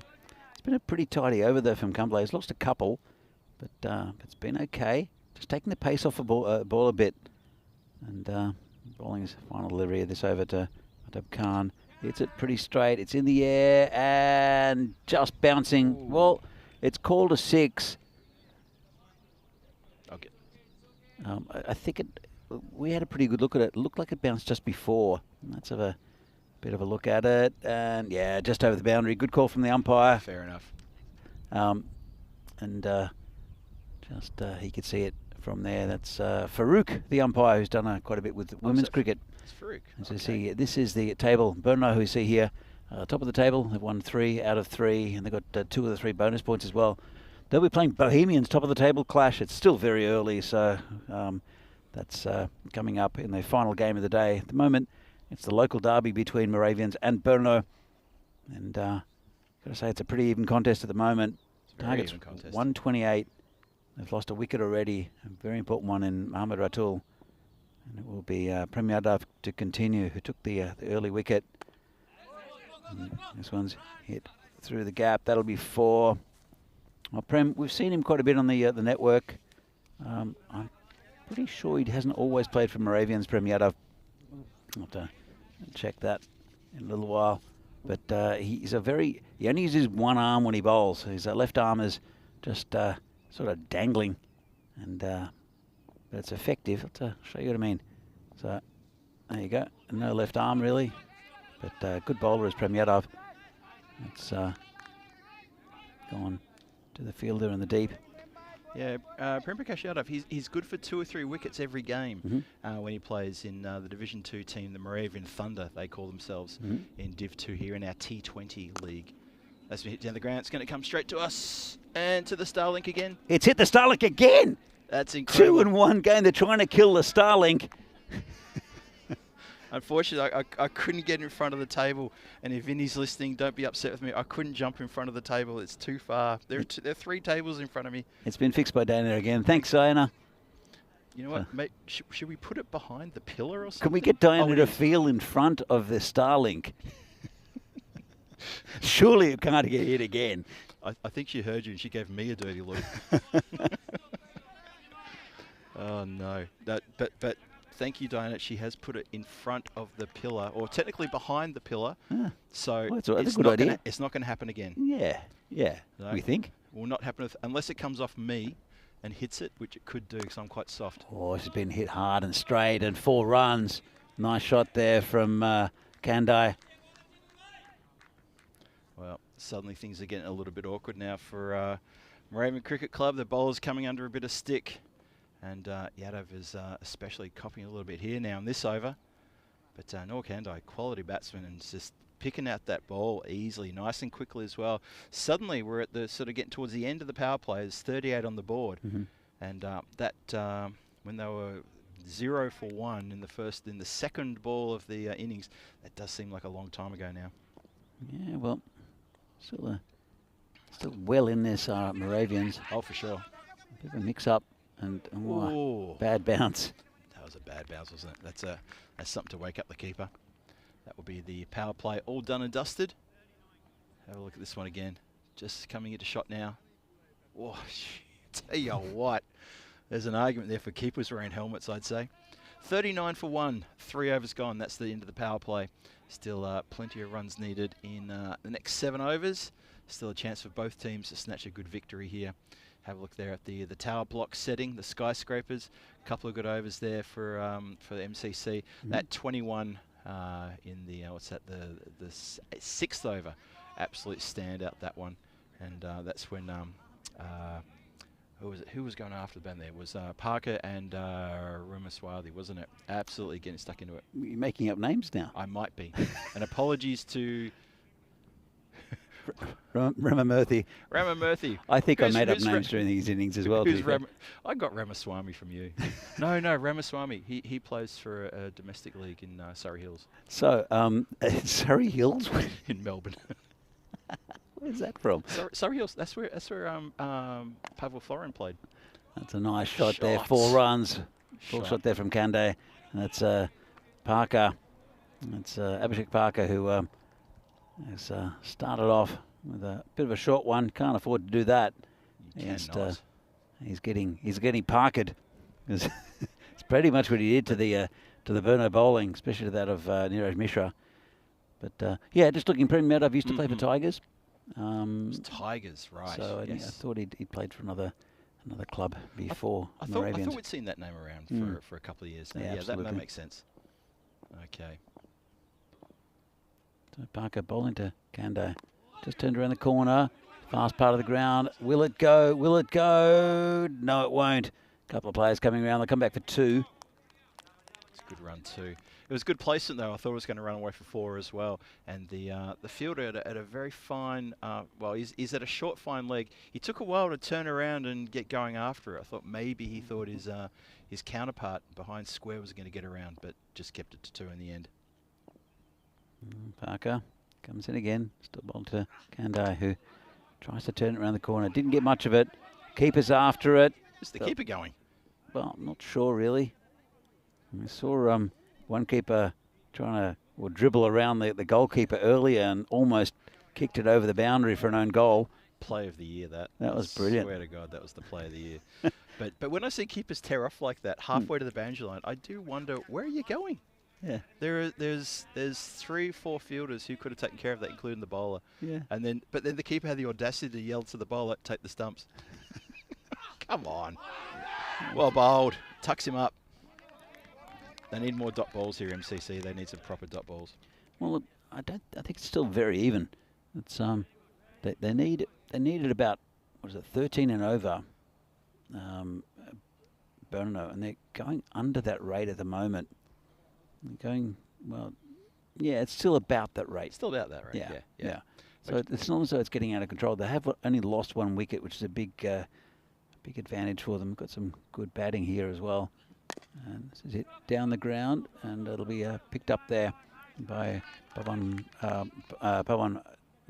it's been a pretty tidy over there from Kamble. He's lost a couple, but it's been okay. Just taking the pace off the ball a bit. And bowling his final delivery of this over to Matab Khan. Hits it pretty straight. It's in the air and just bouncing. Ooh. Well, it's called a 6. Okay. I think we had a pretty good look at it. It looked like it bounced just before. Let's have a bit of a look at it. And yeah, just over the boundary. Good call from the umpire. Fair enough. He could see it from there. That's Farouk, the umpire, who's done quite a bit with women's cricket. It's Farouk. As you see, this is the table. Brno, who you see here, top of the table. They've won 3 out of 3, and they've got 2 of the 3 bonus points as well. They'll be playing Bohemians, top of the table clash. It's still very early, so that's coming up in the final game of the day. At the moment, it's the local derby between Moravians and Brno. And got to say, it's a pretty even contest at the moment. Target's 128. They've lost a wicket already, a very important one in Mohammad Ratul. And it will be Prem Yadav to continue, who took the early wicket. And this one's hit through the gap. That'll be 4. Well, Prem, we've seen him quite a bit on the network. I'm pretty sure he hasn't always played for Moravians, Prem Yadav. I'll have to check that in a little while. But he only uses one arm when he bowls. His left arm is just sort of dangling, and but it's effective. I'll show you what I mean. So there you go. No left arm really, but good bowler is Prem Yadav. It's gone to the fielder in the deep. Yeah, Prem Yadav, he's good for 2 or 3 wickets every game when he plays in the Division 2 team, the Moravian Thunder, they call themselves, in Div 2 here in our T20 league. That's been hit down the ground. It's going to come straight to us and to the Starlink again. It's hit the Starlink again. That's incredible. 2 in 1 game. They're trying to kill the Starlink. Unfortunately, I couldn't get in front of the table. And if Vinny's listening, don't be upset with me. I couldn't jump in front of the table. It's too far. There are 3 tables in front of me. It's been fixed by Dana again. Thanks, Diana. You know what, mate? Should we put it behind the pillar or something? Can we get Diana to feel in front of the Starlink? Surely it can't get hit again. I think she heard you and she gave me a dirty look. Oh no! But thank you, Diana. She has put it in front of the pillar, or technically behind the pillar. Ah. So Well, that's it's a good not idea. gonna, it's not going to happen again. Yeah. No. We think. Will not happen unless it comes off me and hits it, which it could do because I'm quite soft. Oh, she's been hit hard and straight, and 4 runs. Nice shot there from Kandai. Well, suddenly things are getting a little bit awkward now for Moravian Cricket Club. The bowler's coming under a bit of stick. And Yadav is especially copying a little bit here now in this over. But Noor Kandai, quality batsman, and just picking out that ball easily, nice and quickly as well. Suddenly we're at the sort of getting towards the end of the power play. There's 38 on the board. And when they were 0 for 1 in the second ball of the innings, that does seem like a long time ago now. Yeah, well, still well in this Moravians. Oh, for sure. Bit of a mix-up and bad bounce. That was a bad bounce, wasn't it? That's something to wake up the keeper. That will be the power play all done and dusted. Have a look at this one again. Just coming into shot now. Oh, tell you what, there's an argument there for keepers wearing helmets, I'd say. 39 for 1, 3 overs gone. That's the end of the power play. Still plenty of runs needed in the next 7 overs. Still a chance for both teams to snatch a good victory here. Have a look there at the tower block setting, the skyscrapers. A couple of good overs there for the MCC. That 21 in the the 6th over, absolute standout that one. And that's when who was going after the band there? It was Parker and Ramaswamy, wasn't it? Absolutely getting stuck into it. You're making up names now. I might be. And apologies to Ramamurthy. Ramamurthy. I think I made up names during these innings as well. I got Ramaswamy from you. No, Ramaswamy. He plays for a domestic league in Surrey Hills. So, Surrey Hills? In Melbourne. Where's that from? Surrey Hills. That's where Pavel Florin played. That's a nice shot there. 4 runs. Full shot there from Kandai. And that's Parker. That's Abhishek Parker, who has started off with a bit of a short one. Can't afford to do that. He's getting parkered. It's pretty much what he did to the Brno bowling, especially that of Niraj Mishra. But yeah, just looking pretty mad. I've used to play for Tigers. Tigers, right? So I thought he'd played for another club before. I thought we'd seen that name around for a couple of years now. Yeah, that makes sense. Okay. So Parker bowling to Kandai. Just turned around the corner. Fast part of the ground. Will it go? Will it go? No, it won't. A couple of players coming around. They'll come back for 2. It's a good run too. It was good placement though. I thought it was going to run away for 4 as well. And the fielder at a very fine, he's at a short fine leg. He took a while to turn around and get going after it. I thought maybe he thought his counterpart behind square was going to get around, but just kept it to 2 in the end. Parker comes in again. Still ball to Kandai, who tries to turn it around the corner. Didn't get much of it. Keeper's after it. Is the keeper going? Well, I'm not sure really. I saw one keeper trying to dribble around the goalkeeper earlier and almost kicked it over the boundary for an own goal. Play of the year, that. That was brilliant. I swear to God, that was the play of the year. But when I see keepers tear off like that, halfway to the boundary line, I do wonder, where are you going? Yeah. There's 3-4 fielders who could have taken care of that, including the bowler. Yeah. But then the keeper had the audacity to yell to the bowler, take the stumps. Come on. Well bowled. Tucks him up. They need more dot balls here, MCC. They need some proper dot balls. Well, look, I think it's still very even. It's they needed about 13 and over, Brno, and they're going under that rate at the moment. They're going it's still about that rate. Still about that rate. Yeah. So it's not as though it's getting out of control. They have only lost 1 wicket, which is a big advantage for them. Got some good batting here as well. And this is it down the ground, and it'll be picked up there by Pawan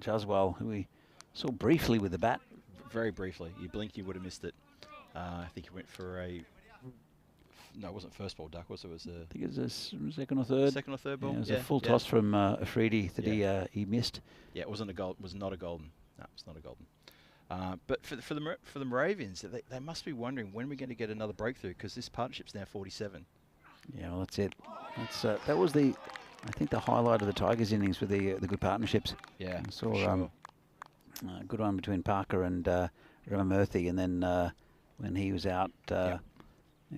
Jaswal, who we saw briefly with the bat. Very briefly. You blinked, you would have missed it. I think he went for a no, it wasn't first ball duck, was it? It was a I think it was second or third. second or third ball. Yeah, it was a full toss from Afridi that he missed. Yeah, it wasn't a gold. Was not a golden. No, it's not a golden. But for the Moravians, they must be wondering when we're going to get another breakthrough, because this partnership's now 47. Yeah, well, that's it. That was I think the highlight of the Tigers innings with the good partnerships. Yeah, I saw sure. a good one between Parker and Ramamurthy, and then when he was out, it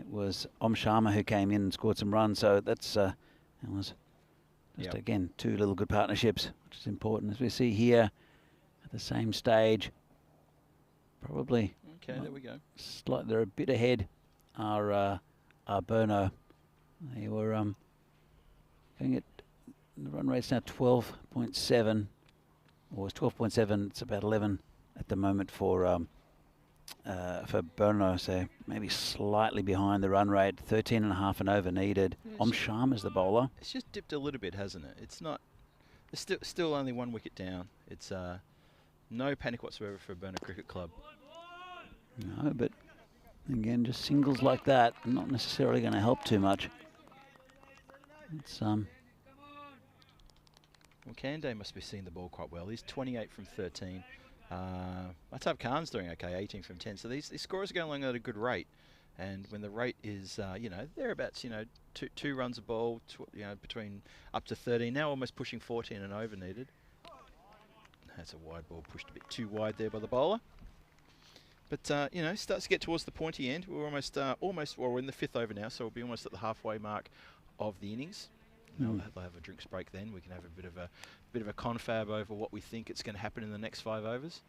was Sharma who came in and scored some runs. So it was just again 2 little good partnerships, which is important, as we see here at the same stage. Probably. Okay, there we go. They're a bit ahead. Are Brno. They were going at the run rate's now 12.7, or it's 12.7. It's about 11 at the moment for Brno, so maybe slightly behind the run rate. 13.5 and over needed. Sharma's the bowler. It's just dipped a little bit, hasn't it? It's not. It's still only 1 wicket down. It's no panic whatsoever for Brno Cricket Club. No, but again, just singles like that, not necessarily going to help too much. It's Well, Kande must be seeing the ball quite well. He's 28 from 13. Matab Khan's doing okay, 18 from 10. So these scorers are going along at a good rate. And when the rate is, thereabouts, two runs a ball, between up to 13, now almost pushing 14 and over needed. That's a wide ball, pushed a bit too wide there by the bowler. But, starts to get towards the pointy end. We're we're in the 5th over now, so we'll be almost at the halfway mark of the innings. They'll have a drinks break then. We can have a bit of a confab over what we think it's going to happen in the next 5 overs.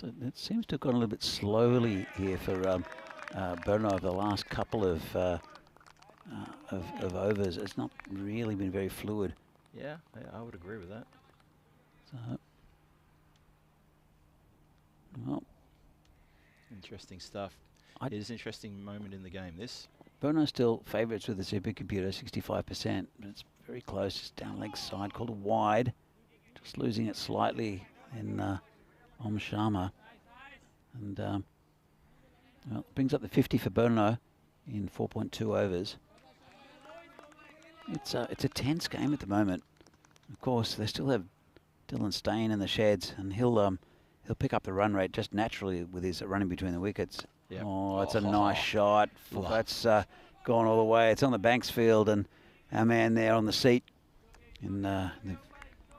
It seems to have gone a little bit slowly here for Brno over the last couple of overs. It's not really been very fluid. Yeah, I would agree with that. So, well, interesting stuff. It is an interesting moment in the game, this. Brno still favourites with the supercomputer, 65%, but it's very close. It's down leg side, called a wide. Just losing it slightly in Sharma. And well, brings up the 50 for Brno in 4.2 overs. It's a tense game at the moment. Of course, they still have Dylan Stain in the sheds, and he'll pick up the run rate just naturally with his running between the wickets. Yep. Oh, it's a nice shot. That's gone all the way. It's on the Banks field, and our man there on the seat. And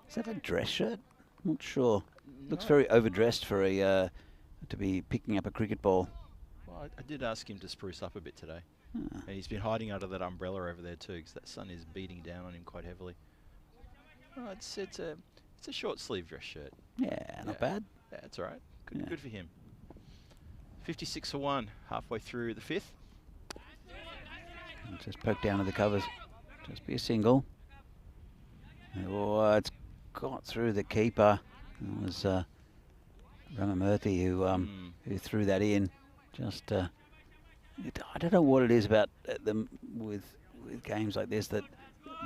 is that a dress shirt? I'm not sure. No. Looks very overdressed for to be picking up a cricket ball. Well, I did ask him to spruce up a bit today. And he's been hiding under that umbrella over there too, because that sun is beating down on him quite heavily. Oh, it's a short sleeve dress shirt. Yeah, not bad. Yeah, that's all right. Good for him. 56 for 1, halfway through the 5th. Just poke down to the covers. Just be a single. Oh, it's got through the keeper. It was Ramamurthy who threw that in. Just I don't know what it is about them with games like this, that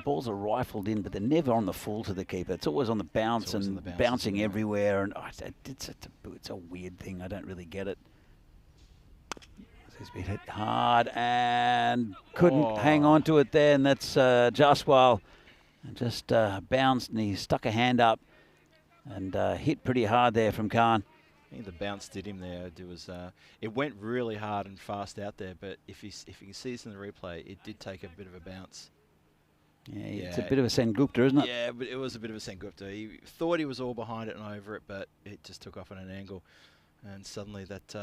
balls are rifled in, but they're never on the full to the keeper. It's always on the bounce and bouncing everywhere. And it's a weird thing. I don't really get it. He's been hit hard and couldn't hang on to it there, and that's Jaswal. Just bounced, and he stuck a hand up and hit pretty hard there from Khan. I think the bounce did him there. It went really hard and fast out there, but if you can see this in the replay, it did take a bit of a bounce. Yeah, it's a bit of a Sengupta, isn't it? Yeah, but it was a bit of a Sengupta. He thought he was all behind it and over it, but it just took off on an angle. And suddenly that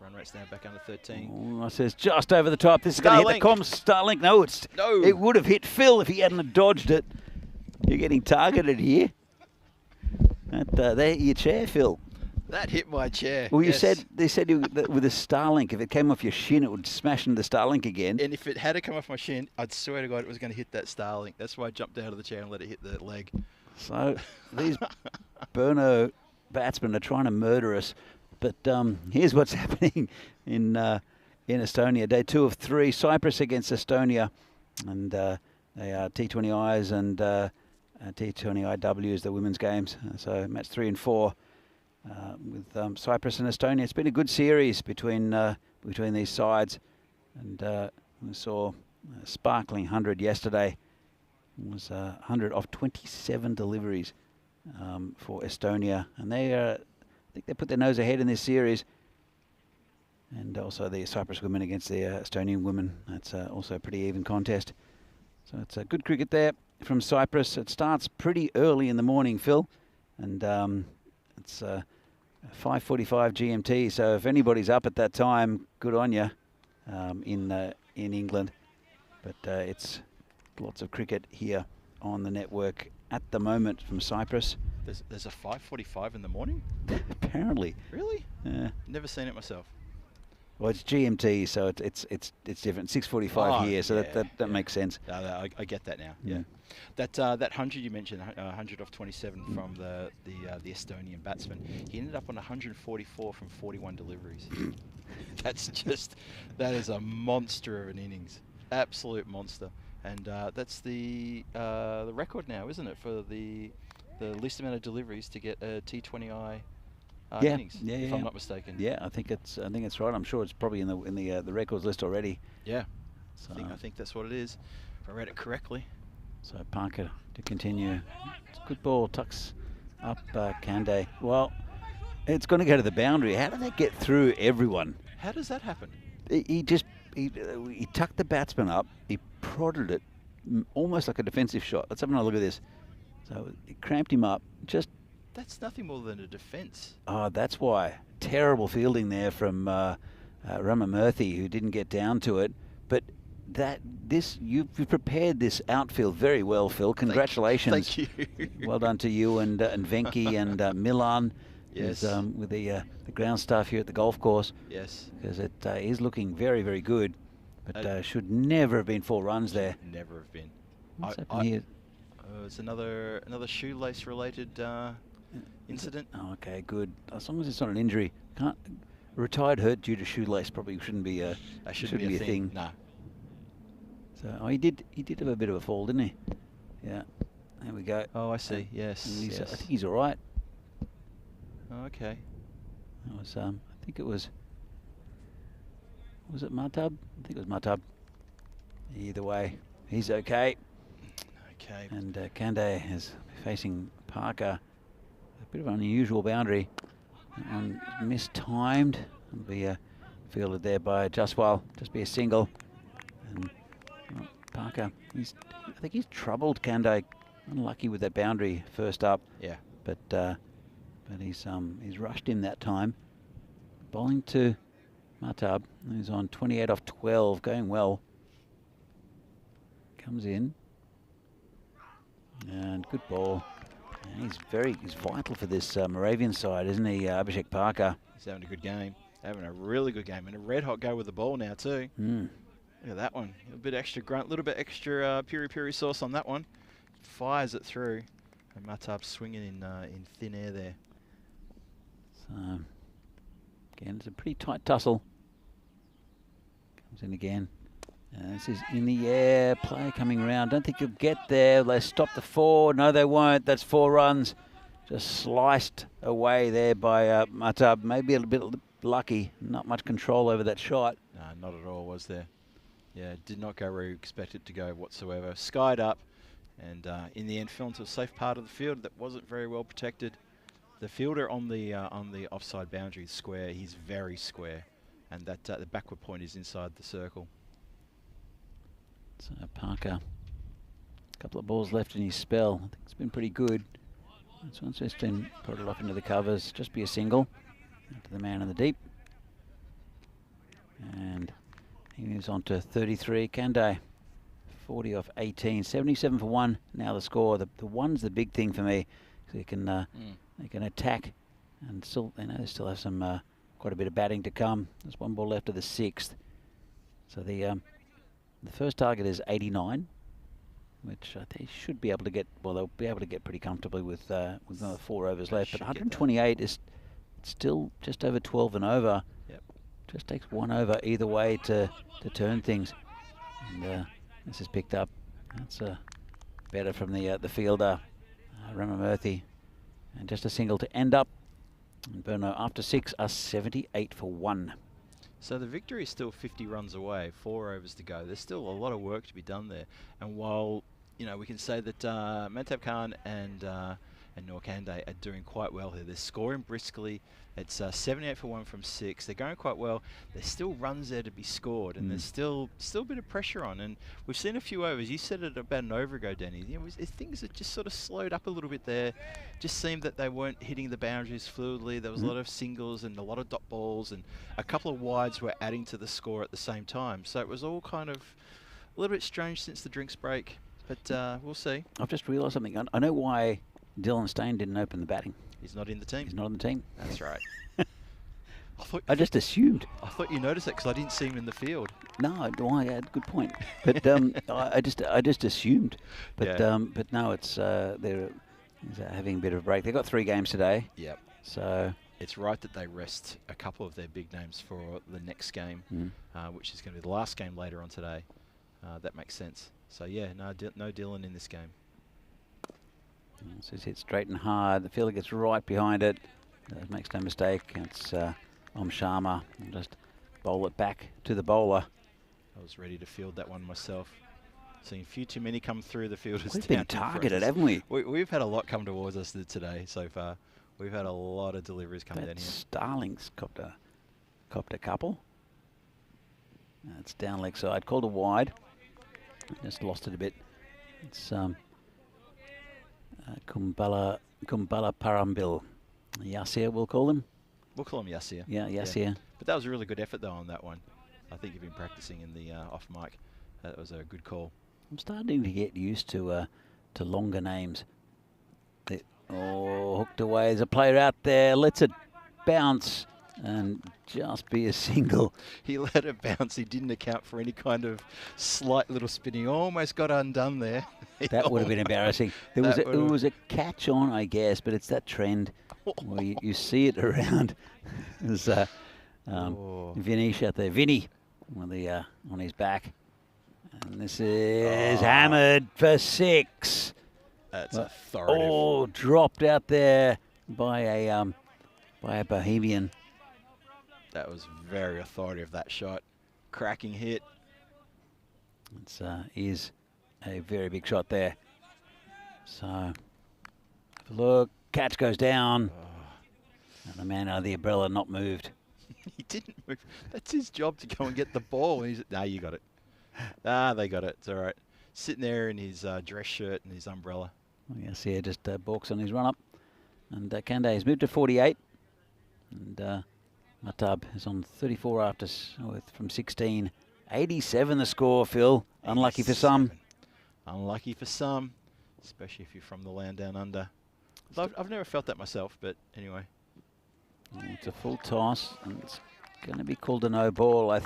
run rate's now back under 13. Oh, it says just over the top. This is going to hit the comms. Starlink. No, it would have hit Phil if he hadn't dodged it. You're getting targeted here. There, your chair, Phil. That hit my chair. Well, they said that with a Starlink, if it came off your shin, it would smash into the Starlink again. And if it had to come off my shin, I'd swear to God it was going to hit that Starlink. That's why I jumped out of the chair and let it hit the leg. So these Brno batsmen are trying to murder us. But here's what's happening in Estonia. Day 2 of 3, Cyprus against Estonia. And they are T20Is and T20IWs, the women's games. So match 3 and 4 with Cyprus and Estonia. It's been a good series between these sides. And we saw a sparkling 100 yesterday. It was 100 off 27 deliveries for Estonia. And they, I think they put their nose ahead in this series. And also the Cyprus women against the Estonian women. That's also a pretty even contest. So it's a good cricket there from Cyprus. It starts pretty early in the morning, Phil. And it's 5:45 GMT. So if anybody's up at that time, good on you in England. But it's lots of cricket here on the network at the moment from Cyprus. There's a 5:45 in the morning? Apparently. Really? Yeah. Never seen it myself. Well, it's GMT, so it's different. 6:45 here, so yeah, that makes sense. I get that now. Mm. Yeah, that 100 you mentioned, 100 off 27 from the Estonian batsman. He ended up on 144 from 41 deliveries. That is a monster of an innings, absolute monster. And that's the record now, isn't it, for the least amount of deliveries to get a T20I. Innings, if I'm not mistaken. Yeah, I think it's right. I'm sure it's probably in the records list already. Yeah, so I think that's what it is. If I read it correctly. So Parker to continue. It's a good ball, tucks up Kande. Well, it's going to go to the boundary. How did they get through everyone? How does that happen? He tucked the batsman up. He prodded it almost like a defensive shot. Let's have another look at this. So he cramped him up. That's nothing more than a defence. Oh, that's why. Terrible fielding there from Ramamurthy, who didn't get down to it. But you've prepared this outfield very well, Phil. Congratulations. Thank you. Well done to you and Venki and Milan. Yes. With the ground staff here at the golf course. Yes. Because it is looking very, very good. But should never have been 4 runs there. Never have been. What's happened here? It's another shoelace related incident. Oh, okay, good. As long as it's not an injury. Retired hurt due to shoelace probably shouldn't be a thing. No. So he did have a bit of a fall, didn't he? Yeah. There we go. Oh, I see. Yes. I think he's all right. Oh, okay. That was I think it was it Martab? I think it was Martab. Either way, he's okay. Okay. And Kande is facing Parker. A bit of an unusual boundary. And mistimed. It'll be fielded there by Jaswal. Just be a single. And Parker, I think he's troubled Kande. Unlucky with that boundary first up. Yeah. But he's rushed him that time. Bowling to Martab, who's on 28 off 12, going well. Comes in. And good ball. And he's vital for this Moravian side, isn't he, Abhishek Parker? He's having a good game. Having a really good game. And a red hot go with the ball now too. Mm. Look at that one. A bit extra grunt, a little bit extra piri-piri sauce on that one. Fires it through. And Martab swinging in thin air there. So, again, it's a pretty tight tussle. Comes in again. This is in the air, play coming around. Don't think you'll get there. They stop the 4. No, they won't. That's 4 runs. Just sliced away there by Martab. Maybe a little bit lucky. Not much control over that shot. No, not at all, was there? Yeah, did not go where you expected it to go whatsoever. Skied up, and in the end fell into a safe part of the field that wasn't very well protected. The fielder on the offside boundary is square. He's very square, and that the backward point is inside the circle. So Parker, a couple of balls left in his spell. I think it's been pretty good. This one's just been put it off into the covers. Just be a single. Out to the man in the deep. And he moves on to 33. Kande, 40 off 18. 77 for 1. Now the score. The one's the big thing for me. So they can attack and still, they still have some quite a bit of batting to come. There's 1 ball left of the 6th. So the first target is 89, which they should be able to get. Well, they'll be able to get pretty comfortably with another 4 overs left. But 128 is still just over 12 and over. Yep. Just takes 1 over either way to turn things. And this is picked up. That's better from the fielder, Ramamurthy, and just a single to end up. And Brno after 6 are 78 for 1. So the victory is still 50 runs away, 4 overs to go. There's still a lot of work to be done there. And while, you know, we can say that Mantab Khan and Norkande are doing quite well here. They're scoring briskly. It's 78 for 1 from 6. They're going quite well. There's still runs there to be scored, and there's still a bit of pressure on. And we've seen a few overs. You said it about an over ago, Danny. You know, things that just sort of slowed up a little bit there. Just seemed that they weren't hitting the boundaries fluidly. There was a lot of singles and a lot of dot balls, and a couple of wides were adding to the score at the same time. So it was all kind of a little bit strange since the drinks break. But we'll see. I've just realised something. I know why Dylan Stain didn't open the batting. He's not in the team. He's not on the team. That's right. I just assumed. I thought you noticed it because I didn't see him in the field. No, why? Good point. But I just assumed. But but no, it's they're having a bit of a break. They've got 3 games today. Yep. So it's right that they rest a couple of their big names for the next game, which is going to be the last game later on today. That makes sense. So yeah, no Dylan in this game. So he's hit straight and hard. The fielder gets right behind it. Makes no mistake. It's Sharma. Just bowl it back to the bowler. I was ready to field that one myself. Seen a few too many come through the fielders. We've been targeted, haven't we? We've had a lot come towards us today so far. We've had a lot of deliveries come down here. Starling's copped a couple. It's down leg side. Called a wide. Just lost it a bit. It's Kumbala Parambil. Yasir, we'll call him. We'll call him Yasir. Yeah, Yasir. Yeah. But that was a really good effort, though, on that one. I think you've been practicing in the off mic. That was a good call. I'm starting to get used to longer names. Hooked away. There's a player out there. Lets it bounce and just be a single. He let it bounce. He didn't account for any kind of slight little spinning. Almost got undone there. That would have been embarrassing. It was a catch on, I guess, but it's that trend where you see it around. There's Vinish out there. Vinny on his back. And this is hammered for 6. That's authoritative. Oh, dropped out there by a Bohemian. That was very authoritative, that shot. Cracking hit. It's is a very big shot there. So, look, catch goes down. And the man out of the umbrella not moved. He didn't move. That's his job to go and get the ball. And nah, you got it. They got it. It's all right. Sitting there in his dress shirt and his umbrella. Well, yes, yeah, just balks on his run up. And Kande has moved to 48. And Matab is on 34 after from 16. 87 the score, Phil. Unlucky for some. Unlucky for some, especially if you're from the land down under. I've never felt that myself, but anyway. It's a full toss, and it's going to be called a no ball, I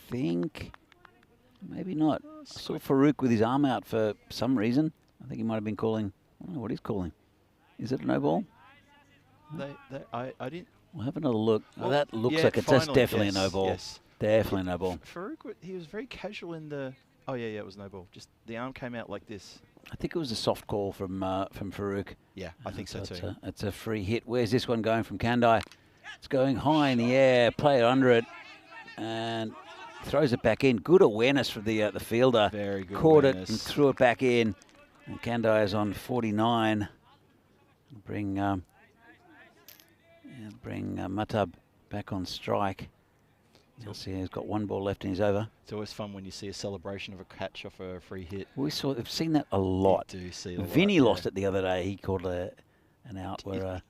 think. Maybe not. I saw Farouk with his arm out for some reason. I think he might have been calling. I don't know what he's calling. Is it a no ball? I didn't. We'll have another look. Well, that looks like it's definitely a no ball. Yes. Definitely no ball. Farouk, he was very casual in the. Oh yeah, it was no ball. Just the arm came out like this. I think it was a soft call from Farouk. Yeah, I think so too. It's a free hit. Where's this one going from Kandai? It's going high in the air. Player under it, and throws it back in. Good awareness from the fielder. Very good. Caught it and threw it back in. And Kandai is on 49. Bring Matab back on strike. You'll see he's got 1 ball left in his over. It's always fun when you see a celebration of a catch off a free hit. We've seen that a lot. You do see a lot. Vinny lost it the other day. He called an out where,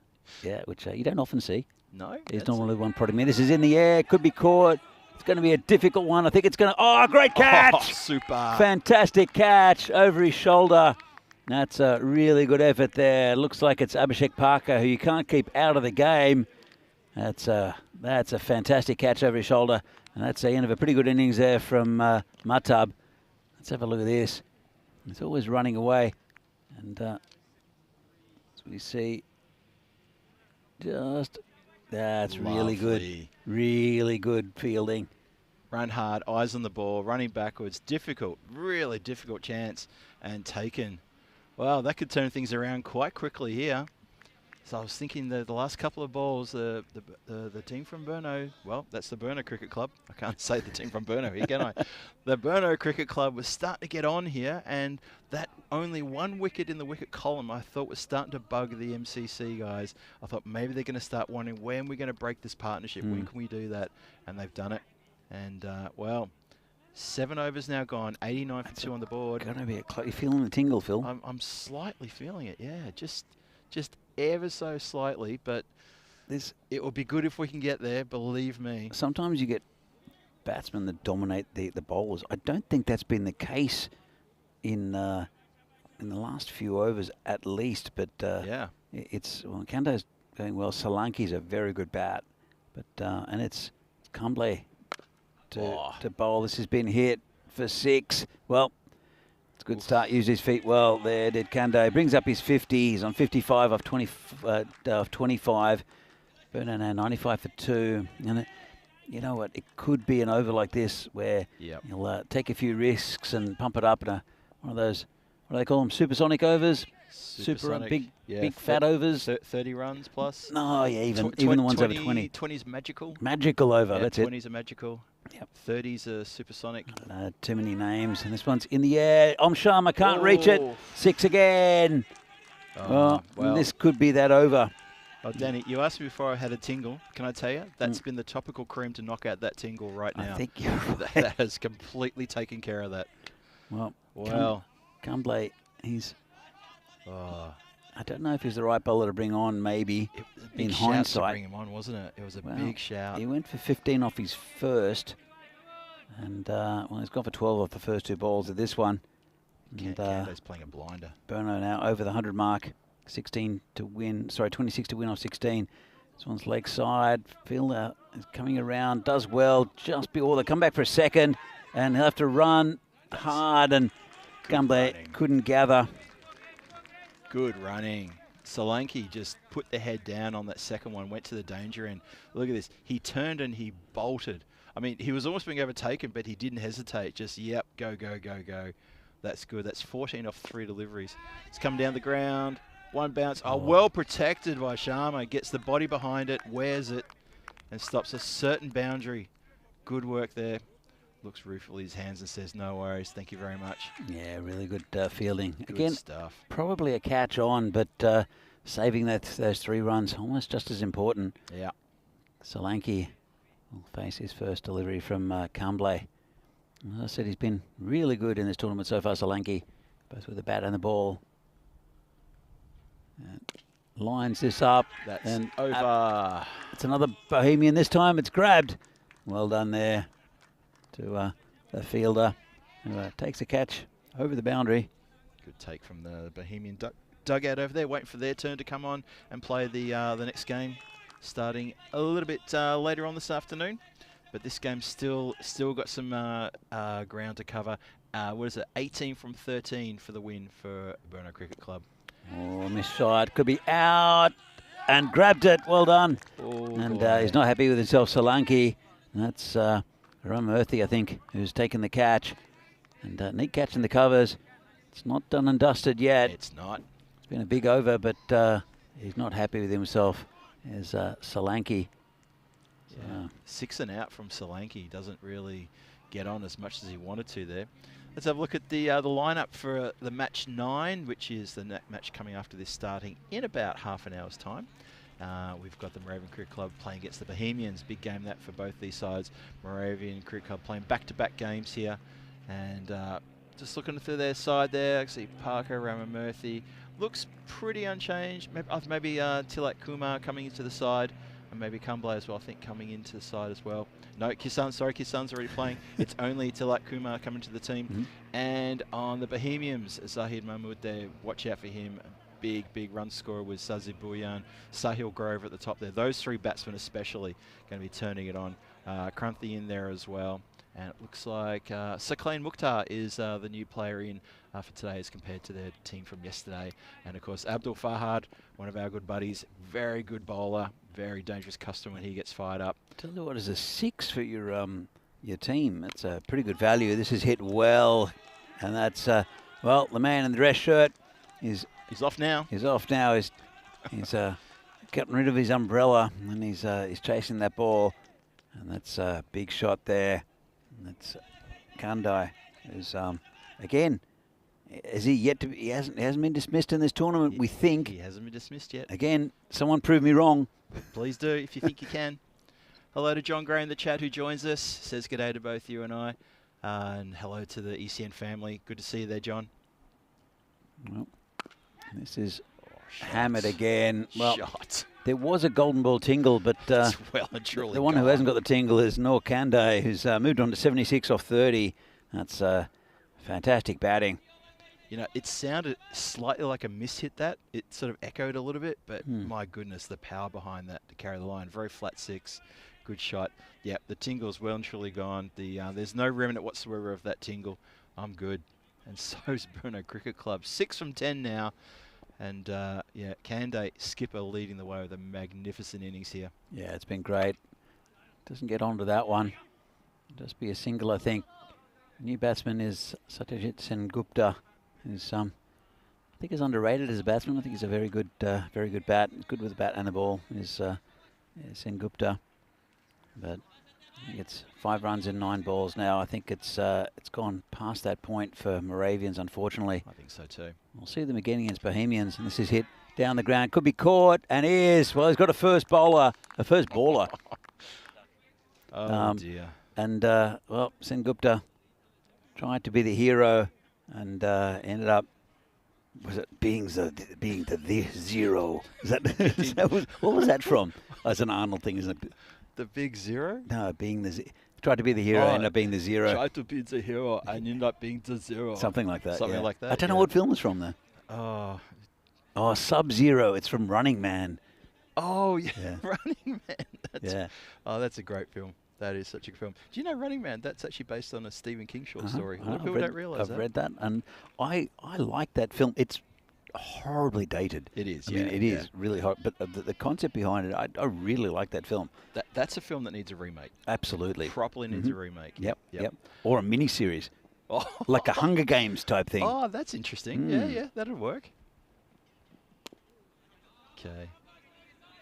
which you don't often see. No. He's normally the one prodding me. This is in the air. Could be caught. It's going to be a difficult one. I think it's going to. Oh, great catch! Oh, super. Fantastic catch over his shoulder. That's a really good effort there. Looks like it's Abhishek Parker, who you can't keep out of the game. That's a fantastic catch over his shoulder. And that's the end of a pretty good innings there from Matab. Let's have a look at this. It's always running away. And as we see, that's really good. Really good fielding. Run hard, eyes on the ball, running backwards. Difficult, really difficult chance. And taken. Well, that could turn things around quite quickly here. So I was thinking the last couple of balls, the team from Brno, well, that's the Brno Cricket Club. I can't say the team from Brno here, can I? The Brno Cricket Club was starting to get on here, and that only one wicket in the wicket column I thought was starting to bug the MCC guys. I thought maybe they're going to start wondering, when are we going to break this partnership? When can we do that? And they've done it. And, well, 7 overs now gone, 89 for 2 on the board. Gonna be you feeling the tingle, Phil? I'm slightly feeling it, yeah. Just ever so slightly, but it will be good if we can get there, believe me. Sometimes you get batsmen that dominate the bowlers. I don't think that's been the case in the last few overs at least, but yeah. Kando's going well. Solanki's a very good bat, but and it's Kumble to bowl. This has been hit for 6. Well, it's a good start. Used his feet well there, did Kando. Brings up his 50. He's on 55 off 25. Brno now 95 for 2. And you know what? It could be an over like this where you'll take a few risks and pump it up in one of those, what do they call them, supersonic overs? Supersonic, big fat overs. 30 runs plus? No, yeah, even the ones over 20. 20's magical. Magical over, yeah, that's 20's are magical. Yep. 30's are supersonic. Too many names, and this one's in the air. Om Sharma can't reach it. 6 again. Well, this could be that over. Oh, Danny, you asked me before I had a tingle. Can I tell you? That's been the topical cream to knock out that tingle right now. I think you're right. That has completely taken care of that. Well, Kumble, he's... I don't know if he's the right bowler to bring on, maybe, it was a big in shout hindsight. to bring him on, wasn't it? It was a big shout. He went for 15 off his first, and he's gone for 12 off the first 2 balls of this one. Kando's playing a blinder. Brno now over the 100 mark, 26 to win off 16. This one's leg side. Fielder is coming around, does well, just before they come back for a second, and he'll have to run hard, and Kumble couldn't gather. Good running. Solanki just put the head down on that second one, went to the danger end. Look at this. He turned and he bolted. I mean, he was almost being overtaken, but he didn't hesitate. Just, yep, go, go, go, go. That's good. That's 14 off 3 deliveries. It's come down the ground. One bounce. Oh, well protected by Sharma. Gets the body behind it, wears it, and stops a certain boundary. Good work there. Looks ruefully his hands and says, no worries, thank you very much. Yeah, really good fielding. Good Again, stuff. Probably a catch on, but saving those 3 runs almost just as important. Yeah. Solanki will face his first delivery from Kumble. As I said, he's been really good in this tournament so far, Solanki, both with the bat and the ball. And lines this up. That's and over. It's another Bohemian this time. It's grabbed. Well done there to the fielder, who takes a catch over the boundary. Good take from the Bohemian dugout over there, waiting for their turn to come on and play the next game, starting a little bit later on this afternoon. But this game's still got some ground to cover. What is it? 18 from 13 for the win for Brno Cricket Club. Oh, missed shot. Could be out. And grabbed it. Well done. Oh, and he's not happy with himself, Solanki. And that's Ram Murthy, I think, who's taken the catch. And neat catch in the covers. It's not done and dusted yet. It's not. It's been a big over, but he's not happy with himself as Solanki. Yeah. 6 and out from Solanki. Doesn't really get on as much as he wanted to there. Let's have a look at the lineup for the match 9, which is the match coming after this, starting in about half an hour's time. We've got the Moravian Cricket Club playing against the Bohemians. Big game that for both these sides. Moravian Cricket Club playing back-to-back games here. And just looking through their side there, I see Parker, Ramamurthy. Looks pretty unchanged. Maybe Tilak Kumar coming into the side. And maybe Kumble as well, I think, coming into the side as well. No, Kisan's already playing. It's only Tilak Kumar coming to the team. Mm-hmm. And on the Bohemians, Zahid Mahmood there, watch out for him. Big run scorer with Sazib Bhuyan, Sahil Grover at the top there. Those 3 batsmen especially going to be turning it on. Kranthi in there as well. And it looks like Saqlain Mukhtar is the new player in for today as compared to their team from yesterday. And of course, Abdul Fahad, one of our good buddies, very good bowler, very dangerous customer when he gets fired up. Tell you what, is a 6 for your team. That's a pretty good value. This is hit well, and that's well, the man in the dress shirt is. He's off now. He's off now. He's getting rid of his umbrella, and he's chasing that ball, and that's a big shot there. And that's Kandai, who's again, is he yet to be, he hasn't been dismissed in this tournament, we think. He hasn't been dismissed yet. Again, someone prove me wrong. Please do, if you think you can. Hello to John Gray in the chat who joins us. Says g'day to both you and I. And hello to the ECN family. Good to see you there, John. Well, this is hammered again. Well, Shot. there was a golden ball tingle, but Well and truly the one who gone. hasn't got the tingle is Noor Kandai, who's moved on to 76 off 30. That's fantastic batting. You know, it sounded slightly like a miss hit that. It sort of echoed a little bit, but my goodness, the power behind that to carry the line. Very flat 6. Good shot. Yep, the tingle's well and truly gone. There's no remnant whatsoever of that tingle. I'm good. And so's Brno Cricket Club. 6 from 10 now. And yeah, Kandai skipper leading the way with a magnificent innings here. Yeah, it's been great. Doesn't get onto that one. Just be a single, I think. New batsman is Satyajit Sengupta, who's I think is underrated as a batsman. I think he's a very good bat. Good with the bat and the ball. Is Sengupta. But I think it's 5 runs in 9 balls now. I think it's gone past that point for Moravians, unfortunately. I think so too. We'll see them again against Bohemians, and this is hit down the ground. Could be caught, and is. Well, he's got a first baller. Oh dear. And well, Sengupta tried to be the hero, and ended up. Was it being the zero? Is that, what was that from? Oh, it's an Arnold thing, isn't it? The big zero? No, tried to be the hero, ended up being the zero. Tried to be the hero and ended up being the zero. Something like that. Something yeah. like that. I don't know what film it's from though. Oh, Sub-Zero. It's from Running Man. oh yeah, Yeah. Running Man. Yeah. Oh, that's a great film. That is such a good film. Do you know Running Man? That's actually based on a Stephen King short story. A lot of people don't realise I've that. read that, and I like that film. It's horribly dated. It is. I Yeah, mean, it is really hard, but the concept behind it, I really like that film. That's a film that needs a remake. Absolutely. Properly needs a remake. Yep. Or a mini-series, Oh. like a Hunger Games type thing. Oh, that's interesting. Yeah, that'll work. Okay.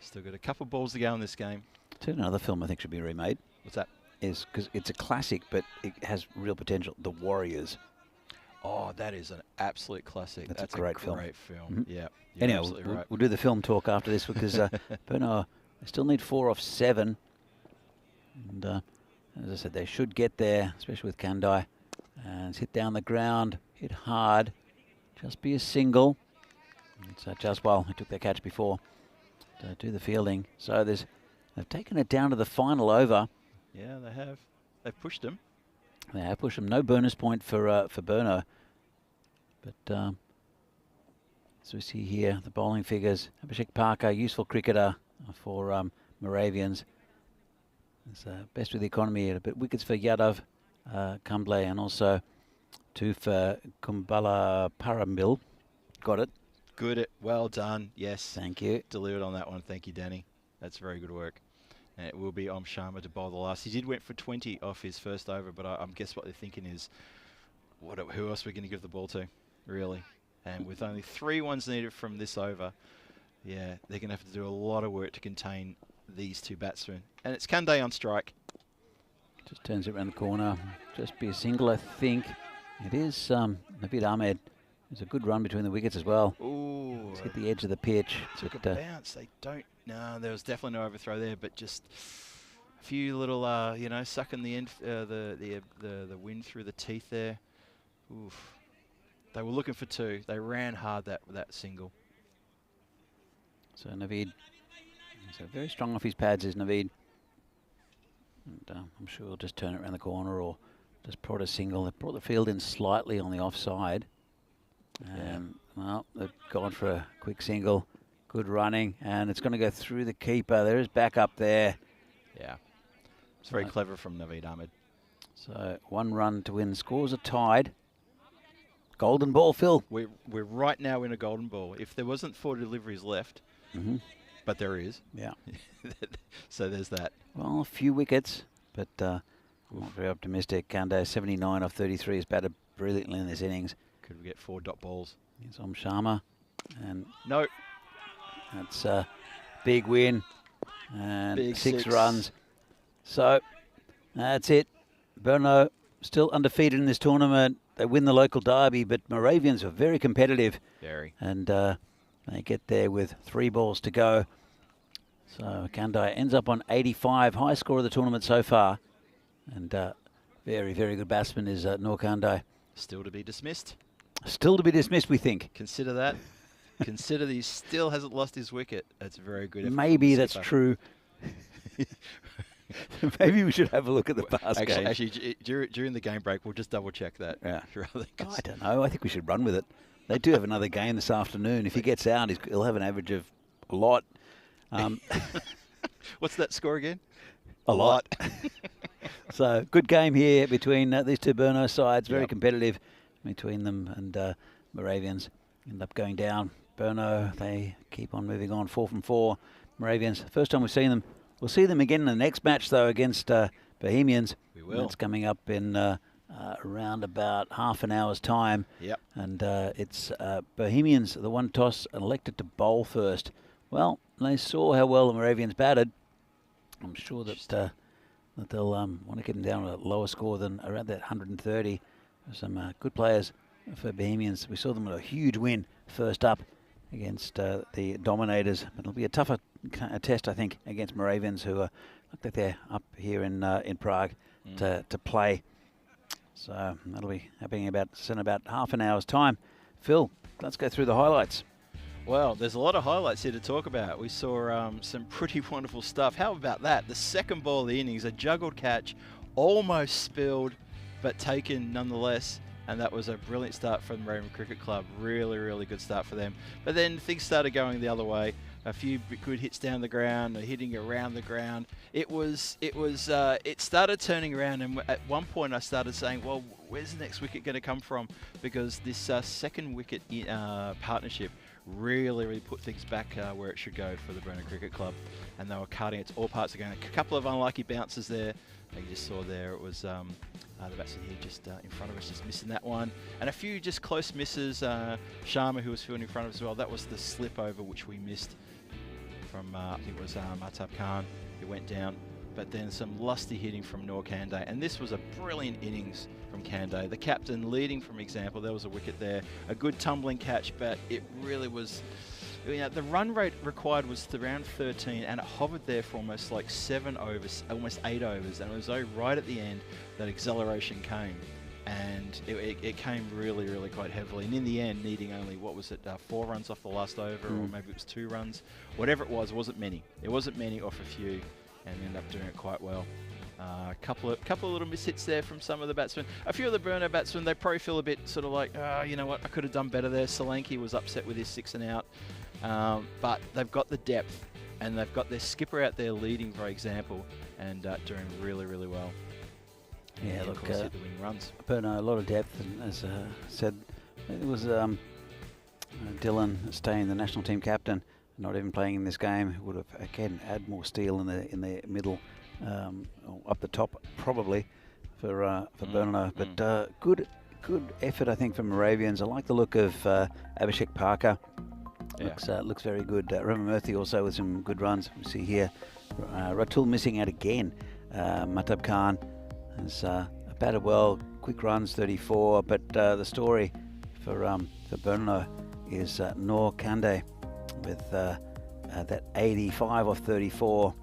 Still got a couple balls to go in this game. To another film I think should be remade. What's that? Is because it's a classic, but it has real potential. The Warriors. Oh, that is an absolute classic. That's a great film. Yeah. You're Anyway, absolutely right. we'll do the film talk after this because Brno, they still need 4 off 7. And as I said, they should get there, especially with Kandai. And it's hit down the ground, hit hard. Just be a single. It's Jaswal who took that catch before to do the fielding. So they've taken it down to the final over. Yeah, they have. They've pushed him. They have pushed them. No bonus point for Brno. But so we see here the bowling figures. Abhishek Parker, useful cricketer for Moravians. It's best with the economy. A bit wickets for Yadav, Kumble, and also 2 for Kumbala Parambil. Got it. Good. Well done. Yes. Thank you. Delivered on that one. Thank you, Danny. That's very good work. And it will be Om Sharma to bowl the last. He did went for 20 off his first over, but I guess what they're thinking is, who else are we going to give the ball to, really? And with only 3 ones needed from this over, yeah, they're going to have to do a lot of work to contain these 2 batsmen. And it's Kandai on strike. Just turns it around the corner. Just be a single, I think. It is Naveed Ahmed. There's a good run between the wickets as well. Ooh. It's hit the edge of the pitch. Took a but, bounce. They don't. No, there was definitely no overthrow there, but just a few little, sucking the end, the wind through the teeth there. Oof. They were looking for 2. They ran hard that single. So Naveed, so very strong off his pads is Naveed. And I'm sure he'll just turn it around the corner or just prod a single. They brought the field in slightly on the offside. Well, they've gone for a quick single. Good running, and it's going to go through the keeper. There is backup there. Yeah. It's very clever from Naveed Ahmed. So 1 run to win. Scores are tied. Golden ball, Phil. We're right now in a golden ball. If there wasn't 4 deliveries left, but there is. Yeah. So there's that. Well, a few wickets, but not very optimistic. Kandai 79 off 33 has batted brilliantly in this innings. Could we get 4 dot balls? Here's Om Sharma, and No. that's big win and Big 6 six. runs. So that's it. Brno still undefeated in this tournament. They win the local derby, but Moravians are very competitive. Very. And they get there with 3 balls to go. So Kandai ends up on 85, high score of the tournament so far. And very, very good batsman is Noor Kandai. Still to be dismissed. Still to be dismissed, we think. Consider that. Consider that he still hasn't lost his wicket. That's a very good effort from Maybe the that's skipper. true. Maybe we should have a look at the past games. Actually, during the game break, we'll just double check that. Yeah. Rather, 'cause I don't know. I think we should run with it. They do have another game this afternoon. If he gets out, he'll have an average of a lot. What's that score again? A lot. So good game here between these two Brno sides. Very Yep. competitive between them, and Moravians end up going down. Brno, they keep on moving on, 4 from 4. Moravians, first time we've seen them. We'll see them again in the next match, though, against Bohemians. We will. That's coming up in around about half an hour's time. Yep. And it's Bohemians, the one toss, elected to bowl first. Well, they saw how well the Moravians batted. I'm sure that that they'll want to get them down to a lower score than around that 130. Some good players for Bohemians. We saw them with a huge win first up against the Dominators. It'll be a tougher test, I think, against Moravians, who look like they're up here in Prague to play. So that'll be happening in about half an hour's time. Phil, let's go through the highlights. Well, there's a lot of highlights here to talk about. We saw some pretty wonderful stuff. How about that? The second ball of the innings, a juggled catch, almost spilled, but taken nonetheless. And that was a brilliant start from the Moravian Cricket Club. Really, really good start for them. But then things started going the other way. A few good hits down the ground, hitting around the ground. It started turning around, and at one point I started saying, well, where's the next wicket going to come from? Because this second wicket partnership really put things back where it should go for the Brno Cricket Club, and they were cutting it to all parts of the game. A couple of unlucky bounces there. You just saw there it was the batsman here just in front of us, just missing that one, and a few just close misses. Sharma, who was fielding in front of us as well, that was the slip over which we missed from I think it was Mahtab Khan, who went down. But then some lusty hitting from Noor Kandai, and this was a brilliant innings from Kandai. The captain leading from example. There was a wicket there, a good tumbling catch, but it really was, the run rate required was around 13, and it hovered there for almost like 7 overs, almost 8 overs, and it was right at the end that acceleration came, and it came really quite heavily, and in the end needing only, 4 runs off the last over, or maybe it was 2 runs, whatever it wasn't many. It wasn't many off a few, and ended up doing it quite well. A couple of little mishits there from some of the batsmen. A few of the Brno batsmen, they probably feel a bit sort of like, you know what, I could have done better there. Solanke was upset with his 6 and out, but they've got the depth, and they've got their skipper out there leading, for example, and doing really well. Yeah, and look, of course, hit the winning runs. Brno, a lot of depth, and as said, it was Dylan staying the national team captain, not even playing in this game. Would have again had more steel in the middle, or up the top probably for Brno. But good effort, I think, from Moravians. I like the look of Abhishek Parker. Yeah. Looks very good. Rama Murthy also with some good runs. We see here Ratul missing out again. Mahtab Khan has batted well, quick runs, 34. But the story for Brno is Noor Kandai with that 85 off 34,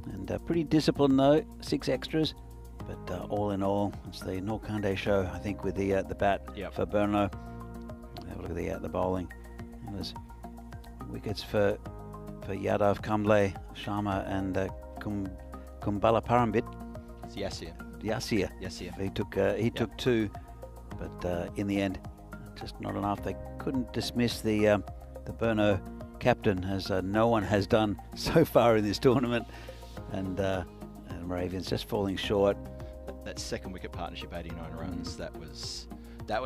and pretty disciplined though, 6 extras, but all in all, it's the Noor Kandai show, I think, with the bat for Brno. Have a look at the bowling. It was wickets for Yadav, Kamble, Sharma, and Kumbala Parambit. It's Yasir. Yasir. He took 2, but in the end, just not enough. They couldn't dismiss the Brno captain, as no one has done so far in this tournament, and Moravians just falling short. That second wicket partnership, 89 runs, that was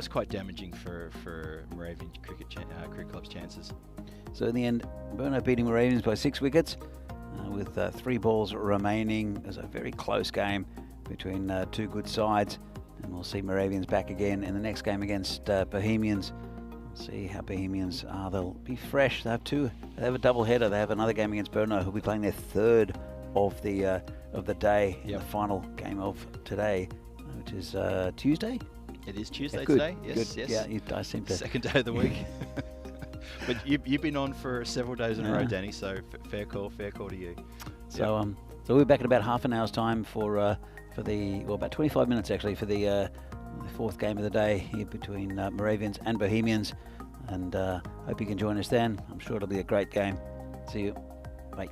quite damaging for Moravian Cricket Club's chances. So in the end, Brno beating Moravians by 6 wickets with 3 balls remaining. It was a very close game between 2 good sides, and we'll see Moravians back again in the next game against Bohemians. See how Bohemians are. They'll be fresh. They have a double header. They have another game against Brno, who'll be playing their third of the day. Yep. The final game of today, which is Tuesday. It is Tuesday Good, today. Yes, good. yes. Yeah, I seem to. Second day of the week. But you've been on for several days in a row, Yeah. Danny. So fair call to you. So so we'll be back in about half an hour's time for about 25 minutes actually for the fourth game of the day here between Moravians and Bohemians, and hope you can join us then. I'm sure it'll be a great game. See you. Bye.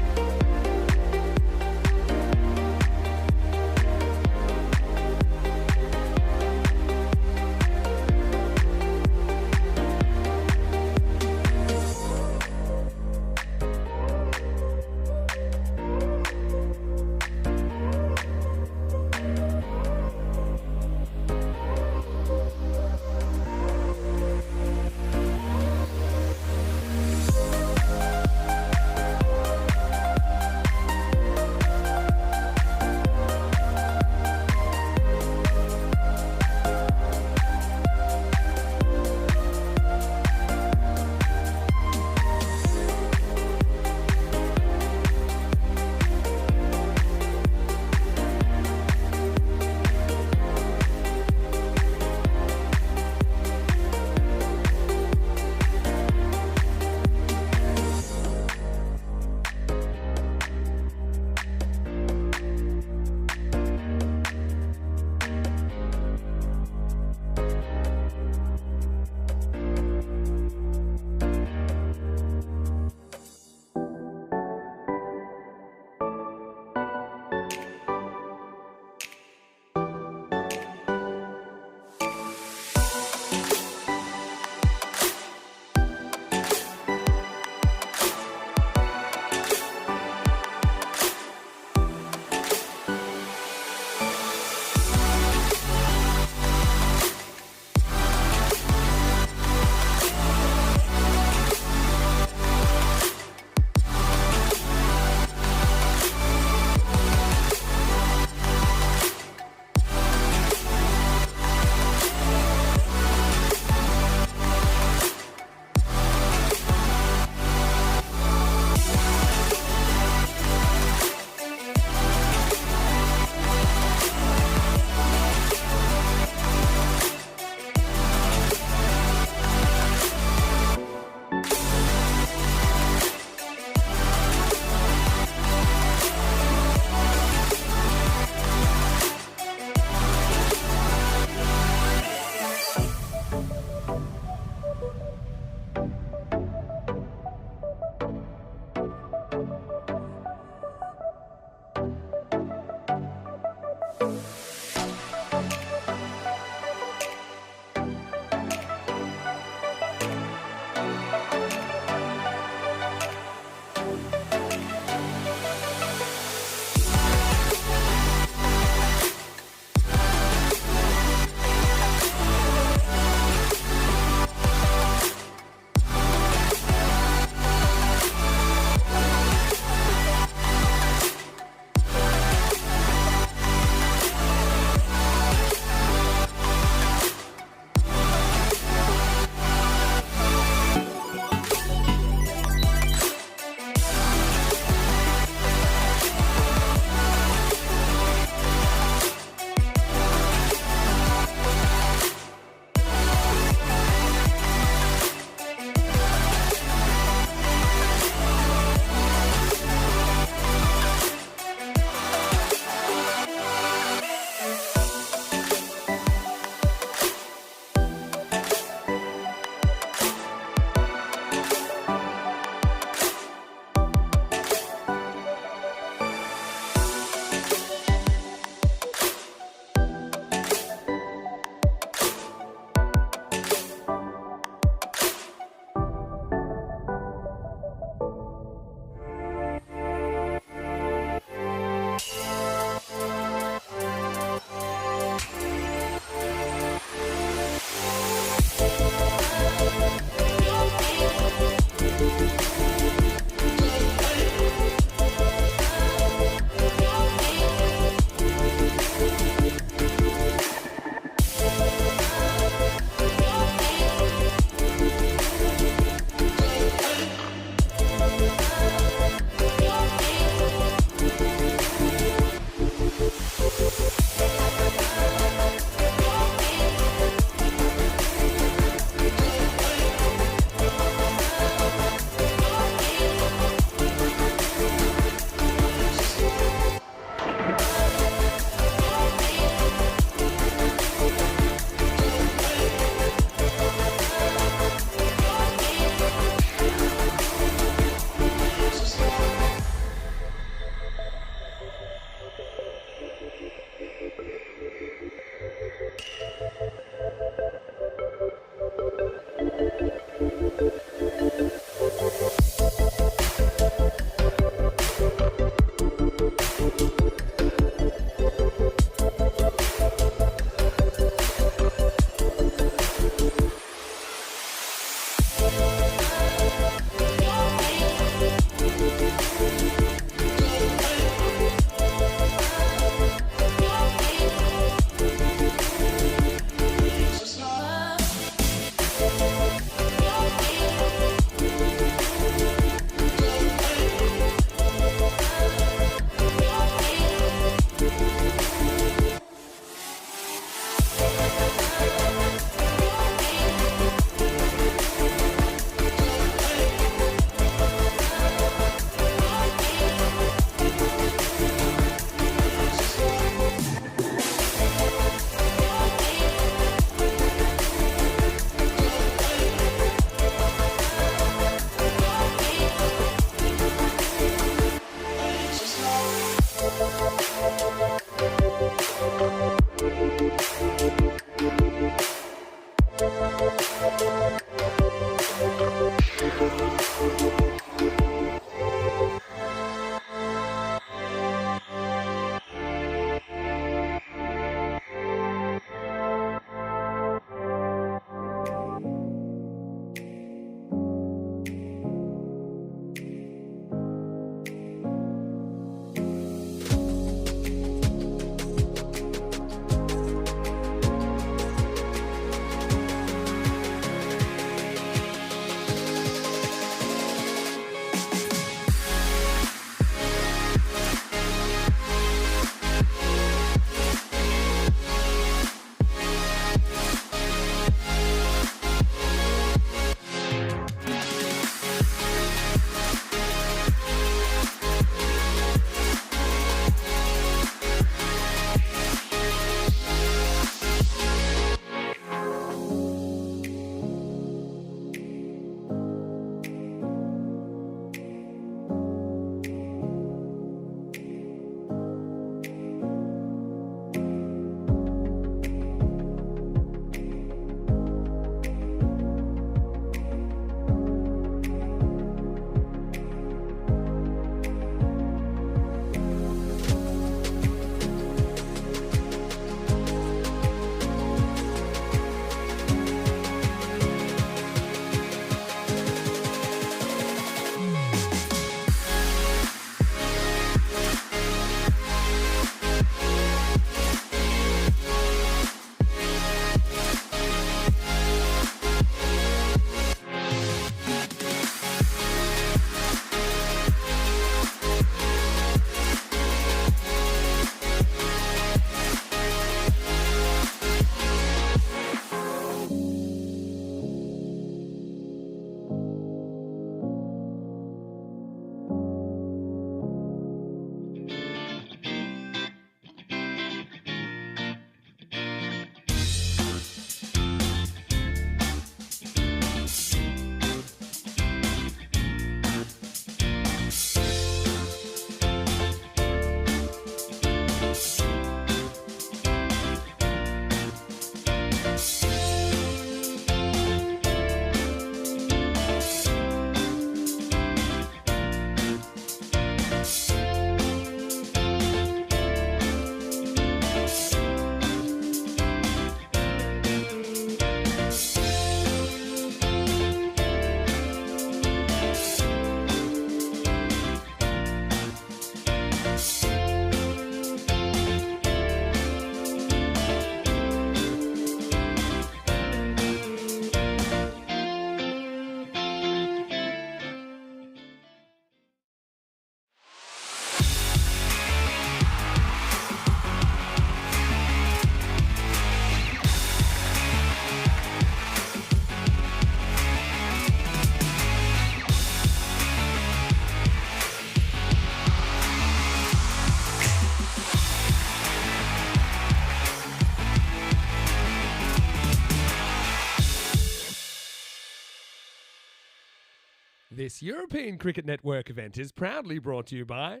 This European Cricket Network event is proudly brought to you by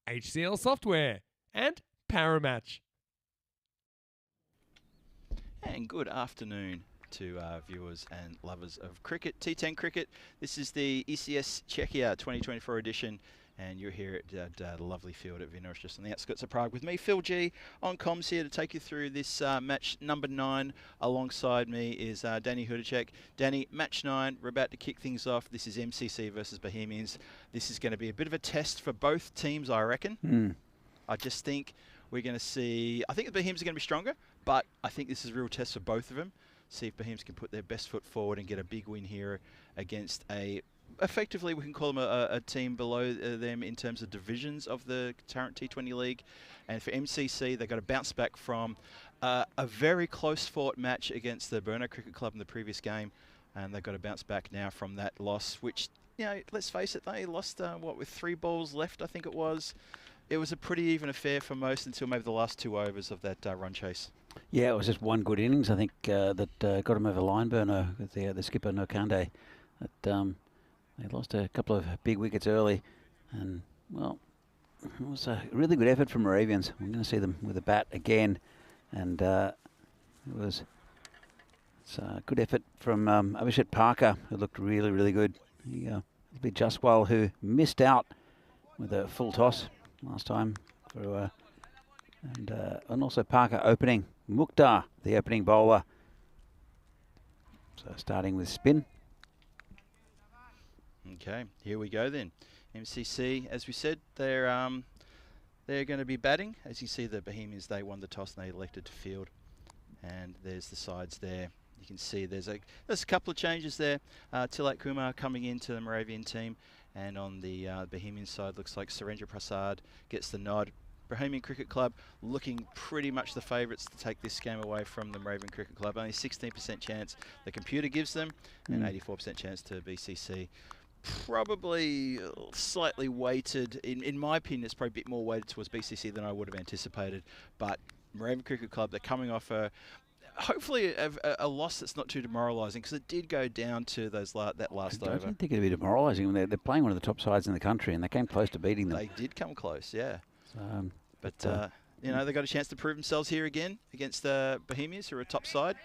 HCL Software and Paramatch. And good afternoon to viewers and lovers of cricket. T10 cricket. This is the ECS Czechia 2024 edition, and you're here at the lovely field at Brno, just on the outskirts of Prague, with me, Phil G, on comms here to take you through this match number 9. Alongside me is Danny Hudacek. Danny, match 9. We're about to kick things off. This is MCC versus Bohemians. This is going to be a bit of a test for both teams, I reckon. I just think we're going to see, I think the Bohemians are going to be stronger, but I think this is a real test for both of them. See if Bohemians can put their best foot forward and get a big win here against effectively we can call them a team below them in terms of divisions of the current T20 league. And for MCC, they've got to bounce back from a very close fought match against the Brno Cricket Club in the previous game. And they've got to bounce back now from that loss, which, you know, let's face it, they lost, with 3 balls left, I think it was. It was a pretty even affair for most until maybe the last 2 overs of that run chase. Yeah, it was just one good innings, I think, that got him over the line, Brno, with the skipper, Nokande. They lost a couple of big wickets early, and, well, it was a really good effort from Moravians. We're going to see them with a bat again, and it's a good effort from Abhishek Parker, who looked really, really good. It'll be Jaswal, who missed out with a full toss last time, and also Parker opening. Mukhtar, the opening bowler. So starting with spin. Okay, here we go then. MCC, as we said, they're going to be batting. As you see, the Bohemians, they won the toss and they elected to field. And there's the sides there. You can see there's a couple of changes there. Tilak Kumar coming into the Moravian team, and on the Bohemian side, looks like Surendra Prasad gets the nod. Bohemian Cricket Club looking pretty much the favourites to take this game away from the Moravian Cricket Club. Only 16% chance the computer gives them, and 84% chance to BCC. Probably slightly weighted, in my opinion, it's probably a bit more weighted towards BCC than I would have anticipated. But Moravian Cricket Club, they're coming off hopefully a loss that's not too demoralising, because it did go down to that last over. I don't think it'd be demoralising. They're playing one of the top sides in the country, and they came close to beating them. They did come close, yeah. But you know, they got a chance to prove themselves here again against the Bohemians, who are a top side.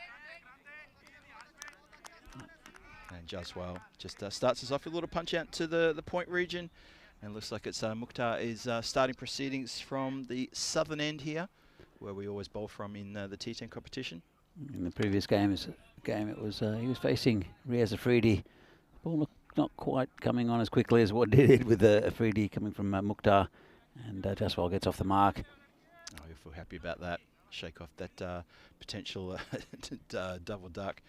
And Jaswal just starts us off with a little punch out to the point region, and looks like it's Mukhtar is starting proceedings from the southern end here, where we always bowl from in the T10 competition. In the previous game, it was he was facing Riaz Afridi. Ball not quite coming on as quickly as what it did with Afridi coming from Mukhtar, and Jaswal gets off the mark. Oh, you'll feel happy about that. Shake off that potential double duck.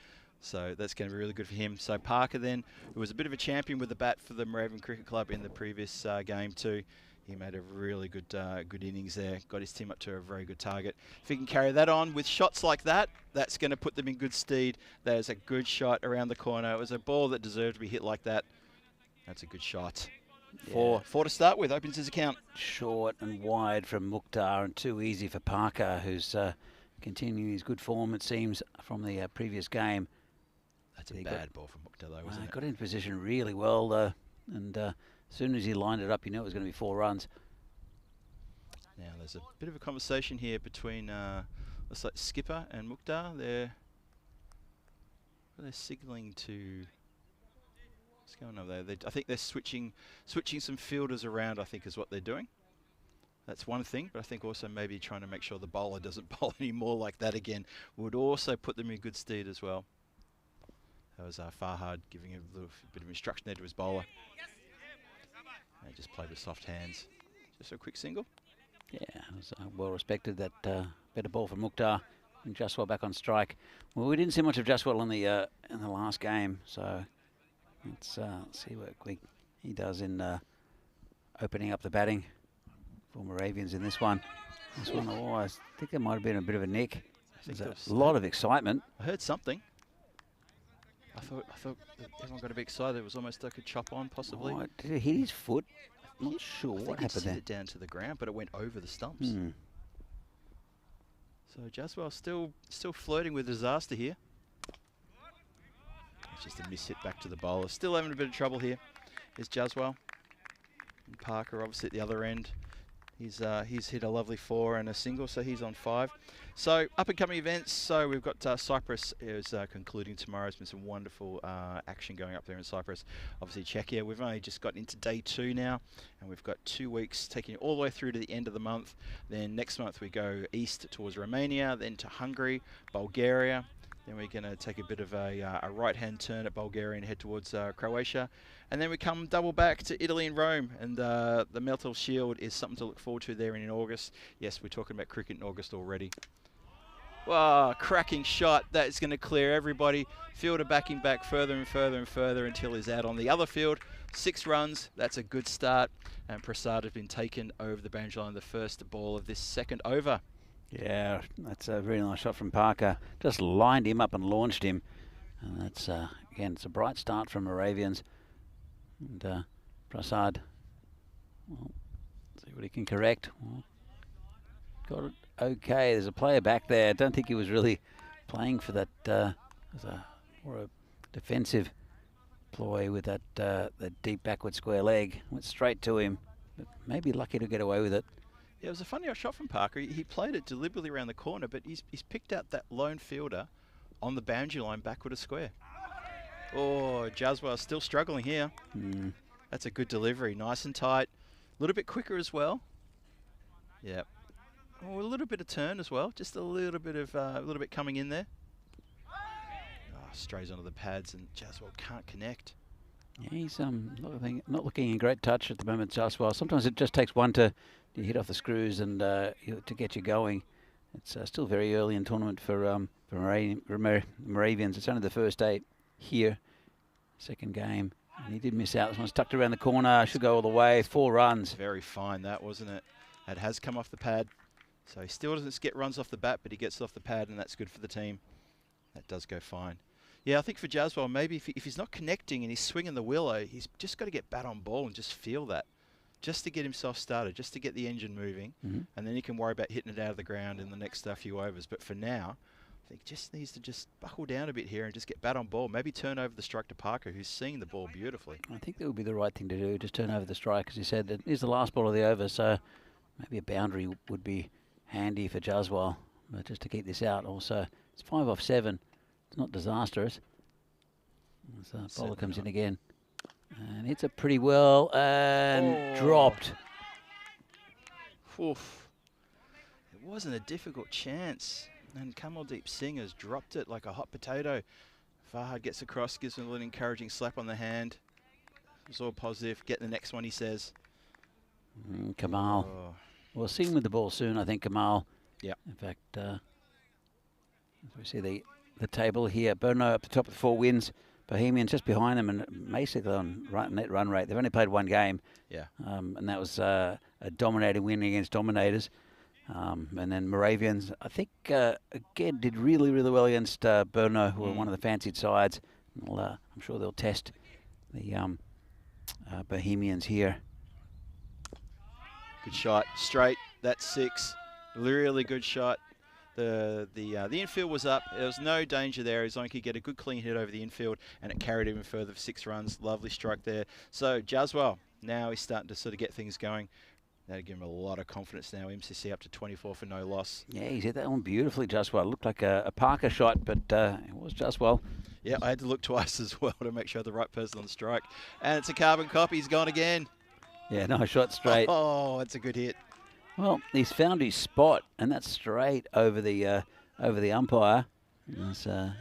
So that's going to be really good for him. So Parker then, who was a bit of a champion with the bat for the Moravian Cricket Club in the previous game too. He made a really good innings there. Got his team up to a very good target. If he can carry that on with shots like that, that's going to put them in good stead. There's a good shot around the corner. It was a ball that deserved to be hit like that. That's a good shot. Yeah. Four to start with, opens his account. Short and wide from Mukhtar, and too easy for Parker, who's continuing his good form, it seems, from the previous game. That's a bad ball from Mukhtar, though, wasn't it? Got in position really well, though, and as soon as he lined it up, you knew it was going to be 4 runs. Now, there's a bit of a conversation here between, looks like Skipper and Mukhtar. They're signalling to... What's going on there? I think they're switching some fielders around, I think, is what they're doing. That's one thing, but I think also maybe trying to make sure the bowler doesn't bowl anymore like that again would also put them in good stead as well. That was Farhad giving a little bit of instruction there to his bowler. And just played with soft hands. Just a quick single. Yeah, it was well respected. That better ball from Mukhtar, and Jaswal back on strike. Well, we didn't see much of Jaswal in the last game, so let's see what he does in opening up the batting for Moravians in this one. I think there might have been a bit of a nick. There's a lot of excitement. I heard something. I thought everyone got a bit excited. It was almost like a chop on, possibly. Oh, did it hit his foot? I'm not sure what happened there. It down to the ground, but it went over the stumps. So Jaswal still flirting with disaster here. It's just a miss hit back to the bowler. Still having a bit of trouble here. is Jaswell. And Parker obviously at the other end. He's hit a lovely 4 and a single, so he's on 5. So up-and-coming events. So we've got Cyprus is concluding tomorrow. There's been some wonderful action going up there in Cyprus. Obviously Czechia. We've only just got into day 2 now, and we've got 2 weeks taking it all the way through to the end of the month. Then next month we go east towards Romania, then to Hungary, Bulgaria. Then we're going to take a bit of a right-hand turn at Bulgaria and head towards Croatia. And then we come double back to Italy and Rome. And the Metal Shield is something to look forward to there in August. Yes, we're talking about cricket in August already. Wow, cracking shot. That is going to clear everybody. Fielder backing back further and further and further until he's out on the other field. 6 runs. That's a good start. And Prasad has been taken over the boundary line, the first ball of this second over. Yeah, that's a very nice shot from Parker. Just lined him up and launched him. And that's, again, it's a bright start from Moravians. And Prasad, well, see what he can correct. Well, got it okay. There's a player back there. I don't think he was really playing for that as a more a defensive ploy with that deep backward square leg. Went straight to him, but maybe lucky to get away with it. Yeah, it was a funny shot from Parker. He played it deliberately around the corner, but he's picked out that lone fielder on the boundary line backward a square. Oh, Jaswell still struggling here. That's a good delivery. Nice and tight. A little bit quicker as well. Yeah. Oh, a little bit of turn as well. Just a little bit coming in there. Oh, strays onto the pads and Jaswell can't connect. Yeah, he's not looking in great touch at the moment, Jaswell. Sometimes it just takes one to hit off the screws and to get you going. It's still very early in tournament for Moravians. It's only the first 8 here. Second game. And he did miss out. This one's tucked around the corner. Should go all the way. 4 runs. Very fine, that, wasn't it? It has come off the pad. So he still doesn't get runs off the bat, but he gets it off the pad, and that's good for the team. That does go fine. Yeah, I think for Jaswell, maybe if he's not connecting and he's swinging the willow, he's just got to get bat on ball and just feel that. Just to get himself started, just to get the engine moving. And then he can worry about hitting it out of the ground in the next few overs. But for now, I think just needs to just buckle down a bit here and just get bat on ball. Maybe turn over the strike to Parker, who's seeing the ball beautifully. I think that would be the right thing to do, just turn over the strike, as you said. It is the last ball of the over, so maybe a boundary would be handy for Jaswell, but just to keep this out. Also, it's 5 off 7. It's not disastrous. So bowler comes in again. And hits it pretty well and dropped. Oof. It wasn't a difficult chance. And Kamaldeep Singh has dropped it like a hot potato. Fahad gets across, gives him a little encouraging slap on the hand. It's all positive. Get the next one, he says. Kamal. Oh. We'll see him with the ball soon, I think, Kamal. Yeah. In fact, as we see the table here, Brno up the top with 4 wins. Bohemians just behind them and basically on net run rate. They've only played 1 game. Yeah. And that was a dominating win against Dominators. And then Moravians, I think, again, did really, really well against Brno, who are one of the fancied sides. I'm sure they'll test the Bohemians here. Good shot, straight. That's 6. Really good shot. The infield was up. There was no danger there as long as he could get a good clean hit over the infield, and it carried even further for 6 runs. Lovely strike there. So Jaswell, now he's starting to sort of get things going. That'll give him a lot of confidence now. MCC up to 24 for no loss. Yeah, he's hit that one beautifully, Jaswell. It looked like a Parker shot, but it was Jaswell. Yeah, I had to look twice as well to make sure the right person on the strike. And it's a carbon copy. He's gone again. Yeah, nice shot straight. Oh, it's a good hit. Well, he's found his spot, and that's straight over the umpire.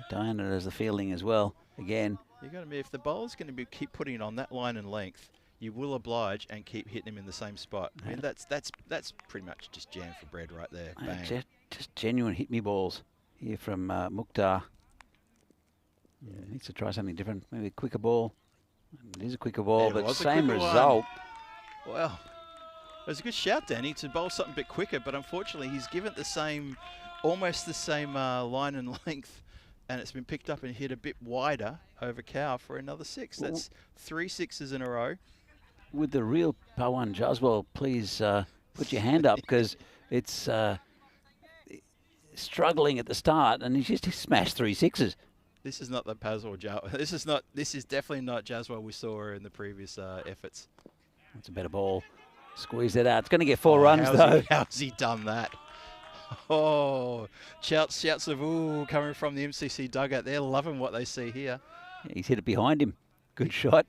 Diana does the fielding as well. Again, You're going to be, if the bowler's going to be keep putting it on that line and length, you will oblige and keep hitting him in the same spot. I mean, that's pretty much just jam for bread right there. Bang. Just genuine hit me balls here from Mukhtar. Yeah, needs to try something different. Maybe a quicker ball. It is a quicker ball, but same result. Well, it was a good shout, Danny, to bowl something a bit quicker, but unfortunately he's given it the same, almost the same line and length, and it's been picked up and hit a bit wider over Cow for another 6. That's 3 6s in a row. Would the real Pawan Jaswell please put your hand up, because it's struggling at the start, and he smashed 3 6s. This is not the Pazwell This is definitely not Jaswell we saw in the previous efforts. That's a better ball. Squeeze it out. It's going to get 4 runs, though. How's he done that? Oh, shouts of ooh coming from the MCC dugout. They're loving what they see here. He's hit it behind him. Good shot.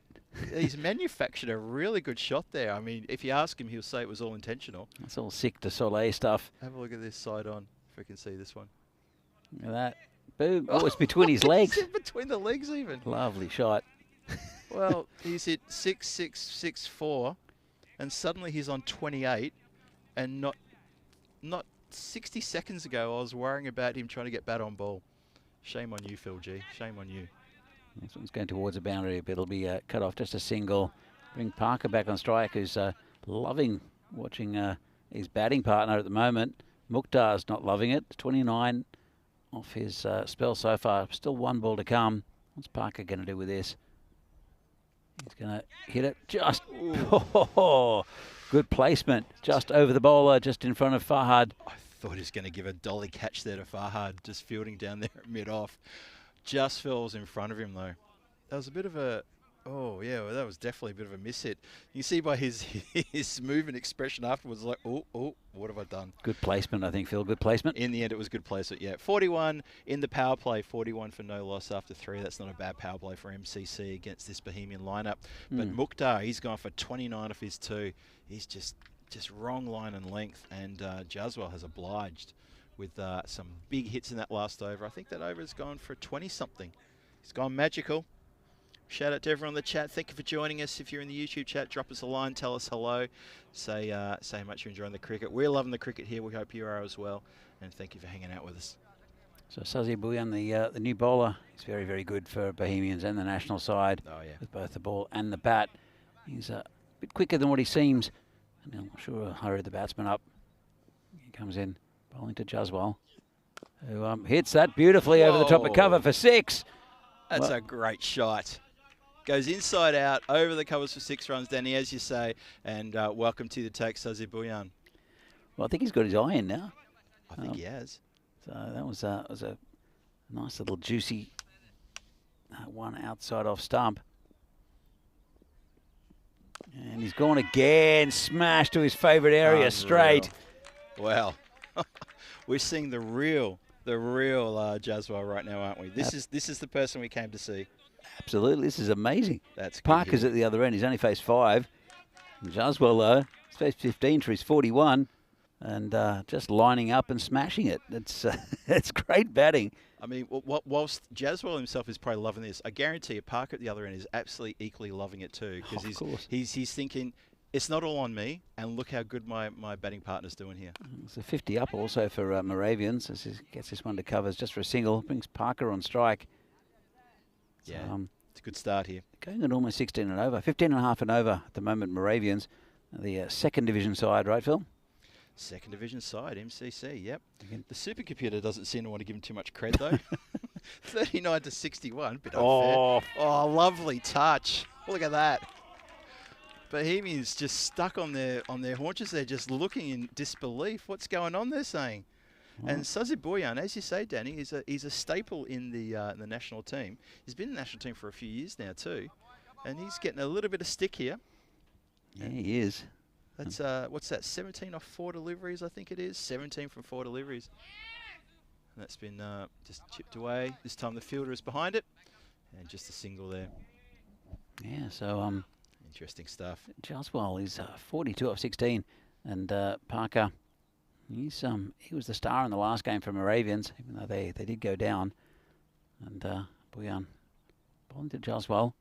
He's manufactured a really good shot there. I mean, if you ask him, he'll say it was all intentional. That's all sick to Soleil stuff. Have a look at this side on, if we can see this one. Look at that. Boom. Oh, it's between his legs. It's in between the legs even. Lovely shot. Well, he's hit 6, 6, 6, 4, and suddenly he's on 28, and not 60 seconds ago I was worrying about him trying to get bat on ball. Shame on you, Phil G. Shame on you. This one's going towards the boundary, but it'll be cut off. Just a single. Bring Parker back on strike, who's loving watching his batting partner at the moment. Mukhtar's not loving it. 29 off his spell so far. Still 1 ball to come. What's Parker going to do with this? He's going to hit it just. Oh, good placement. Just over the bowler, just in front of Fahad. I thought he was going to give a dolly catch there to Fahad, just fielding down there at mid-off. Just falls in front of him, though. That was a bit of a... Oh, yeah, well, that was definitely a bit of a miss hit. You see by his movement expression afterwards, like, oh, what have I done? Good placement, I think, Phil. Good placement. In the end, it was good placement, yeah. 41 in the power play, 41 for no loss after 3. That's not a bad power play for MCC against this Bohemian lineup. But Mukhtar, he's gone for 29 off his 2. He's just wrong line and length, and Jaswell has obliged with some big hits in that last over. I think that over has gone for 20-something. It's gone magical. Shout out to everyone in the chat. Thank you for joining us. If you're in the YouTube chat, drop us a line, tell us hello. Say how much you're enjoying the cricket. We're loving the cricket here. We hope you are as well. And thank you for hanging out with us. So Sazi Bouyan, the new bowler, he's very, very good for Bohemians and the national side. Oh, yeah. With both the ball and the bat. He's a bit quicker than what he seems. And I'm sure he'll hurry the batsman up. He comes in, bowling to Jaswell, who hits that beautifully over the top of cover for 6. That's a great shot. Goes inside out, over the covers for 6 runs, Danny, as you say. And welcome to the take, Sazi Bouyan. Well, I think he's got his eye in now. I think he has. So that was a nice little juicy one outside off stump. And he's gone again, smashed to his favourite area, straight. Well, we're seeing the real Jaswell right now, aren't we? This is the person we came to see. Absolutely, this is amazing. That's Parker's at the other end. He's only faced 5. And Jaswell, though, he's faced 15 for his 41. And just lining up and smashing it. It's great batting. I mean, whilst Jaswell himself is probably loving this, I guarantee you Parker at the other end is absolutely equally loving it too. Because he's thinking, it's not all on me, and look how good my batting partner's doing here. It's a 50 up also for Moravians as he gets this one to covers just for a single. Brings Parker on strike. Yeah, it's a good start here. Going at almost 16 and over. 15 and a half and over at the moment, Moravians. The second division side, right, Phil? Second division side, MCC, yep. The supercomputer doesn't seem to want to give him too much cred, though. 39 to 61, bit unfair. Oh, lovely touch. Look at that. Bohemians just stuck on their haunches there, just looking in disbelief. What's going on, they're saying. And Sazi Bouyan, as you say, Danny, he's a staple in the national team. He's been in the national team for a few years now, too. And he's getting a little bit of stick here. Yeah, he is. That's, what's that, 17 off 4 deliveries, I think it is. 17 from 4 deliveries. And that's been just chipped away. This time the fielder is behind it. And just a single there. Yeah, so... interesting stuff. Jaswell is 42 off 16. And Parker, he was the star in the last game for Moravians, even though they did go down. And Bouyan bowling to Jaswell.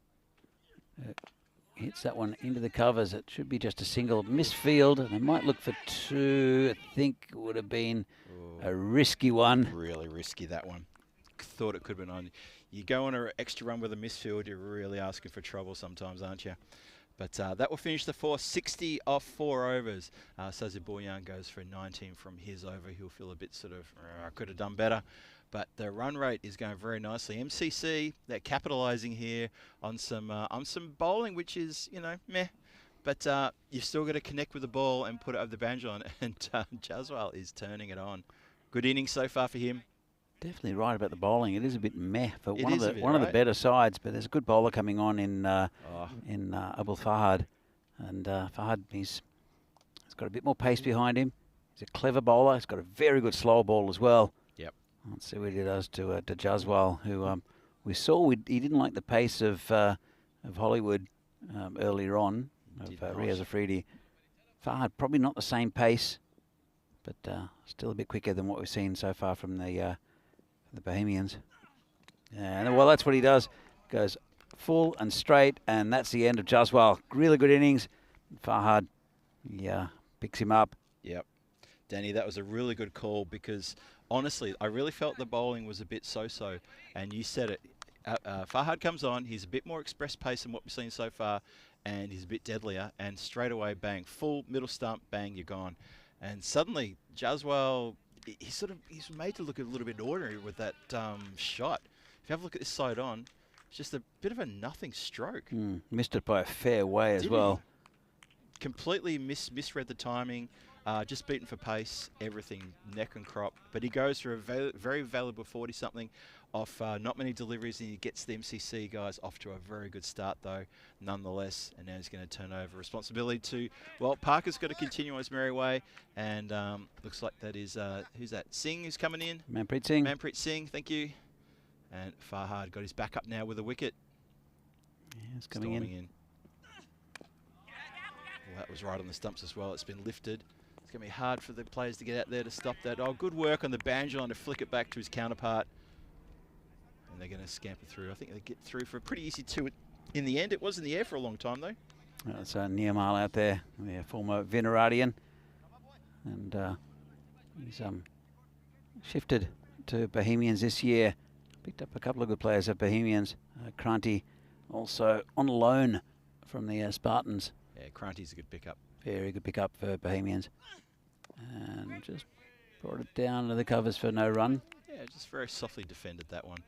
Hits that one into the covers. It should be just a single. Misfield. They might look for 2. I think it would have been a risky one. Really risky, that one. Thought it could have been on. You go on an extra run with a misfield, you're really asking for trouble sometimes, aren't you? But that will finish the 60 off 4 overs. Sazi Bouyan goes for 19 from his over. He'll feel a bit sort of, I could have done better. But the run rate is going very nicely. MCC, they're capitalising here on some bowling, which is, meh. But you've still got to connect with the ball and put it over the boundary line. And Jaswell is turning it on. Good innings so far for him. definitely right about the bowling. It is a bit meh for It one of is a the bit, one of the right? better sides. But there's a good bowler coming on in Oh, Abul Fahad, and Fahad he's got a bit more pace behind him. He's a clever bowler. He's got a very good slow ball as well. Yep. Let's see what he does to Jaswal, who we saw he didn't like the pace of Hollywood earlier on, Did of not. Riaz Afridi. Fahad probably not the same pace, but still a bit quicker than what we've seen so far from the Bohemians. And well, that's what he does. Goes full and straight, and that's the end of Jaswal. Really good innings. Fahad, picks him up. Yep. Danny, that was a really good call because, honestly, I really felt the bowling was a bit so-so. And you said it. Fahad comes on. He's a bit more express pace than what we've seen so far, and he's a bit deadlier. And straight away, bang, full middle stump, bang, you're gone. And suddenly, Jaswal, he's made to look a little bit ordinary with that shot. If you have a look at this side on, it's just a bit of a nothing stroke. Missed it by a fair way as Did well. he? Completely misread the timing. Just beaten for pace, everything, neck and crop. But he goes for a very valuable 40-something off not many deliveries, and he gets the MCC guys off to a very good start, though, nonetheless. And now he's going to turn over responsibility to, well, Parker's got to continue on his merry way. And looks like that is, who's that? Singh is coming in. Manpreet Singh. Manpreet Singh, thank you. And Fahad got his back up now with a wicket. Yeah, it's coming in. Well, that was right on the stumps as well. It's been lifted. It's going to be hard for the players to get out there to stop that. Oh, good work on the banjo line to flick it back to his counterpart. And they're going to scamper through. I think they get through for a pretty easy two in the end. It was in the air for a long time, though. That's Niyamal out there, the former Vinaradian. And he's shifted to Bohemians this year. Picked up a couple of good players at Bohemians. Kranti also on loan from the Spartans. Yeah, Kranti's a good pickup. Very good pickup for Bohemians. And just brought it down to the covers for no run. Yeah, just very softly defended that one.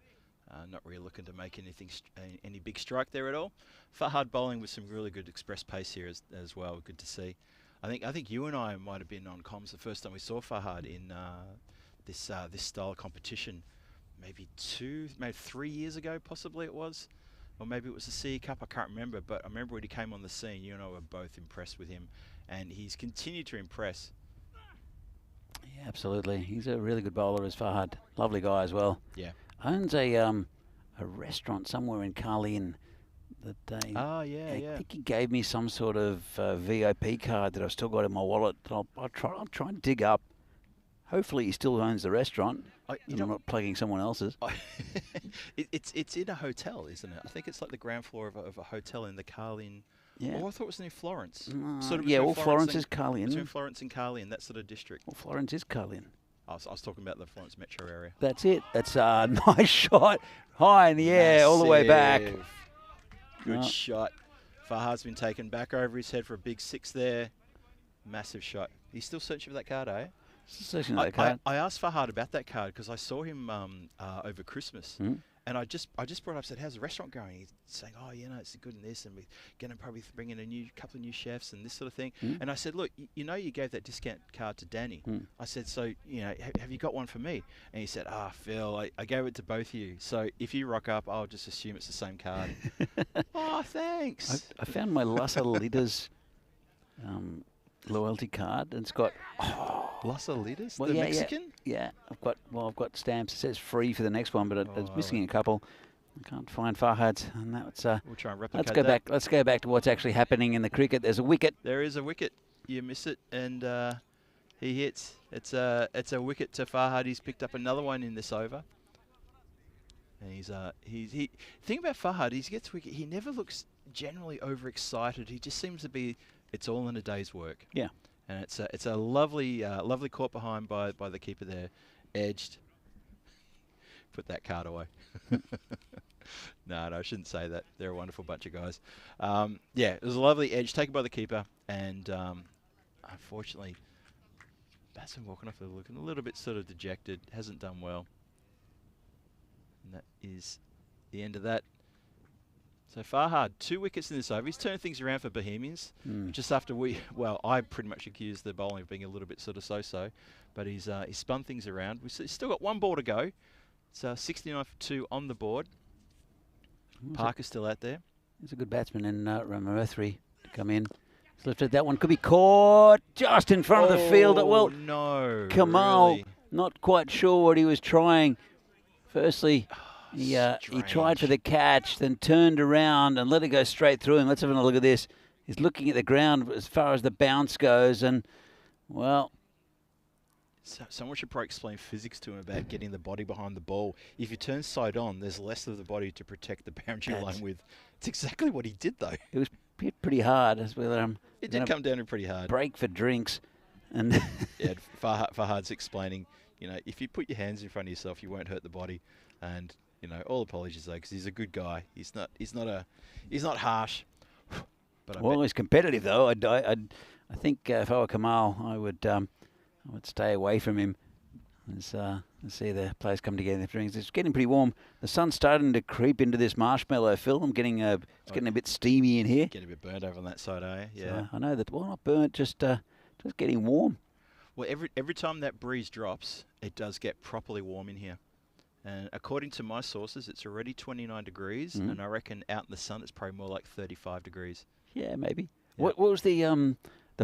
Not really looking to make anything, any big strike there at all. Fahad bowling with some really good express pace here as well. Good to see. I think you and I might have been on comms the first time we saw Fahad in this style of competition. Maybe 3 years ago, possibly it was. Or maybe it was the CE Cup, I can't remember. But I remember when he came on the scene, you and I were both impressed with him. And he's continued to impress. Yeah, absolutely. He's a really good bowler as Fahad. Lovely guy as well. Yeah. Owns a restaurant somewhere in Carlin that I think he gave me some sort of VIP card that I've still got in my wallet. I'll try and dig up. Hopefully he still owns the restaurant. I'm not plugging someone else's. It's in a hotel, isn't it? I think it's like the ground floor of a hotel in the Carlin. Yeah. Oh, I thought it was near Florence. Yeah, well, Florence is Carlin. Between Florence and Carlin, that sort of district. Well, Florence is Carlin. I was talking about the Florence metro area. That's it. That's a nice shot. High in the air, all the way back. Good shot. Fahad's been taken back over his head for a big 6 there. Massive shot. He's still searching for that card, eh? Searching for that card. I asked Fahad about that card because I saw him over Christmas. And I just brought up, said, how's the restaurant going? He's saying, oh, it's good in this, and we're going to probably bring in a couple of new chefs and this sort of thing. And I said, look, you gave that discount card to Danny. I said, so, have you got one for me? And he said, Phil, I gave it to both of you. So if you rock up, I'll just assume it's the same card. Oh, thanks. I found my Las Alitas loyalty card, and it's got Las Alitas, well, the Mexican. Yeah, I've got stamps. It says free for the next one, but it's missing a couple. I can't find Fahad's, and that's. We'll try and replicate that. Let's go back to what's actually happening in the cricket. There's a wicket. There is a wicket. You miss it, and he hits. It's a wicket to Fahad. He's picked up another one in this over. And he thing about Fahad, he gets wicket. He never looks generally overexcited. He just seems to be. It's all in a day's work. Yeah. And it's a lovely caught behind by the keeper there, edged. Put that card away. No, I shouldn't say that. They're a wonderful bunch of guys. Yeah, it was a lovely edge taken by the keeper, and unfortunately, Batsman walking off there looking a little bit sort of dejected. Hasn't done well. And that is the end of that. So Fahad, 2 wickets in this over. He's turned things around for Bohemians. Just after I pretty much accused the bowling of being a little bit sort of so-so, but he's spun things around. We've still got 1 ball to go. It's 69 for 2 on the board. Parker's still out there. He's a good batsman in Ramarthri to come in. He's lifted. That one could be caught just in front of the field. Well, no. Kamal, really? not quite sure what he was trying. Firstly, he tried for the catch, then turned around and let it go straight through him. Let's have a look at this. He's looking at the ground as far as the bounce goes, and, well... Someone should probably explain physics to him about getting the body behind the ball. If you turn side on, there's less of the body to protect the boundary line with. It's exactly what he did, though. It was hit pretty hard. As well, it did come down pretty hard. Break for drinks. And yeah, Fahad's explaining, if you put your hands in front of yourself, you won't hurt the body. And, all apologies, though, because he's a good guy. He's not harsh. But well, he's competitive, though. I think if I were Kamal, I would stay away from him. Let's see the players come together. It's getting pretty warm. The sun's starting to creep into this marshmallow film. It's getting a bit steamy in here. Getting a bit burnt over on that side, are you? Yeah. So I know that. Well, not burnt, just getting warm. Well, every time that breeze drops, it does get properly warm in here. And according to my sources, it's already 29 degrees, and I reckon out in the sun it's probably more like 35 degrees. Yeah, maybe. Yeah. What was the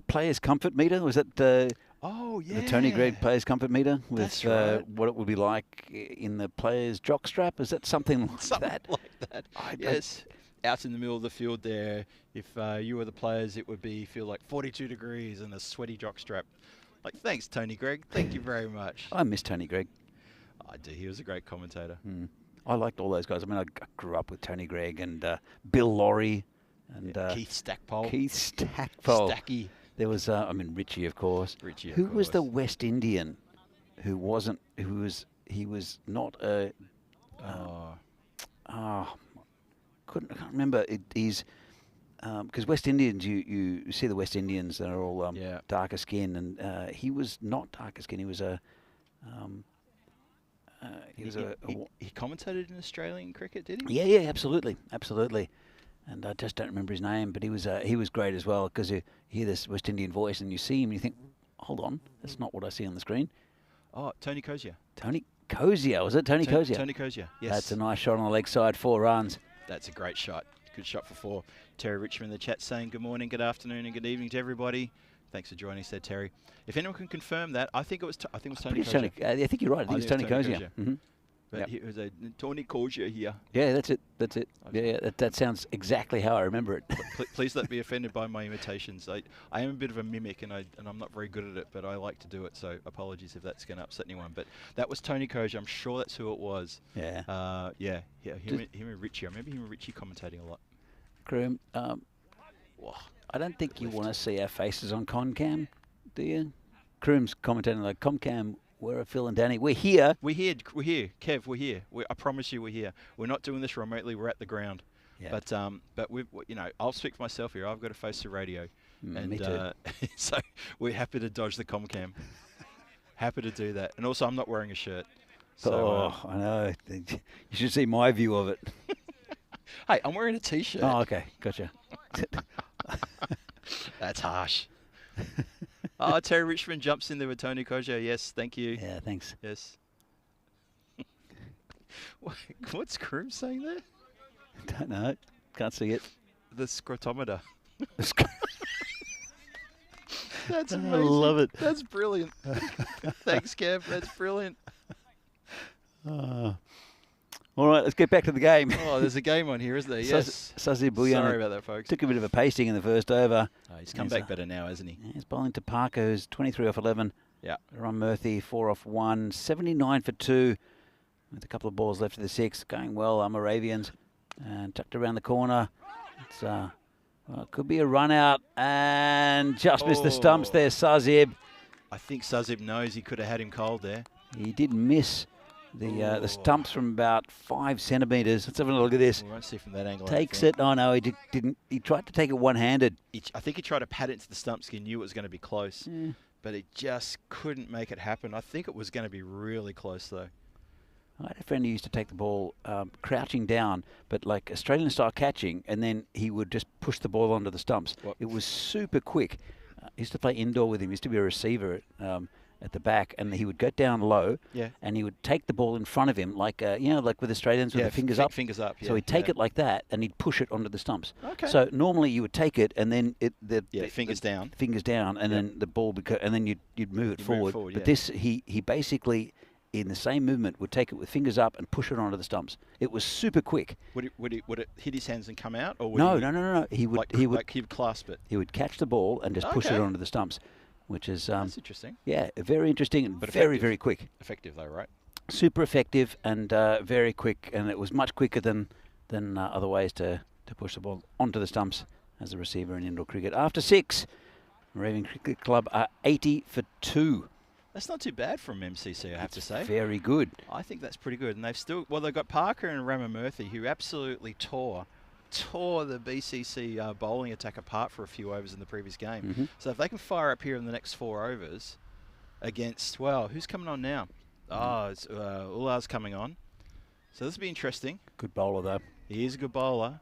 players' comfort meter? Was that? Oh, yeah. The Tony Gregg players' comfort meter with That's right. what it would be like in the players' jock strap. Is that something like that? Like that. Yes. Out in the middle of the field there, if you were the players, it would feel like 42 degrees and a sweaty jock strap. Like, thanks, Tony Gregg. Thank you very much. I miss Tony Gregg. I do. He was a great commentator. I liked all those guys. I mean, I grew up with Tony Gregg and Bill Laurie and Keith Stackpole. Stacky. There was, Richie, of course. Who was the West Indian who wasn't, he was not a, I can't remember. He's, because West Indians, you see the West Indians, they're all darker skin, and he was not darker skin. He was he commentated in Australian cricket, did he? Yeah, absolutely. And I just don't remember his name, but he was great as well, because you hear this West Indian voice and you see him and you think, hold on, that's not what I see on the screen. Oh, Tony Cozier. Tony Cozier, was it? Tony Cozier. Tony Cozier, yes. That's a nice shot on the leg side, 4 runs. That's a great shot. Good shot for 4. Terry Richmond in the chat saying good morning, good afternoon, and good evening to everybody. Thanks for joining, said Terry. If anyone can confirm that, I think it was Tony Cozier. I think you're right. I think it's Tony Cozier. But it was a Tony Cozier here. Yeah, that's it. Yeah, that sounds exactly how I remember it. Please don't be offended by my imitations. I am a bit of a mimic, and I'm not very good at it, but I like to do it, so apologies if that's going to upset anyone. But that was Tony Cozier. I'm sure that's who it was. Yeah. Him and Richie. I remember him and Richie commentating a lot. Kroom, I don't think you want to see our faces on Concam, do you? Kroom's commentating like, Comcam, where are Phil and Danny? We're here. We're here. Kev, we're here. I promise you we're here. We're not doing this remotely. We're at the ground. Yeah. But we've, I'll speak for myself here. I've got to face the radio. Me too. So we're happy to dodge the Comcam. Happy to do that. And also, I'm not wearing a shirt. So, I know. You should see my view of it. Hey, I'm wearing a T-shirt. Oh, okay. Gotcha. That's harsh. Oh, Terry Richmond jumps in there with Tony Cozier. Yes, thank you. Yeah, thanks. Yes. What's Kroom saying there? Don't know. Can't see it. The scrotometer. That's amazing. I love it. That's brilliant. Thanks, Kev. That's brilliant. All right, let's get back to the game. Oh, there's a game on here, isn't there? Yes. Sazi Bouillon. Sorry about that, folks. Took a bit of a pasting in the first over. Oh, he's come back better now, hasn't he? He's bowling to Parker, who's 23 off 11. Yeah. Ron Murphy, 4 off 1. 79 for 2. With a couple of balls left to the 6. Going well, Moravians. And tucked around the corner. It's it could be a run out. And just missed the stumps there, Sazib. I think Sazib knows he could have had him cold there. He did miss the stumps from about 5 centimetres. Let's have a look at this. We won't see from that angle. Takes it. Oh, no, he didn't. He tried to take it one-handed. I think he tried to pat it into the stumps. He knew it was going to be close. Yeah. But he just couldn't make it happen. I think it was going to be really close, though. I had a friend who used to take the ball crouching down, but like Australian-style catching, and then he would just push the ball onto the stumps. It was super quick. I used to play indoor with him. He used to be a receiver at the back, and he would go down low, Yeah. and he would take the ball in front of him, like like with Australians with the fingers up. Fingers up. So he'd take it like that, and he'd push it onto the stumps. Okay. So normally you would take it, and then fingers down. fingers down, and then the ball and then you'd move it forward. But this he basically, in the same movement, would take it with fingers up and push it onto the stumps. It was super quick. Would it hit his hands and come out, or would No. He would clasp it. He would catch the ball and just push it onto the stumps, which is That's interesting. Yeah, very interesting and But very effective. very quick. Effective though, right? Super effective and very quick, and it was much quicker than other ways to push the ball onto the stumps as a receiver in indoor cricket. After 6, Moravian Cricket Club are 80 for 2. That's not too bad from MCC, I have to say. Very good. I think that's pretty good. And they've got Parker and Ramamurthy, who absolutely tore the BCC bowling attack apart for a few overs in the previous game. So if they can fire up here in the next 4 overs against, who's coming on now? It's Ular's coming on. So this will be interesting. Good bowler, though. He is a good bowler.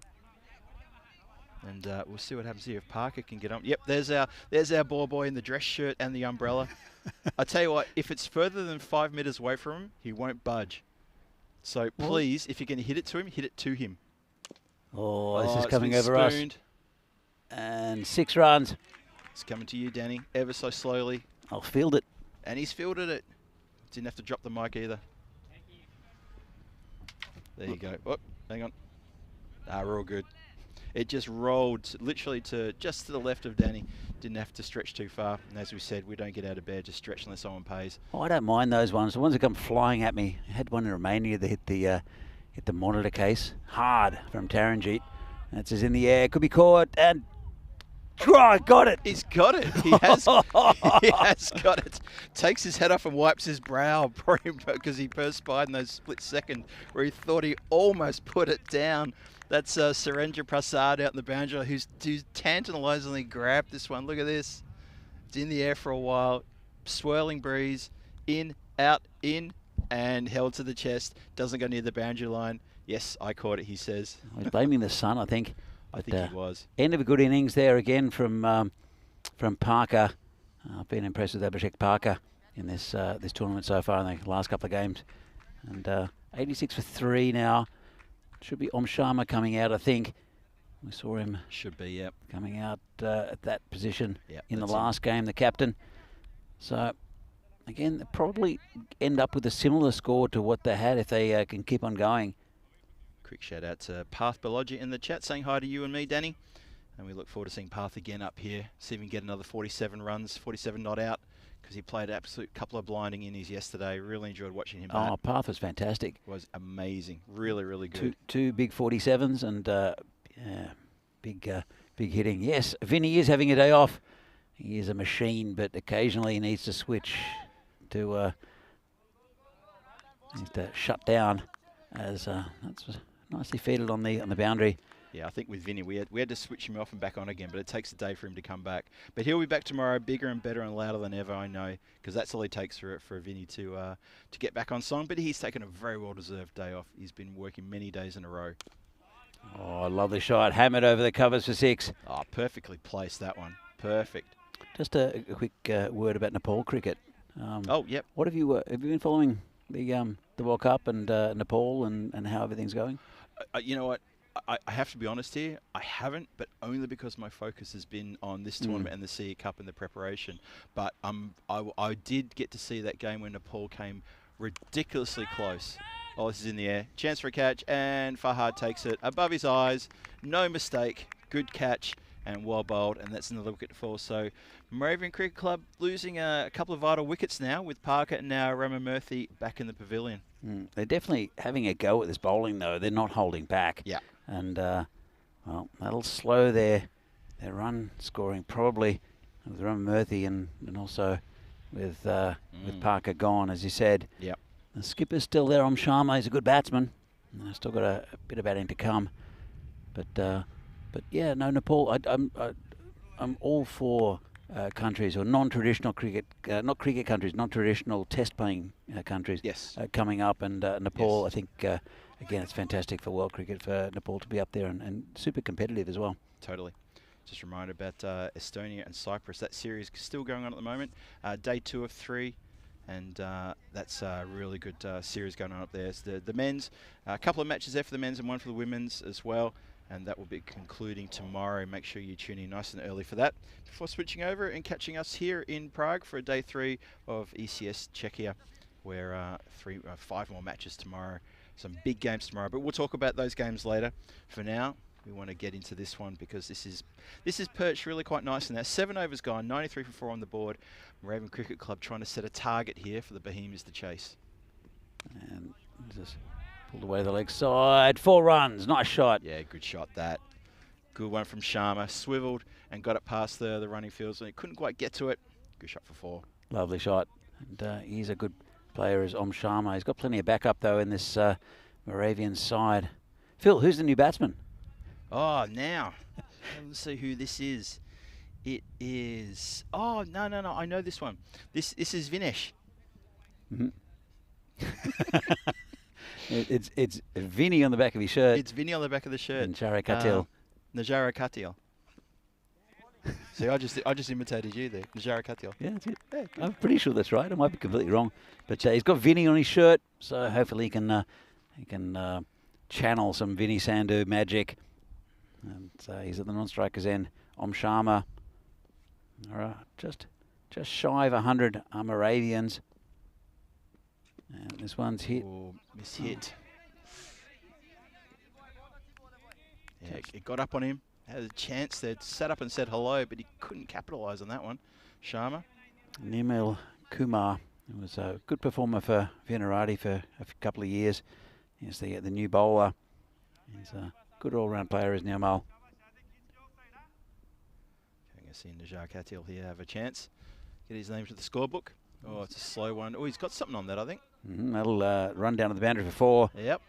And we'll see what happens here if Parker can get on. Yep, there's our ball boy in the dress shirt and the umbrella. I tell you what, if it's further than 5 meters away from him, he won't budge. So please, if you're going to hit it to him, hit it to him. Oh, this is coming over us. And 6 runs. It's coming to you, Danny, ever so slowly. I'll field it. And he's fielded it. Didn't have to drop the mic either. There you go. Oh, hang on. We're all good. It just rolled literally just to the left of Danny. Didn't have to stretch too far. And as we said, we don't get out of bed, just stretch unless someone pays. Oh, I don't mind those ones. The ones that come flying at me. I had one in Romania that hit the monitor case hard from Taranjeet. That's just in the air. Could be caught and got it. He's got it. He has. He has got it. Takes his head off and wipes his brow because he perspired in those split second where he thought he almost put it down. That's Surendra Prasad out in the boundary who's tantalizingly grabbed this one. Look at this. It's in the air for a while. Swirling breeze. In, out, in, and held to the chest. Doesn't go near the boundary line. Yes, I caught it, he says. He's blaming the sun, I think. I think he was. End of a good innings there again from Parker. I've been impressed with Abhishek Parker in this tournament so far in the last couple of games. And 86 for 3 now. Should be Om Sharma coming out, I think. We saw him. Should be, yep. Coming out at that position in the that's last game, the captain. So, again, they'll probably end up with a similar score to what they had if they can keep on going. Quick shout out to Parth Balogi in the chat saying hi to you and me, Danny. And we look forward to seeing Parth again up here. See if we can get another 47 runs, 47 not out, because he played an absolute couple of blinding innings yesterday. Really enjoyed watching him. Oh, Parth was fantastic. Was amazing. Really, really good. Two big 47s and big hitting. Yes, Vinny is having a day off. He is a machine, but occasionally he needs to switch to shut down as that's nicely fielded on the boundary. Yeah, I think with Vinny, we had to switch him off and back on again, but it takes a day for him to come back. But he'll be back tomorrow, bigger and better and louder than ever, I know, because that's all he takes for Vinny to get back on song. But he's taken a very well-deserved day off. He's been working many days in a row. Oh, lovely shot. Hammered over the covers for 6. Oh, perfectly placed, that one. Perfect. Just a quick word about Nepal cricket. Yep. What have you been following the World Cup and Nepal and how everything's going? You know what? I have to be honest here. I haven't, but only because my focus has been on this tournament and the CE Cup and the preparation. But I did get to see that game when Nepal came ridiculously close. Oh, this is in the air. Chance for a catch, and Fahad takes it above his eyes. No mistake. Good catch and well bowled, and that's another wicket fall. So Moravian Cricket Club losing a couple of vital wickets now with Parker and now Ramamurthy back in the pavilion. They're definitely having a go at this bowling, though. They're not holding back. Yeah. And, well, that'll slow their run scoring probably with Ramamurthy and also with Parker gone, as you said. Yep. The skipper's still there. Om Sharma, he's a good batsman. I've still got a bit of batting to come. But yeah, no, Nepal, I'm all for countries or non-traditional cricket, not cricket countries, non-traditional test-playing countries coming up. And Nepal, Yes. I think, again, it's fantastic for world cricket for Nepal to be up there and super competitive as well. Totally. Just reminded about Estonia and Cyprus. That series is still going on at the moment. Day 2 of 3. And that's a really good series going on up there. So the men's, a couple of matches there for the men's and one for the women's as well. And that will be concluding tomorrow. Make sure you tune in nice and early for that. Before switching over and catching us here in Prague for day 3 of ECS Czechia, where 5 more matches tomorrow. Some big games tomorrow, but we'll talk about those games later. For now, we want to get into this one because this is perched really quite nice. And now 7 overs gone, 93 for 4 on the board. Raven Cricket Club trying to set a target here for the Bohemians to chase. And just pulled away the leg side. 4 runs. Nice shot. Yeah, good shot that. Good one from Sharma. Swiveled and got it past the running fields, and he couldn't quite get to it. Good shot for 4. Lovely shot. And he's a good player as Om Sharma. He's got plenty of backup though in this Moravian side. Phil, who's the new batsman? Oh, now let's see who this is. It is. Oh no! I know this one. This is Vinesh. It's Vinny on the back of his shirt. It's Vinny on the back of the shirt. And Najara Katil. Najara Katil. See, I just imitated you there. Najara Katil. Yeah, that's it. Yeah, I'm pretty sure that's right. I might be completely wrong, but he's got Vinny on his shirt, so hopefully he can channel some Vinny Sandhu magic. And he's at the non-strikers end. Om Sharma, all right, just shy of 100 Moravians. And this one's hit. Oh, mishit. Yeah, it got up on him. Had a chance there. Sat up and said hello, but he couldn't capitalise on that one. Sharma. Nimil Kumar, who was a good performer for Vinarati for a couple of years. He's the new bowler. He's a good all-round player, is Nirmal. I'm going to see Najara Katil here have a chance. Get his name to the scorebook. Oh, it's a slow one. Oh, he's got something on that, I think. That'll run down to the boundary for 4. Yep.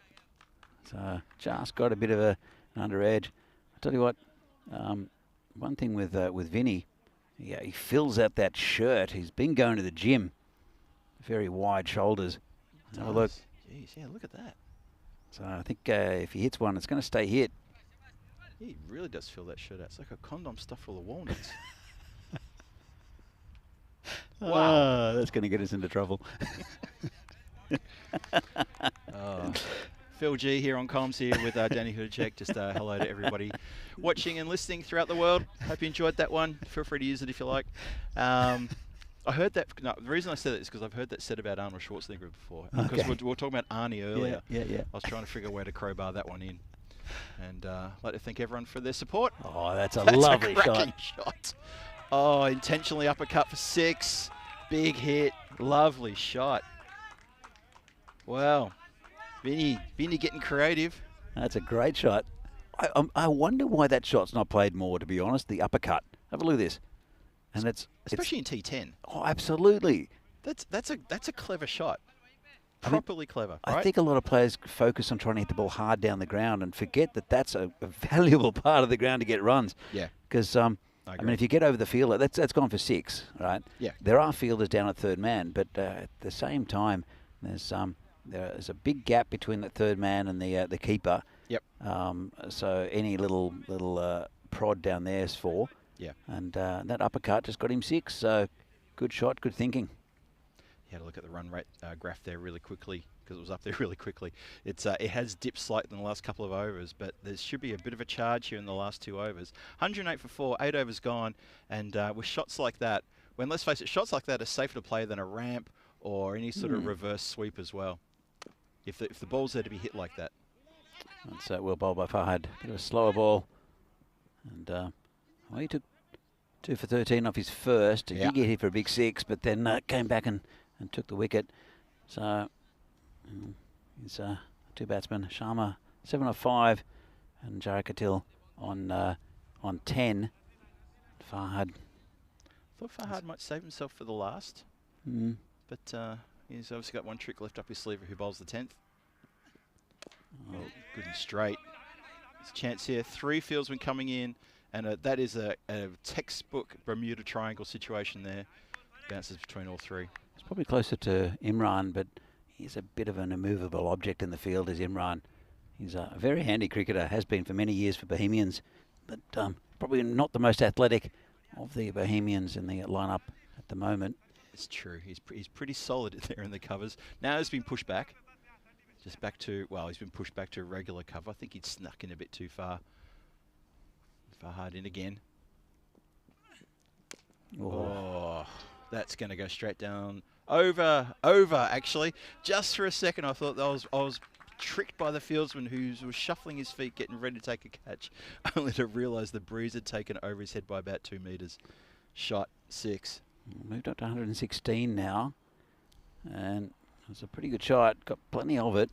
So just got a bit of an under edge. I'll tell you what, one thing with Vinny, he fills out that shirt. He's been going to the gym. Very wide shoulders. Have a look. Jeez, yeah, look at that. So I think if he hits one, it's going to stay hit. He really does fill that shirt out. It's like a condom stuffed full of walnuts. Wow, that's going to get us into trouble. Phil G here on comms here with Danny Hudacek. Just hello to everybody watching and listening throughout the world. Hope you enjoyed that one. Feel free to use it if you like. I heard that. No, the reason I said that is because I've heard that said about Arnold Schwarzenegger before. Because Okay. we were talking about Arnie earlier. Yeah. I was trying to figure a way to crowbar that one in. And I'd like to thank everyone for their support. Oh, that's a lovely cracking shot. shot. Oh, intentionally uppercut for 6. Big hit. Lovely shot. Wow. Vinny getting creative. That's a great shot. I wonder why that shot's not played more, to be honest, the uppercut. Have a look at this. And Especially in T10. Oh, absolutely. That's a clever shot. Properly clever, right? I think a lot of players focus on trying to hit the ball hard down the ground and forget that that's a valuable part of the ground to get runs. Yeah. Because, I mean, if you get over the fielder, that's gone for 6, right? Yeah. There are fielders down at third man, but at the same time, there's a big gap between the third man and the keeper. Yep. So any little prod down there is 4. Yeah. And that uppercut just got him 6. So good shot, good thinking. You had a look at the run rate graph there really quickly because it was up there really quickly. It has dipped slightly in the last couple of overs, but there should be a bit of a charge here in the last 2 overs. 108 for 4, 8 overs gone, and with shots like that, when let's face it, shots like that are safer to play than a ramp or any sort of reverse sweep as well. If the ball's there to be hit like that. That's well bowled by Fahad. Bit of a slower ball. And well, he took 2 for 13 off his first. He did get hit for a big 6, but then came back and took the wicket. So he's 2 batsmen. Sharma 7 off 5, and Najara Katil on 10. Fahad. Thought Fahad might save himself for the last, but he's obviously got one trick left up his sleeve who bowls the 10th. Oh, good and straight. There's a chance here. 3 fieldsmen coming in, and that is a textbook Bermuda Triangle situation there. Bounces between all 3. It's probably closer to Imran, but he's a bit of an immovable object in the field, is Imran. He's a very handy cricketer, has been for many years for Bohemians, but probably not the most athletic of the Bohemians in the lineup at the moment. It's true. He's pretty solid there in the covers. Now he's been pushed back. Just back to, well, he's been pushed back to regular cover. I think he'd snuck in a bit too far. Fahad in again. Oh, that's going to go straight down. Over, actually. Just for a second, I thought I was tricked by the fieldsman who was shuffling his feet, getting ready to take a catch, only to realise the breeze had taken over his head by about 2 metres. Shot 6. Moved up to 116 now. And it was a pretty good shot. Got plenty of it.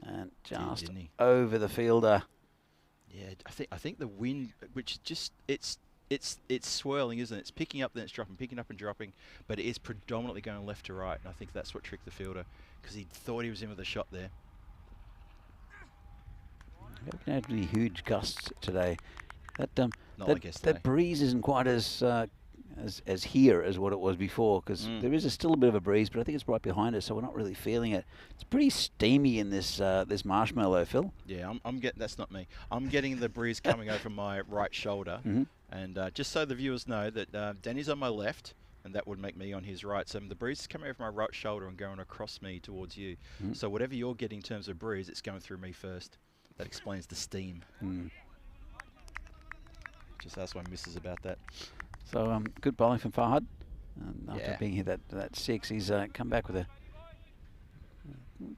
And just didn't he? over the fielder. Yeah, I think the wind, which just it's swirling, isn't it? It's picking up, then it's dropping, picking up and dropping, but it is predominantly going left to right, and I think that's what tricked the fielder, because he thought he was in with a shot there. We haven't had any huge gusts today. That Not like yesterday. that breeze isn't quite as here as what it was before, because there is still a bit of a breeze, but I think it's right behind us, so we're not really feeling it. It's pretty steamy in this this marshmallow, Phil. Yeah, I'm getting, that's not me. I'm getting the breeze coming over my right shoulder, and just so the viewers know that Danny's on my left, and that would make me on his right. So the breeze is coming over my right shoulder and going across me towards you. So whatever you're getting in terms of breeze, it's going through me first. That explains the steam. Just ask my missus about that. So good bowling from Fahad. After Yeah. being here that 6, he's come back with a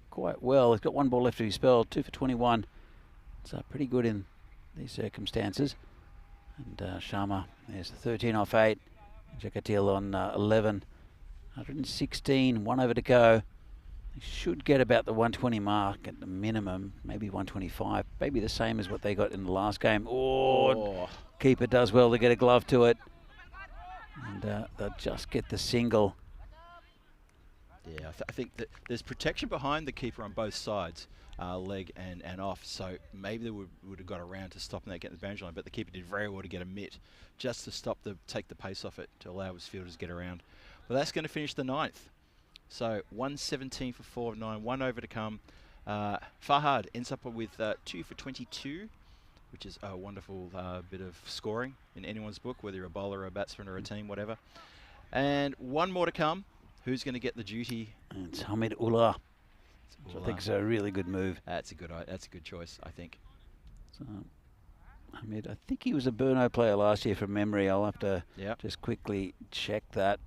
quite well. He's got 1 ball left to his spell, 2 for 21. It's pretty good in these circumstances. And Sharma, there's 13 off 8. Jakatil on 11. 116, 1 over to go. He should get about the 120 mark at the minimum, maybe 125. Maybe the same as what they got in the last game. Oh. Keeper does well to get a glove to it. And they'll just get the single. Yeah, I think that there's protection behind the keeper on both sides, leg and off, so maybe they would have got around to stopping that, getting the boundary line, but the keeper did very well to get a mitt just to take the pace off it, to allow his fielders to get around. But that's going to finish the 9th. So 117 for 4 of 9, 1 over to come. Fahad ends up with 2 for 22, which is a wonderful bit of scoring in anyone's book, whether you're a bowler or a batsman or a team, whatever. And 1 more to come. Who's going to get the duty? And it's Hamid Ullah. I think it's a really good move. That's a good choice, I think. So, Hamid, I think he was a Brno player last year from memory. I'll have to just quickly check that.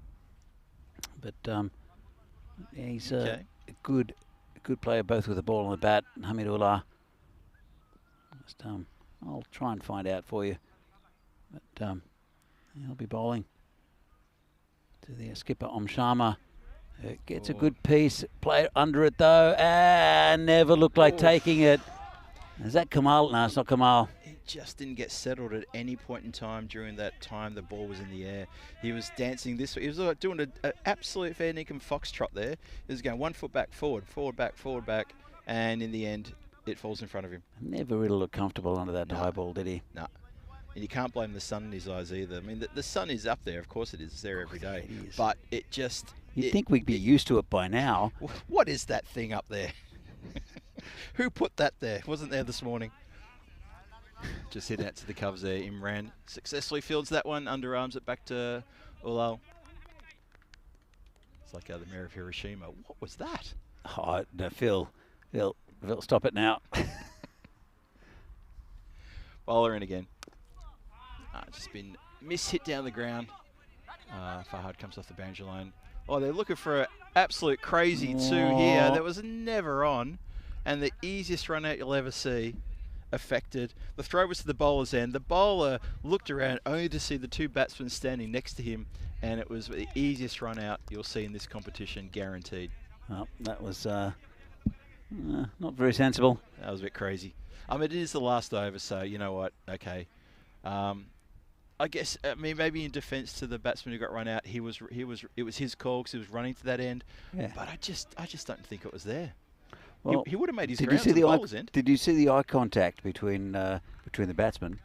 But yeah, he's a good player, both with the ball and the bat. Hamid Ullah. Just, I'll try and find out for you. But he'll be bowling to the skipper Sharma. Gets a good piece. Play under it though. Never looked like taking it. Is that Kamal? No, it's not Kamal. He just didn't get settled at any point in time during that time the ball was in the air. He was dancing this way. He was doing an absolute fair dinkum foxtrot there. He was going 1 foot back, forward, back, and in the end, it falls in front of him. Never really looked comfortable under that high ball, did he? No. And you can't blame the sun in his eyes either. I mean, the sun is up there. Of course it is. It's there every day. But it just... You'd think we'd be used to it by now. What is that thing up there? Who put that there? Wasn't there this morning. Just hit out to the covers there. Imran successfully fields that one. Underarms it back to Ulal. It's like the mayor of Hiroshima. What was that? Oh, no, Phil, stop it now. Bowler in again. Just been mishit down the ground. Fahad comes off the boundary line. Oh, they're looking for an absolute crazy 2 here. That was never on. And the easiest run out you'll ever see affected. The throw was to the bowler's end. The bowler looked around only to see the 2 batsmen standing next to him. And it was the easiest run out you'll see in this competition, guaranteed. Well, that was not very sensible. That was a bit crazy. I mean, it is the last over, so you know what? Okay. I guess, I mean, maybe in defence to the batsman who got run out, it was his call because he was running to that end. Yeah. But I just don't think it was there. Well, he would have made his ground to the bowler's end. Did you see the eye contact between the batsmen?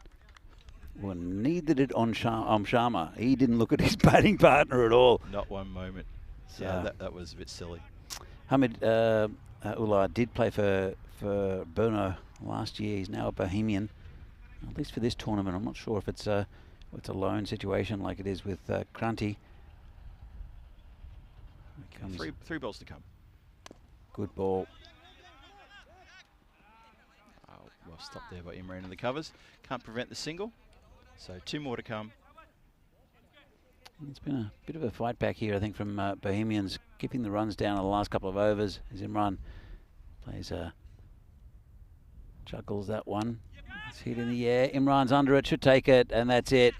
Well, neither did Sharma. He didn't look at his batting partner at all. Not one moment. So yeah, that was a bit silly. Hamid Ullah did play for Brno last year. He's now a Bohemian, at least for this tournament. I'm not sure if it's a loan situation like it is with Kranti. Comes Three balls to come. good ball. Oh, well stopped there by Imran in the covers. Can't prevent the single. So 2 more to come. It's been a bit of a fight back here, I think, from Bohemians, keeping the runs down in the last couple of overs. As Imran plays juggles that one. It's hit in the air. Imran's under it, should take it, and that's it.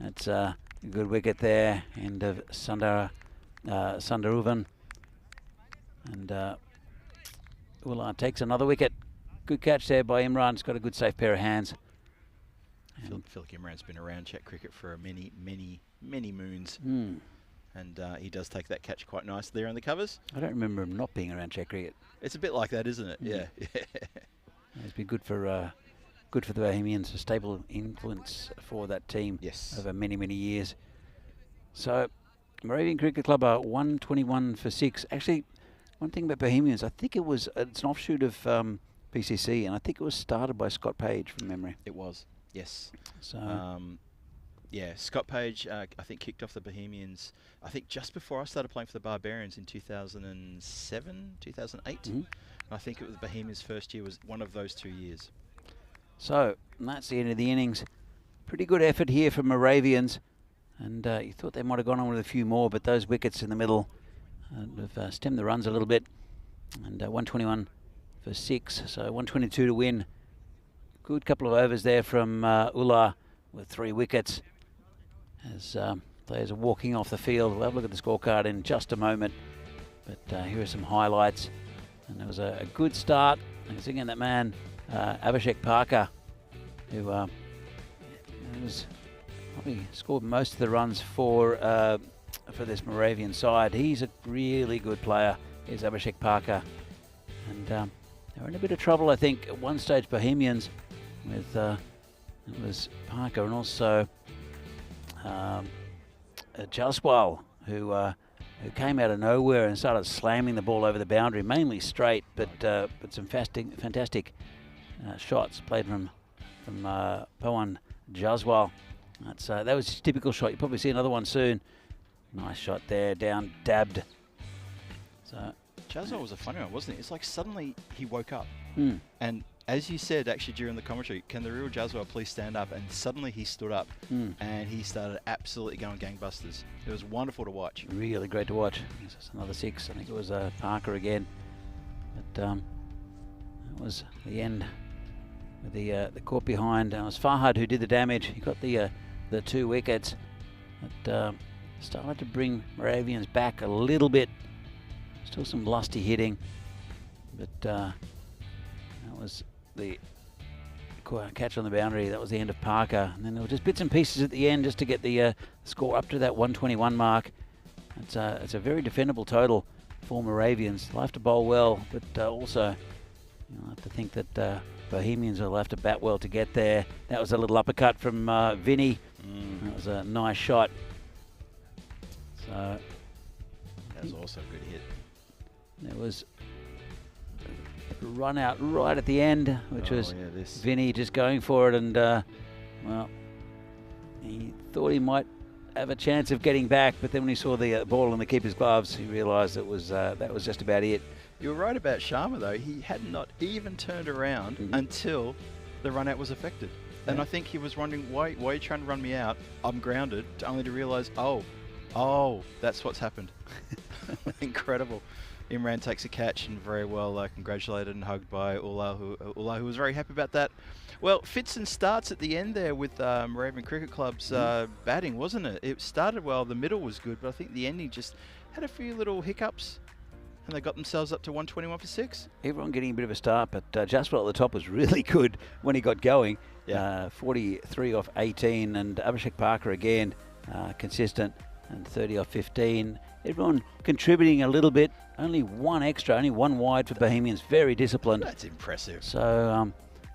That's a good wicket there. End of Sundaruvan. And Ullah takes another wicket. Good catch there by Imran. He's got a good safe pair of hands. I feel like Imran's been around Czech cricket for many moons. And he does take that catch quite nice there on the covers. I don't remember him not being around Czech cricket. It's a bit like that, isn't it? Yeah. It's been good for the Bohemians, a stable influence for that team over many years. So, Moravian Cricket Club are 121 for 6. Actually, one thing about Bohemians, I think it's an offshoot of PCC, and I think it was started by Scott Page from memory. It was, yes. So, yeah, Scott Page, I think, kicked off the Bohemians, I think, just before I started playing for the Barbarians in 2007, 2008. I think it was the Bohemians' first year was one of those 2 years. So, and that's the end of the innings. Pretty good effort here from Moravians. And you thought they might have gone on with a few more, but those wickets in the middle have stemmed the runs a little bit. And 121 for 6, so 122 to win. Good couple of overs there from Ullah with 3 wickets. As players are walking off the field. We'll have a look at the scorecard in just a moment. But here are some highlights. And there was a good start. And again, that man, Abhishek Parker, who was probably scored most of the runs for this Moravian side. He's a really good player. Here's Abhishek Parker. And they were in a bit of trouble, I think, at one stage, Bohemians, with it was Parker and also Jaswal, who came out of nowhere and started slamming the ball over the boundary, mainly straight, but some fantastic shots played from Pawan Jaswal. That was his typical shot. You'll probably see another one soon. Nice shot there, down, dabbed. So Jaswal was a funny one, wasn't it? It's like suddenly he woke up. And as you said, actually, during the commentary, can the real Jaswal please stand up? And suddenly he stood up and he started absolutely going gangbusters. It was wonderful to watch. Really great to watch. This is another 6. I think it was Parker again. But that was the end with the caught behind. It was Farhad who did the damage. He got the 2 wickets. But started to bring Moravians back a little bit. Still some lusty hitting. But that was the catch on the boundary. That was the end of Parker. And then there were just bits and pieces at the end just to get the score up to that 121 mark. It's a very defendable total for Moravians. They'll have to bowl well, but also you'll have to think that Bohemians will have to bat well to get there. That was a little uppercut from Vinny. That was a nice shot. So that was also a good hit. There was a run out right at the end, which was Vinny just going for it, and well, he thought he might have a chance of getting back, but then when he saw the ball in the keeper's gloves, he realised that was just about it. You were right about Sharma, though. He had not even turned around until the run out was affected. And I think he was wondering, why are you trying to run me out? I'm grounded, only to realise, oh, that's what's happened. Incredible. Imran takes a catch and very well congratulated and hugged by Ullah, who was very happy about that. Well, fits and starts at the end there with Moravian Cricket Club's batting, wasn't it? It started well, the middle was good, but I think the ending just had a few little hiccups. And they got themselves up to 121 for 6. Everyone getting a bit of a start, but Jasper at the top was really good when he got going. 43 off 18, and Abhishek Parker again consistent, and 30 off 15. Everyone contributing a little bit. Only one extra, only one wide for Bohemians. Very disciplined. That's impressive. So,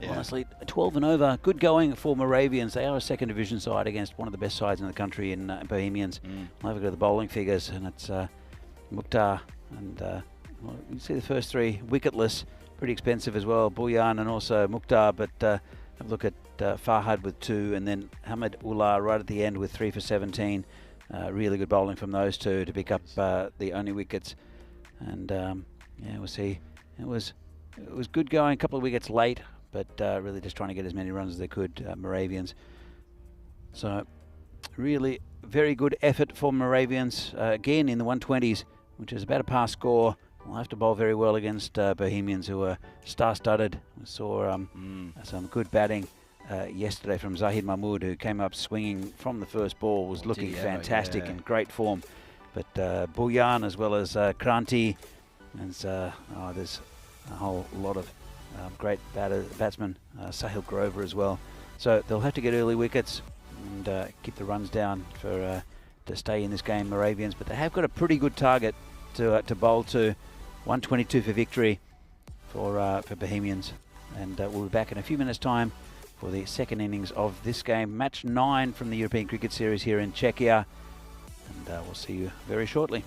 honestly, 12 and over. Good going for Moravians. They are a second division side against one of the best sides in the country in Bohemians. We'll have a look at the bowling figures, and it's Mukhtar. And well, you see the first 3 wicketless, pretty expensive as well. Bulyan and also Mukhtar, but have a look at Farhad with 2, and then Hamid Ullah right at the end with 3 for 17. Really good bowling from those two to pick up the only wickets. And yeah, we'll see. It was good going, a couple of wickets late, but really just trying to get as many runs as they could, Moravians. So really very good effort for Moravians, again in the 120s, which is about a par score. We'll have to bowl very well against Bohemians, who are star-studded. We saw some good batting yesterday from Zahid Mahmood, who came up swinging from the first ball, was looking fantastic and great form. But Bulyan as well as Kranti, and there's a whole lot of great batsmen, Sahil Grover as well. So they'll have to get early wickets and keep the runs down for to stay in this game, Moravians. But they have got a pretty good target to bowl to. 122 for victory for Bohemians. And we'll be back in a few minutes' time for the second innings of this game. Match 9 from the European Cricket Series here in Czechia. And we'll see you very shortly.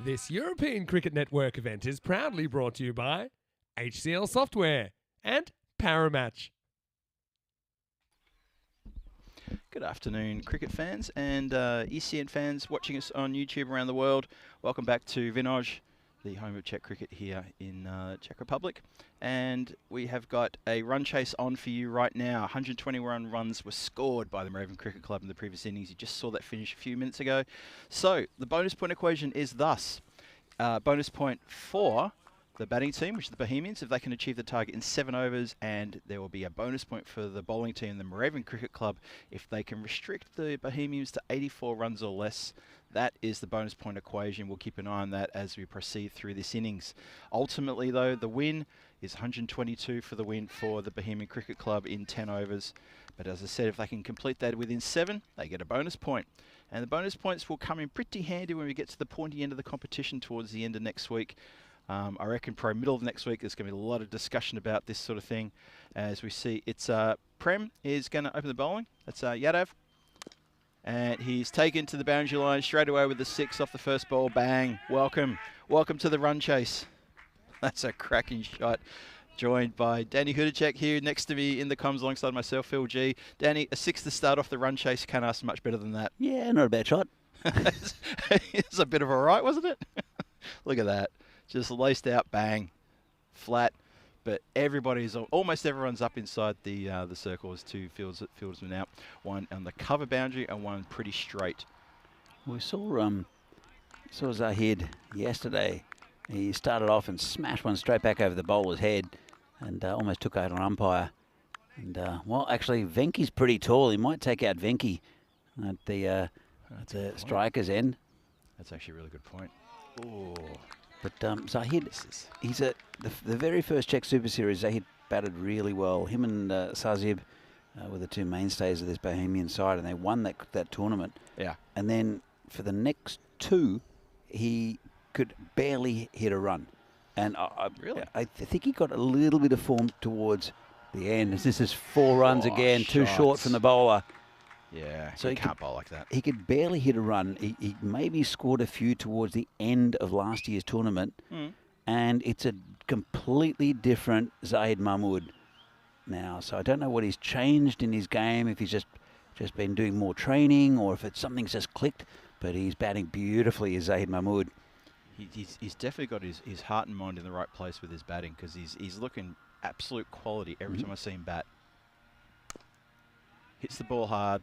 This European Cricket Network event is proudly brought to you by HCL Software and Paramatch. Good afternoon, cricket fans and ECN fans watching us on YouTube around the world. Welcome back to Vinoj, the home of Czech cricket here in Czech Republic. And we have got a run chase on for you right now. 121 runs were scored by the Moravian Cricket Club in the previous innings. You just saw that finish a few minutes ago. So the bonus point equation is thus. Bonus point for the batting team, which is the Bohemians, if they can achieve the target in 7 overs, and there will be a bonus point for the bowling team, the Moravian Cricket Club, if they can restrict the Bohemians to 84 runs or less. That is the bonus point equation. We'll keep an eye on that as we proceed through this innings. Ultimately, though, the win is 122 for the win for the Bohemian Cricket Club in 10 overs. But as I said, if they can complete that within 7, they get a bonus point. And the bonus points will come in pretty handy when we get to the pointy end of the competition towards the end of next week. I reckon probably middle of next week there's going to be a lot of discussion about this sort of thing. As we see, it's Prem is going to open the bowling. That's Yadav. And he's taken to the boundary line straight away with the 6 off the first ball. Bang. Welcome. Welcome to the run chase. That's a cracking shot. Joined by Danny Hudacek here next to me in the comms alongside myself, Phil G. Danny, a 6 to start off the run chase. Can't ask much better than that. Yeah, not a bad shot. It's a bit of a right, wasn't it? Look at that. Just laced out, bang, flat. But almost everyone's up inside the circle as 2 fieldsmen out. One on the cover boundary and one pretty straight. We saw Zahid yesterday. He started off and smashed one straight back over the bowler's head and almost took out an umpire. And, well, actually, Venky's pretty tall. He might take out Venky at the striker's end. That's actually a really good point. Ooh. But Zahid, he's the very first Czech Super Series. Zahid batted really well. Him and Sazib were the 2 mainstays of this Bohemian side, and they won that tournament. Yeah. And then for the next 2, he could barely hit a run. And Really? I think he got a little bit of form towards the end. This is 4 runs again, shots. 2 short from the bowler. Yeah, So he can't bowl like that. He could barely hit a run. He maybe scored a few towards the end of last year's tournament. And it's a completely different Zahid Mahmood now. So I don't know what he's changed in his game, if he's just been doing more training or if it's something's just clicked. But he's batting beautifully as Zahid Mahmood. He's definitely got his heart and mind in the right place with his batting, because he's looking absolute quality every time I see him bat. Hits the ball hard.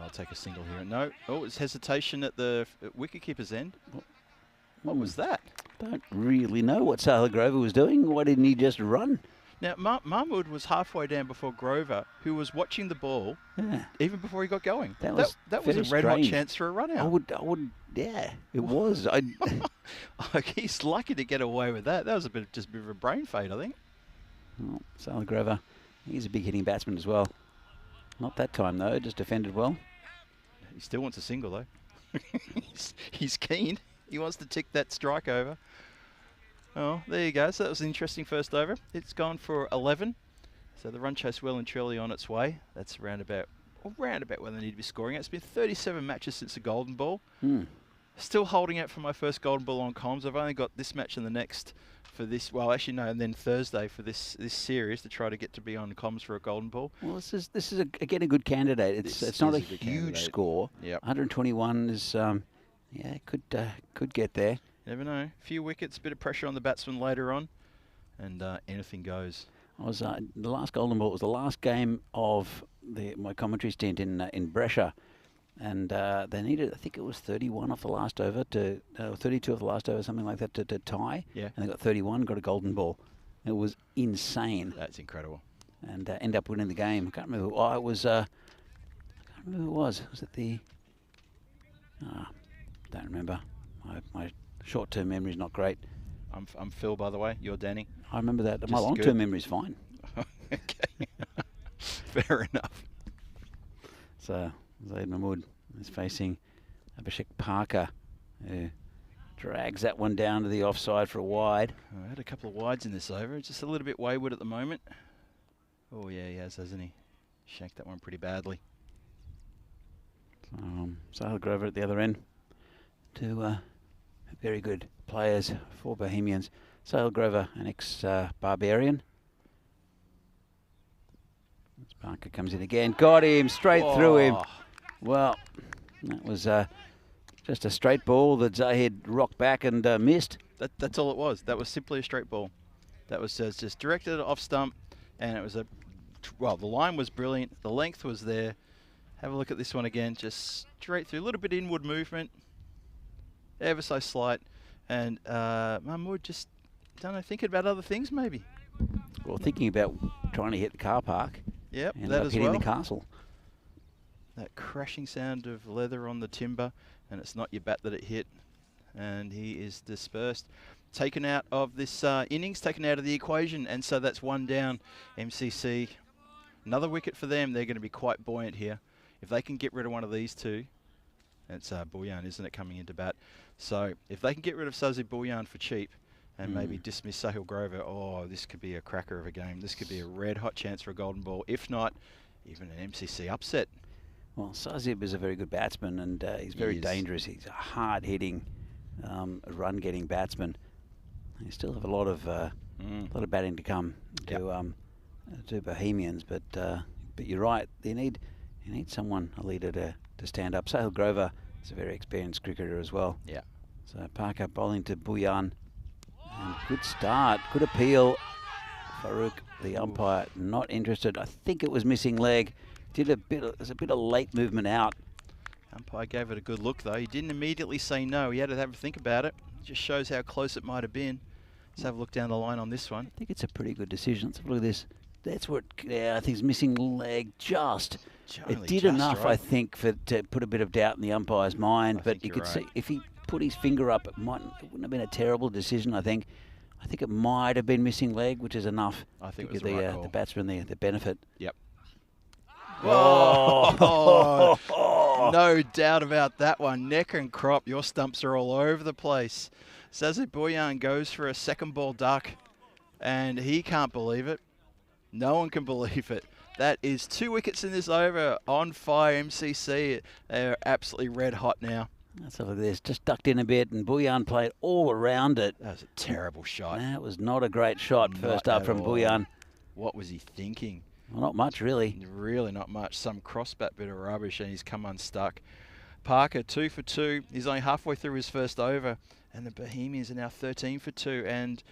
I'll take a single here. No. Oh, it's hesitation at the wicketkeeper's end. What was that? Don't really know what Sahil Grover was doing. Why didn't he just run? Now, Mahmood was halfway down before Grover, who was watching the ball even before he got going. That was a red hot chance for a run out. I would, yeah, it was. He's lucky to get away with that. That was just a bit of a brain fade, I think. Oh, Sahil Grover, he's a big hitting batsman as well. Not that time though, just defended well. He still wants a single though. He's keen. He wants to tick that strike over. Oh, there you go. So that was an interesting first over. It's gone for 11. So the run chase well and truly on its way. That's around about where they need to be scoring. It's been 37 matches since the Golden Ball. Still holding out for my first Golden Ball on comms. I've only got this match and the next for this. Well, actually no, and then Thursday for this series to try to get to be on comms for a Golden Ball. Well, this is again a good candidate. It's not a huge score. 121 is could get there. Never know. A few wickets, a bit of pressure on the batsman later on, and anything goes. The last Golden Ball was the last game of my commentary stint in Brno, and they needed, I think it was 31 off the last over 32 off the last over, something like that, to tie. Yeah. And they got 31, got a Golden Ball. It was insane. That's incredible. And end up winning the game. I can't remember. I can't remember who it was. Was it the? Don't remember. My short-term memory is not great. I'm Phil, by the way. You're Danny. I remember that. Just my long-term memory is fine. Okay. Fair enough. So Zahid Mahmood is facing Abhishek Parker, who drags that one down to the offside for a wide. I had a couple of wides in this over. Just a little bit wayward at the moment. Oh yeah, he has, hasn't he? Shanked that one pretty badly. Sahil Grover at the other end to very good players for Bohemians. Sale Grover, an ex-Barbarian. Parker comes in again. Got him straight through him. Well, that was just a straight ball that Zahid rocked back and missed. That's all it was. That was simply a straight ball. That was just directed off stump, and it was well, the line was brilliant. The length was there. Have a look at this one again. Just straight through. A little bit inward movement. Ever so slight. And Mahmood just, don't know, thinking about other things maybe. Well, thinking about trying to hit the car park. Yep, Ended that up as hitting well. the castle. That crashing sound of leather on the timber, and it's not your bat that it hit. And he is dispersed. Taken out of this innings, taken out of the equation, and so that's one down. MCC, another wicket for them. They're going to be quite buoyant here. If they can get rid of one of these two, it's Bouillon, isn't it, coming into bat? So if they can get rid of Sazi Bouillon for cheap and maybe dismiss Sahil Grover, oh, this could be a cracker of a game. This could be a red-hot chance for a golden ball. If not, even an MCC upset. Well, Sazib is a very good batsman, and he's very dangerous. He's a hard-hitting, run-getting batsman. They still have a lot of batting to come to Bohemians, but you're right. You need someone, a leader, to stand up. Sahil Grover is a very experienced cricketer as well. Yeah. So Parker bowling to Bouillon. And good start, good appeal. Farouk, the umpire, not interested. I think it was missing leg. There's a bit of late movement out. Umpire gave it a good look though. He didn't immediately say no. He had to have a think about it. Just shows how close it might have been. Let's have a look down the line on this one. I think it's a pretty good decision. Let's have a look at this. That's what, I think it's missing leg just. It did enough, right, I think, to put a bit of doubt in the umpire's mind. But you could see if he put his finger up, it wouldn't have been a terrible decision, I think. I think it might have been missing leg, which is enough to give the batsman the benefit. Yep. Oh. No doubt about that one. Neck and crop, your stumps are all over the place. Sazi Bouillon goes for a second ball duck, and he can't believe it. No one can believe it. That is 2 wickets in this over. On fire, MCC. They're absolutely red hot now. Let's have a look at this. Just ducked in a bit, and Bouillon played all around it. That was a terrible shot. That was not a great shot first up from Bouillon. What was he thinking? Well, not much, really. Really not much. Some crossbat bit of rubbish, and he's come unstuck. Parker, 2 for 2. He's only halfway through his first over, and the Bohemians are now 13 for 2, and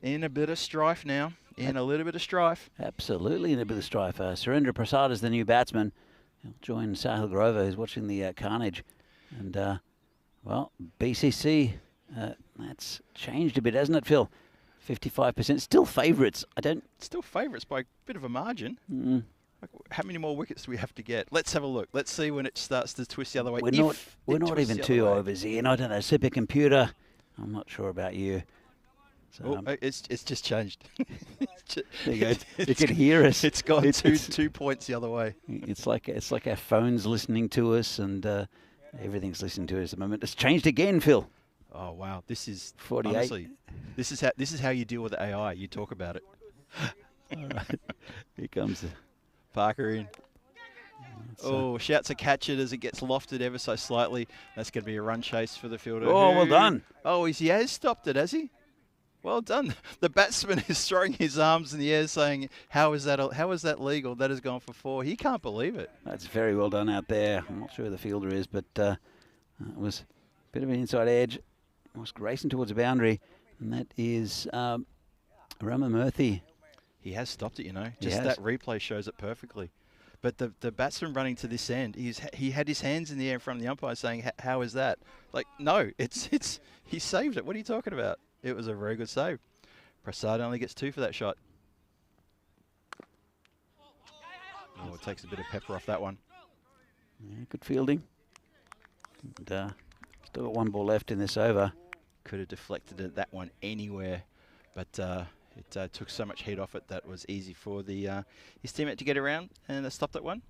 in a bit of strife now. In a little bit of strife. Absolutely in a bit of strife. Surendra Prasad is the new batsman. He'll join Sahil Grover, who's watching the carnage. And, well, BCC, that's changed a bit, hasn't it, Phil? 55%. Still favourites. Still favourites by a bit of a margin. How many more wickets do we have to get? Let's have a look. Let's see when it starts to twist the other way. We're not even 2 overs in. I don't know. Supercomputer. I'm not sure about you. So, it's just changed. There you go. You can hear us. It's gone 2 points the other way. It's like our phones listening to us, and everything's listening to us at the moment. It's changed again, Phil. Oh wow, this is 48. Honestly, this is how you deal with AI. You talk about it. All right, here comes Parker in. Oh, shouts a catch it as it gets lofted ever so slightly. That's going to be a run chase for the fielder. Oh, well done. Oh, he has stopped it, has he? Well done. The batsman is throwing his arms in the air saying, how is that legal? That has gone for 4. He can't believe it. That's very well done out there. I'm not sure who the fielder is, but it was a bit of an inside edge. Was racing towards the boundary, and that is Rama Murthy. He has stopped it, you know. Just that replay shows it perfectly. But the batsman running to this end, he had his hands in the air in front of the umpire saying, how is that? Like, no, he saved it. What are you talking about? It was a very good save. Prasad only gets 2 for that shot. Oh, it takes a bit of pepper off that one. Yeah, good fielding. And, still got 1 ball left in this over. Could have deflected it, that one anywhere, but it took so much heat off it that was easy for his teammate to get around and stop that one.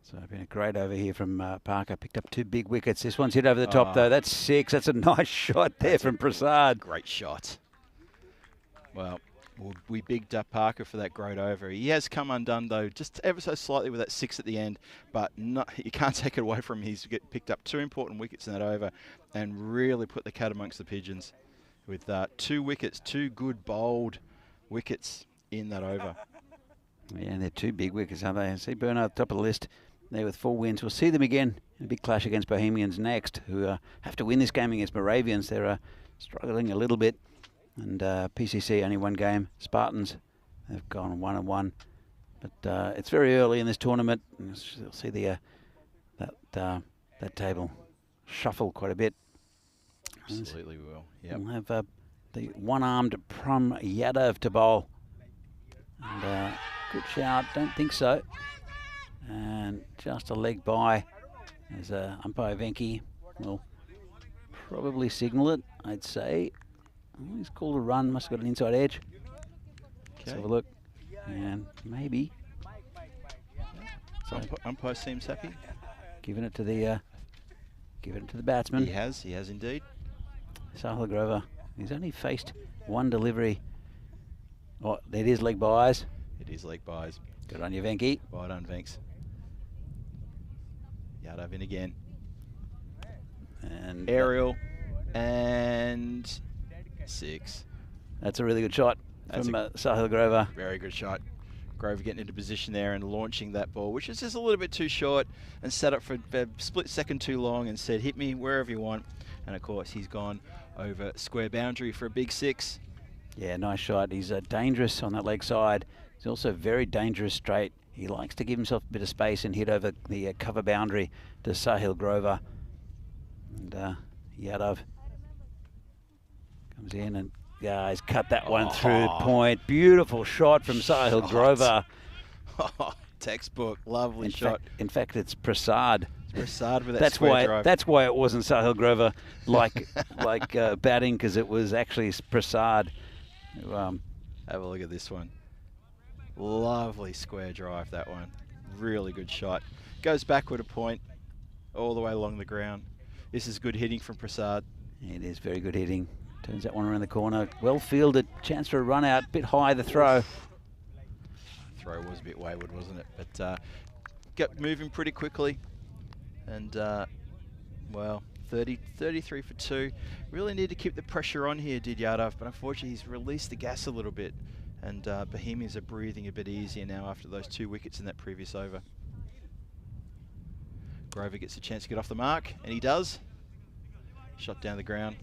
So been a great over here from Parker. Picked up 2 big wickets. This one's hit over the top though. That's 6. That's a nice shot there from Prasad. Great shot. Well, Well, we bigged up Parker for that great over. He has come undone, though, just ever so slightly with that 6 at the end, but you can't take it away from him. He's picked up 2 important wickets in that over and really put the cat amongst the pigeons with 2 wickets, 2 good, bold wickets in that over. Yeah, and they're 2 big wickets, aren't they? See Brno at the top of the list there with 4 wins. We'll see them again in a big clash against Bohemians next, who have to win this game against Moravians. They're struggling a little bit. And PCC only 1 game. Spartans have gone 1-1, but it's very early in this tournament. You'll see the that table shuffle quite a bit. Absolutely, we will. Yep. We'll have the one-armed Prum Yadav to bowl. And good shout. Don't think so. And just a leg by. As umpire Venki will probably signal it, I'd say. Oh, he's called a run, must have got an inside edge. Let's have a look. And maybe. So Umpire seems happy. Giving it to the batsman. He has indeed. Sahil Grover. He's only faced 1 delivery. Oh, it is leg byes. It is leg byes. Good on you, Venki. Well done, Venks. Yadav in again. And aerial and 6. That's a really good shot from Sahil Grover. Very good shot. Grover getting into position there and launching that ball, which is just a little bit too short, and set up for a split second too long and said, hit me wherever you want. And of course, he's gone over square boundary for a big 6. Yeah, nice shot. He's dangerous on that leg side. He's also very dangerous straight. He likes to give himself a bit of space and hit over the cover boundary to Sahil Grover. And Yadav comes in and he's cut that one through the point. Beautiful shot from Sahil Grover. Textbook, lovely shot. In fact, it's Prasad. Prasad with that square drive. That's why it wasn't Sahil Grover like batting, because it was actually Prasad. Have a look at this one. Lovely square drive, that one. Really good shot. Goes backward a point, all the way along the ground. This is good hitting from Prasad. It is very good hitting. Turns that one around the corner. Well fielded. Chance for a run out. Bit high the throw. Throw was a bit wayward, wasn't it? But got moving pretty quickly. And, well, 33 for 2. Really need to keep the pressure on here, did Yadav. But unfortunately, he's released the gas a little bit. And Bohemians are breathing a bit easier now after those 2 wickets in that previous over. Grover gets a chance to get off the mark, and he does. Shot down the ground.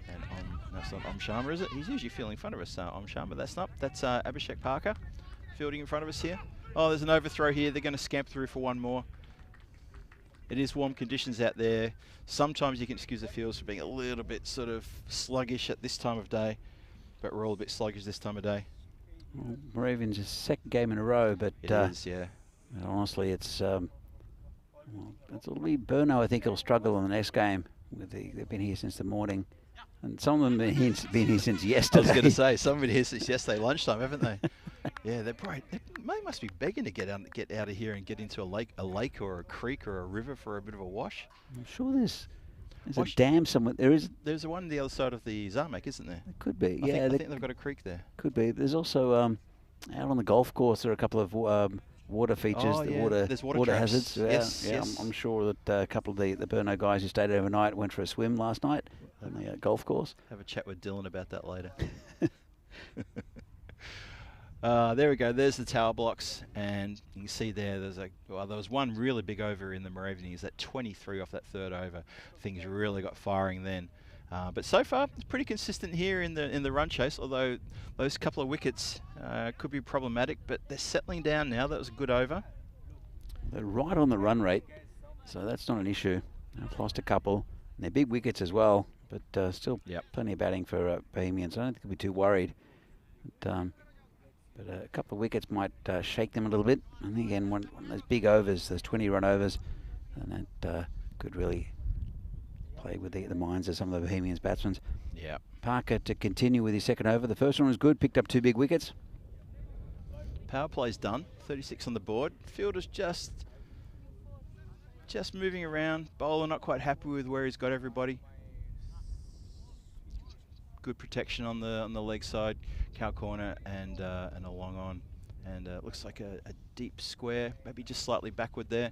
And that's not Sharma, is it? He's usually fielding in front of us, Sharma. That's not. That's Abhishek Parker fielding in front of us here. Oh, there's an overthrow here. They're going to scamp through for 1 more. It is warm conditions out there. Sometimes you can excuse the fields for being a little bit sort of sluggish at this time of day, but we're all a bit sluggish this time of day. Well, Moravians' 2nd game in a row, but it is, yeah. Honestly, it'll be Brno. I think he'll struggle in the next game. They've been here since the morning, and some of them have been here since yesterday. I was going to say, some have been here since yesterday lunchtime, haven't they? Yeah, they must be begging to get out of here and get into a lake or a creek or a river for a bit of a wash. I'm sure there's a dam somewhere. There's one on the other side of the Zarmak, isn't there? It could be. I think they've got a creek there. Could be. There's also out on the golf course there are a couple of water features, there's water traps. hazards. Yes. I'm sure that a couple of the Brno guys who stayed overnight went for a swim last night on the golf course. Have a chat with Dylan about that later. There we go. There's the tower blocks, and you can see there. There was one really big over in the Moravians. That 23 off that 3rd over. Things really got firing then. But so far, it's pretty consistent here in the run chase. Although those couple of wickets could be problematic, but they're settling down now. That was a good over. They're right on the run rate, so that's not an issue. They've lost a couple, and they're big wickets as well. But still, plenty of batting for Bohemians. I don't think they'll be too worried. But a couple of wickets might shake them a little bit. And again, one of those big overs, those 20-run overs, and that could really play with the minds of some of the Bohemians batsmen. Yeah. Parker to continue with his 2nd over. The first one was good, picked up 2 big wickets. Power play's done. 36 on the board. Fielder's just moving around. Bowler not quite happy with where he's got everybody. good protection on the leg side, cow corner, and a long on. And it looks like a deep square, maybe just slightly backward there.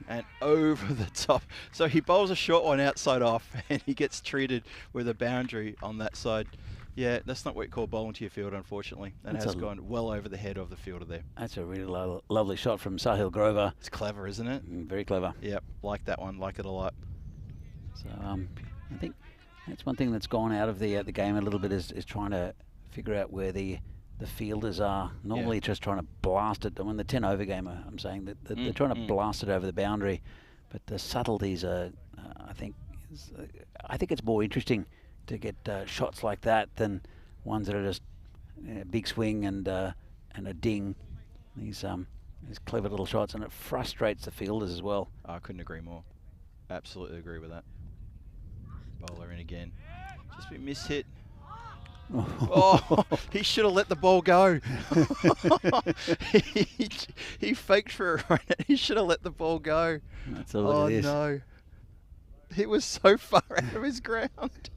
And over the top. So he bowls a short one outside off, and he gets treated with a boundary on that side. Yeah, that's not what you call bowling to your field, unfortunately. And has gone well over the head of the fielder there. That's a really lovely shot from Sahil Grover. It's clever, isn't it? Very clever. Yep, like that one, like it a lot. So I think that's one thing that's gone out of the game a little bit is trying to figure out where the fielders are. Normally just trying to blast it. When the 10 over game, I'm saying that they're trying to blast it over the boundary, but the subtleties are, I think it's more interesting to get shots like that than ones that are just big swing and a ding. These clever little shots, and it frustrates the fielders as well. I couldn't agree more. Absolutely agree with that. Bowler in again. Just been mishit. Oh, he should have let the ball go. he faked for a run. He should have let the ball go. That's all it is. Oh no. He was so far out of his ground.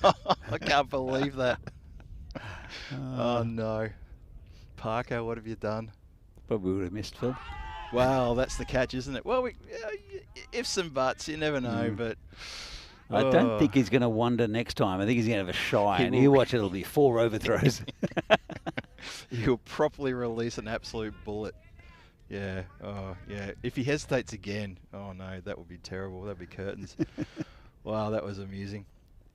I can't believe that. Oh no. Parker, what have you done? Probably would have missed, Phil. Wow, that's the catch, isn't it? Well, ifs and buts, you never know, but... I don't think he's going to wonder next time. I think he's going to have a shy, and you watch it'll be 4 overthrows. He'll properly release an absolute bullet. Yeah, oh yeah. If he hesitates again, oh no, that would be terrible. That'd be curtains. Wow, that was amusing.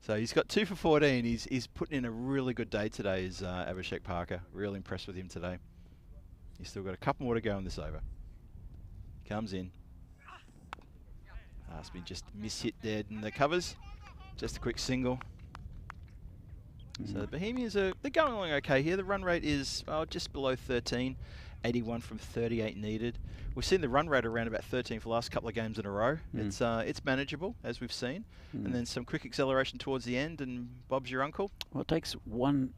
So he's got 2 for 14. He's putting in a really good day today, is Abhishek Parker. Really impressed with him today. He's still got a couple more to go in this over. Comes in. It's been just mishit dead in the covers. Just a quick single. So the Bohemians they're going along okay here. The run rate is just below 13, 81 from 38 needed. We've seen the run rate around about 13 for the last couple of games in a row. It's manageable, as we've seen. And then some quick acceleration towards the end, and Bob's your uncle. Well, it takes one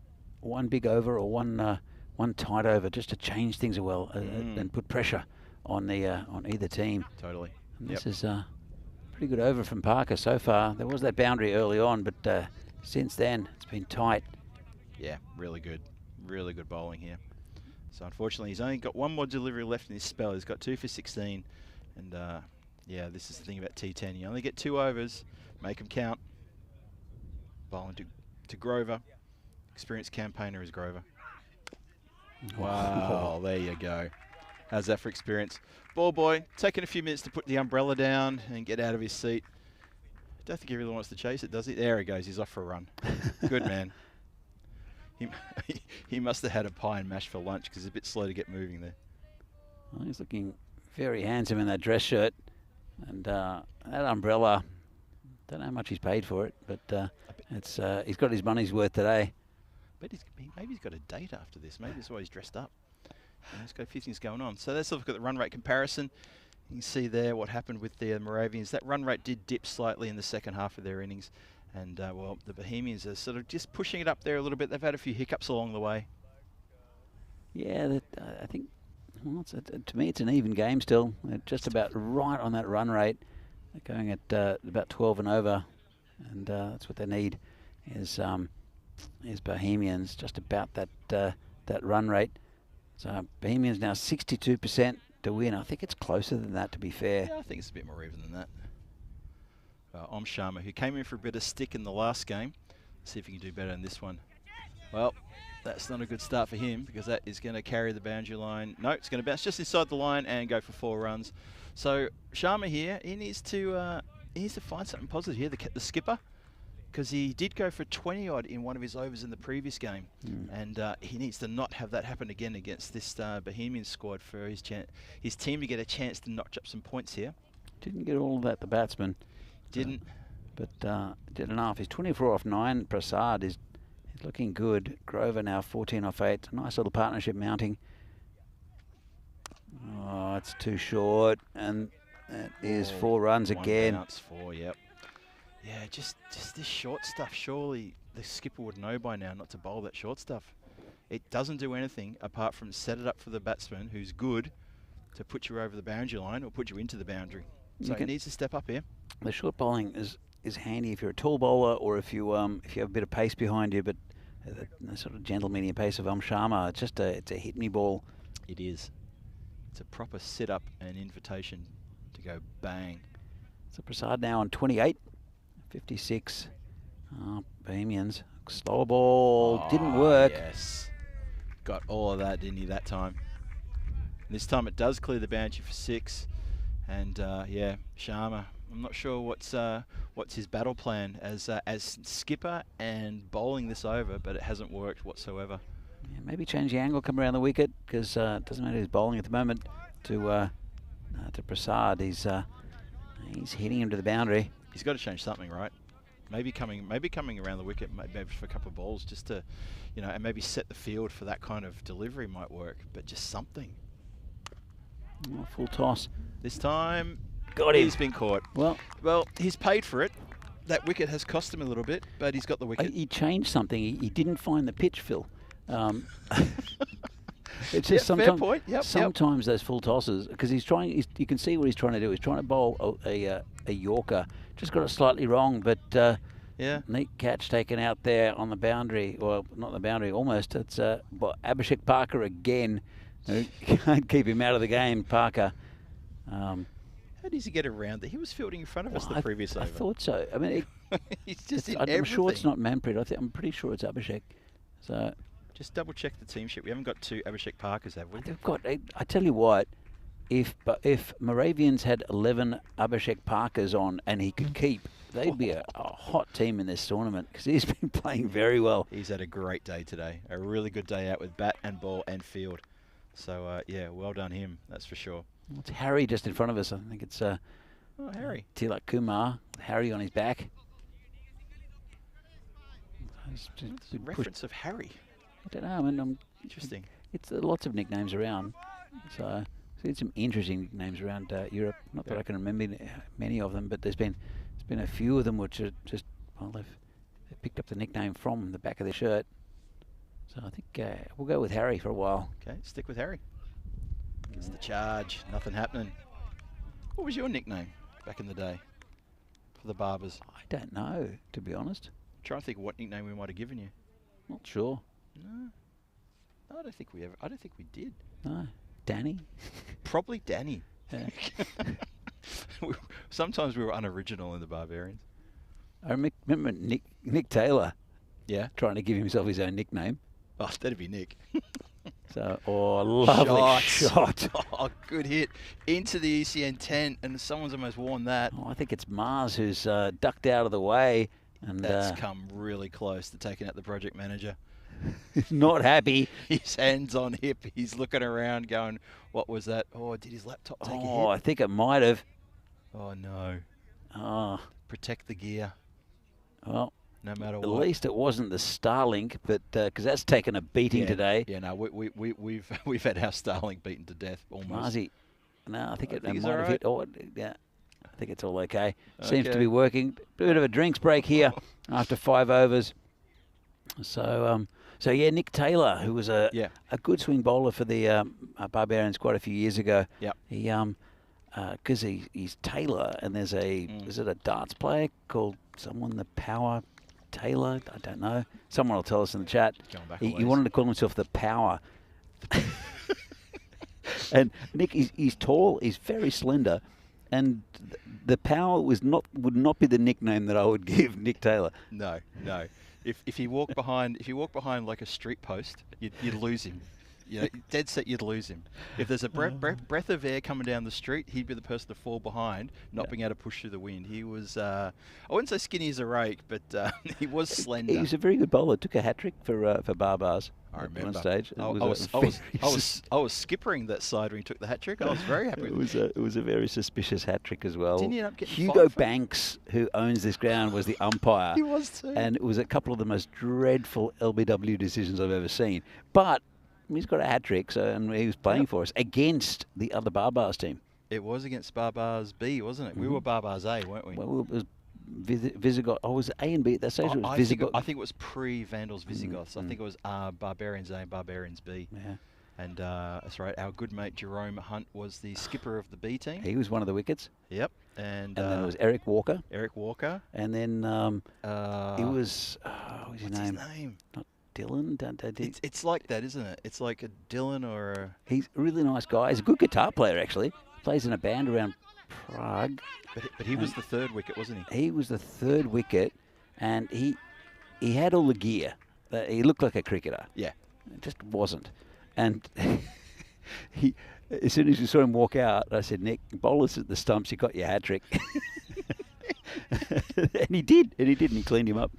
big over or one tight over just to change things and put pressure on either team. Totally. And this is pretty good over from Parker so far. There was that boundary early on, but since then it's been tight. Yeah, really good bowling here. So unfortunately he's only got one more delivery left in his spell. He's got 2 for 16, and yeah, this is the thing about T10. You only get 2 overs, make them count. Bowling to Grover. Experienced campaigner is Grover. Wow, there you go. How's that for experience? Ball boy, taking a few minutes to put the umbrella down and get out of his seat. Don't think he really wants to chase it, does he? There he goes. He's off for a run. Good man. He must have had a pie and mash for lunch because he's a bit slow to get moving there. Well, he's looking very handsome in that dress shirt. And that umbrella, don't know how much he's paid for it, but he's got his money's worth today. Maybe he's got a date after this. Maybe that's why he's dressed up. He's got a few things going on. So let's look at the run rate comparison. You can see there what happened with the Moravians. That run rate did dip slightly in the second half of their innings. And, well, the Bohemians are sort of just pushing it up there a little bit. They've had a few hiccups along the way. Yeah, I think, well, to me, it's an even game still. They're just about right on that run rate. They're going at about 12 and over. And that's what they need is Bohemians, just about that run rate. So Bohemians now 62% to win. I think it's closer than that, to be fair. Yeah, I think it's a bit more even than that. Om Sharma, who came in for a bit of stick in the last game. See if he can do better in this one. Well, that's not a good start for him because that is going to carry the boundary line. No, it's going to bounce just inside the line and go for 4 runs. So Sharma here, he needs to find something positive here. The skipper, because he did go for 20 odd in one of his overs in the previous game, and he needs to not have that happen again against this Bohemian squad for his team to get a chance to notch up some points here. Didn't get all of that, the batsman. Didn't. But did enough. He's 24 off 9. Prasad is looking good. Grover now 14 off 8. Nice little partnership mounting. Oh, it's too short, and that is 4 runs again. Bounce 4, yep. Yeah, just this short stuff. Surely the skipper would know by now not to bowl that short stuff. It doesn't do anything apart from set it up for the batsman who's good to put you over the boundary line or put you into the boundary. So he needs to step up here. The short bowling is is handy if you're a tall bowler or if you have a bit of pace behind you. But the sort of gentle medium pace of Sharma, it's a hit me ball. It is. It's a proper sit-up and invitation to go bang. So Prasad now on 28, 56. Bohemians. Slower ball. Didn't work. Yes. Got all of that, didn't he, that time? This time it does clear the boundary for 6. And, yeah, Sharma, I'm not sure what's his battle plan as skipper and bowling this over, but it hasn't worked whatsoever. Yeah, maybe change the angle, come around the wicket, because it doesn't matter who's bowling at the moment. To Prasad, he's hitting him to the boundary. He's got to change something, right? Maybe coming around the wicket, maybe for a couple of balls, just to, and maybe set the field for that kind of delivery might work. But just something. Oh, full toss. This time, got him. He's been caught. Well, he's paid for it. That wicket has cost him a little bit, but he's got the wicket. He changed something. He didn't find the pitch, Phil. It's just fair point. sometimes those full tosses, because you can see what he's trying to do. He's trying to bowl a Yorker. Just got it slightly wrong, but neat catch taken out there on the boundary. Well, not the boundary, almost. It's Abhishek Parker again. Can't keep him out of the game, Parker. How does he get around that? He was fielding in front of us the previous over. I thought so. I mean, he's just I'm sure it's not Manpreet. I'm pretty sure it's Abhishek. So just double check the team sheet. We haven't got 2 Abhishek Parkers, have we? They've got. I tell you what, if Moravians had 11 Abhishek Parkers on and he could keep, they'd be a hot team in this tournament, because he's been playing very well. He's had a great day today. A really good day out with bat and ball and field. So yeah, well done him. That's for sure. It's Harry just in front of us. I think it's Harry. Tilak Kumar, Harry on his back. Reference of Harry. I don't know. I mean, Interesting. It's lots of nicknames around. So I've seen some interesting nicknames around Europe. Not that I can remember many of them, but there's been a few of them which are just, well, they've picked up the nickname from the back of their shirt. So I think we'll go with Harry for a while. Okay, stick with Harry. It's the charge. Nothing happening. What was your nickname back in the day for the Barbers? I don't know, to be honest. I'm trying to think of what nickname we might have given you. Not sure. No, I don't think we did. No, Danny. Probably Danny. Yeah. Sometimes we were unoriginal in the Barbarians. I remember Nick Taylor. Yeah. Trying to give himself his own nickname. Oh, that'd be Nick. So, lovely shot. Oh, good hit into the ECN tent, and someone's almost worn that. Oh, I think it's Mars who's ducked out of the way. And that's come really close to taking out the project manager. He's not happy. His hands on hip. He's looking around going, what was that? Oh, did his laptop take a hit? Oh, I think it might have. Oh, no. Oh. Protect the gear. Well, no matter what. At least it wasn't the Starlink, but because that's taken a beating today. Yeah, no, we've had our Starlink beaten to death almost. Marzi, no, I think it might have have hit. Oh, yeah, I think it's all okay. Seems to be working. Bit of a drinks break here after 5 overs. So, yeah, Nick Taylor, who was a good swing bowler for the Barbarians quite a few years ago. Yeah. He because he's Taylor, and there's is it a darts player called the Power Taylor? I don't know. Someone will tell us in the chat. He wanted to call himself the Power. And Nick, he's tall, he's very slender, and the Power would not be the nickname that I would give Nick Taylor. No. If he walked behind like a street post, you'd lose him. Dead set, you'd lose him. If there's a breath of air coming down the street, he'd be the person to fall behind, not being able to push through the wind. He was, I wouldn't say skinny as a rake, but he was slender. He was a very good bowler. Took a hat-trick for Barbars. I remember. On stage. I was skippering that side when he took the hat-trick. I was very happy with it. It was a very suspicious hat-trick as well. Didn't he end up getting Hugo Banks, who owns this ground, was the umpire. He was too. And it was a couple of the most dreadful LBW decisions I've ever seen. But he's got a hat-trick, and he was playing for us against the other Barbars team. It was against Barbars B, wasn't it? We were Barbars A, weren't we? Well, it was Visigoth. Oh, was it A and B at that stage? It was Visigoth. I think it was pre-Vandals Visigoths. I think it was Barbarians A and Barbarians B. Yeah. And that's right, our good mate Jerome Hunt was the skipper of the B team. He was one of the wickets. Yep. And then there was Eric Walker. Eric Walker. And then he was, what's his name? Not Dylan? It's like that, isn't it? It's like a Dylan or a... He's a really nice guy. He's a good guitar player, actually. Plays in a band around Prague. But he was the third wicket, wasn't he? He was the third wicket, and he had all the gear. He looked like a cricketer. Yeah. It just wasn't. And he, as soon as you saw him walk out, I said, Nick, bowlers at the stumps, you got your hat trick. And he did, and he cleaned him up.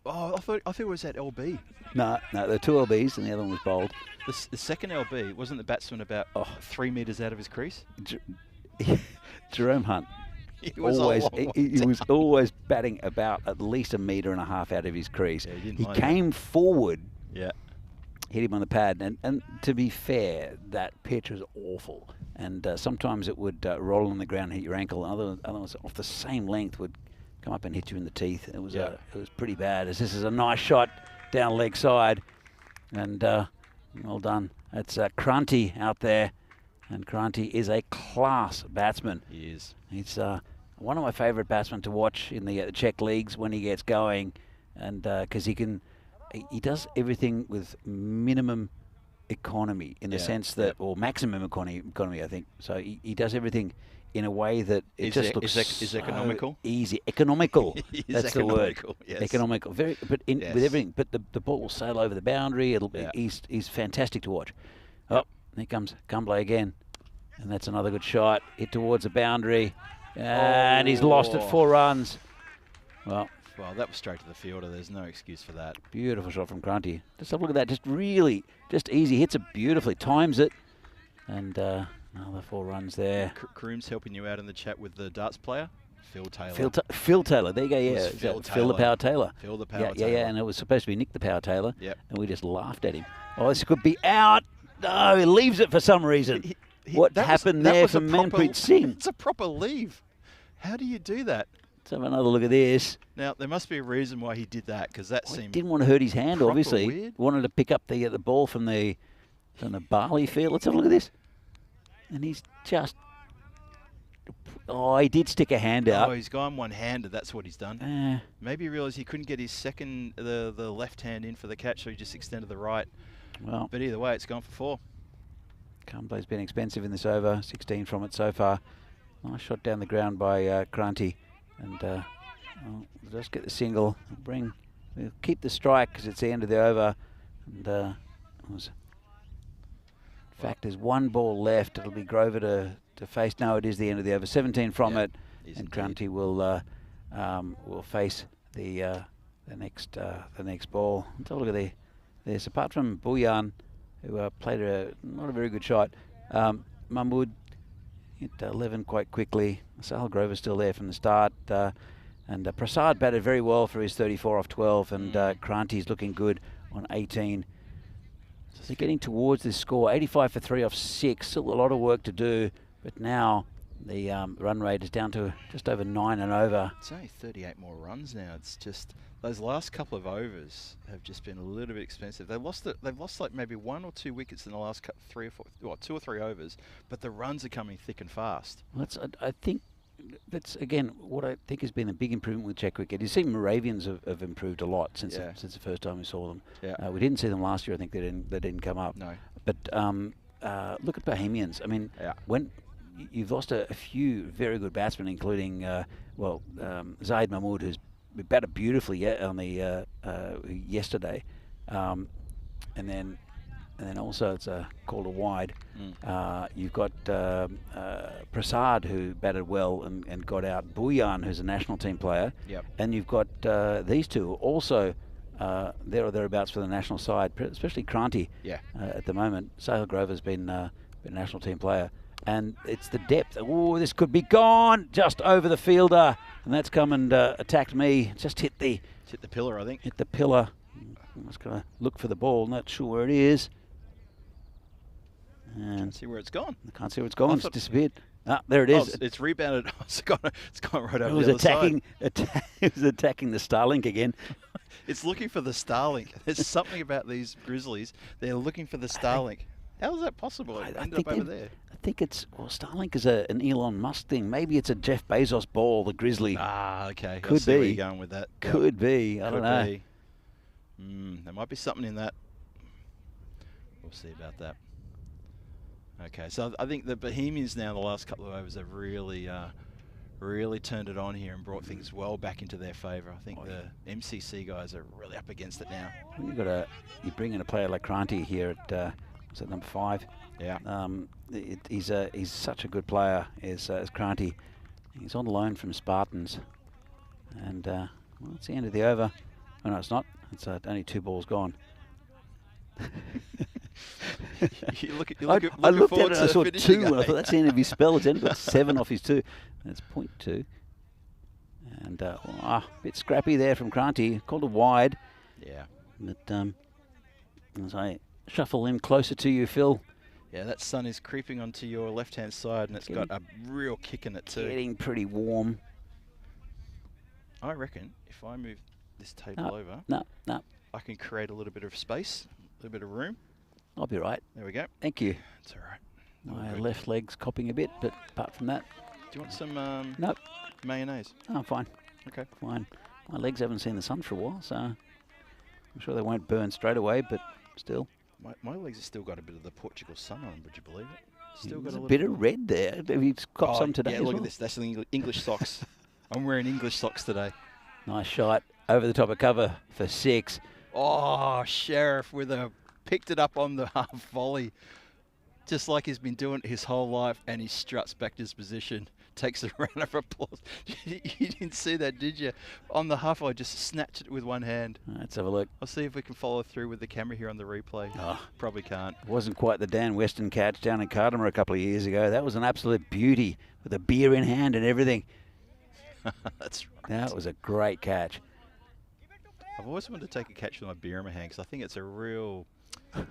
I thought it was at LB. No, there were two LBs, and the other one was bowled. The second LB, wasn't the batsman about 3 metres out of his crease? Jerome Hunt. He was always batting about at least 1.5 metres out of his crease. Yeah, he came forward. Yeah. Hit him on the pad, and to be fair, that pitch was awful. And sometimes it would roll on the ground and hit your ankle. Other ones off the same length would come up and hit you in the teeth. It was pretty bad. As this is a nice shot down leg side, and well done. That's Kranti out there, and Kranti is a class batsman. He is. He's one of my favourite batsmen to watch in the Czech leagues when he gets going, and because he does everything with minimum economy in the sense that, or maximum economy, I think. So he does everything in a way that it just looks is economical. Easy, economical. That's the word. Yes. Economical. Very, but with everything. But the ball will sail over the boundary. He's fantastic to watch. Oh, here comes Kumble again, and that's another good shot. Hit towards the boundary, and he's lost it 4 runs. Well, that was straight to the fielder. There's no excuse for that. Beautiful shot from Kranti. Just have a look at that. Just easy. Hits it beautifully. Times it. And another 4 runs there. Croom's helping you out in the chat with the darts player. Phil Taylor. Phil Taylor. There you go, yeah. Phil the Power Taylor. Phil the Power Taylor. Yeah, and it was supposed to be Nick the Power Taylor. Yep. And we just laughed at him. Oh, this could be out. No, he leaves it for some reason. What happened there for Manpreet Singh? It's a proper leave. How do you do that? Let's have another look at this. Now, there must be a reason why he did that, because that seemed... He didn't want to hurt his hand, obviously. Weird. Wanted to pick up the ball from the barley field. Let's have a look at this. And he's just... Oh, he did stick a hand out. Oh, he's gone one-handed. That's what he's done. Maybe he realised he couldn't get his second, the left hand in for the catch, so he just extended the right. Well, but either way, it's gone for 4. Kumble's been expensive in this over. 16 from it so far. Nice shot down the ground by Kranti. And we'll just get the single. We'll keep the strike because it's the end of the over. And in fact, there's 1 ball left. It'll be Grover to face. No, it is the end of the over. 17 from it, and Kranti will face the next ball. Let's have a look at this. Apart from Buyan, who played not a very good shot, Mahmood hit 11 quite quickly. Sahil Grover's still there from the start. And Prasad batted very well for his 34 off 12. And Kranti's looking good on 18. So they're getting towards this score. 85 for 3 off 6. Still a lot of work to do. But now the run rate is down to just over 9 and over. It's only 38 more runs now. It's just... Those last couple of overs have just been a little bit expensive. They've lost like maybe 1 or 2 wickets in the last 2 or 3 overs, but the runs are coming thick and fast. Well, I think that's again what I think has been a big improvement with Czech cricket. You see, Moravians have improved a lot since the first time we saw them. Yeah. We didn't see them last year. I think they didn't come up. No. But look at Bohemians. I mean, when you've lost a few very good batsmen, including Zaid Mahmood, who's batted beautifully on the yesterday, and then also it's called a wide. You've got Prasad, who batted well and got out. Buyan, who's a national team player, and you've got these two also there or thereabouts for the national side, especially Kranti. At the moment, Sahil Grover's been a national team player. And it's the depth. Oh, this could be gone just over the fielder, and that's come and attacked me. Just hit the pillar, I think. Hit the pillar. I'm just gonna look for the ball. Not sure where it is. And can't see where it's gone. I can't see where it's gone. It's disappeared. Ah, there it is. It's rebounded. It's gone right over the other side. It was attacking the Starlink again. It's looking for the Starlink. There's something about these Grizzlies. They're looking for the Starlink. How is that possible? It ended up over there. I think it's, well, Starlink is an Elon Musk thing. Maybe it's a Jeff Bezos ball, the Grizzly. Ah, okay. Could I see where be. you're going with that. Could be. I don't know. Be. There might be something in that. We'll see about that. Okay, so I think the Bohemians now, the last couple of overs, have really turned it on here and brought things well back into their favour. I think the MCC guys are really up against it now. When you bring in a player like Kranti here at was it number 5? Yeah. He's such a good player as Kranti. He's on loan from Spartans, and well, it's the end of the over. Oh no, it's not. It's only 2 balls gone. you look I looked at it, I saw 2, and I thought that's the end of his spell. It's only got 7 off his 2. That's .2. And a bit scrappy there from Kranti. Called a wide. Yeah. But as I shuffle him closer to you, Phil. Yeah, that sun is creeping onto your left-hand side, and it's got a real kick in it too. Getting pretty warm. I reckon if I move this table over, No. I can create a little bit of space, a little bit of room. I'll be right. There we go. Thank you. It's all right. My left leg's copping a bit, but apart from that, Do you want some nope. mayonnaise? Oh, I'm fine. Okay. Fine. My legs haven't seen the sun for a while, so I'm sure they won't burn straight away, but still. My legs have still got a bit of the Portugal sun on them, would you believe it? Still There's got a bit of red there. Have you copped some today? Yeah, as look well? at this. That's the English socks. I'm wearing English socks today. Nice shot over the top of cover for 6. Oh, Sheriff picked it up on the half volley, just like he's been doing it his whole life, and he struts back to his position, takes a round of applause. You didn't see that, did you? On the half volley, just snatched it with one hand. Let's have a look. I'll see if we can follow through with the camera here on the replay. Oh. Probably can't. It wasn't quite the Dan Weston catch down in Cardamom a couple of years ago. That was an absolute beauty with a beer in hand and everything. That's right. That was a great catch. I've always wanted to take a catch with my beer in my hand because I think it's a real,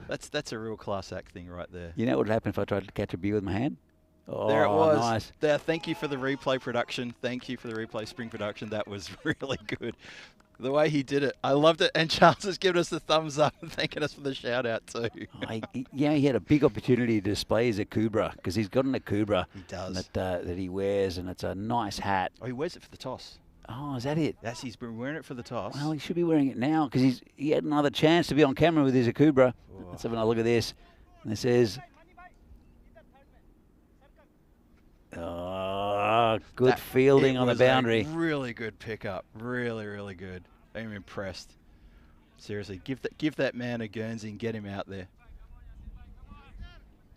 that's a real class act thing right there. You know what would happen if I tried to catch a beer with my hand? Oh, there it was. Nice. There. Thank you for the replay production. Thank you for the replay spring production. That was really good. The way he did it, I loved it. And Charles has given us the thumbs up and thanking us for the shout out too. He had a big opportunity to display his Akubra because he's got an Akubra. He does. That he wears, and it's a nice hat. Oh, he wears it for the toss. Oh, is that it? He's been wearing it for the toss. Well, he should be wearing it now because he had another chance to be on camera with his Akubra. Oh. Let's have another look at this. And it says, good fielding on the boundary. Really good pickup. Really, really good. I'm impressed. Seriously, give that man a Guernsey and get him out there.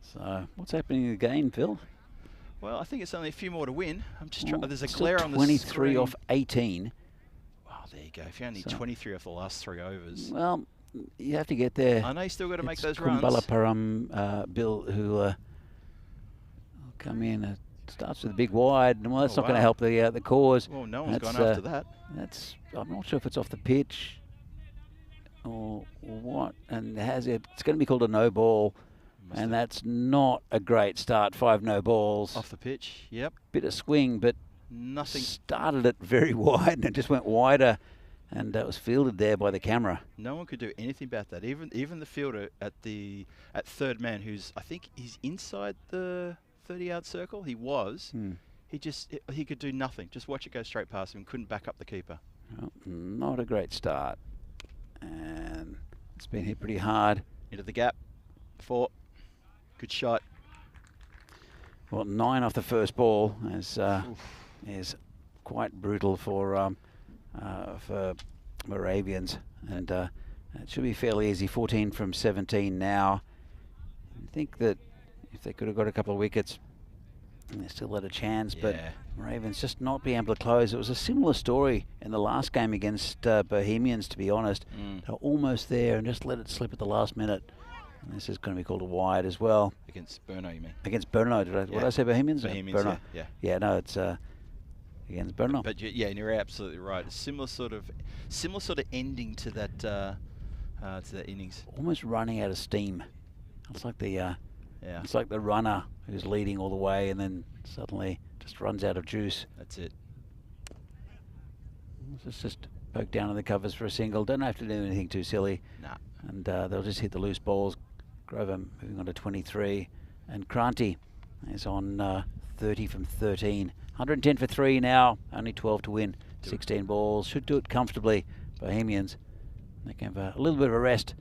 So, what's happening in the game, Phil? Well, I think it's only a few more to win. I'm just trying. There's a Still glare on the 23 screen. off 18. Wow, there you go. If you only So- 23 off the last 3 overs. Well, you have to get there. I know you still got to make It's those Kumbala runs. Param, Bill, who will come in. Starts with a big wide, and well, that's Oh, not going to wow. help the cause. Well, no one's That's, gone after that. I'm not sure if it's off the pitch or what, and it's going to be called a no ball, Must and have- that's not a great start. 5 no balls. Off the pitch. Yep. Bit of swing, but Nothing. started it very wide, and it just went wider, and that was fielded there by the camera. No one could do anything about that. Even the fielder at third man, I think he's inside the 30-yard circle. He was. He could do nothing. Just watch it go straight past him. Couldn't back up the keeper. Well, not a great start, and it's been hit pretty hard. Into the gap. 4. Good shot. Well, 9 off the first ball is quite brutal for Moravians, and it should be fairly easy. 14 from 17 now. I think that if they could have got a couple of wickets, they still had a chance, but Yeah. Moravians just not being able to close. It was a similar story in the last game against Bohemians, to be honest. They were almost there and just let it slip at the last minute. And this is going to be called a wide as well. Against Brno, you mean? Against Brno. What did I say, Bohemians? Bohemians, Brno. yeah. Yeah, no, it's against Brno. But yeah, you're absolutely right. A similar sort of ending to that innings. Almost running out of steam. It's like the Yeah, it's like the runner who's leading all the way and then suddenly just runs out of juice. that's it. It's just poke down on the covers for a single. Don't have to do anything too silly. Nah. And they'll just hit the loose balls. Grover moving on to 23. And Kranti is on 30 from 13. 110 for 3 now. Only 12 to win. 16 balls. Should do it comfortably. Bohemians. They can have a little bit of a rest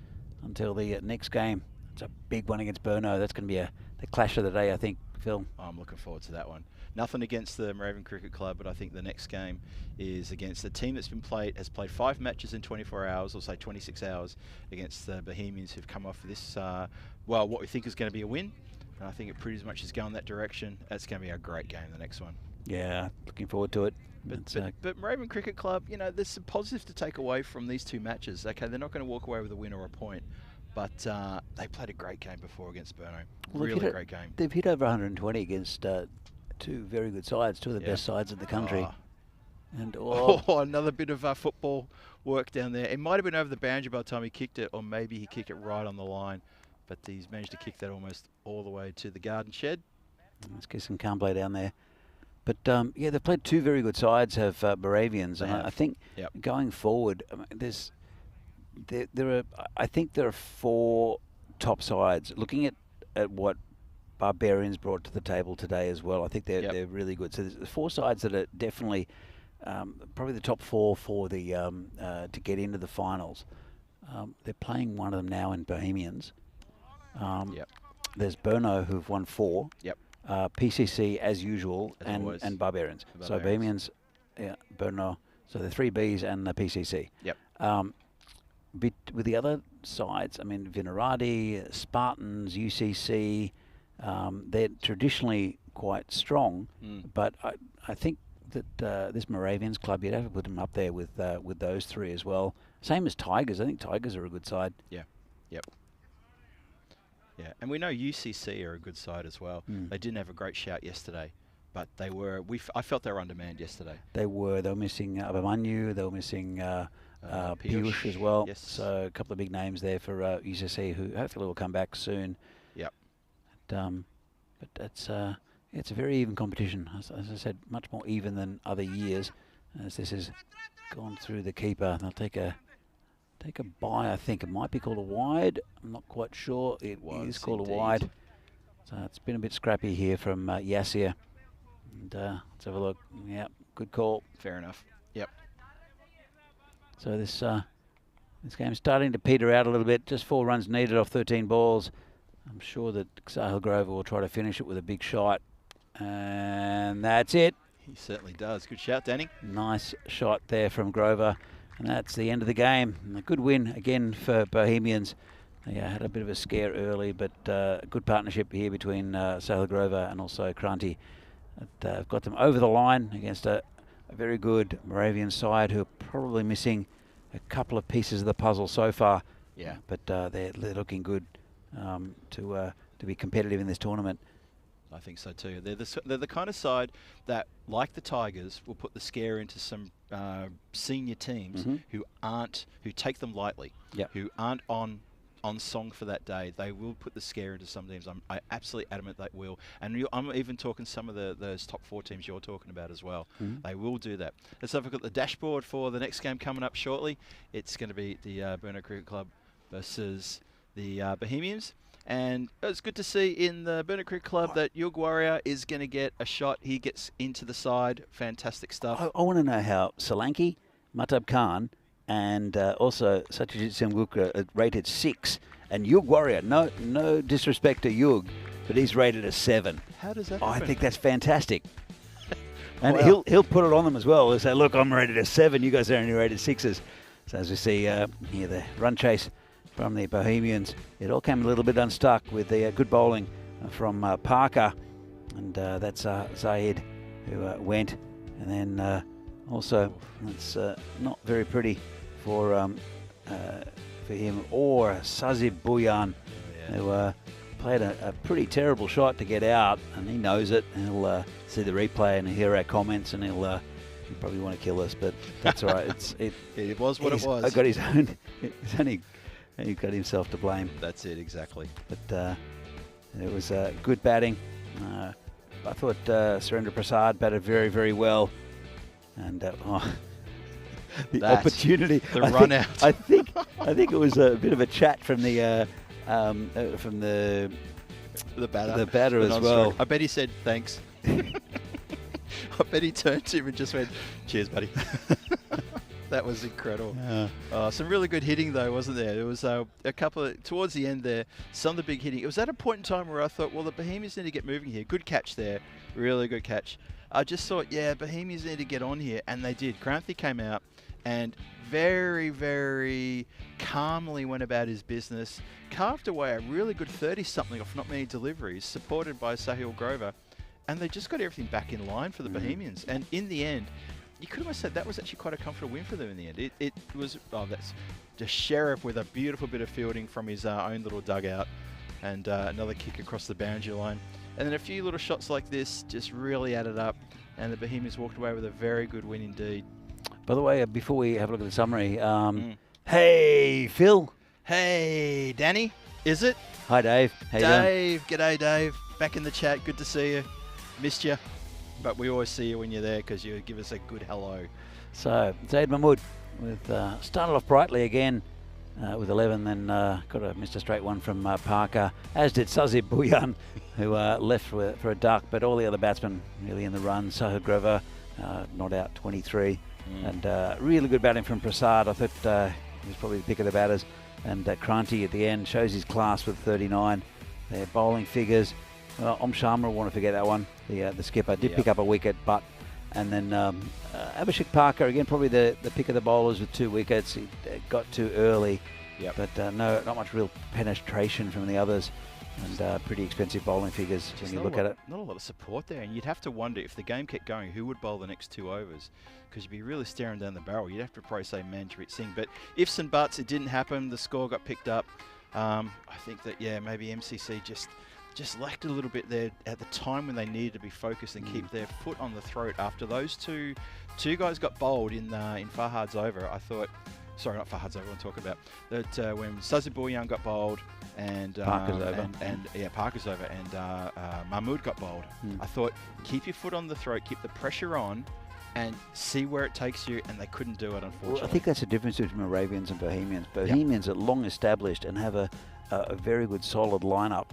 until the next game. It's a big one against Brno. That's going to be the clash of the day, I think, Phil. I'm looking forward to that one. Nothing against the Moravian Cricket Club, but I think the next game is against a team that's has played 5 matches in 24 hours, or say 26 hours, against the Bohemians, who've come off this, well, what we think is going to be a win. And I think it pretty much is going that direction. That's going to be a great game, the next one. Yeah, looking forward to it. But Moravian Cricket Club, you know, there's some positives to take away from these 2 matches. Okay, they're not going to walk away with a win or a point, but they played a great game before against Brno. Well, really great game. They've hit over 120 against 2 very good sides, 2 of the best sides in the country. And another bit of football work down there. It might have been over the boundary by the time he kicked it, or maybe he kicked it right on the line. But he's managed to kick that almost all the way to the garden shed. Let's get some calm play down there. But yeah, they've played 2 very good sides, have Moravians, and I think going forward, I mean, I think there are 4 top sides. Looking at what Barbarians brought to the table today as well, I think they're really good. So there's 4 sides that are definitely probably the top 4 for the to get into the finals. They're playing one of them now in Bohemians. There's Brno, who've won 4. PCC as usual, and Barbarians. So Bohemians, Brno. So the 3 Bs and the PCC. With the other sides, I mean, Vinarati, Spartans, UCC, they're traditionally quite strong, but I think that this Moravians club, you'd have to put them up there with those 3 as well. Same as Tigers. I think Tigers are a good side. Yeah, and we know UCC are a good side as well. They didn't have a great shout yesterday, but they were. I felt they were undermanned yesterday. They were missing Abimanyu. They were missing Piyush as well. Yes. So a couple of big names there for UCC, who hopefully will come back soon. But it's a very even competition. As I said, much more even than other years. As this has gone through the keeper, they'll take a bye. I think it might be called a wide. I'm not quite sure. It is called a wide. So it's been a bit scrappy here from Yassir. And let's have a look. Yeah, good call. Fair enough. So this game's starting to peter out a little bit. Just 4 runs needed off 13 balls. I'm sure that Sahil Grover will try to finish it with a big shot. And that's it. He certainly does. Good shout, Danny. Nice shot there from Grover. And that's the end of the game. And a good win again for Bohemians. They had a bit of a scare early, but good partnership here between Sahil Grover and also Kranti. I've got them over the line against a very good Moravian side who are probably missing a couple of pieces of the puzzle so far. But they're looking good to be competitive in this tournament. I think so too. They're the kind of side that, like the Tigers, will put the scare into some senior teams who take them lightly, who aren't on song for that day. They will put the scare into some teams. I'm absolutely adamant they will. And I'm even talking some of those top 4 teams you're talking about as well. They will do that. Let's have a look at the dashboard for the next game coming up shortly. It's going to be the Brno Cricket Club versus the Bohemians. And it's good to see in the Brno Cricket Club that Yug Warrior is going to get a shot. He gets into the side. Fantastic stuff. I want to know how Solanki, Matab Khan, and also Satyajit Sengupta are rated 6. And Yug Warrior, no disrespect to Yug, but he's rated a 7. How does that happen? happen? I think that's fantastic. And Wow. he'll put it on them as well. He'll say, look, I'm rated a 7. You guys are only rated 6s. So as we see here, the run chase from the Bohemians. It all came a little bit unstuck with the good bowling from Parker. And that's Zahid who went. And then also, it's not very pretty for him or Sazib Buyan, who played a pretty terrible shot to get out, and he knows it. He'll see the replay and hear our comments, and he'll probably want to kill us, but that's all right. It was what it was. I got his own. He got himself to blame. That's it, exactly. But it was good batting. I thought Surendra Prasad batted very, very well. And the That, opportunity. the run out. I think it was a bit of a chat from the batter. The batter as well. I bet he said thanks. I bet he turned to him and just went, cheers, buddy. That was incredible. Yeah. Some really good hitting, though, wasn't there? There was a couple of, towards the end there, some of the big hitting. It was at a point in time where I thought, well, the Bohemians need to get moving here. Good catch there. Really good catch. I just thought, yeah, Bohemians need to get on here. And they did. Kranthi came out and very, very calmly went about his business. Carved away a really good 30-something off not many deliveries, supported by Sahil Grover. And they just got everything back in line for the Bohemians. And in the end, you could almost said that was actually quite a comfortable win for them in the end. It was, that's just Sheriff with a beautiful bit of fielding from his own little dugout. And another kick across the boundary line. And then a few little shots like this just really added up. And the Bohemians walked away with a very good win indeed. By the way, before we have a look at the summary, hey, Phil. Hey, Danny, is it? Hi, Dave. How you doing? Dave, g'day, Dave. Back in the chat. Good to see you. Missed you. But we always see you when you're there because you give us a good hello. So, Zaid Mahmood with started off brightly again with 11, then got a missed a straight one from Parker, as did Sazib Bhuyan, who left for a duck, but all the other batsmen really in the run. Sahil Grover not out, 23, and really good batting from Prasad. I thought he was probably the pick of the batters, and Kranthi at the end shows his class with 39. Their bowling figures. Om Sharma, I want to forget that one. The skipper did pick up a wicket, but and then Abhishek Parker again, probably the pick of the bowlers with 2 wickets. He got too early, but not much real penetration from the others, and pretty expensive bowling figures when you look at it. Not a lot of support there, and you'd have to wonder if the game kept going, who would bowl the next 2 overs? Because you'd be really staring down the barrel. You'd have to probably say Manjit Singh, but ifs and buts, it didn't happen. The score got picked up. I think that maybe MCC just lacked a little bit there at the time when they needed to be focused and keep their foot on the throat. After those two guys got bowled in Fahad's over, I thought, sorry, not Fahad's over, I want to talk about that when Sazib Bhuyan got bowled and Parker's over. Parker's over, and Mahmood got bowled. I thought, keep your foot on the throat, keep the pressure on, and see where it takes you, and they couldn't do it, unfortunately. Well, I think that's the difference between Moravians and Bohemians. Bohemians are long established and have a very good solid lineup.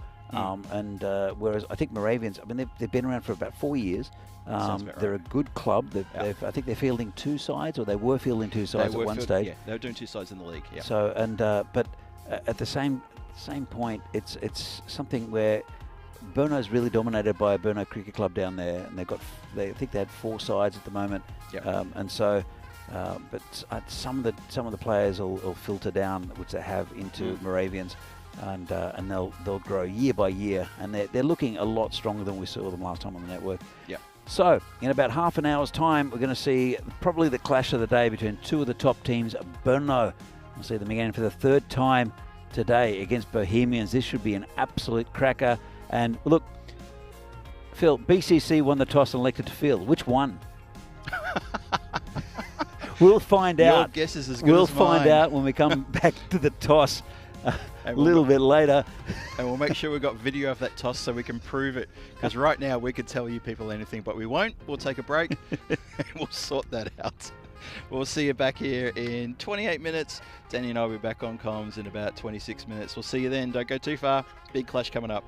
Whereas I think Moravians, I mean, they've been around for about 4 years. They're a good club. I think they're fielding 2 sides, or they were fielding 2 sides at one stage. Yeah, they were doing 2 sides in the league. Yeah. So but at the same point, it's something where Brno's really dominated by Brno Cricket Club down there, and I think they had 4 sides at the moment. But some of the players will filter down, which they have, into Moravians. And they'll grow year by year, and they're looking a lot stronger than we saw them last time on the network. Yeah. So in about half an hour's time, we're going to see probably the clash of the day between 2 of the top teams. Brno, we'll see them again for the 3rd time today against Bohemians. This should be an absolute cracker. And look, Phil, BCC won the toss and elected to field. Which one? We'll find out. Your guess is as good We'll as mine. find out when we come back to the toss. A little bit later. And we'll make sure we've got video of that toss so we can prove it. Because right now we could tell you people anything, but we won't. We'll take a break and we'll sort that out. We'll see you back here in 28 minutes. Danny and I will be back on comms in about 26 minutes. We'll see you then. Don't go too far. Big clash coming up.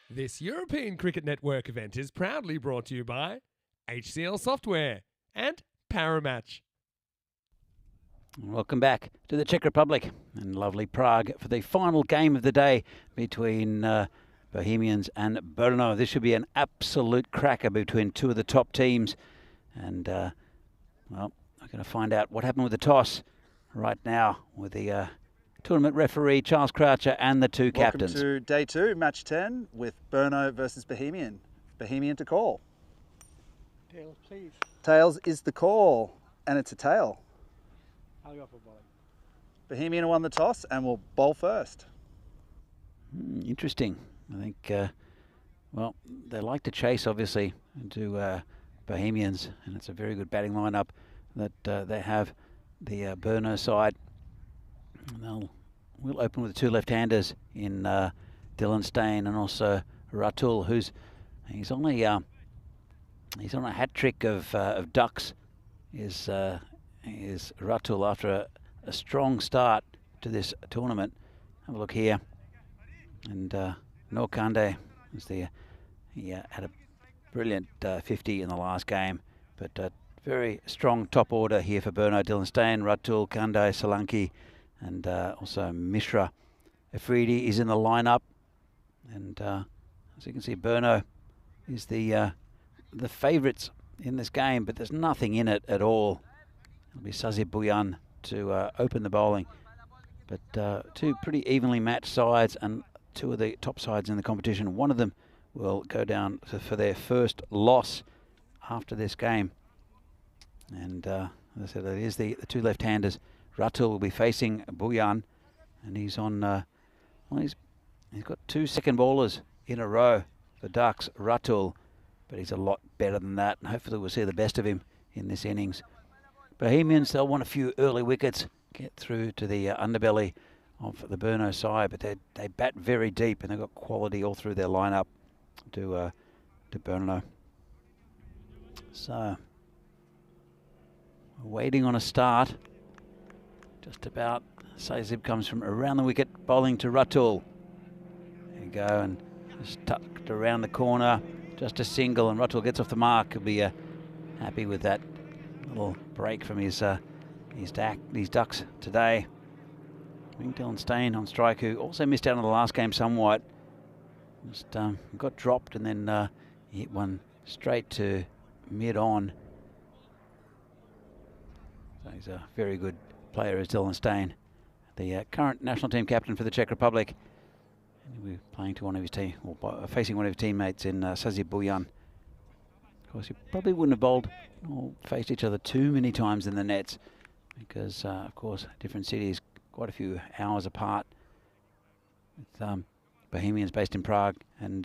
This European Cricket Network event is proudly brought to you by HCL Software and Paramatch. Welcome back to the Czech Republic and lovely Prague for the final game of the day between Bohemians and Brno. This should be an absolute cracker between two of the top teams. And, well, we're going to find out what happened with the toss right now with the tournament referee, Charles Croucher, and the two captains. Welcome to day 2, match 10, with Brno versus Bohemian. Bohemian to call. Tails, please. Tails is the call, and it's a tail. I'll go for bowling. Bohemian won the toss and will bowl first. Interesting. I think, well, they like to chase, obviously, to Bohemians, and it's a very good batting lineup that they have, the Brno side. And we'll open with the two left-handers in Dylan Stein and also Ratul, he's on a hat trick of ducks. Is Ratul after a strong start to this tournament. Have a look here, and Norkande he had a brilliant 50 in the last game, but very strong top order here for Brno. Dylan Stein, Ratul, Kande, Solanki, and also Mishra. Afridi is in the lineup, and as you can see, Brno is the favourites in this game, but there's nothing in it at all. It'll be Sazib Bhuyan to open the bowling, but two pretty evenly matched sides and two of the top sides in the competition. One of them will go down for their first loss after this game, and as I said, it is the two left-handers. Ratul will be facing Bhuyan, and he's on. Well, he's got 2 second bowlers in a row for Ducks, Ratul, but he's a lot better than that, and hopefully we'll see the best of him in this innings. Bohemians, they'll want a few early wickets, get through to the underbelly of the Brno side, but they bat very deep, and they've got quality all through their lineup to Brno. So, we're waiting on a start. Just about. Sazib comes from around the wicket, bowling to Ratul. There you go, and just tucked around the corner, just a single, and Ratul gets off the mark. He'll be happy with that little break from his Ducks today. Dylan Stein on strike, who also missed out on the last game somewhat. Just got dropped and then hit one straight to mid-on. So he's a very good player, is Dylan Stein, the current national team captain for the Czech Republic. And he'll be playing to one of his team, or facing one of his teammates in Sazib Bhuyan. Of course, you probably wouldn't have bowled or faced each other too many times in the nets, because of course different cities, quite a few hours apart. With Bohemians based in Prague and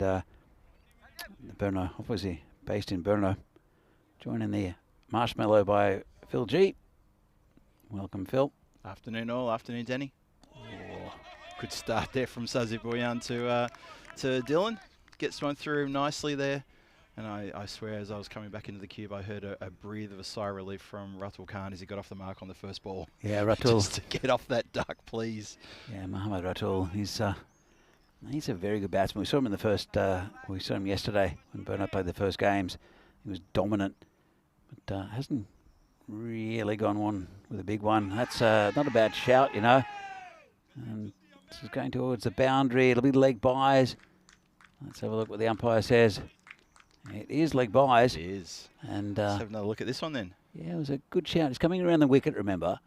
Brno, obviously based in Brno. Joining the marshmallow by Phil G. Welcome, Phil. Afternoon all, afternoon Danny. Oh, good start there from Sazib Bhuyan to Dylan. Gets one through nicely there. And I swear, as I was coming back into the cube, I heard a breathe of a sigh of relief from Ratul Khan as he got off the mark on the first ball. Yeah, Ratul. Just to get off that duck, please. Yeah, Mohammad Ratul. He's a very good batsman. We saw him in the first. We saw him yesterday when Brno played the first games. He was dominant, but hasn't really gone one with a big one. That's not a bad shout, you know. And this is going towards the boundary. It'll be leg byes. Let's have a look what the umpire says. It is leg byes. It is. And let's have another look at this one then. Yeah, it was a good shout. It's coming around the wicket, remember.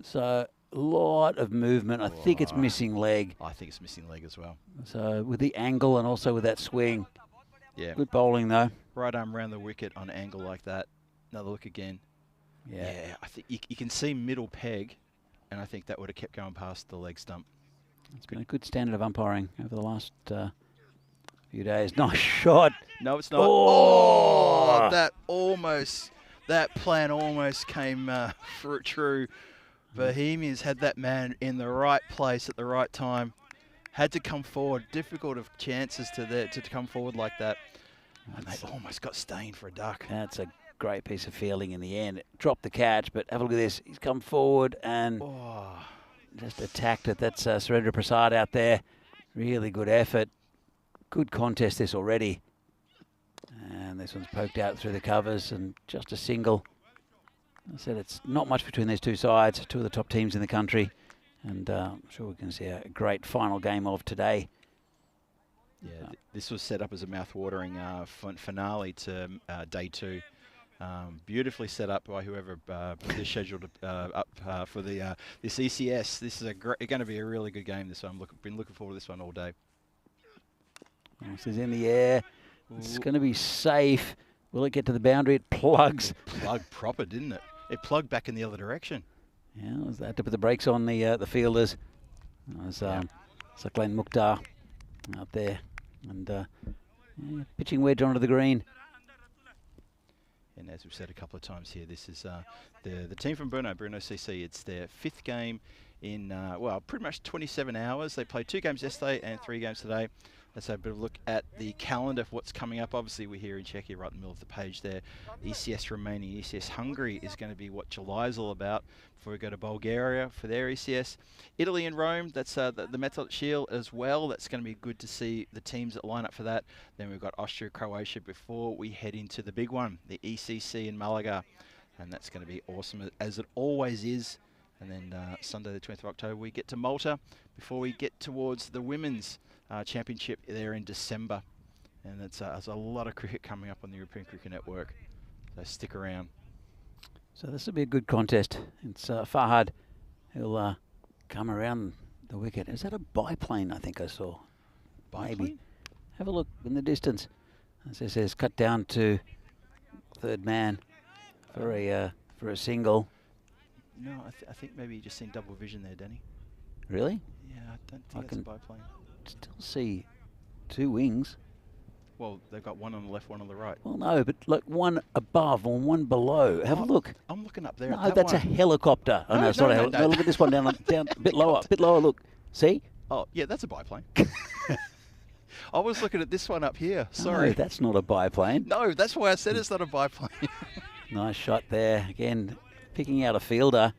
So a lot of movement. I think it's missing leg. I think it's missing leg as well. So with the angle and also with that swing. Yeah. Good bowling though. Right arm around the wicket on an angle like that. Another look again. Yeah, I think you can see middle peg, and I think that would have kept going past the leg stump. It's been a good standard of umpiring over the last few days. Nice shot. No, it's not. Oh, that plan almost came true. Bohemians had that man in the right place at the right time. Had to come forward. Difficult of chances to come forward like that. And they almost got stained for a duck. That's a great piece of fielding in the end. It dropped the catch, but have a look at this. He's come forward and just attacked it. That's Surendra Prasad out there. Really good effort. good contest this already. And this one's poked out through the covers and just a single. I said it's not much between these two sides, two of the top teams in the country. And I'm sure we can see a great final game of today. Yeah, this was set up as a mouth-watering finale to day 2. Beautifully set up by whoever put this scheduled up for the this ECS. This is going to be a really good game. This one, been looking forward to this one all day. This is in the air. It's going to be safe. Will it get to the boundary? It plugs. It plugged proper, didn't it? It plugged back in the other direction. Yeah, they had to put the brakes on the fielders. It was Glenn Mukhtar out there, and yeah, pitching wedge onto the green. And as we've said a couple of times here, this is the team from Brno CC. It's their 5th game in, well, pretty much 27 hours. They played 2 games yesterday and 3 games today. Let's have a bit of a look at the calendar for what's coming up. Obviously, we're here in Czechia, right in the middle of the page there. ECS remaining. ECS Hungary is going to be what July's all about before we go to Bulgaria for their ECS. Italy and Rome, that's the Metal Shield as well. That's going to be good to see the teams that line up for that. Then we've got Austria, Croatia before we head into the big one, the ECC in Malaga. And that's going to be awesome, as it always is. And then Sunday the 20th of October, we get to Malta before we get towards the women's championship there in December. And there's a lot of cricket coming up on the European Cricket Network, so stick around. So this will be a good contest. It's Fahad who'll come around the wicket. Is that a biplane? I think I saw. Biplane? Maybe. Have a look in the distance. As it says, cut down to third man for a single. No, I think maybe you just seen double vision there, Danny. Really? Yeah, I don't think that's a biplane. Still see 2 wings. Well, they've got one on the left, one on the right. Well, no, but look, one above and one below. Have a look. I'm looking up there. No, that's a helicopter. Oh, no, it's not a helicopter. No, look at this one down, down a bit lower. A bit lower, look. See? Oh, yeah, that's a biplane. I was looking at this one up here. Sorry. No, that's not a biplane. No, that's why I said it's not a biplane. Nice shot there. Again, picking out a fielder.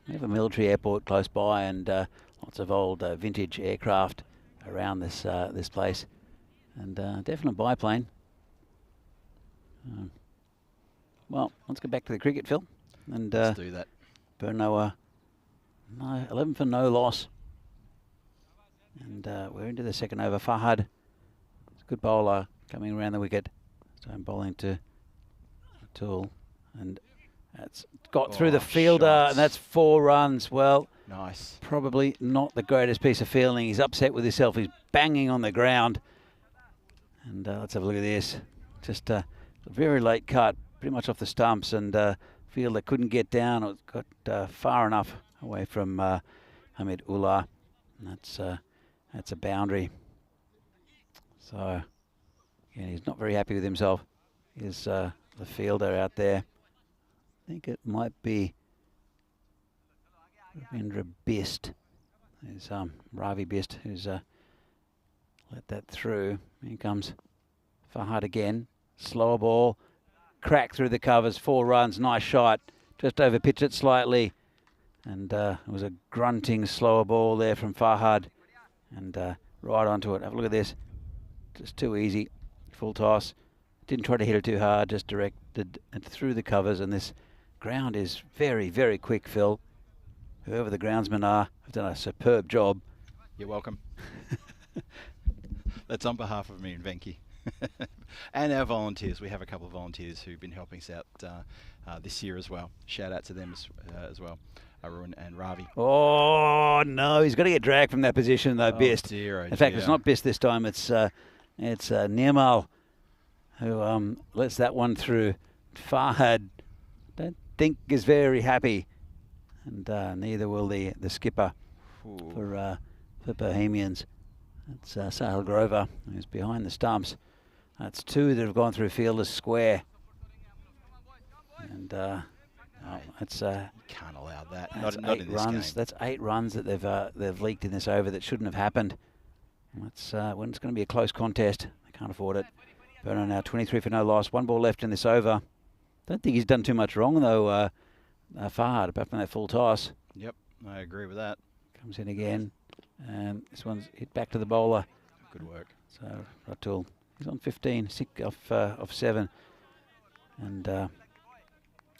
We have a military airport close by and lots of old vintage aircraft around this this place. And definite biplane. Well, let's get back to the cricket, Phil. And let's do that. Brno, no, 11 for no loss. And we're into the second over. Fahad, it's a good bowler coming around the wicket. So I'm bowling to Tool. And that's got through the fielder, and that's 4 runs. Well, nice. Probably not the greatest piece of fielding. He's upset with himself. He's banging on the ground. And let's have a look at this. Just a very late cut, pretty much off the stumps, and fielder couldn't get down. It got far enough away from Hamid Ullah. And that's a boundary. So, again, he's not very happy with himself. Here's the fielder out there. I think it might be Ravindra Bist. There's Ravi Bist who's let that through. Here comes Fahad again. Slower ball. Crack through the covers. 4 runs. Nice shot. Just over pitch it slightly. And it was a grunting slower ball there from Fahad. And right onto it. Have a look at this. Just too easy. Full toss. Didn't try to hit it too hard. Just directed it through the covers. And this ground is very, very quick, Phil. Whoever the groundsmen are have done a superb job. You're welcome. That's on behalf of me and Venki. And our volunteers. We have a couple of volunteers who've been helping us out this year as well. Shout out to them as well. Arun and Ravi. Oh, no. He's got to get dragged from that position, though, Bist. Dear, in fact, it's not Bist this time. It's Nirmal who lets that one through. Fahad, don't think is very happy. And neither will the skipper for Bohemians. It's Sahil Grover, who's behind the stumps. That's 2 that have gone through fielders square. And it's can't allow that. Not in this runs. game. That's 8 runs that they've leaked in this over that shouldn't have happened. That's when it's going to be a close contest. They can't afford it. Brno now 23 for no loss. 1 ball left in this over. Don't think he's done too much wrong though. Fahad, apart from that full toss. Yep, I agree with that. Comes in again. And this one's hit back to the bowler. Good work. So Ratul, he's on 15, 6 off 7. And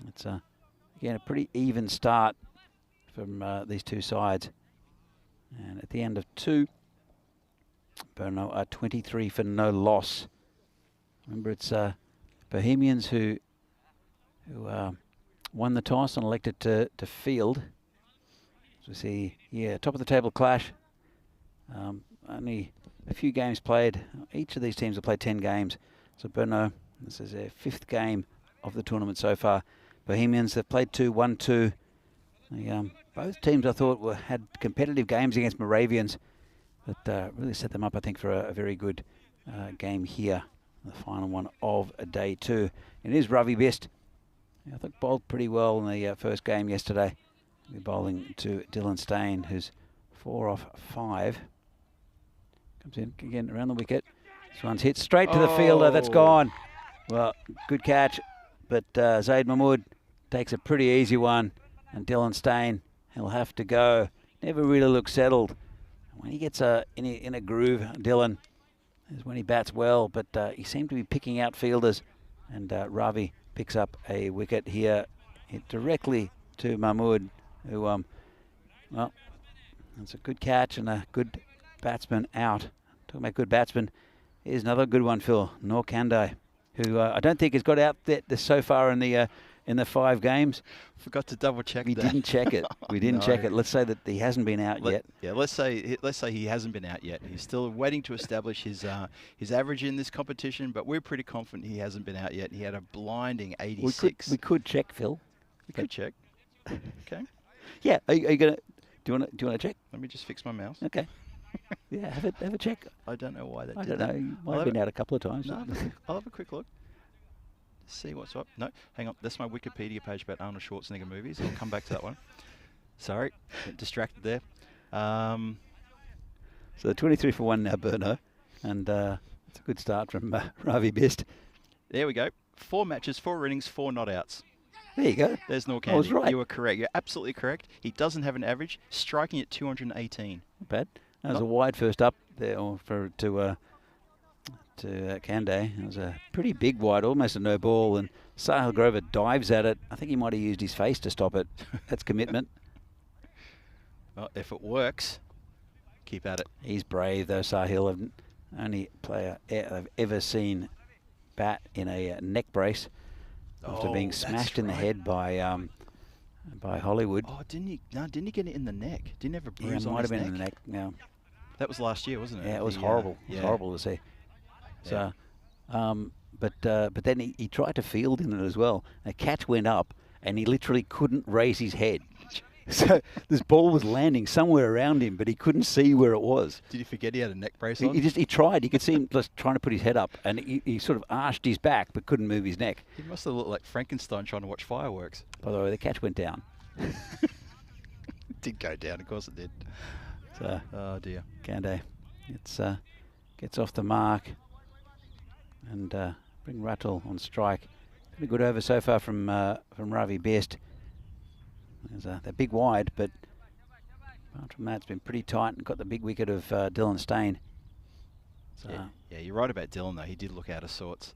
it's again a pretty even start from these two sides. And at the end of 2, Brno are 23 for no loss. Remember, it's Bohemians who won the toss and elected to field. So we see, yeah, top of the table clash. Only a few games played. Each of these teams have played 10 games. So Brno, this is their 5th game of the tournament so far. Bohemians, they've played 2, won 2. Both teams I thought had competitive games against Moravians, but really set them up, I think, for a very good game here. The final one of day 2. It is Ravi Best. I think bowled pretty well in the first game yesterday. We're bowling to Dylan Stain, who's 4 off 5. Comes in again around the wicket. This one's hit straight to the fielder. That's gone. Well, good catch, but Zaid Mahmood takes a pretty easy one, and Dylan Stain, he'll have to go. Never really looks settled. When he gets in a groove, Dylan, is when he bats well, but he seemed to be picking out fielders, and Ravi picks up a wicket here, hit directly to Mahmood, who, well, that's a good catch and a good batsman out. Talking about good batsman, here's another good one, Phil, Norkandai, who I don't think has got out there so far in the 5 games. Forgot to double check that. We didn't check it. We didn't check it. Let's say that he hasn't been out yet. Yeah, let's say he hasn't been out yet. He's still waiting to establish his average in this competition, but we're pretty confident he hasn't been out yet. He had a blinding 86. We could check, Phil. We could check. Okay. Yeah. Are you gonna? Do you want to check? Let me just fix my mouse. Okay. Yeah. Have a check. I don't know why that. I did don't know. that. You might have been out a couple of times. No, I'll have a quick look. See what's up. No, hang on. That's my Wikipedia page about Arnold Schwarzenegger movies. I'll come back to that one. Sorry, got distracted there. So 23 for 1 now, Brno, and it's a good start from Ravi Best. There we go. 4 matches, 4 innings, 4 not outs. There you go. There's Norkandai. I was right. You were correct. You're absolutely correct. He doesn't have an average, striking at 218. Not bad. That was a wide first up there to Kande. It was a pretty big wide, almost a no ball, and Sahil Grover dives at it. I think he might have used his face to stop it. That's commitment. Well, if it works, keep at it. He's brave though, Sahil. Only player I've ever seen bat in a neck brace after being smashed in the head by Hollywood. Oh, didn't he get it in the neck? Didn't have a bruise on might his have been neck? in the neck. No. That was last year, wasn't it? Yeah, it was horrible. It was horrible to see. So, but then he tried to field in it as well. A catch went up, and he literally couldn't raise his head. So this ball was landing somewhere around him, but he couldn't see where it was. Did he forget he had a neck brace on? He tried. You could see him just trying to put his head up, and he sort of arched his back, but couldn't move his neck. He must have looked like Frankenstein trying to watch fireworks. By the way, the catch went down. It did go down, of course it did. So, oh dear. Kande, gets off the mark. And bring Ratul on strike. Pretty good over so far from Ravi Best. There's that big wide, but apart from that, it's been pretty tight and got the big wicket of Dylan Stain. So Yeah, you're right about Dylan though. He did look out of sorts,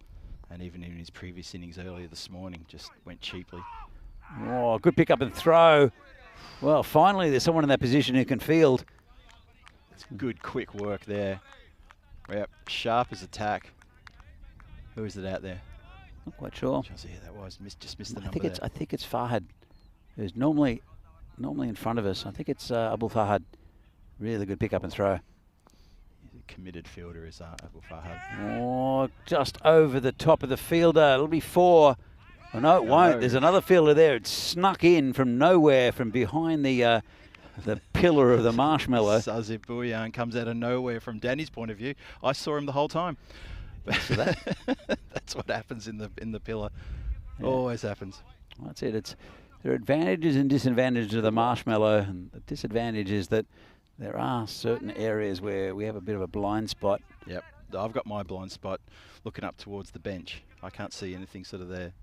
and even in his previous innings earlier this morning, just went cheaply. Oh, good pick up and throw. Well, finally, there's someone in that position who can field. It's good, quick work there. Yep, sharp as attack. Who is it out there? Not quite sure. Trying to see who that was. Just missed the I number think there. it's Fahad, who's normally in front of us. I think it's Abul Fahad. Really good pick up and throw. He's a committed fielder, is Abul Fahad. Oh, just over the top of the fielder. It'll be 4. Oh, no, it won't. There's another fielder there. It snuck in from nowhere, from behind the pillar of the marshmallow. Sazib Bhuyan comes out of nowhere from Danny's point of view. I saw him the whole time. So That's what happens in the pillar. Yeah. Always happens. Well, that's it. There are advantages and disadvantages of the marshmallow, and the disadvantage is that there are certain areas where we have a bit of a blind spot. Yep, I've got my blind spot looking up towards the bench. I can't see anything sort of there.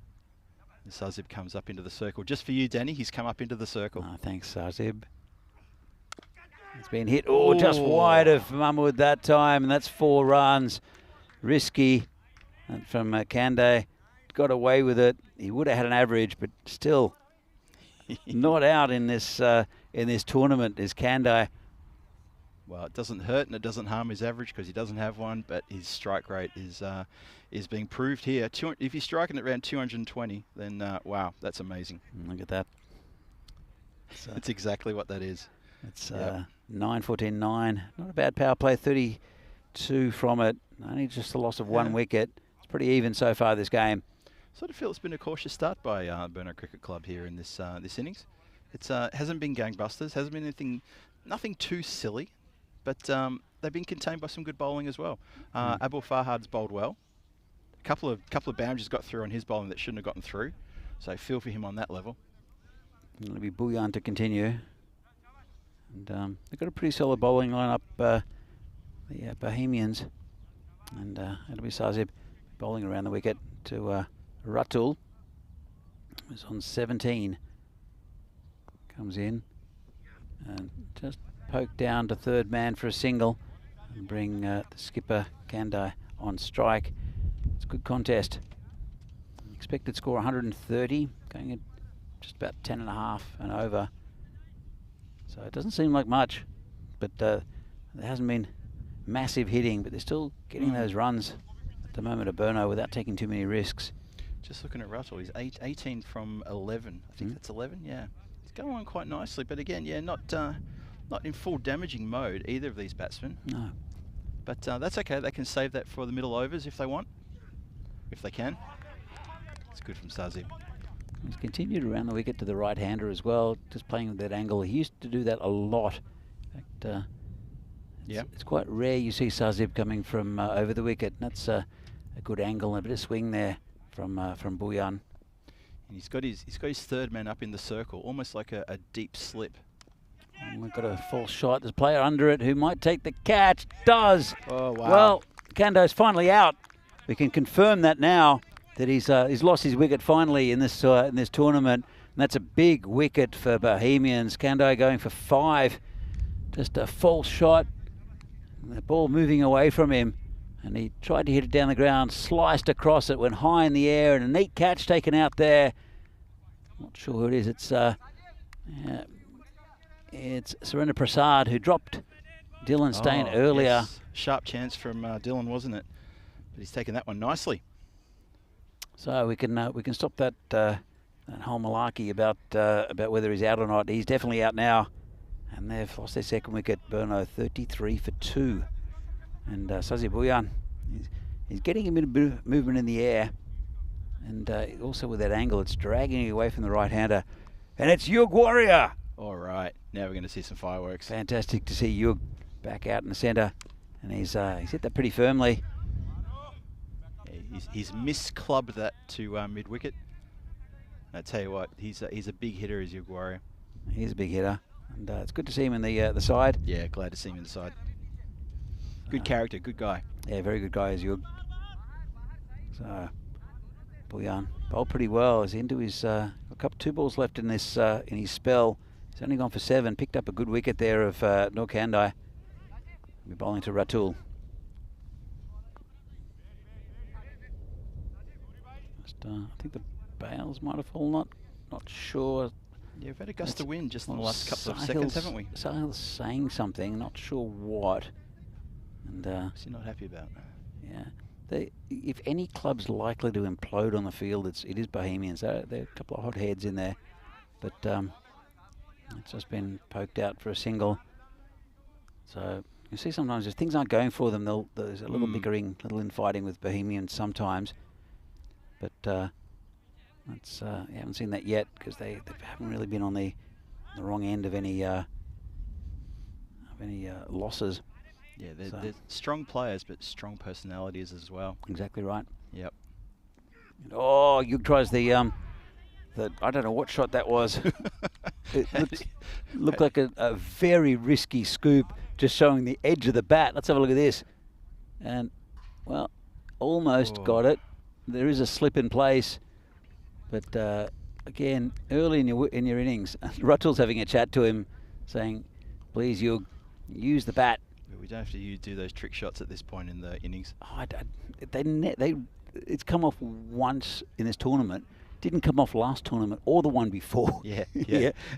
Sazib comes up into the circle. Just for you, Danny, he's come up into the circle. Oh, thanks, Sazib. It's been hit, just wide of Mahmood that time, and that's 4 runs. Risky. And from Kande, got away with it. He would have had an average, but still not out in this tournament is Kande. Well, it doesn't hurt and it doesn't harm his average because he doesn't have one, but his strike rate is being proved here. If he's striking at around 220, then wow, that's amazing. Look at that. That's exactly what that is. It's 9-14-9. Not a bad power play, 32 from it. Only just a loss of 1 wicket. It's pretty even so far this game. Sort of feel it's been a cautious start by Brno Cricket Club here in this innings. It's hasn't been gangbusters, hasn't been nothing too silly, but they've been contained by some good bowling as well. Abul Farhad's bowled well. A couple of boundaries got through on his bowling that shouldn't have gotten through. So feel for him on that level. It'll be Bouillon to continue. And they've got a pretty solid bowling lineup, the Bohemians. And it'll be Sazib bowling around the wicket to Ratul, who's on 17. Comes in and just poke down to third man for a single and bring the skipper Kande on strike. It's a good contest. Expected score 130, going at just about 10.5 and over. So it doesn't seem like much, but there hasn't been massive hitting, but they're still getting those runs at the moment of Brno without taking too many risks. Just looking at Russell, he's 18 from 11. I think that's 11, yeah. It's going on quite nicely, but again, yeah, not in full damaging mode, either of these batsmen. No. But that's okay, they can save that for the middle overs if they want, if they can. It's good from Sazib. He's continued around the wicket to the right-hander as well, just playing with that angle. He used to do that a lot. In fact, it's quite rare you see Sazib coming from over the wicket. That's a good angle and a bit of swing there from Bouillon. And he's got his third man up in the circle, almost like a deep slip. And we've got a false shot. There's a player under it who might take the catch. Does. Oh wow! Well, Kando's finally out. We can confirm that now, that he's lost his wicket finally in this tournament. And that's a big wicket for Bohemians. Kando going for 5. Just a false shot. The ball moving away from him. And he tried to hit it down the ground, sliced across it, went high in the air, and a neat catch taken out there. Not sure who it is. It's Surendra Prasad who dropped Dylan Stain earlier. Yes. Sharp chance from Dylan, wasn't it? But he's taken that one nicely. So we can stop that whole malarkey about whether he's out or not. He's definitely out now, and they've lost their second wicket. Brno 33 for 2, and Sazib Bouillon, he's getting a bit of movement in the air, and also with that angle, it's dragging away from the right-hander, and it's Yug Warrior. All right, now we're going to see some fireworks. Fantastic to see Yug back out in the centre, and he's hit that pretty firmly. He's misclubbed that to mid-wicket. I tell you what, he's a big hitter, is Yug Warrior. He's a big hitter, and it's good to see him in the side. Yeah, glad to see him in the side. Good character, good guy. Yeah, very good guy is Yug. So Bouillon bowled pretty well. He's into his 2 balls left in this in his spell. He's only gone for 7. Picked up a good wicket there of Nur Kandai. We're bowling to Ratul. I think the bails might have fallen. Not sure. Yeah, we've had a gust of wind just in the last couple of seconds, haven't we? Sahil's saying something, not sure what. And he's not happy about. Yeah, if any club's likely to implode on the field, it is Bohemians. There are a couple of hot heads in there, but it's just been poked out for a single. So you see sometimes if things aren't going for them, there's a little bickering, little infighting with Bohemians sometimes. But you haven't seen that yet because they haven't really been on the wrong end of any losses. Yeah, they're strong players, but strong personalities as well. Exactly right. Yep. Oh, Yug tries the I don't know what shot that was. It looked like a very risky scoop, just showing the edge of the bat. Let's have a look at this. And, well, almost got it. There is a slip in place. But, again, early in your innings, Ruttel's having a chat to him, saying, please, Yug, use the bat. We don't have to do those trick shots at this point in the innings. Oh, it's come off once in this tournament. Didn't come off last tournament or the one before. Yeah.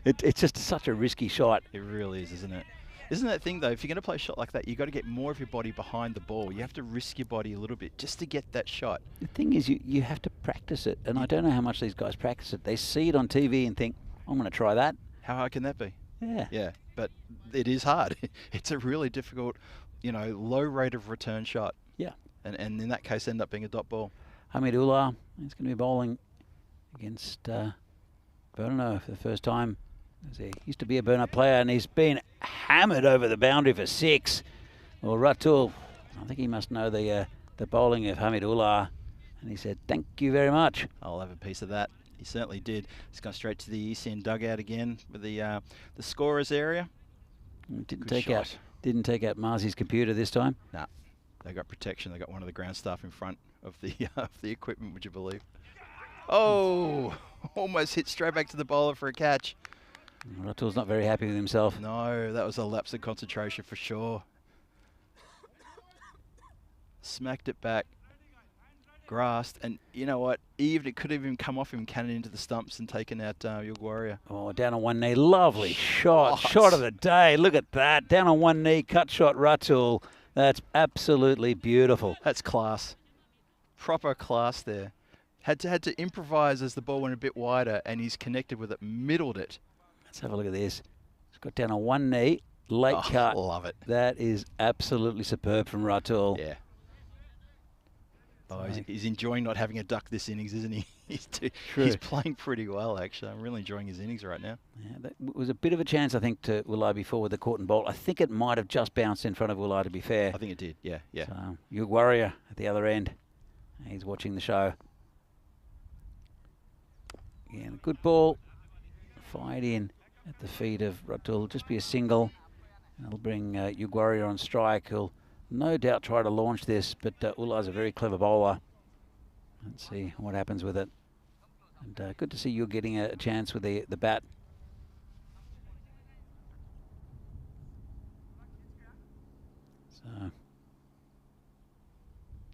It's just such a risky shot. It really is, isn't it? Isn't that thing, though, if you're going to play a shot like that, you've got to get more of your body behind the ball. You have to risk your body a little bit just to get that shot. The thing is, you have to practice it, and I don't know how much these guys practice it. They see it on TV and think, I'm going to try that. How hard can that be? Yeah. Yeah, but it is hard. It's a really difficult, low rate of return shot. Yeah. And in that case, end up being a dot ball. Hamidullah, he's going to be bowling against Brno for the first time. He used to be a Brno player, and he's been hammered over the boundary for 6. Well, Ratul, I think he must know the bowling of Hamidullah, and he said, thank you very much. I'll have a piece of that. He certainly did. He's gone straight to the ECN dugout again with the scorers area. Didn't take out Marzi's computer this time. Nah, they got protection. They got one of the ground staff in front of the equipment. Would you believe? Oh, almost hit straight back to the bowler for a catch. Ratul's not very happy with himself. No, that was a lapse of concentration for sure. Smacked it back. Grasped, and you know what? It could have even come off him, cannon into the stumps and taken out your warrior. Oh, down on one knee. Lovely shot. What? Shot of the day. Look at that. Down on one knee. Cut shot, Ratul. That's absolutely beautiful. That's class. Proper class there. Had to improvise as the ball went a bit wider, and he's connected with it, middled it. Let's have a look at this. He's got down on one knee. Late cut. Love it. That is absolutely superb from Ratul. Yeah. Oh, he's enjoying not having a duck this innings, isn't he? He's playing pretty well, actually. I'm really enjoying his innings right now. Yeah, that was a bit of a chance, I think, to Willai before with the caught and bolt. I think it might have just bounced in front of Willai, to be fair. I think it did, yeah. So, your warrior at the other end. He's watching the show. Yeah, good ball. Fired in at the feet of Ratul. Just be a single. That'll bring your warrior on strike. He'll no doubt try to launch this, but Ulai's a very clever bowler. Let's see what happens with it. And good to see you getting a chance with the bat. So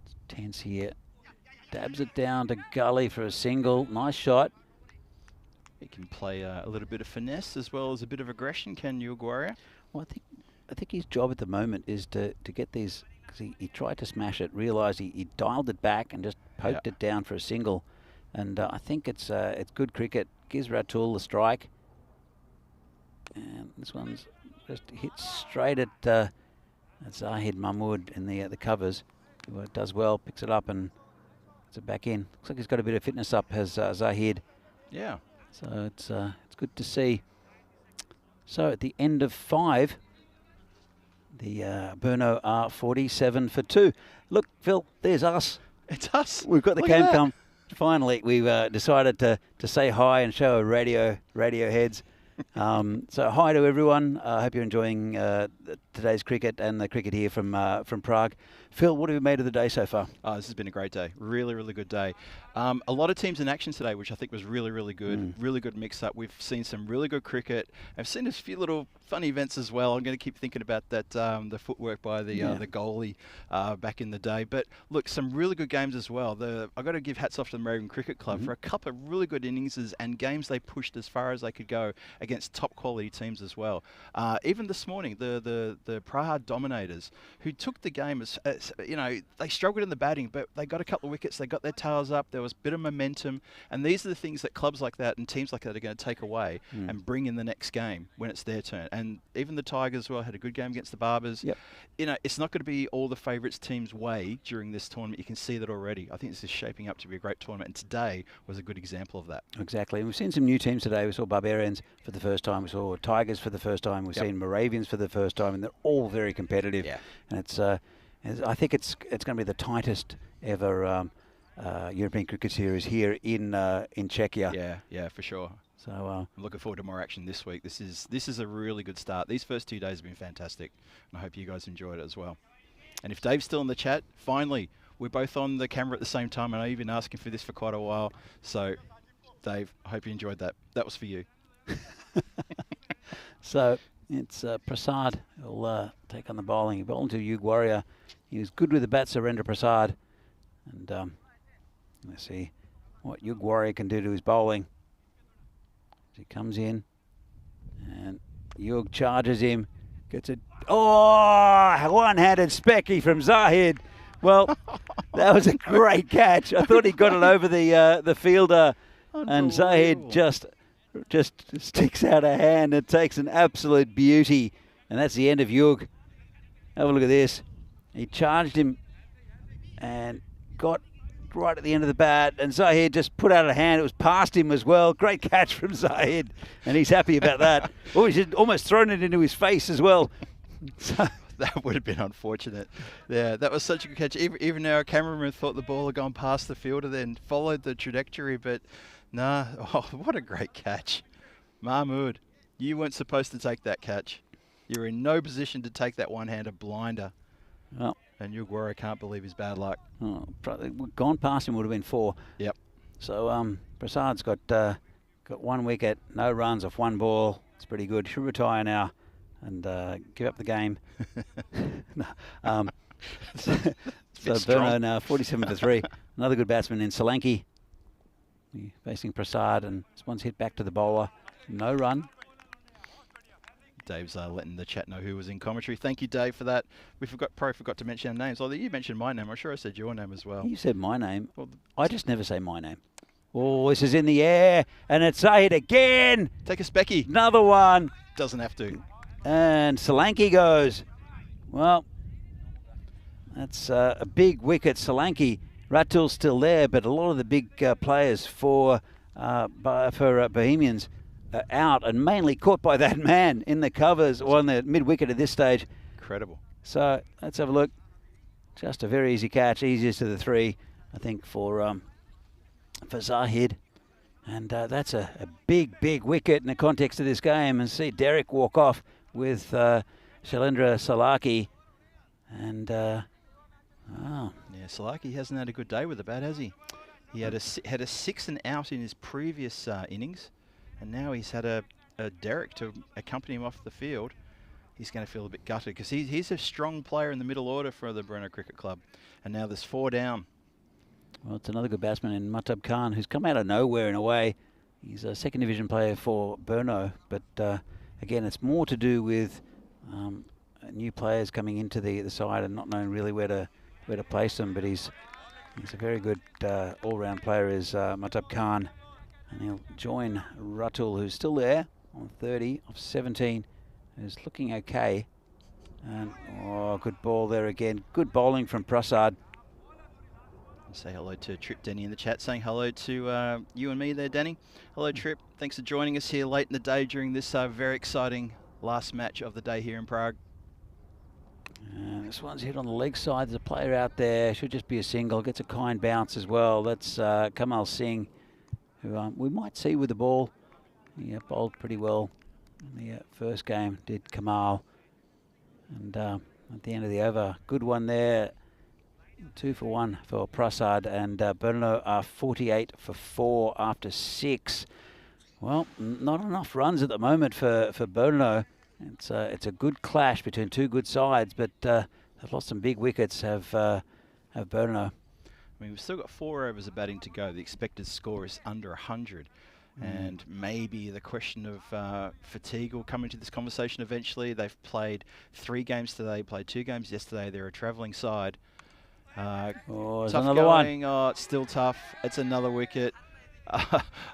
it's tense here. Dabs it down to gully for a single. Nice shot. He can play a little bit of finesse as well as a bit of aggression, can you, Warrior? Well, I think his job at the moment is to get these, because he tried to smash it, realised he dialed it back and just poked it down for a single. And I think it's good cricket. Gives Ratul the strike. And this one's just hit straight at Zahid Mahmood in the covers. Who does well, picks it up and gets it back in. Looks like he's got a bit of fitness up, has Zahid. Yeah. So it's good to see. So at the end of 5, the Brno are 47 for 2. Look, Phil, there's us. It's us. We've got the cam come. Finally, we've decided to say hi and show our radio heads. So hi to everyone. I hope you're enjoying today's cricket and the cricket here from Prague. Phil, what have you made of the day so far? This has been a great day. Really, really good day. A lot of teams in action today, which I think was really, really good. Really good mix-up. We've seen some really good cricket. I've seen a few little funny events as well. I'm going to keep thinking about that, the footwork by the goalie back in the day. But look, some really good games as well. I've got to give hats off to the Moravian Cricket Club for a couple of really good innings and games they pushed as far as they could go against top quality teams as well. Even this morning, the Praha Dominators, who took the game as they struggled in the batting, but they got a couple of wickets, they got their tails up, there was a bit of momentum, and these are the things that clubs like that and teams like that are going to take away and bring in the next game when it's their turn. And even the Tigers as well had a good game against the Barbers. Yep. It's not going to be all the favourites teams' way during this tournament. You can see that already. I think this is shaping up to be a great tournament, and today was a good example of that. Exactly. And we've seen some new teams today. We saw Barbarians for the first time. We saw Tigers for the first time. We've seen Moravians for the first time, and they're all very competitive. Yeah. And I think it's going to be the tightest ever European Cricket Series here in Czechia. Yeah, for sure. So I'm looking forward to more action this week. This is a really good start. These first 2 days have been fantastic, and I hope you guys enjoyed it as well. And if Dave's still in the chat, finally, we're both on the camera at the same time, and I've been asking for this for quite a while. So, Dave, I hope you enjoyed that. That was for you. So it's Prasad who'll take on the bowling. He bowled to Yug Warrior. He was good with the bat, Surrender Prasad. And let's see what Yug Warrior can do to his bowling. He comes in and Yug charges him. Gets a one-handed specky from Zahid. Well, that was a great catch. I thought he got it over the fielder, and Zahid just sticks out a hand and takes an absolute beauty. And that's the end of Yug. Have a look at this. He charged him and got right at the end of the bat, and Zahid just put out a hand. It was past him as well. Great catch from Zahid, and he's happy about that. Oh, he's almost thrown it into his face as well. So that would have been unfortunate. Yeah, that was such a good catch. Even our cameraman thought the ball had gone past the fielder, then followed the trajectory, but nah. Oh, what a great catch. Mahmood, you weren't supposed to take that catch. You're in no position to take that one-hander blinder. Well, and Yugwara can't believe his bad luck. Oh, gone past him would have been 4. Yep. So Prasad's got 1 wicket, no runs off 1 ball. It's pretty good. Should retire now and give up the game. So Brno now 47 for 3. Another good batsman in Solanki. Facing Prasad, and this one's hit back to the bowler. No run. Dave's letting the chat know who was in commentary. Thank you, Dave, for that. We forgot to mention our names. Although you mentioned my name, I'm sure I said your name as well. You said my name. Well, I just never say my name. Oh, this is in the air, and it's Zahid again. Take a specky. Another one. Doesn't have to. And Solanki goes. Well, that's a big wicket. Solanki, Ratul's still there, but a lot of the big players for Bohemians out, and mainly caught by that man in the covers or on the mid-wicket at this stage. Incredible. So let's have a look. Just a very easy catch, easiest of the 3, I think, for Zahid. And that's a big wicket in the context of this game. And see Derek walk off with Shailendra Salaki. And, Yeah, Salaki hasn't had a good day with the bat, has he? He had a 6 and out in his previous innings. And now he's had a Derek to accompany him off the field. He's going to feel a bit gutted because he's a strong player in the middle order for the Brno Cricket Club. And now there's 4 down. Well, it's another good batsman in Mahtab Khan, who's come out of nowhere in a way. He's a second division player for Brno, but again, it's more to do with new players coming into the side and not knowing really where to place them. But he's a very good all-round player, is Mahtab Khan. And he'll join Ratul, who's still there on 30 of 17, who's looking okay. And, good ball there again. Good bowling from Prasad. Say hello to Trip Denny in the chat, saying hello to you and me there, Denny. Hello, Trip. Thanks for joining us here late in the day during this very exciting last match of the day here in Prague. And this one's hit on the leg side. There's a player out there. Should just be a single. Gets a kind bounce as well. That's Kamal Singh, who we might see with the ball. He bowled pretty well in the first game, did Kamal. And at the end of the over, good one there. 2 for 1 for Prasad, and Brno are 48 for 4 after 6. Well, not enough runs at the moment for Brno. It's a good clash between 2 good sides, but they've lost some big wickets, have Brno. I mean, we've still got 4 overs of batting to go. The expected score is under 100. And maybe the question of fatigue will come into this conversation eventually. They've played 3 games today, played 2 games yesterday. They're a travelling side. There's tough another going. one. Oh, it's still tough. It's another wicket.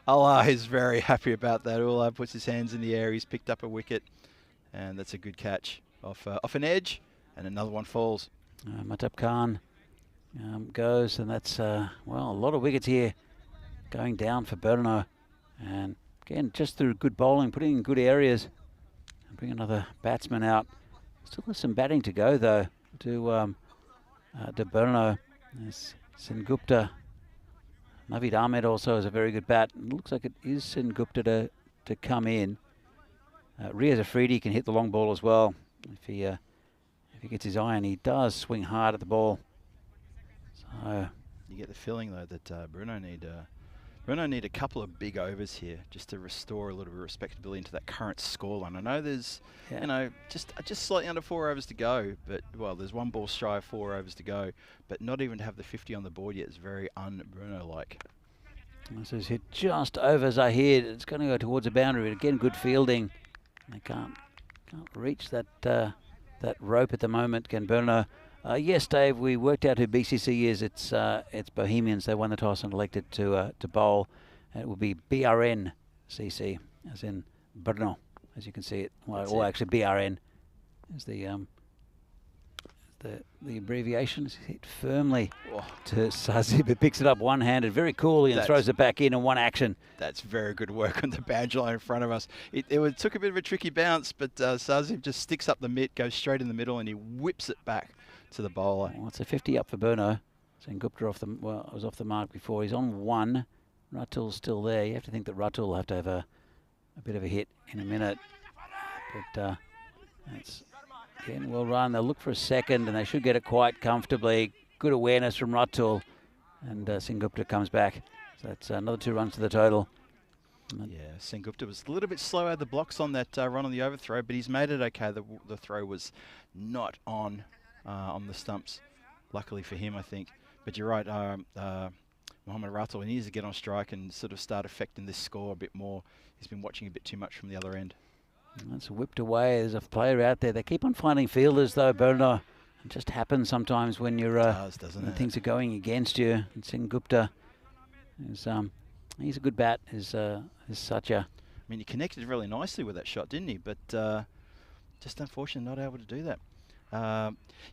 Allah is very happy about that. Allah puts his hands in the air. He's picked up a wicket. And that's a good catch off an edge. And another one falls. Mahtab Khan goes, and that's, a lot of wickets here going down for Brno. And again, just through good bowling, putting in good areas. And bring another batsman out. Still has some batting to go, though, to Brno. There's Sengupta. Naveed Ahmed also has a very good bat. It looks like it is Sengupta to come in. Riaz Afridi can hit the long ball as well if he gets his eye, and he does swing hard at the ball. So you get the feeling though that Brno need Brno need a couple of big overs here just to restore a little bit of respectability into that current scoreline. I know there's, you know, just slightly under 4 overs to go, but, well, there's 1 ball shy of 4 overs to go, but not even to have the 50 on the board yet is very un-Brno-like. This is hit just over Zahid. It's going to go towards a boundary. Again, good fielding. They can't reach that that rope at the moment. Can Brno? Yes, Dave. We worked out who BCC is. It's Bohemians. They won the toss and elected to bowl. And it will be BRN CC, as in Brno, as you can see it. Or actually BRN is the abbreviation. Is hit firmly to Sazib. It picks it up one-handed, very coolly, and throws it back in one action. That's very good work on the boundary line in front of us. It took a bit of a tricky bounce, but Sazib just sticks up the mitt, goes straight in the middle, and he whips it back to the bowler. Well, it's a 50 up for Brno. Sengupta was off the mark before. He's on 1. Ratul's still there. You have to think that Ratul will have to have a bit of a hit in a minute. But that's again well run. They'll look for a second, and they should get it quite comfortably. Good awareness from Ratul, and Sengupta comes back. So that's another 2 runs to the total. Yeah, Sengupta was a little bit slow out of the blocks on that run on the overthrow, but he's made it okay. The throw was not on the stumps, luckily for him, I think. But you're right, Mohamed Ratul, he needs to get on strike and sort of start affecting this score a bit more. He's been watching a bit too much from the other end. That's whipped away. There's a player out there. They keep on finding fielders, though, Brno. It just happens sometimes when you're when things are going against you. And Sengupta is he's a good bat. Is such a. I mean, he connected really nicely with that shot, didn't he? But just unfortunately not able to do that.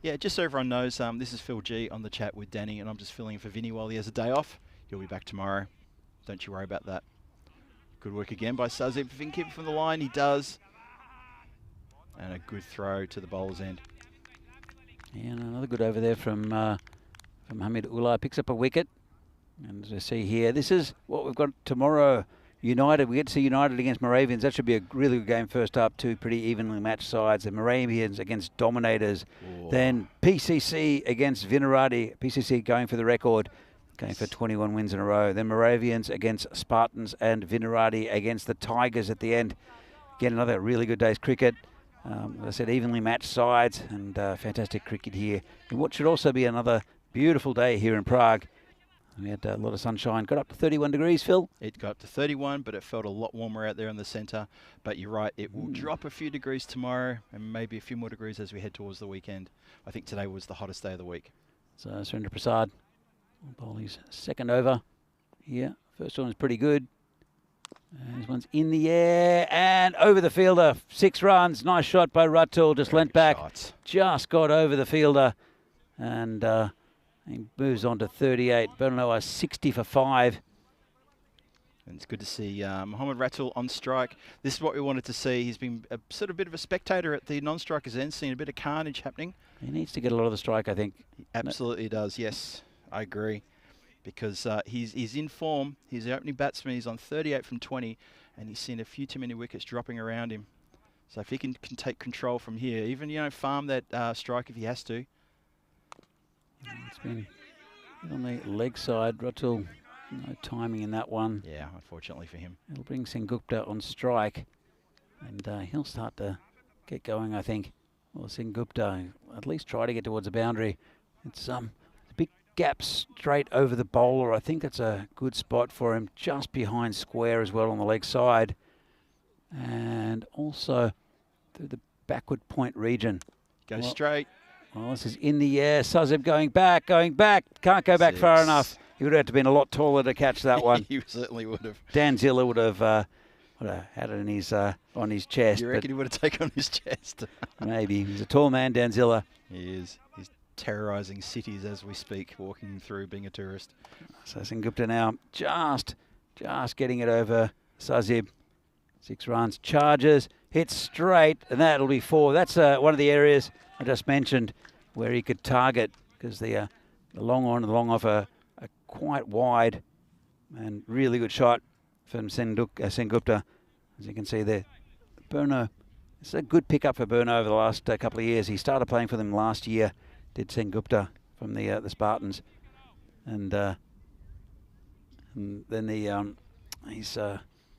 Yeah, just so everyone knows, this is Phil G on the chat with Danny, and I'm just filling in for Vinny while he has a day off. He'll be back tomorrow. Don't you worry about that. Good work again by Sazib. If he can keep it from the line, he does. And a good throw to the bowler's end. Yeah, and another good over there from Hamid Ullah. Picks up a wicket. And as I see here, this is what we've got tomorrow. United, we get to see United against Moravians. That should be a really good game first up. 2 pretty evenly matched sides. The Moravians against Dominators. Whoa. Then PCC against Vinarati. PCC going for the record, going for 21 wins in a row. Then Moravians against Spartans and Vinarati against the Tigers at the end. Again, another really good day's cricket. As I said, evenly matched sides and fantastic cricket here. And what should also be another beautiful day here in Prague. We had a lot of sunshine. Got up to 31 degrees, Phil? It got up to 31, but it felt a lot warmer out there in the centre. But you're right, it will drop a few degrees tomorrow and maybe a few more degrees as we head towards the weekend. I think today was the hottest day of the week. So Surendra Prasad will bowl his second over here. First one was pretty good. And this one's in the air and over the fielder. 6 runs. Nice shot by Ratul. Just leant back. Just got over the fielder. And he moves on to 38. Brno are 60 for 5. And it's good to see Mohamed Ratul on strike. This is what we wanted to see. He's been a sort of bit of a spectator at the non-strikers end, seeing a bit of carnage happening. He needs to get a lot of the strike, I think. He absolutely does, yes. I agree. Because he's in form. He's the opening batsman. He's on 38 from 20. And he's seen a few too many wickets dropping around him. So if he can take control from here, even, you know, farm that strike if he has to. It's been on the leg side. Ratul, no timing in that one. Yeah, unfortunately for him. It'll bring Sengupta on strike. And he'll start to get going, I think. Well, Sengupta at least try to get towards the boundary. It's a big gap straight over the bowler. I think that's a good spot for him, just behind square as well on the leg side. And also through the backward point region. Go straight. Well, this is in the air. Sazib going back. Can't go back far enough. He would have to been a lot taller to catch that one. He certainly would have. Dan Zilla would have had it in his on his chest. You reckon he would have taken on his chest? Maybe. He's a tall man, Dan Zilla. He is. He's terrorising cities as we speak, walking through, being a tourist. So Sengupta now just getting it over Sazib. 6 runs. Charges. Hits straight, and that'll be 4. That's one of the areas I just mentioned where he could target, because the long on and the long off are quite wide, and really good shot from Sengupta, as you can see there. Brno, it's a good pickup for Brno over the last couple of years. He started playing for them last year, did Sengupta from the Spartans, and And then he's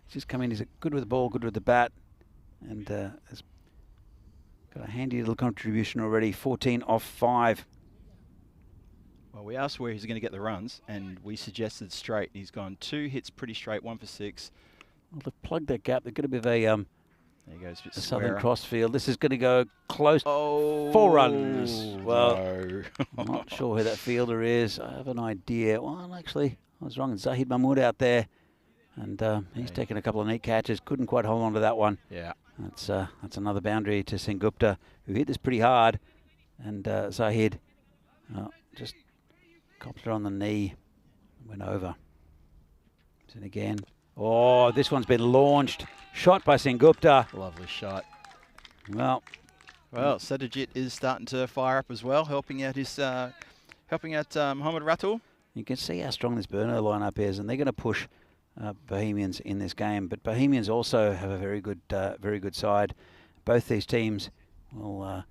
just come in. He's good with the ball, good with the bat, and has got a handy little contribution already. 14 off 5. Well, we asked where he's going to get the runs, and we suggested straight. He's gone 2 hits pretty straight, 1 for 6. Well, to plug that gap, they're going to be There he goes, a bit a southern squarer. cross field. This is going to go close. Oh, 4 runs. Well, no. I'm not sure who that fielder is. I have an idea. Well, actually, I was wrong. It's Zahid Mahmood out there, and he's Hey. taken a couple of neat catches. Couldn't quite hold on to that one. Yeah. That's another boundary to Sengupta, who hit this pretty hard, and Zahid just copped it on the knee, and went over. And again, oh, this one's been launched, shot by Sengupta. Lovely shot. Well, Well, Satyajit is starting to fire up as well, helping out his Mohammad Ratul. you can see how strong this Brno lineup is, and they're going to push Bohemians in this game. But Bohemians also have a very good side. Both these teams will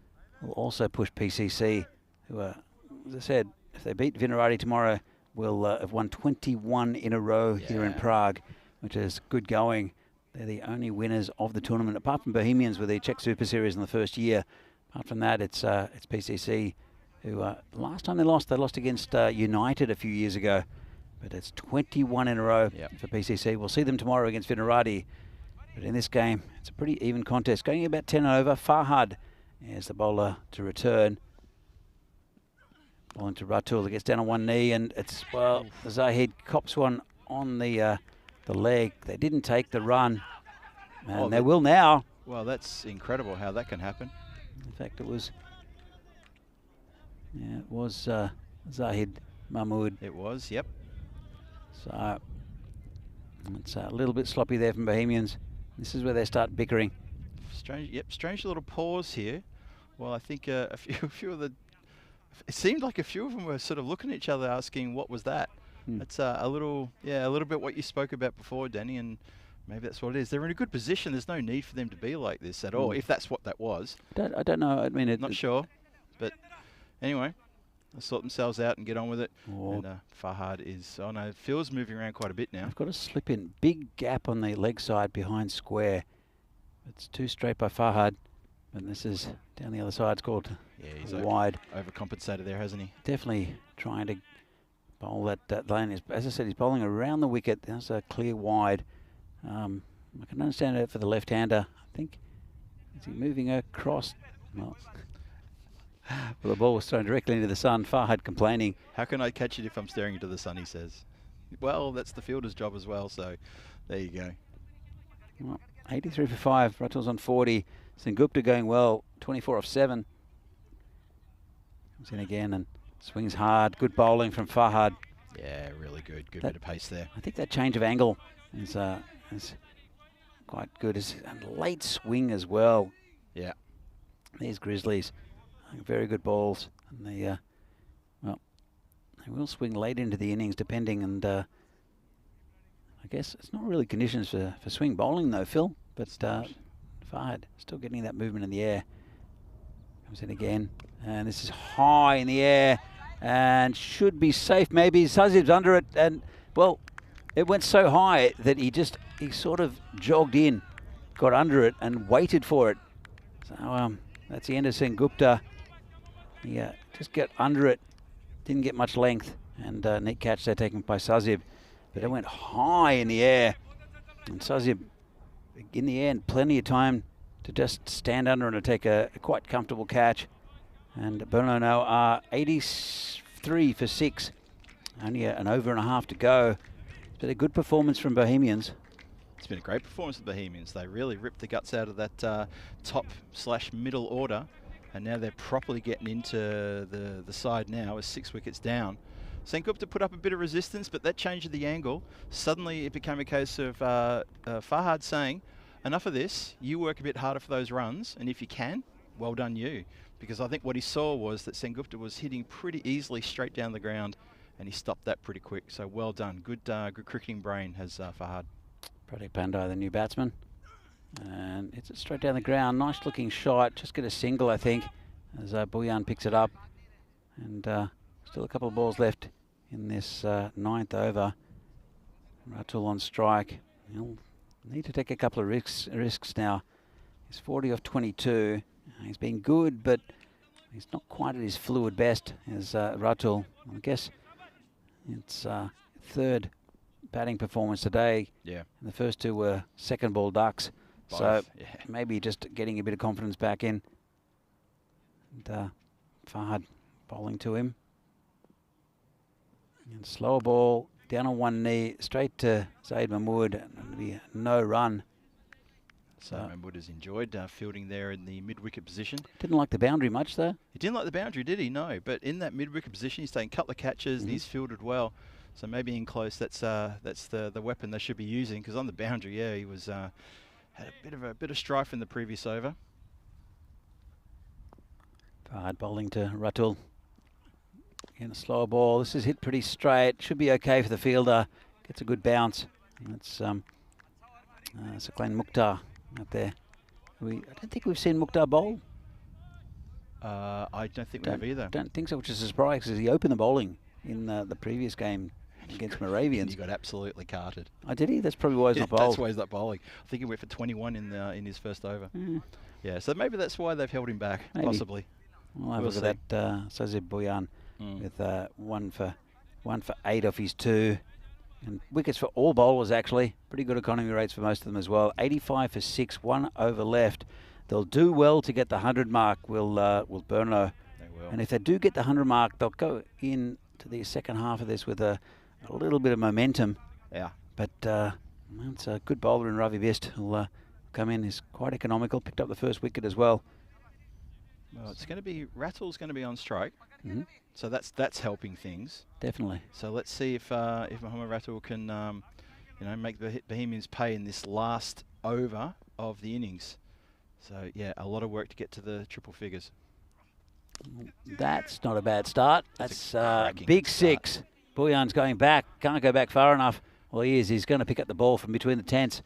also push PCC, who are, as I said, if they beat Vinarati tomorrow, will have won 21 in a row here in Yeah. Prague, which is good going. They're the only winners of the tournament, apart from Bohemians with the Czech Super Series in the first year. Apart from that, it's PCC, who last time they lost against United a few years ago. But it's 21 in a row for PCC. We'll see them tomorrow against Vinarati. But in this game, it's a pretty even contest. Going about 10 over. Farhad is the bowler to return. Bowling to Ratul. It gets down on one knee, and it's, well, Zahid cops one on the leg. They didn't take the run, and Oh, they will now. Well, that's incredible how that can happen. In fact, it was Zahid Mahmood. It was, yep. So it's a little bit sloppy there from Bohemians. This is where they start bickering. Strange little pause here. Well, I think a few of the... It seemed like a few of them were sort of looking at each other asking, what was that? That's a little bit what you spoke about before, Danny, and maybe that's what it is. They're in a good position. There's no need for them to be like this at all, if that's what that was. I don't know. I mean, Not sure. But anyway, they'll sort themselves out and get on with it. Oh. And Farhad is... Oh, no, Phil's moving around quite a bit now. I've got a slip in. Big gap on the leg side behind square. It's too straight by Farhad. And this is down the other side. It's called He's wide. overcompensated there, hasn't he? Definitely trying to bowl that lane. As I said, he's bowling around the wicket. There's a clear wide. I can understand it for the left-hander. I think, is he moving across? Well, the ball was thrown directly into the sun. Farhad complaining. How can I catch it if I'm staring into the sun, he says. Well, that's the fielder's job as well, so there you go. Well, 83 for 5. Ratul's on 40. Sengupta going well. 24 off 7. Comes in again and swings hard. Good bowling from Farhad. Yeah, really good. Good That- bit of pace there. I think that change of angle is quite good. And late swing as well. Yeah. These Grizzlies, very good balls, and they will swing late into the innings, depending. And I guess it's not really conditions for swing bowling though, Phil. But Farhad still getting that movement in the air. Comes in again, and this is high in the air, and should be safe. Maybe Sazib's under it, and well, it went so high that he sort of jogged in, got under it, and waited for it. So that's the end of Sengupta. He just got under it, didn't get much length, and neat catch there taken by Sazib. But it went high in the air, and Sazib in the air, and plenty of time to just stand under and to take a quite comfortable catch. And Brno now are 83 for 6. Only an over and a half to go. It's been a good performance from Bohemians. It's been a great performance of the Bohemians. They really ripped the guts out of that top/middle order, and now they're properly getting into the side now with 6 wickets down. Sengupta put up a bit of resistance, but that changed the angle. Suddenly it became a case of Farhad saying, enough of this, you work a bit harder for those runs, and if you can, well done you. Because I think what he saw was that Sengupta was hitting pretty easily straight down the ground, and he stopped that pretty quick. So well done. Good cricketing brain has Farhad. Pradeep Pandey, the new batsman. And it's straight down the ground. Nice looking shot. Just get a single, I think, as Bhuyan picks it up. And still a couple of balls left in this 9th over. Ratul on strike. He'll need to take a couple of risks now. He's 40 off 22. He's been good, but he's not quite at his fluid best as Ratul. I guess it's third batting performance today. Yeah. And the first two were second ball ducks. Both, So yeah. maybe just getting a bit of confidence back in. And Fahad bowling to him. And slower ball, down on one knee, straight to Zaid Mahmood. And it'll be no run. So Mahmood has enjoyed fielding there in the mid-wicket position. Didn't like the boundary much, though. He didn't like the boundary, did he? No. But in that mid-wicket position, he's taken a couple of catches and he's fielded well. So maybe in close, that's the weapon they should be using. Because on the boundary, yeah, he was had a bit of strife in the previous over. Fahad bowling to Ratul. Again, a slower ball. This is hit pretty straight. Should be okay for the fielder. Gets a good bounce. That's Saklan Mukhtar out there. I don't think we've seen Mukhtar bowl. I don't think we have either. Don't think so, which is a surprise because he opened the bowling in the previous game against Moravians. He got absolutely carted. Oh, did he? That's probably why he's not bowled. That's why he's not bowling. I think he went for 21 in his first over. Yeah, so maybe that's why they've held him back, possibly. We'll have a look at that. Sazib Boyan with 1 for 8 off his 2. And wickets for all bowlers, actually. Pretty good economy rates for most of them as well. 85 for 6, 1 over left. They'll do well to get the 100 mark, will Brno. They will. And if they do get the 100 mark, they'll go in to the second half of this with a little bit of momentum. Yeah. But it's a good bowler in Ravi Best who'll come in. He's quite economical. Picked up the first wicket as well. Well, it's going to be Ratul's going to be on strike. Mm-hmm. So that's helping things. Definitely. So let's see if Mohammad Ratul can make the Bohemians pay in this last over of the innings. So yeah, a lot of work to get to the triple figures. That's not a bad start. That's big start. 6. Boyan's going back. Can't go back far enough. Well, he is. He's going to pick up the ball from between the tents.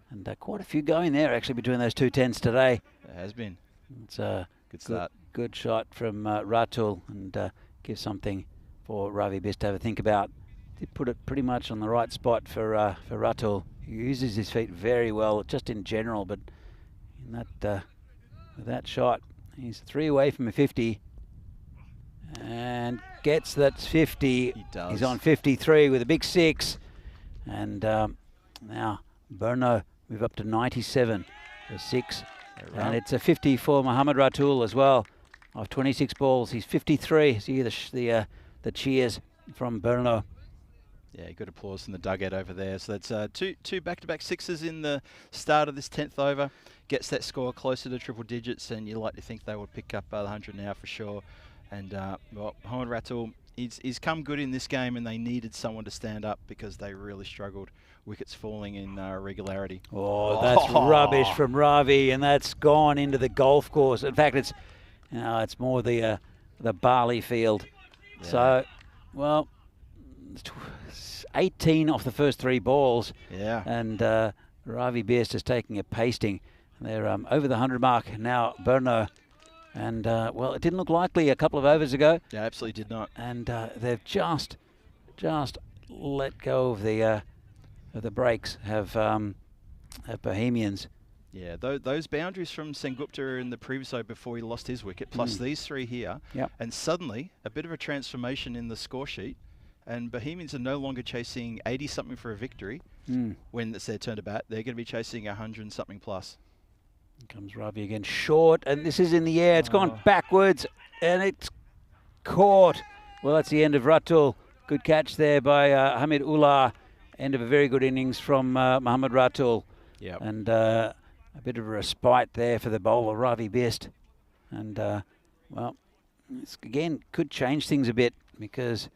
And quite a few going there, actually, between those two tents today. It has been. It's a good start. Good shot from Ratul, and gives something for Ravi Best to have a think about. Did put it pretty much on the right spot for Ratul. He uses his feet very well, just in general, but in that with that shot, he's 3 away from a 50. And gets that 50. He does. He's on 53 with a big 6. And now Brno move up to 97 for 6. And it's a 50 for Mohammad Ratul as well. Of 26 balls, he's 53. So you hear the cheers from Brno. Yeah, good applause from the dugout over there. So that's two back-to-back 6s in the start of this 10th over. Gets that score closer to triple digits, and you like to think they would pick up the 100 now for sure. And Mohammad Ratul, he's come good in this game, and they needed someone to stand up because they really struggled. Wickets falling in regularity. Oh, that's rubbish from Ravi, and that's gone into the golf course. In fact, it's more the barley field. Yeah. So, well, 18 off the first 3 balls. Yeah. And Ravi Best is taking a pasting. They're over the 100 mark now, Brno. And, well, it didn't look likely a couple of overs ago. Yeah, absolutely did not. And they've just let go of the breaks, have Bohemians. Yeah, those boundaries from Sengupta in the previous over before he lost his wicket, plus these 3 here. Yep. And suddenly, a bit of a transformation in the score sheet. And Bohemians are no longer chasing 80-something for a victory when it's their turn to bat. They're going to be chasing 100-something plus. Here comes Ravi again, short, and this is in the air. It's gone backwards, and it's caught. Well, that's the end of Ratul. Good catch there by Hamid Ullah. End of a very good innings from Mohammad Ratul. Yep. And a bit of a respite there for the bowler, Ravi Best. And, well, this again could change things a bit because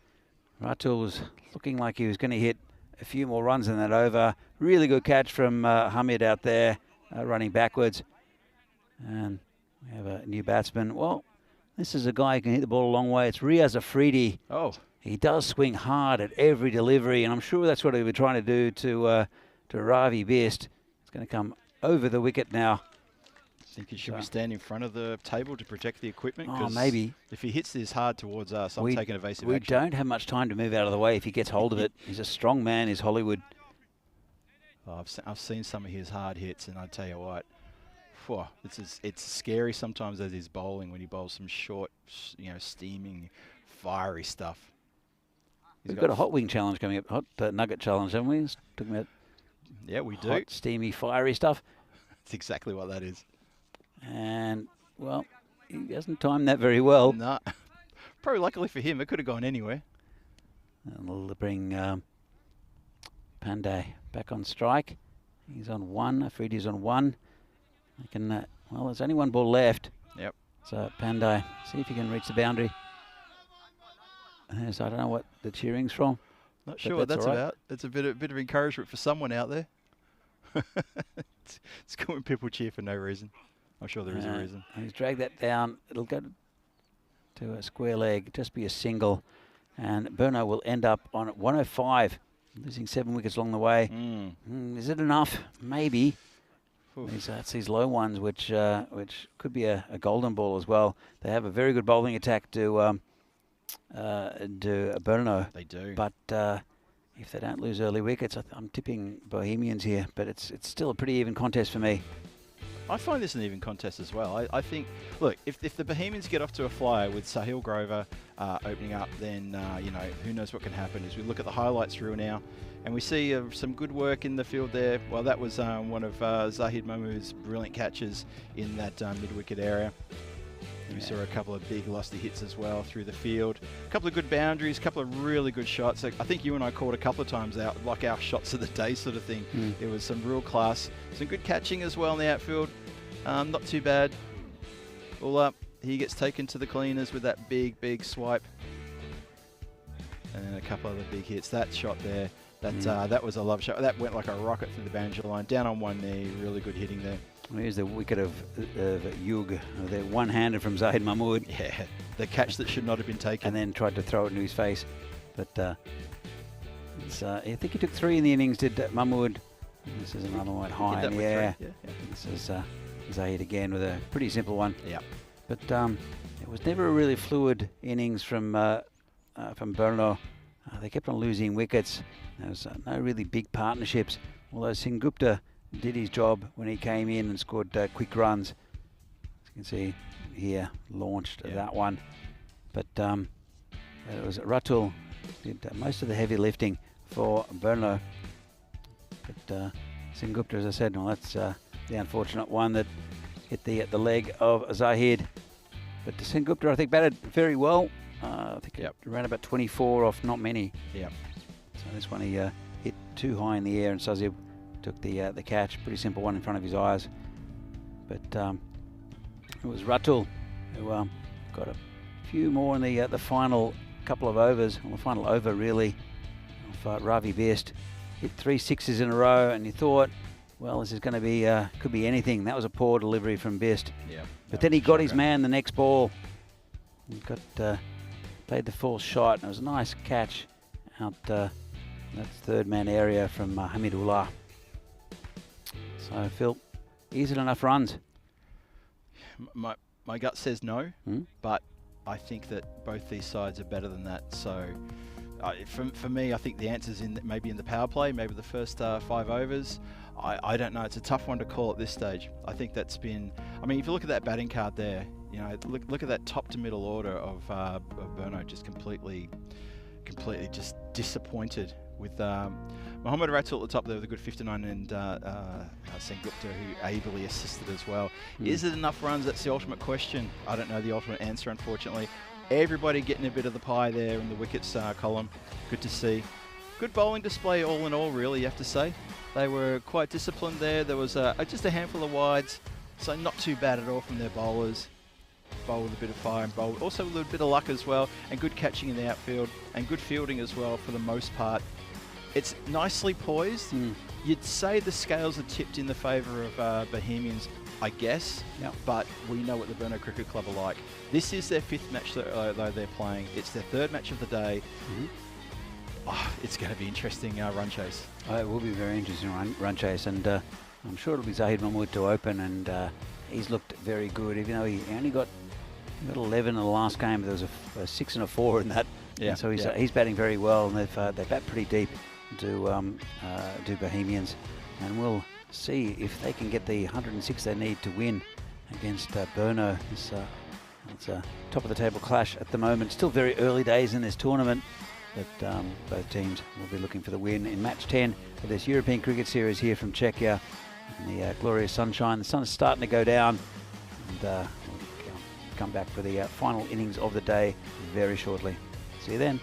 Ratul was looking like he was going to hit a few more runs in that over. Really good catch from Hamid out there, running backwards. And we have a new batsman. Well, this is a guy who can hit the ball a long way. It's Riaz Afridi. Oh. He does swing hard at every delivery, and I'm sure that's what he was trying to do to Ravi Best. It's going to come over the wicket now. Think should we stand in front of the table to protect the equipment? Oh, 'Cause maybe. if he hits this hard towards us, I'm taking evasive We action. don't have much time to move out of the way if he gets hold of it. He's a strong man, is Hollywood. Oh, I've seen some of his hard hits, and I tell you what, phew, it's scary sometimes as he's bowling when he bowls some short, steaming, fiery stuff. We've got a hot wing challenge coming up, hot nugget challenge, haven't we? Talking about we do. hot, steamy, fiery stuff. That's exactly what that is. And, well, he hasn't timed that very well. No. Probably luckily for him, it could have gone anywhere. And we'll bring Pandey back on strike. He's on 1. Afridi's on 1. I can, well, there's only 1 ball left. Yep. So Pandey, see if he can reach the boundary. So I don't know what the cheering's from. Not sure what that's all right. about. It's a bit of encouragement for someone out there. It's cool when people cheer for no reason. I'm sure there is a reason. He's dragged that down. It'll go to a square leg, just be a single. And Brno will end up on 105, losing 7 wickets along the way. Is it enough? Maybe. That's these low ones, which could be a golden ball as well. They have a very good bowling attack to Brno. They do. But if they don't lose early wickets, I'm tipping Bohemians here. But it's still a pretty even contest for me. I find this an even contest as well. I think, look, if the Bohemians get off to a flyer with Sahil Grover opening up, then, who knows what can happen. As we look at the highlights reel now, and we see some good work in the field there. Well, that was one of Zahid Mahmood's brilliant catches in that mid-wicket area. We saw a couple of big lusty hits as well through the field. A couple of good boundaries, a couple of really good shots. I think you and I called a couple of times out, like our shots of the day sort of thing. There was some real class. Some good catching as well in the outfield. Not too bad. All up. He gets taken to the cleaners with that big swipe. And a couple of the big hits. That shot there, that was a love shot. That went like a rocket through the boundary line. Down on one knee. Really good hitting there. Here's the wicket of Yug. They're one-handed from Zahid Mahmood. Yeah, the catch that should not have been taken. And then tried to throw it into his face. But I think he took 3 in the innings, did Mahmood. This is another one high in the air. Yeah. This is Zahid again with a pretty simple one. Yeah. But it was never a really fluid innings from Brno. They kept on losing wickets. There was no really big partnerships. Although Sengupta did his job when he came in and scored quick runs. As you can see here, launched that one. But it was Ratul did most of the heavy lifting for Brno. But Sengupta, as I said, well, that's the unfortunate one that hit the leg of Zahid. But Sengupta, I think, batted very well. I think around about 24 off not many. Yeah. So this one he hit too high in the air, and Sazib took the catch. Pretty simple one in front of his eyes. But it was Ratul who got a few more in the final couple of overs, or the final over really, of Ravi Best. Hit 3 sixes in a row, and you thought, well, this is going to be could be anything. That was a poor delivery from Best. Yeah. But then he got his man the next ball. He got played the full shot, and it was a nice catch out that third man area from Hamidullah. So Phil, is it enough runs? My gut says no, but I think that both these sides are better than that. So for me, I think the answer's maybe in the power play, maybe the first 5 overs. I don't know. It's a tough one to call at this stage. I think that's been. I mean, if you look at that batting card there, look at that top to middle order of Brno, just completely just disappointed with Mohammad Ratul at the top there with a good 59 and Sengupta who ably assisted as well. Is it enough runs? That's the ultimate question. I don't know the ultimate answer, unfortunately. Everybody getting a bit of the pie there in the wickets column. Good to see. Good bowling display all in all, really, you have to say. They were quite disciplined there. There was just a handful of wides, so not too bad at all from their bowlers. Bowl with a bit of fire and bowl also with a bit of luck as well, and good catching in the outfield and good fielding as well for the most part. It's nicely poised. You'd say the scales are tipped in the favour of Bohemians, I guess, but we know what the Brno Cricket Club are like. This is their 5th match though they're playing. It's their 3rd match of the day. It's going to be interesting run chase. It will be very interesting run chase, and I'm sure it'll be Zahid Mahmood to open, and he's looked very good, even though he only got 11 in the last game. There was a 6 and a 4 in that. Yeah. And so he's batting very well, and they bat pretty deep to Bohemians, and we'll see if they can get the 106 they need to win against Brno. It's a top of the table clash at the moment. Still very early days in this tournament, but both teams will be looking for the win in match 10 of this European Cricket Series here from Czechia. In the glorious sunshine. The sun is starting to go down, and we'll come back for the final innings of the day very shortly. See you then.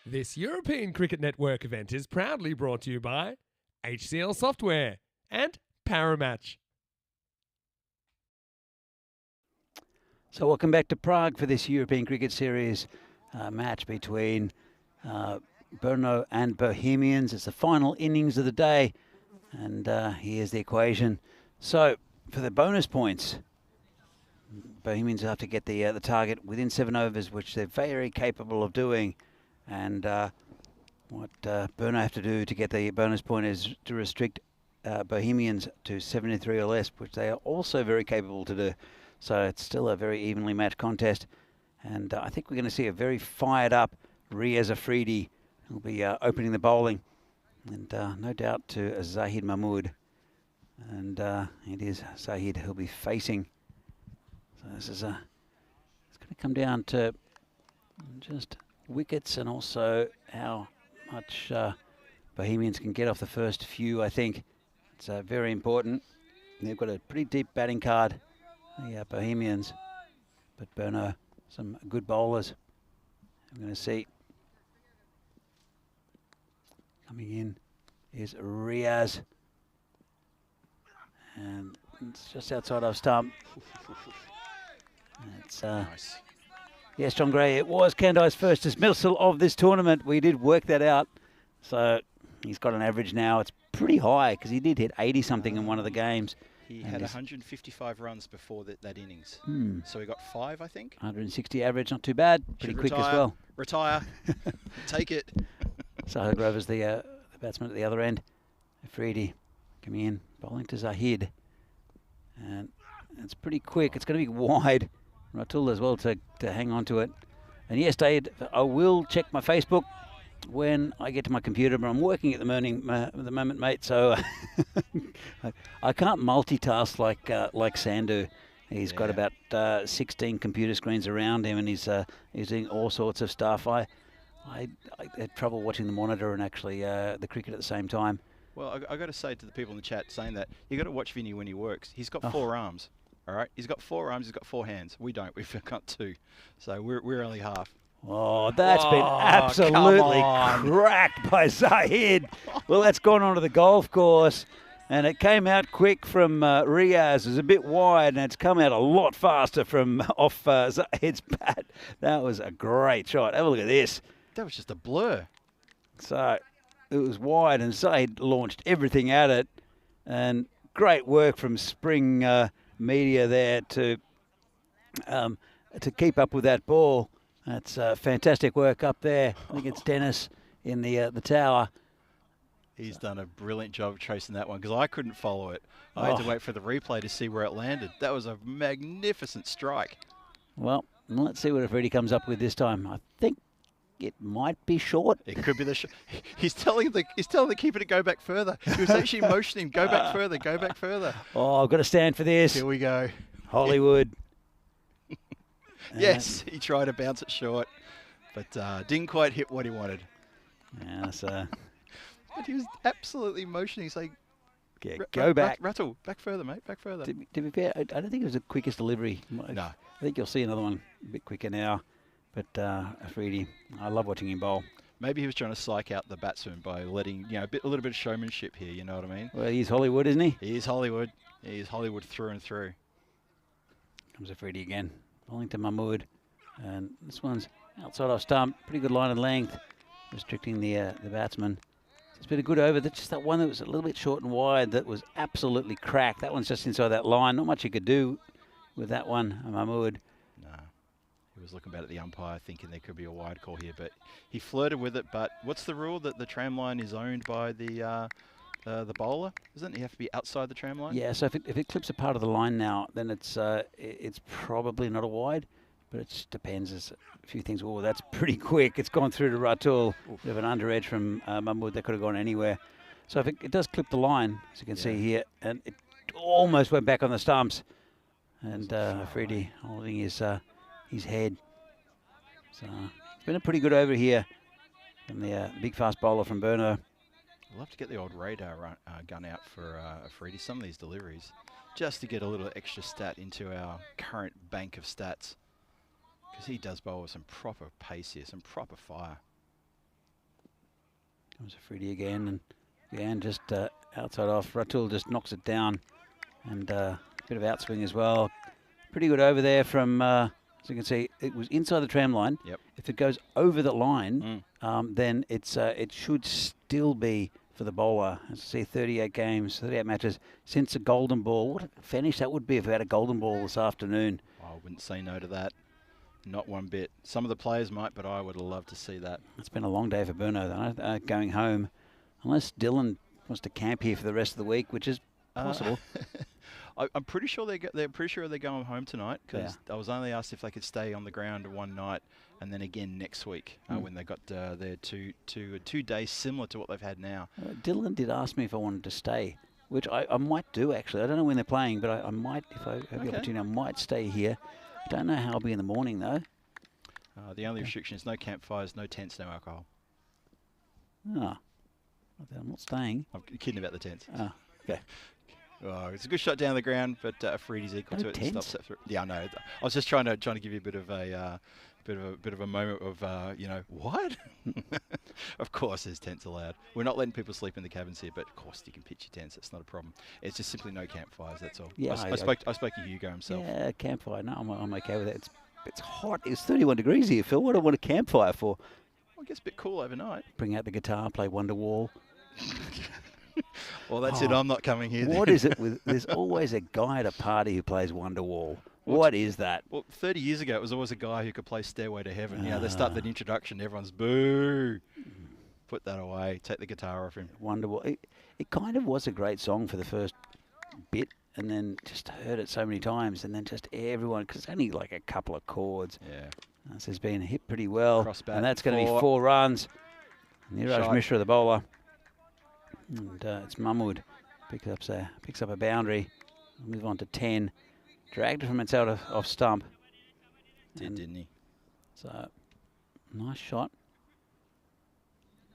This European Cricket Network event is proudly brought to you by HCL Software and Paramatch. So welcome back to Prague for this European Cricket Series match between Brno and Bohemians. It's the final innings of the day, and here's the equation. So for the bonus points, Bohemians have to get the target within 7 overs, which they're very capable of doing. And what Brno have to do to get the bonus point is to restrict Bohemians to 73 or less, which they are also very capable to do. So it's still a very evenly matched contest. And I think we're going to see a very fired up Riaz Afridi who'll be opening the bowling. And no doubt to Zahid Mahmood. And it is Zahid who'll be facing. So this is it's going to come down to just wickets and also how much Bohemians can get off the first few. I think it's very important. They've got a pretty deep batting card, the Bohemians, but Brno, some good bowlers. I'm going to see coming in is Riaz, and it's just outside of stump. It's Nice. yes, John Gray, it was Kandai's first dismissal of this tournament. We did work that out. So he's got an average now. It's pretty high because he did hit 80-something in one of the games. He And had this- 155 runs before that innings. Hmm. So he got 5, I think. 160 average, not too bad. Pretty Should quick as retire. well. Retire. Take it. So Grover's the batsman at the other end. Afridi coming in, bowling to Zahid. And it's pretty quick. It's going to be wide. Ratul as well to hang on to it. And yes, Dave, I will check my Facebook when I get to my computer, but I'm working at the moment, mate. So I can't multitask like Sandu. He's got Yeah. about 16 computer screens around him, and he's doing all sorts of stuff. I had trouble watching the monitor and actually the cricket at the same time. Well, I got to say to the people in the chat saying that, you got to watch Vinny when he works. He's got Oh. 4 arms. All right, he's got 4 arms. He's got 4 hands. We don't. We've got 2. So we're only half. Oh, that's been Oh, absolutely come on. cracked by Zahid. Well, that's gone onto the golf course, and it came out quick from Riaz. It was a bit wide, and it's come out a lot faster from off Zahid's bat. That was a great shot. Have a look at this. That was just a blur. So it was wide, and Zahid launched everything at it, and great work from Spring Media there to keep up with that ball. That's fantastic work up there. I think it's Dennis in the tower. He's done a brilliant job chasing that one because I couldn't follow it. I had to Oh. wait for the replay to see where it landed. That was a magnificent strike. Well, let's see what Afridi comes up with this time. I think it might be short. It could be the. He's telling the keeper to go back further. He was actually motioning, go back further, go back further. Oh, I've got to stand for this. Here we go. Hollywood. Yes, he tried to bounce it short, but didn't quite hit what he wanted. Yeah, so But he was absolutely motioning. He's like, yeah, go back. Rattle, back further, mate, back further. To be fair, I don't think it was the quickest delivery. No. I think you'll see another one a bit quicker now. But Afridi, I love watching him bowl. Maybe he was trying to psych out the batsman by letting, a little bit of showmanship here, you know what I mean? Well, he's Hollywood, isn't he? He is Hollywood. He is Hollywood through and through. Comes Afridi again. Bowling to Mahmood. And this one's outside off stump. Pretty good line of length. Restricting the batsman. It's been a good over. That's just that one that was a little bit short and wide that was absolutely cracked. That one's just inside that line. Not much you could do with that one, Mahmood. No. He was looking back at the umpire thinking there could be a wide call here, but he flirted with it. But what's the rule that the tram line is owned by the bowler? Isn't it? You have to be outside the tram line? Yeah, so if it clips a part of the line now, then it's probably not a wide, but it just depends. There's a few things. Oh, that's pretty quick. It's gone through to Ratul. Bit of an under edge from Mahmood. That could have gone anywhere. So if it does clip the line, as you can see here, and it almost went back on the stumps. And Afridi holding his head. So it's been a pretty good over here from the big fast bowler from Brno. We'll have to get the old radar gun out for Afridi, some of these deliveries, just to get a little extra stat into our current bank of stats. Because he does bowl with some proper pace here, some proper fire. Comes a Freddie again, and again just outside off. Ratul just knocks it down, and a bit of outswing as well. Pretty good over there from, as you can see, it was inside the tram line. Yep. If it goes over the line, then it should still be for the bowler. As you see, 38 games, 38 matches since a golden ball. What a finish that would be if we had a golden ball this afternoon. I wouldn't say no to that. Not one bit. Some of the players might, but I would have loved to see that. It's been a long day for Brno, though. Going home, unless Dylan wants to camp here for the rest of the week, which is possible. I'm pretty sure they're pretty sure they're going home tonight, because I was only asked if they could stay on the ground one night and then again next week when they got their two days similar to what they've had now. Dylan did ask me if I wanted to stay, which I might do actually. I don't know when they're playing, but I might, if I have the opportunity, I might stay here. I don't know how I'll be in the morning though. The only restriction is no campfires, no tents, no alcohol. Ah, I'm not staying. I'm kidding about the tents. Ah, okay. Oh, it's a good shot down the ground, but Freddie's equal to it. And stops it through. Yeah, I know. I was just trying to give you a bit of a moment of you know, what? Of course, there's tents allowed. We're not letting people sleep in the cabins here, but of course you can pitch your tents. It's not a problem. It's just simply no campfires. That's all. Yeah, I spoke to Hugo himself. Yeah, campfire. No, I'm okay with it. It's hot. It's 31 degrees here, Phil. What do I want a campfire for? Well, it gets a bit cool overnight. Bring out the guitar, play Wonderwall. Well, that's it. I'm not coming here. What is it with? There's always a guy at a party who plays Wonderwall. What is that? Well, 30 years ago, it was always a guy who could play Stairway to Heaven. You know, they start that introduction, everyone's boo. Put that away. Take the guitar off him. Wonderwall. It kind of was a great song for the first bit, and then just heard it so many times, and then just everyone, because it's only like a couple of chords. Yeah. This has been hit pretty well, Cross-bat, and that's going to be 4 runs. Niraj Mishra, the bowler. And it's Mahmood picks up a boundary. We'll move on to 10. Dragged it from its out off stump. Didn't he? So, nice shot.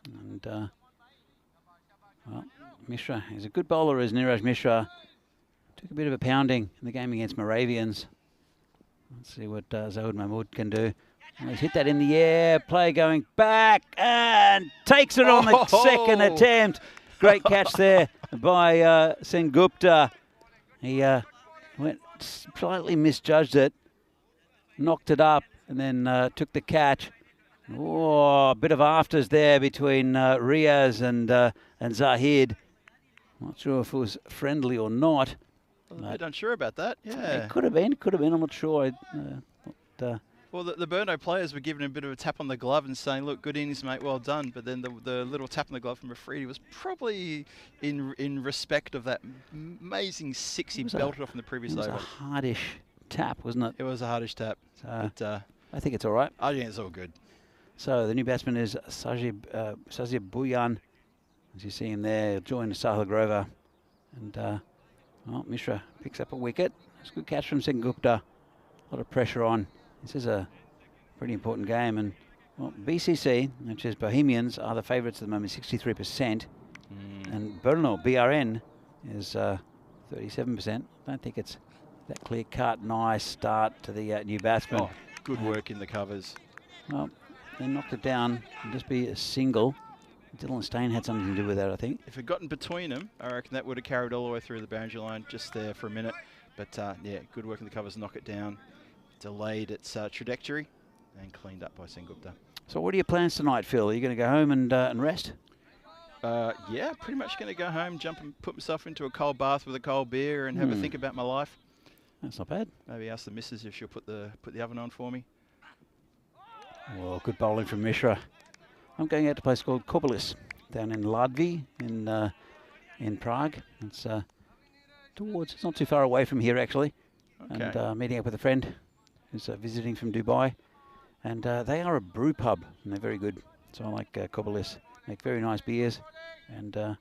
And, well, Mishra is a good bowler, is Niraj Mishra. Took a bit of a pounding in the game against Moravians. Let's see what Zahid Mahmood can do. And he's hit that in the air. Play going back and takes it on the second attempt. Great catch there by Sengupta. He went slightly misjudged it, knocked it up, and then took the catch. Oh, a bit of afters there between Riaz and Zahid. Not sure if it was friendly or not. Well, a bit unsure about that. Yeah, it could have been. I'm not sure. Well, the Brno players were giving him a bit of a tap on the glove and saying, "Look, good innings, mate, well done." But then the little tap on the glove from Afridi was probably in respect of that amazing six he belted off in the previous over. It was a hardish tap, wasn't it? It was a hardish tap. But, I think it's all right. I think it's all good. So the new batsman is Sajib Bhuyan. As you see him there, joined Sahil Grover. And Mishra picks up a wicket. It's a good catch from Sengupta. A lot of pressure on. This is a pretty important game. And well, BCC, which is Bohemians, are the favourites at the moment, 63%. And Brno, BRN, is 37%. I don't think it's that clear-cut. Nice start to the new batsman. Oh, good work in the covers. Well, they knocked it down. It'll just be a single. Dylan Stain had something to do with that, I think. If it gotten between them, I reckon that would have carried all the way through the boundary line just there for a minute. But yeah, good work in the covers, knock it down. Delayed its trajectory and cleaned up by Sengupta. So what are your plans tonight, Phil? Are you going to go home and rest? Yeah, pretty much going to go home, jump and put myself into a cold bath with a cold beer and have a think about my life. That's not bad. Maybe ask the missus if she'll put the oven on for me. Well, good bowling from Mishra. I'm going out to a place called Kobelis down in Ladvi in Prague. It's it's not too far away from here actually. Okay. And meeting up with a friend who's visiting from Dubai. And they are a brew pub and they're very good. So I like Kobelis. Make very nice beers and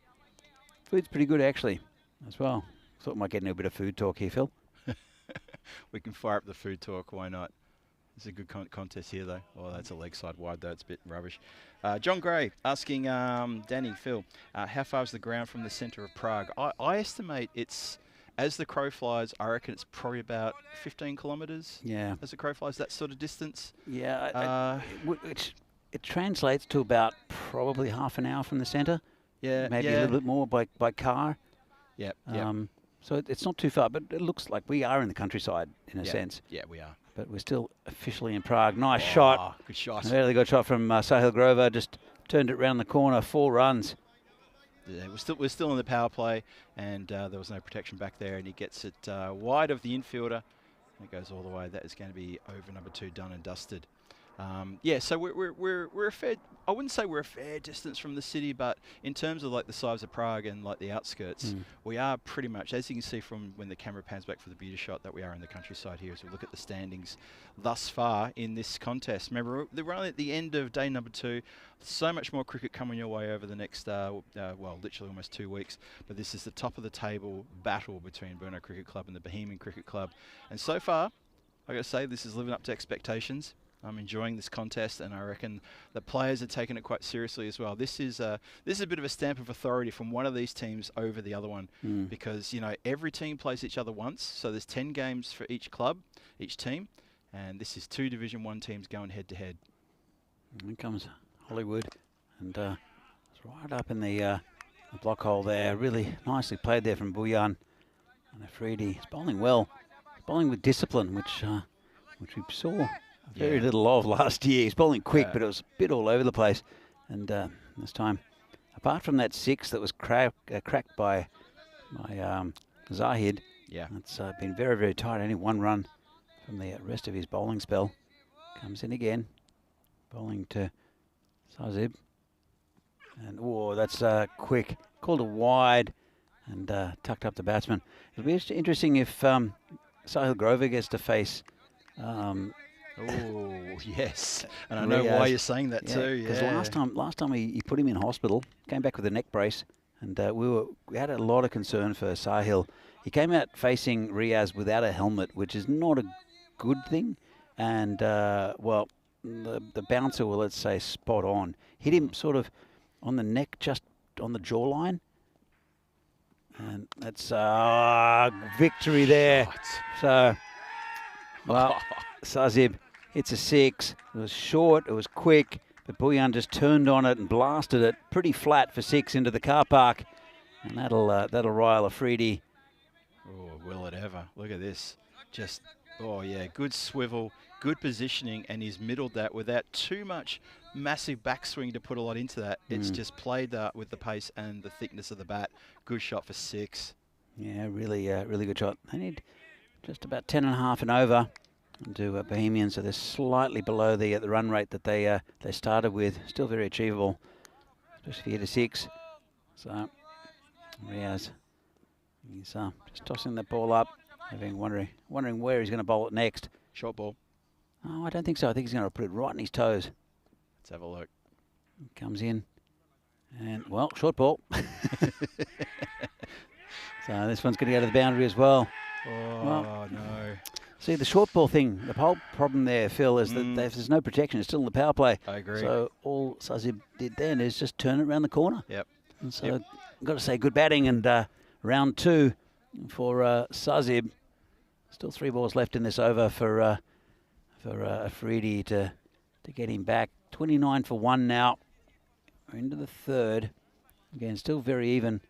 food's pretty good actually as well. Thought we might get into a bit of food talk here, Phil. We can fire up the food talk, why not? It's a good contest here, though. Oh, that's a leg side wide, though. It's a bit rubbish. John Gray asking Danny, Phil, how far is the ground from the centre of Prague? I estimate it's, as the crow flies, I reckon it's probably about 15 kilometres. Yeah. As the crow flies, that sort of distance. Yeah. it translates to about probably half an hour from the centre. Yeah, Maybe a little bit more by car. Yep. So it's not too far, but it looks like we are in the countryside in a sense. Yeah, we are. But we're still officially in Prague. Nice shot. Good shot. A really good shot from Sahil Grover. Just turned it round the corner. 4 runs. Yeah, we're still in the power play, and there was no protection back there, and he gets it wide of the infielder. And it goes all the way. That is going to be over number 2, done and dusted. Yeah, so we're a fair. I wouldn't say we're a fair distance from the city, but in terms of like the size of Prague and like the outskirts, we are pretty much, as you can see from when the camera pans back for the beauty shot, that we are in the countryside here as we look at the standings thus far in this contest. Remember, we're only at the end of day number 2. So much more cricket coming your way over the next, well, literally almost 2 weeks. But this is the top of the table battle between Brno Cricket Club and the Bohemian Cricket Club. And so far, I got to say, this is living up to expectations. I'm enjoying this contest, and I reckon the players are taking it quite seriously as well. This is a bit of a stamp of authority from one of these teams over the other one, because every team plays each other once. So there's 10 games for each club, each team, and this is 2 Division 1 teams going head to head. Here comes Hollywood, and it's right up in the block hole there. Really nicely played there from Buyan. And Afridi is bowling well, bowling with discipline, which we saw very little of last year. He's bowling quick, but it was a bit all over the place. And this time, apart from that 6 that was cracked by Zahid, it's been very, very tight. Only 1 run from the rest of his bowling spell. Comes in again, bowling to Sazib. And, that's quick. Called a wide and tucked up the batsman. It'll be interesting if Sahil Grover gets to face... Oh yes, and I know why you're saying that too. Because last time he put him in hospital, came back with a neck brace, and we had a lot of concern for Sahil. He came out facing Riaz without a helmet, which is not a good thing. And the bouncer, well, let's say spot on, hit him sort of on the neck, just on the jawline, and that's victory there. So, well. Sazib hits a 6. It was short, it was quick, but Buyan just turned on it and blasted it pretty flat for 6 into the car park. And that'll rile Afridi. Oh, will it ever? Look at this. Just, good swivel, good positioning, and he's middled that without too much massive backswing to put a lot into that. It's just played with the pace and the thickness of the bat. Good shot for 6. Yeah, really good shot. They need just about 10.5 and over. To Bohemians, so they're slightly below the run rate that they started with. Still very achievable, especially if you hit a 6. So Riaz, he's just tossing that ball up, wondering where he's going to bowl it next. Short ball. Oh, I don't think so. I think he's going to put it right in his toes. Let's have a look. Comes in, and short ball. So this one's going to go to the boundary as well. Oh no. See, the short ball thing, the whole problem there, Phil, is that there's no protection. It's still in the power play. I agree. So all Sazib did then is just turn it around the corner. Yep. And so I've got to say, good batting. And round 2 for Sazib. Still 3 balls left in this over for Afridi to get him back. 29 for 1 now. We're into the 3rd. Again, still very even.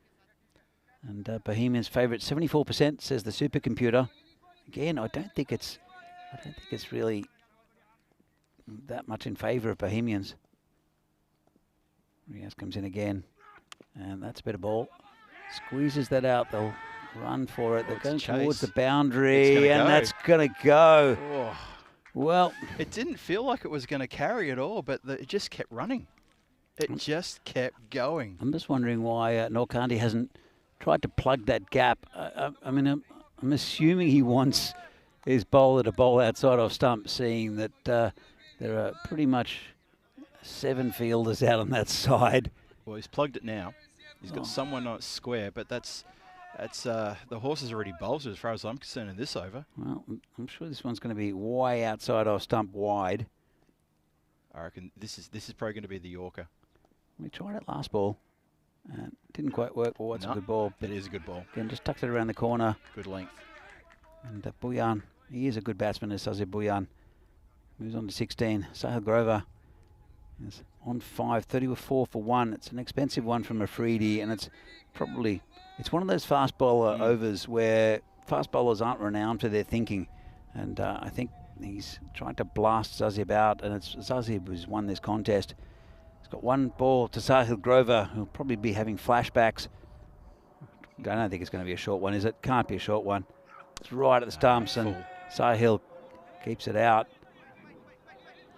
And Bohemians' favourite, 74%, says the supercomputer. Again, I don't think it's really that much in favour of Bohemians. Riaz comes in again, and that's a bit of ball. Squeezes that out. They'll run for it. They're going towards the boundary, and that's going to go. Oh. Well, it didn't feel like it was going to carry at all, but it just kept running. It just kept going. I'm just wondering why Norkandi hasn't tried to plug that gap. I mean, I'm assuming he wants his bowler to bowl outside off stump, seeing that there are pretty much 7 fielders out on that side. Well, he's plugged it now. He's got someone on square, but that's the horse is already bolted as far as I'm concerned in this over. Well, I'm sure this one's going to be way outside off stump wide. I reckon this is probably going to be the Yorker. We tried it last ball. Didn't quite work. Well, it's a good ball. It is a good ball. Again, just tucked it around the corner. Good length. And Buyan, he is a good batsman, as Sazib Buyan. Moves on to 16. Sahil Grover It's on 5, 30 with 4 for 1. It's an expensive one from Afridi, and it's one of those fast bowler overs where fast bowlers aren't renowned for their thinking. And I think he's trying to blast Zazi about, and it's Zazi who's won this contest. He's got one ball to Sahil Grover, who'll probably be having flashbacks. I don't think it's going to be a short one, is it? Can't be a short one. It's right at the stumps, and Sahil keeps it out.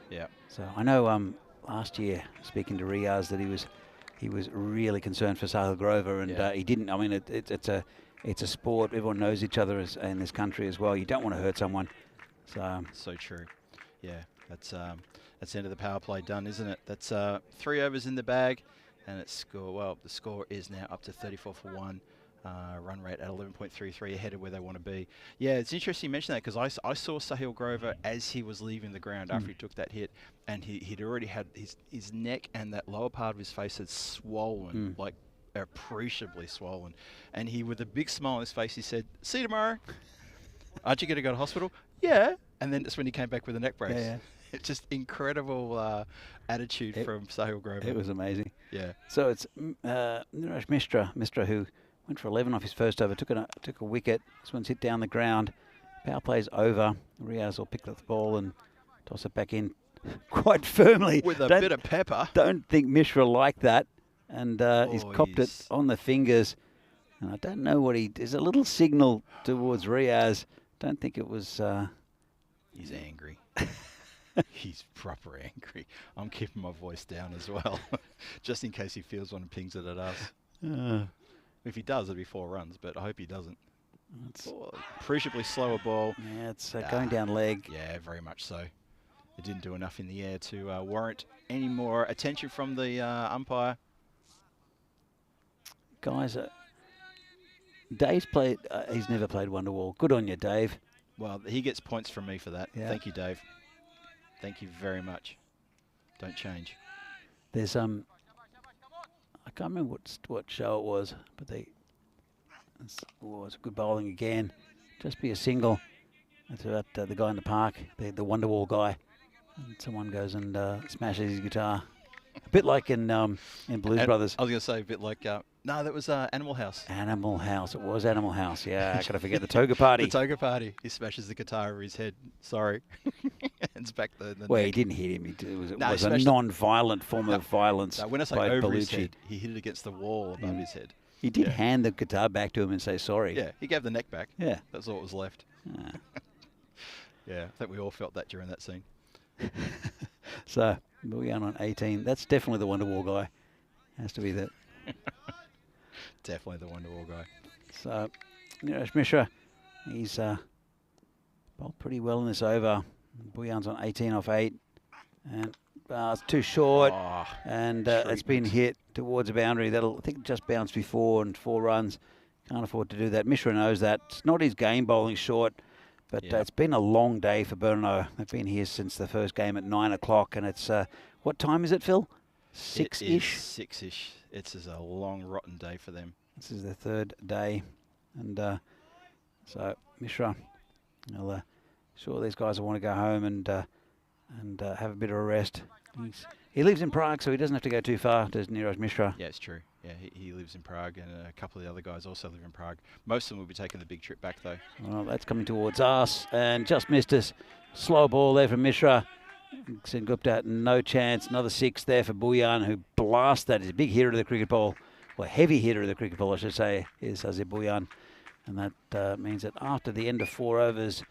Yeah. So I know last year, speaking to Riaz, that he was really concerned for Sahil Grover, and he didn't. I mean, it's a sport. Everyone knows each other in this country as well. You don't want to hurt someone. So true. Yeah, that's the end of the power play done, isn't it? That's 3 overs in the bag, and the score is now up to 34 for 1. Run rate at 11.33, ahead of where they want to be. Yeah, it's interesting you mention that, because I saw Sahil Grover as he was leaving the ground after he took that hit, and he'd already had his neck and that lower part of his face had swollen, like appreciably swollen. And he, with a big smile on his face, he said, "See you tomorrow." "Aren't you going to go to hospital?" "Yeah." And then that's when he came back with a neck brace. Yeah. It's just incredible attitude from Sahil Grover. It was amazing. Yeah. So it's Niraj Mishra who went for 11 off his first over, took a wicket. This one's hit down the ground. Power play's over. Riaz will pick up the ball and toss it back in quite firmly. With a bit of pepper. Don't think Mishra liked that. And he's copped it on the fingers. And I don't know what there's a little signal towards Riaz. Don't think it was... He's angry. He's proper angry. I'm keeping my voice down as well, just in case he feels one and pings it at us. If he does, it'll be 4 runs, but I hope he doesn't. Appreciably slower ball. Yeah, it's going down leg. Yeah, very much so. It didn't do enough in the air to warrant any more attention from the umpire. Guys, Dave's played. He's never played Wonderwall. Good on you, Dave. Well, he gets points from me for that. Yeah. Thank you, Dave. Thank you very much. Don't change. There's I can't remember what show it was, but it's good bowling again. Just be a single. It's about the guy in the park, the Wonderwall guy. And someone goes and smashes his guitar. A bit like in Blues Brothers. I was going to say a bit like, no, that was Animal House. Animal House. It was Animal House. Yeah, I gotta forget the toga party. The toga party. He smashes the guitar over his head. Sorry. It's back the well, neck. he didn't hit him. It was he a non-violent form of violence. No, when I say by over his Bellucci. head, he hit it against the wall above his head. He did hand the guitar back to him and say sorry. Yeah, he gave the neck back. Yeah. That's all that was left. Yeah, I think we all felt that during that scene. So, Boyan on 18. That's definitely the Wonderwall guy. Has to be that. Definitely the Wonderwall guy. So, Niraj Mishra, he's bowled pretty well in this over. Boyan's on 18 off 8. And it's too short. Oh, and it's been hit towards a boundary. That'll, I think, just bounced before and 4 runs. Can't afford to do that. Mishra knows that. It's not his game bowling short. But it's been a long day for Brno. They've been here since the first game at 9 o'clock. And it's, what time is it, Phil? 6-ish? 6-ish. It's a long, rotten day for them. This is their 3rd day. And so Mishra, sure these guys will want to go home and have a bit of a rest. He lives in Prague, so he doesn't have to go too far, does Niraj Mishra. Yeah, it's true. Yeah, he lives in Prague, and a couple of the other guys also live in Prague. Most of them will be taking the big trip back, though. Well, that's coming towards us, and just missed us. Slow ball there from Mishra. Sengupta, no chance. Another 6 there for Boyan, who blasts that. He's a big hitter of the cricket ball. Well, heavy hitter of the cricket ball, I should say, is Azir Boyan. And that means that after the end of 4 overs,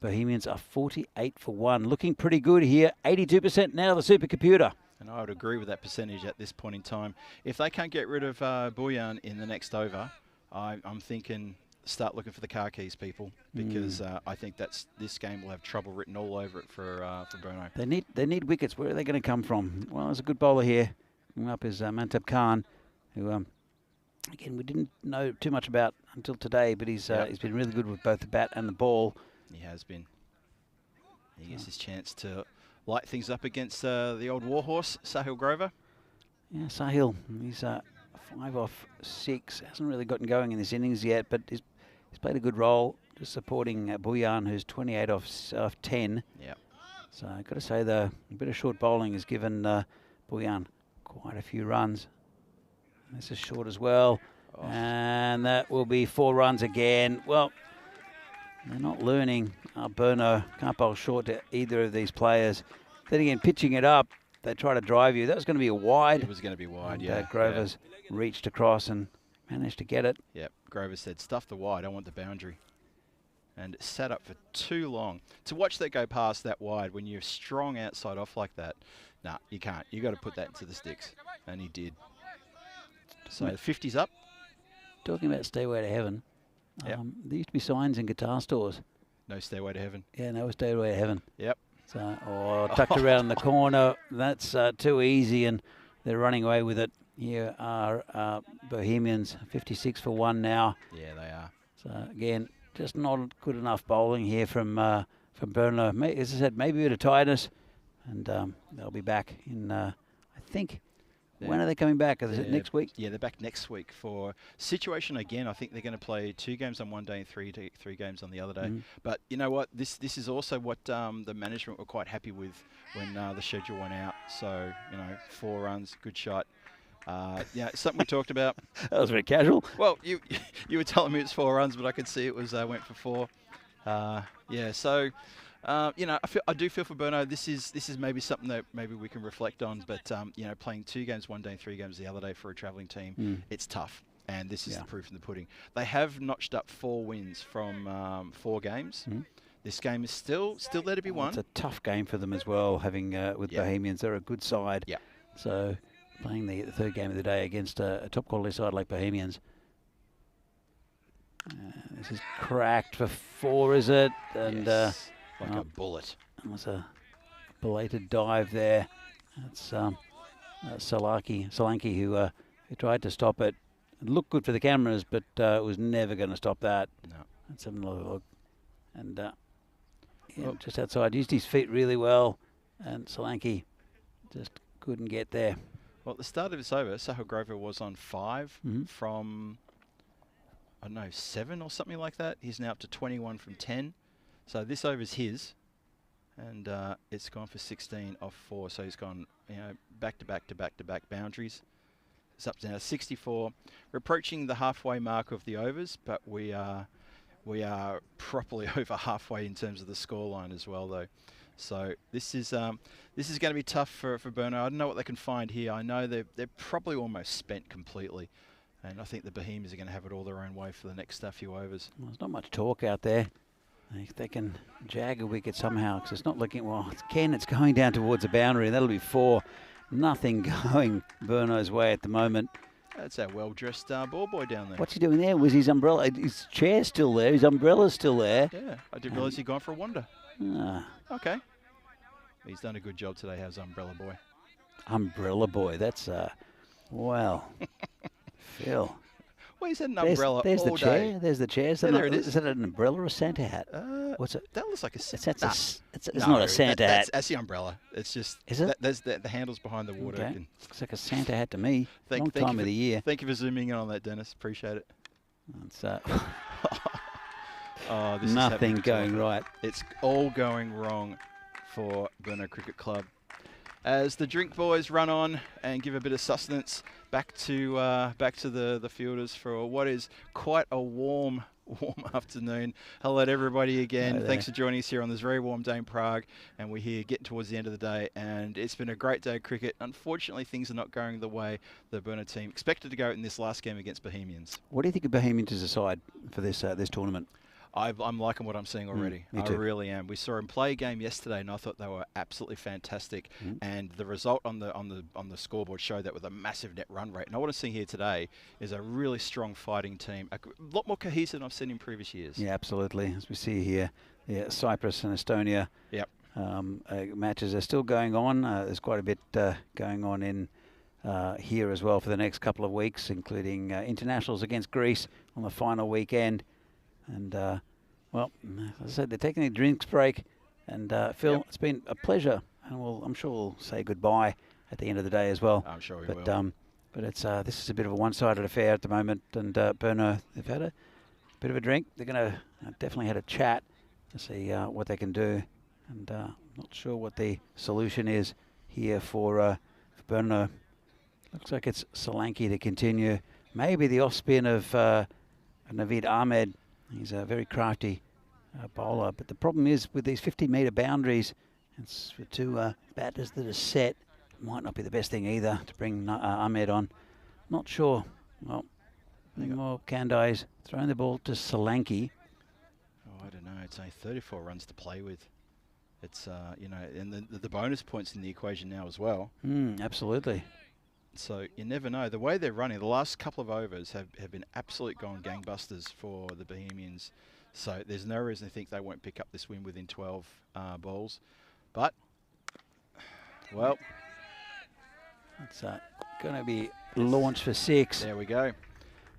Bohemians are 48 for 1. Looking pretty good here. 82% now, the supercomputer. And I would agree with that percentage at this point in time. If they can't get rid of Boyan in the next over, I'm thinking start looking for the car keys, people, because I think this game will have trouble written all over it for Brno. They need wickets. Where are they going to come from? Well, there's a good bowler here. Coming up is Mantab Khan, who again we didn't know too much about until today, but he's been really good with both the bat and the ball. He has been. He gets his chance to light things up against the old warhorse, Sahil Grover. Yeah, Sahil, he's 5 off 6. Hasn't really gotten going in this innings yet, but he's played a good role, just supporting Boyan, who's 28 off 10. Yeah. So I've got to say, though, a bit of short bowling has given Boyan quite a few runs. This is short as well. Oh. And that will be 4 runs again. Well, they're not learning. Brno can't bowl short to either of these players. Then again, pitching it up, they try to drive you. That was going to be a wide. It was going to be wide, And, yeah. Grover's reached across and managed to get it. Yep, Grover said, stuff the wide, I want the boundary. And it sat up for too long. To watch that go past that wide when you're strong outside off like that, nah, you can't. You got to put that into the sticks. And he did. So the 50's up. Talking about Stairway to Heaven, Yep. there used to be signs in guitar stores. No stairway to heaven. Yeah, no Stairway to Heaven. Yep. So, or tucked around in the corner. That's too easy, and they're running away with it. Here are Bohemians, 56 for 1 now. Yeah, they are. So again, just not good enough bowling here from Brno. As I said, maybe a bit of tiredness, and they'll be back in. I think. When are they coming back? Is it next week? Yeah, they're back next week for situation again. I think they're going to play 2 games on one day and 3 games on the other day. But you know what? This is also what the management were quite happy with when the schedule went out. So 4 runs, good shot. Yeah, something we talked about. That was very casual. Well, you were telling me it's 4 runs, but I could see it was went for 4. Yeah, so. I do feel for Brno. This is maybe something that maybe we can reflect on. But playing 2 games one day and 3 games the other day for a travelling team, it's tough. And this is the proof in the pudding. They have notched up 4 wins from 4 games. This game is still there to be won. It's a tough game for them as well. Having with Bohemians, they're a good side. Yeah. So playing the 3rd game of the day against a top quality side like Bohemians. This is cracked for 4, is it? And. Yes. Like a bullet. That was a belated dive there. That's Solanke who tried to stop it. It looked good for the cameras, but it was never going to stop that. No. Let's have a look. And just outside, used his feet really well, and Solanke just couldn't get there. Well, at the start of this over, Sahil Grover was on 5 from, I don't know, 7 or something like that. He's now up to 21 from 10. So this over's his, and it's gone for 16 off 4. So he's gone, back to back to back to back boundaries. It's up to now 64. We're approaching the halfway mark of the overs, but we are properly over halfway in terms of the scoreline as well, though. So this is going to be tough for Brno. I don't know what they can find here. I know they're probably almost spent completely, and I think the Bohemians are going to have it all their own way for the next few overs. Well, there's not much talk out there. If they can jag a wicket somehow, because it's not looking, well, it's going down towards the boundary, and that'll be 4. Nothing going Brno's way at the moment. That's our well-dressed ball boy down there. What's he doing there? Was his umbrella, his chair's still there, his umbrella's still there. Yeah, I didn't realise he'd gone for a wander. Okay. He's done a good job today, how's Umbrella Boy? Umbrella Boy, that's, well, Phil. Well, he's had an umbrella there's all the chair. day. There's the chair. Yeah, there it is. Is that an umbrella or a Santa hat? What's it? That looks like a Santa hat. It's not a Santa hat. That's the umbrella. It's just... Is it? There's the handles behind the water. Okay. Looks like a Santa hat to me. Long thank time of the year. Thank you for zooming in on that, Dennis. Appreciate it. It's, this nothing is going right. It's all going wrong for Brno Cricket Club. As the drink boys run on and give a bit of sustenance back to the fielders for what is quite a warm afternoon. Hello to everybody again. Hello Thanks for joining us here on this very warm day in Prague. And we're here getting towards the end of the day. And it's been a great day of cricket. Unfortunately, things are not going the way the Brno team expected to go in this last game against Bohemians. What do you think of Bohemians as a side for this tournament? I'm liking what I'm seeing already. Me too. I really am. We saw him play a game yesterday, and I thought they were absolutely fantastic. And the result on the scoreboard showed that with a massive net run rate. And what I'm seeing here today is a really strong fighting team, a lot more cohesive than I've seen in previous years. Yeah, absolutely. As we see here, Cyprus and Estonia. Yep. Matches are still going on. There's quite a bit going on in here as well for the next couple of weeks, including internationals against Greece on the final weekend. And, well, as I said, they're taking a drinks break. And, Phil, It's been a pleasure. And I'm sure we'll say goodbye at the end of the day as well. I'm sure we will. But it's this is a bit of a one-sided affair at the moment. And Brno, they've had a bit of a drink. They're going to definitely had a chat to see what they can do. And not sure what the solution is here for Brno. Looks like it's Solanke to continue. Maybe the off spin of Naveed Ahmed. He's a very crafty bowler. But the problem is with these 50-metre boundaries, it's for two batters that are set. Might not be the best thing either to bring Ahmed on. Not sure. Well, Kandai's throwing the ball to Solanke. Oh, I don't know. It's only 34 runs to play with. It's, you know, and the bonus points in the equation now as well. Absolutely. So you never know. The way they're running, the last couple of overs have been absolute gone gangbusters for the Bohemians. So there's no reason to think they won't pick up this win within 12 balls. But, well, it's going to be launched for 6. There we go.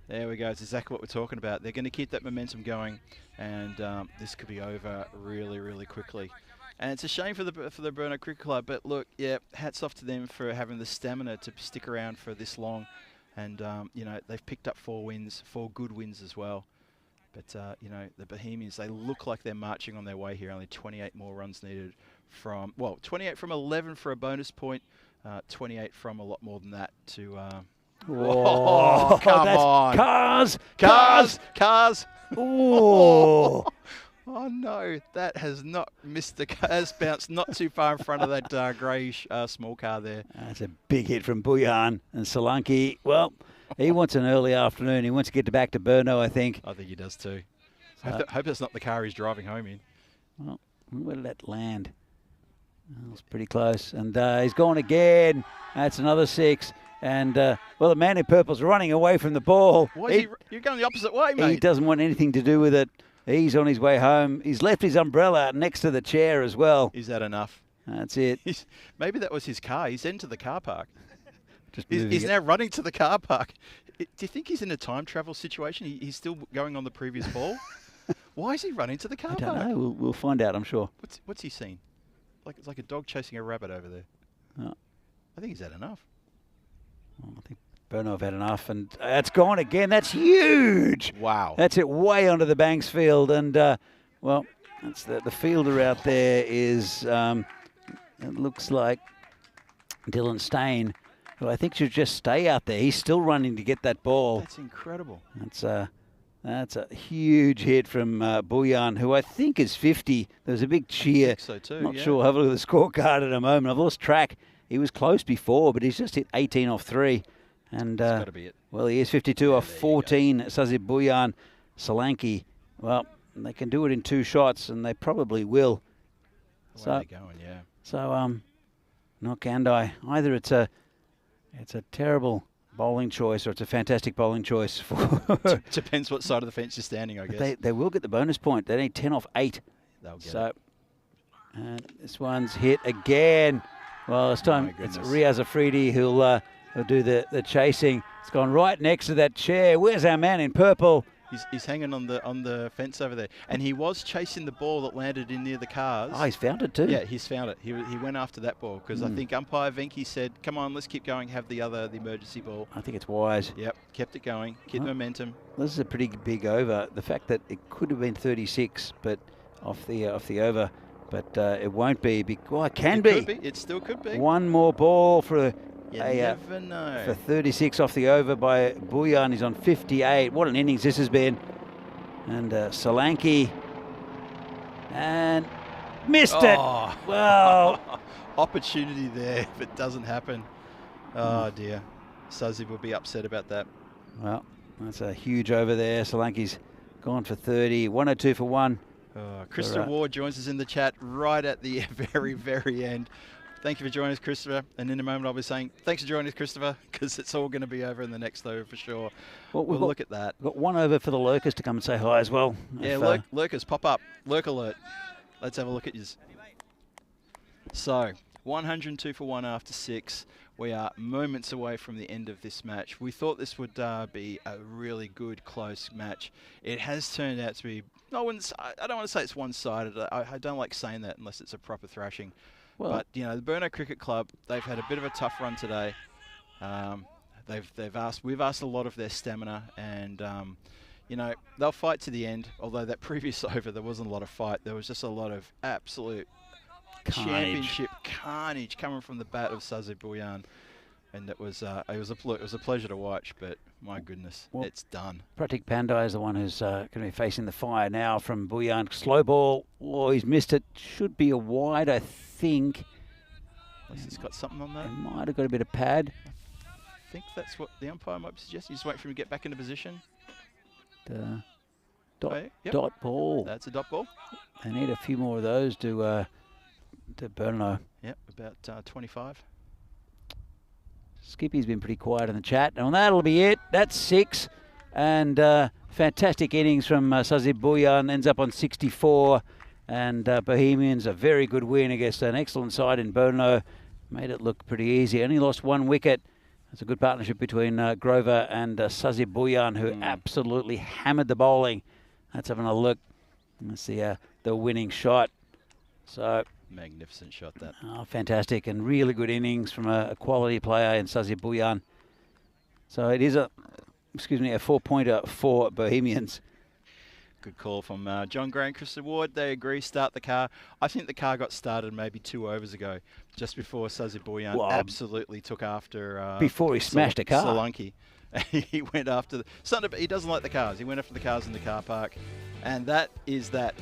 There we go. It's exactly what we're talking about. They're going to keep that momentum going, and this could be over really, really quickly. And it's a shame for the Brno Cricket Club, but look, yeah, hats off to them for having the stamina to stick around for this long. And, you know, they've picked up 4 wins, 4 good wins as well. But, you know, the Bohemians, they look like they're marching on their way here. Only 28 more runs needed from, well, 28 from 11 for a bonus point, 28 from a lot more than that to... oh, come on. Cars. Oh. Oh no, that has not missed the has bounced not too far in front of that greyish small car there. That's a big hit from Bojan, and Solanke, well, he wants an early afternoon. He wants to get back to Brno, I think. I think he does too. Hope that's not the car he's driving home in. Well, where did that land? Well, it's pretty close. And he's gone again. That's another 6. And, well, the man in purple's running away from the ball. Why is you're going the opposite way, mate. He doesn't want anything to do with it. He's on his way home. He's left his umbrella next to the chair as well. Is that enough? That's it. Maybe that was his car. He's into the car park. He's now running to the car park. Do you think he's in a time travel situation? He's still going on the previous ball? Why is he running to the car park? I don't know. We'll find out, I'm sure. What's he seen? It's like a dog chasing a rabbit over there. Oh. I think he's had enough. Well, I think Brno have had enough, and that's gone again. That's huge. Wow. That's it way onto the Banks field, and well, that's the fielder out there is. It looks like Dylan Stain, who I think should just stay out there. He's still running to get that ball. That's incredible. That's a huge hit from Bojan, who I think is 50. There was a big cheer. I think so too. Not sure. Have a look at the scorecard in a moment. I've lost track. He was close before, but he's just hit 18 off 3. And, that's got to be it. well, he is 52 off 14. Sazib Bojan, Solanke. Well, they can do it in 2 shots, and they probably will. Where are they going? Yeah. So, not Kandai. Either it's a terrible bowling choice or it's a fantastic bowling choice. For Depends what side of the fence you're standing, I guess. They will get the bonus point. They need 10 off 8. They'll get so, it. And this one's hit again. Well, this time it's Riaz Afridi who'll do the chasing. It's gone right next to that chair. Where's our man in purple? He's hanging on the fence over there, and he was chasing the ball that landed in near the cars. Oh, he's found it too. Yeah, he's found it. He went after that ball because I think umpire Venky said, "Come on, let's keep going. Have the emergency ball." I think it's wise. Yep, kept it going. Keep the momentum. This is a pretty big over. The fact that it could have been 36, but off the over, but it won't be. Well, it can be. Could be. It still could be. One more ball for You never know. For 36 off the over by Bojan. He's on 58. What an innings this has been. And Solanke. And missed it. Well. Opportunity there if it doesn't happen. Oh, dear. Suzzy would be upset about that. Well, that's a huge over there. Solanke's gone for 30. 102 for 1. Christopher Ward joins us in the chat right at the very, very end. Thank you for joining us, Christopher. And in a moment, I'll be saying, thanks for joining us, Christopher, because it's all going to be over in the next over for sure. Well, we'll look at that. We've got 1 over for the lurkers to come and say hi as well. Yeah, lurkers, pop up. Lurk alert. Let's have a look at yours. So, 102 for 1 after 6. We are moments away from the end of this match. We thought this would be a really good, close match. It has turned out to be, I don't want to say it's one-sided. I don't like saying that unless it's a proper thrashing. Well, but, you know, the Brno Cricket Club, they've had a bit of a tough run today. We've asked a lot of their stamina, and, you know, they'll fight to the end. Although that previous over, there wasn't a lot of fight. There was just a lot of absolute championship carnage coming from the bat of Sazib Bojan. And it was a pleasure to watch, but my goodness, Well, it's done. Pratik Pandey is the one who's going to be facing the fire now from Boyan. Slow ball. Oh, he's missed it. Should be a wide, I think. Unless he's got something on He that. might have got a bit of pad. I think that's what the umpire might be suggesting. Just wait for him to get back into position. Dot, Oh, yep. dot ball. That's a dot ball. They need a few more of those to Brno. Yep, about 25. Skippy's been pretty quiet in the chat. And that'll be it. That's 6. And fantastic innings from Sazib Boyan. Ends up on 64. And Bohemians, a very good win against an excellent side in Brno. Made it look pretty easy. Only lost 1 wicket. It's a good partnership between Grover and Sazib Boyan, who absolutely hammered the bowling. Let's have a look. Let's see the winning shot. So Magnificent shot, that. oh, fantastic, and really good innings from a quality player in Sazib Boyan. So it is a 4-pointer for Bohemians. Good call from John Gray and Chris Ward. They agree, start the car. I think the car got started maybe 2 overs ago, just before Sazib Boyan absolutely took after... before he smashed a car. Solanke. He went after... He doesn't like the cars. He went after the cars in the car park. And that is that.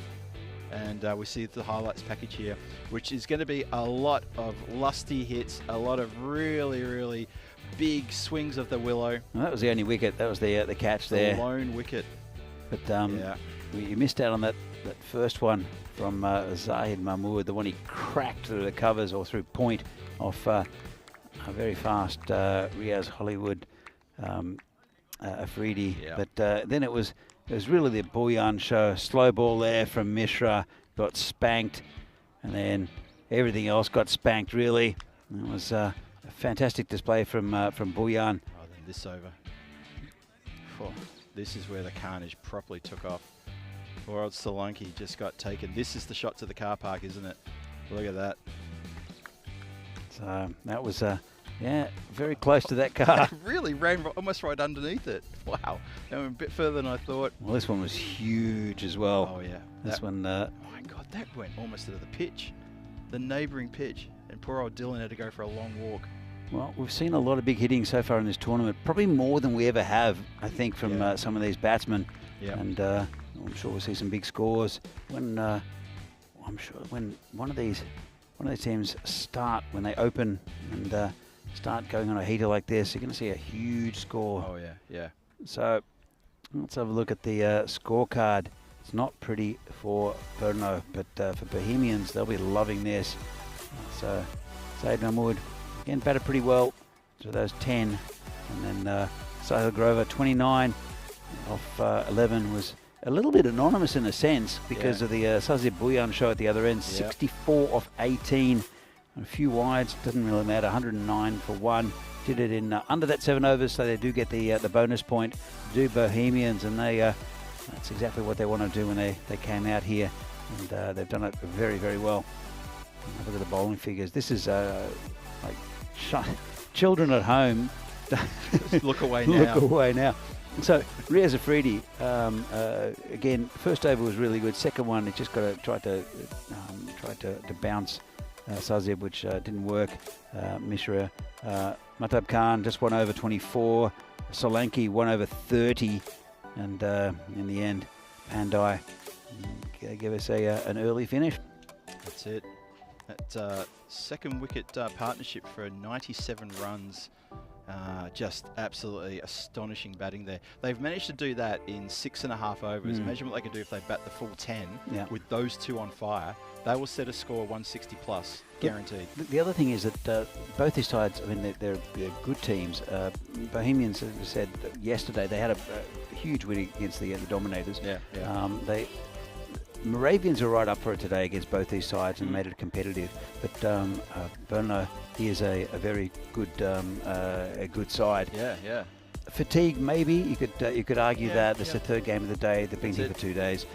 And we see the highlights package here, which is going to be a lot of lusty hits, a lot of really, really big swings of the willow. Well, that was the only wicket. That was the catch there. The lone wicket. But yeah. You missed out on that first one from Zahid Mahmood, the one he cracked through the covers or through point off a very fast Riaz Hollywood Afridi. Yeah. But then it was really the Boyan show. Slow ball there from Mishra, got spanked, and then everything else got spanked, really. It was a fantastic display from Boyan. Oh, then this over. Oh, this is where the carnage properly took off. Poor old Solanke just got taken. This is the shot to the car park, isn't it? Look at that. So that was, very close to that car. It really ran almost right underneath it. Wow. That went a bit further than I thought. Well, this one was huge as well. Oh, yeah. This one... oh, my God, that went almost to the pitch. The neighbouring pitch. And poor old Dylan had to go for a long walk. Well, we've seen a lot of big hitting so far in this tournament. Probably more than we ever have, I think, from some of these batsmen. Yeah. And I'm sure we'll see some big scores when I'm sure when one of these teams when they open and start going on a heater like this, you're going to see a huge score. Oh, yeah, yeah. So let's have a look at the scorecard. It's not pretty for Brno, but for Bohemians, they'll be loving this. So Said Mahmood again batted pretty well. So those 10, and then Sahil Grover 29 off 11 was a little bit anonymous in a sense because of the Sazib Boyan show at the other end. 64 off 18. A few wides, doesn't really matter. 109 for 1. Did it in under that 7 overs, so they do get the bonus point. Do Bohemians, and that's exactly what they want to do when they came out here, and they've done it very, very well. Look at the bowling figures. This is like children at home. Just look away now. Look away now. So Riaz Afridi, again, first over was really good. Second one, it just tried to bounce Sazib, which didn't work. Mishra, Mahtab Khan just 1 over 24. Solanke 1 over 30, and in the end, Pandey gave us an early finish. That's it. That second wicket partnership for 97 runs. Just absolutely astonishing batting there. They've managed to do that in 6.5 overs. Imagine what they could do if they bat the full 10 with those two on fire. They will set a score 160 plus, guaranteed. The other thing is that both these sides, I mean, they're good teams. Bohemians, as I said yesterday, they had a huge win against the Dominators. Moravians are right up for it today against both these sides and made it competitive. But Brno is a very good good side. Yeah. Fatigue, maybe you could argue that it's the third game of the day. They've been here for 2 days,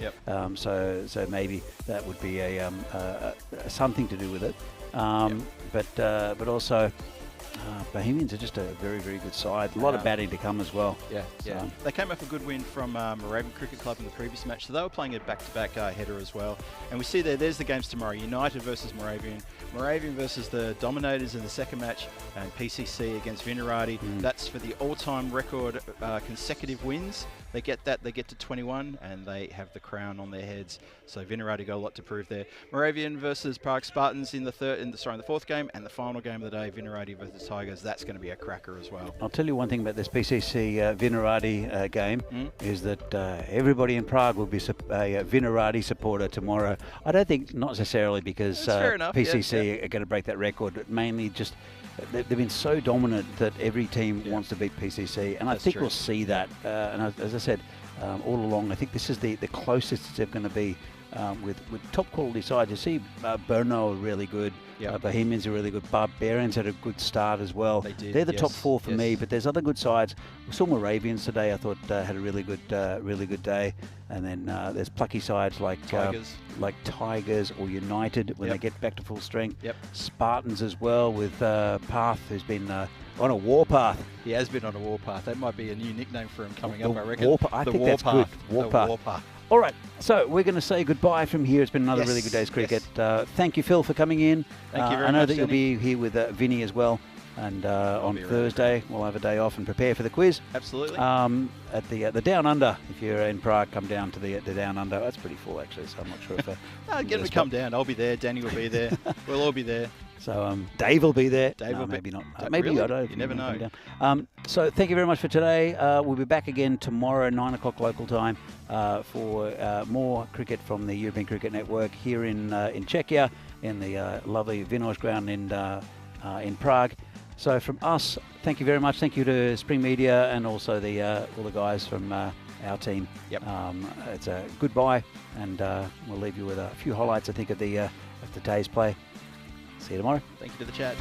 so maybe that would be a something to do with it. But also Bohemians are just a very, very good side. A lot of batting to come as well. Yeah, yeah. So- They came off a good win from Moravian Cricket Club in the previous match, so they were playing a back-to-back header as well. And we see there's the games tomorrow. United versus Moravian. Moravian versus the Dominators in the second match, and PCC against Vinarati. That's for the all-time record consecutive wins. They get that, they get to 21, and they have the crown on their heads. So Vinarati got a lot to prove there. Moravian versus Prague Spartans in the fourth game, and the final game of the day, Vinarati versus Tigers. That's going to be a cracker as well. I'll tell you one thing about this PCC Vinarati game is that everybody in Prague will be a Vinarati supporter tomorrow. I don't think not necessarily because That's fair enough, PCC are going to break that record, but mainly just they've been so dominant that every team wants to beat PCC, and I think we'll see that. And as I said all along, I think this is the closest it's ever going to be with top quality sides. You see Brno are really good. Bohemians are really good. Barbarians had a good start as well. They did, They're the top four for me, but there's other good sides. We saw Moravians today. I thought had a really good day. And then there's plucky sides like Tigers or United when they get back to full strength. Spartans as well with Path, who's been on a warpath. He has been on a warpath. That might be a new nickname for him coming up, I reckon. I think that's good. Warpath. All right, so we're going to say goodbye from here. It's been another really good day's cricket. Thank you, Phil, for coming in. Thank you very much. I know that Danny. you'll be here with Vinny as well. And on Thursday, we'll have a day off and prepare for the quiz. Absolutely. At the Down Under, if you're in Prague, come down to the Down Under. That's pretty full, actually, so I'm not sure if... Get him to come down. I'll be there. Danny will be there. We'll all be there. So Dave will be there. Dave will maybe be, not. Maybe really? I don't. You never know. So thank you very much for today. We'll be back again tomorrow, 9 o'clock local time, for more cricket from the European Cricket Network here in Czechia, in the lovely Vinož ground in Prague. So from us, thank you very much. Thank you to Spring Media and also all the guys from our team. It's a goodbye, and we'll leave you with a few highlights, I think, of the day's play. See you tomorrow. Thank you to the chat.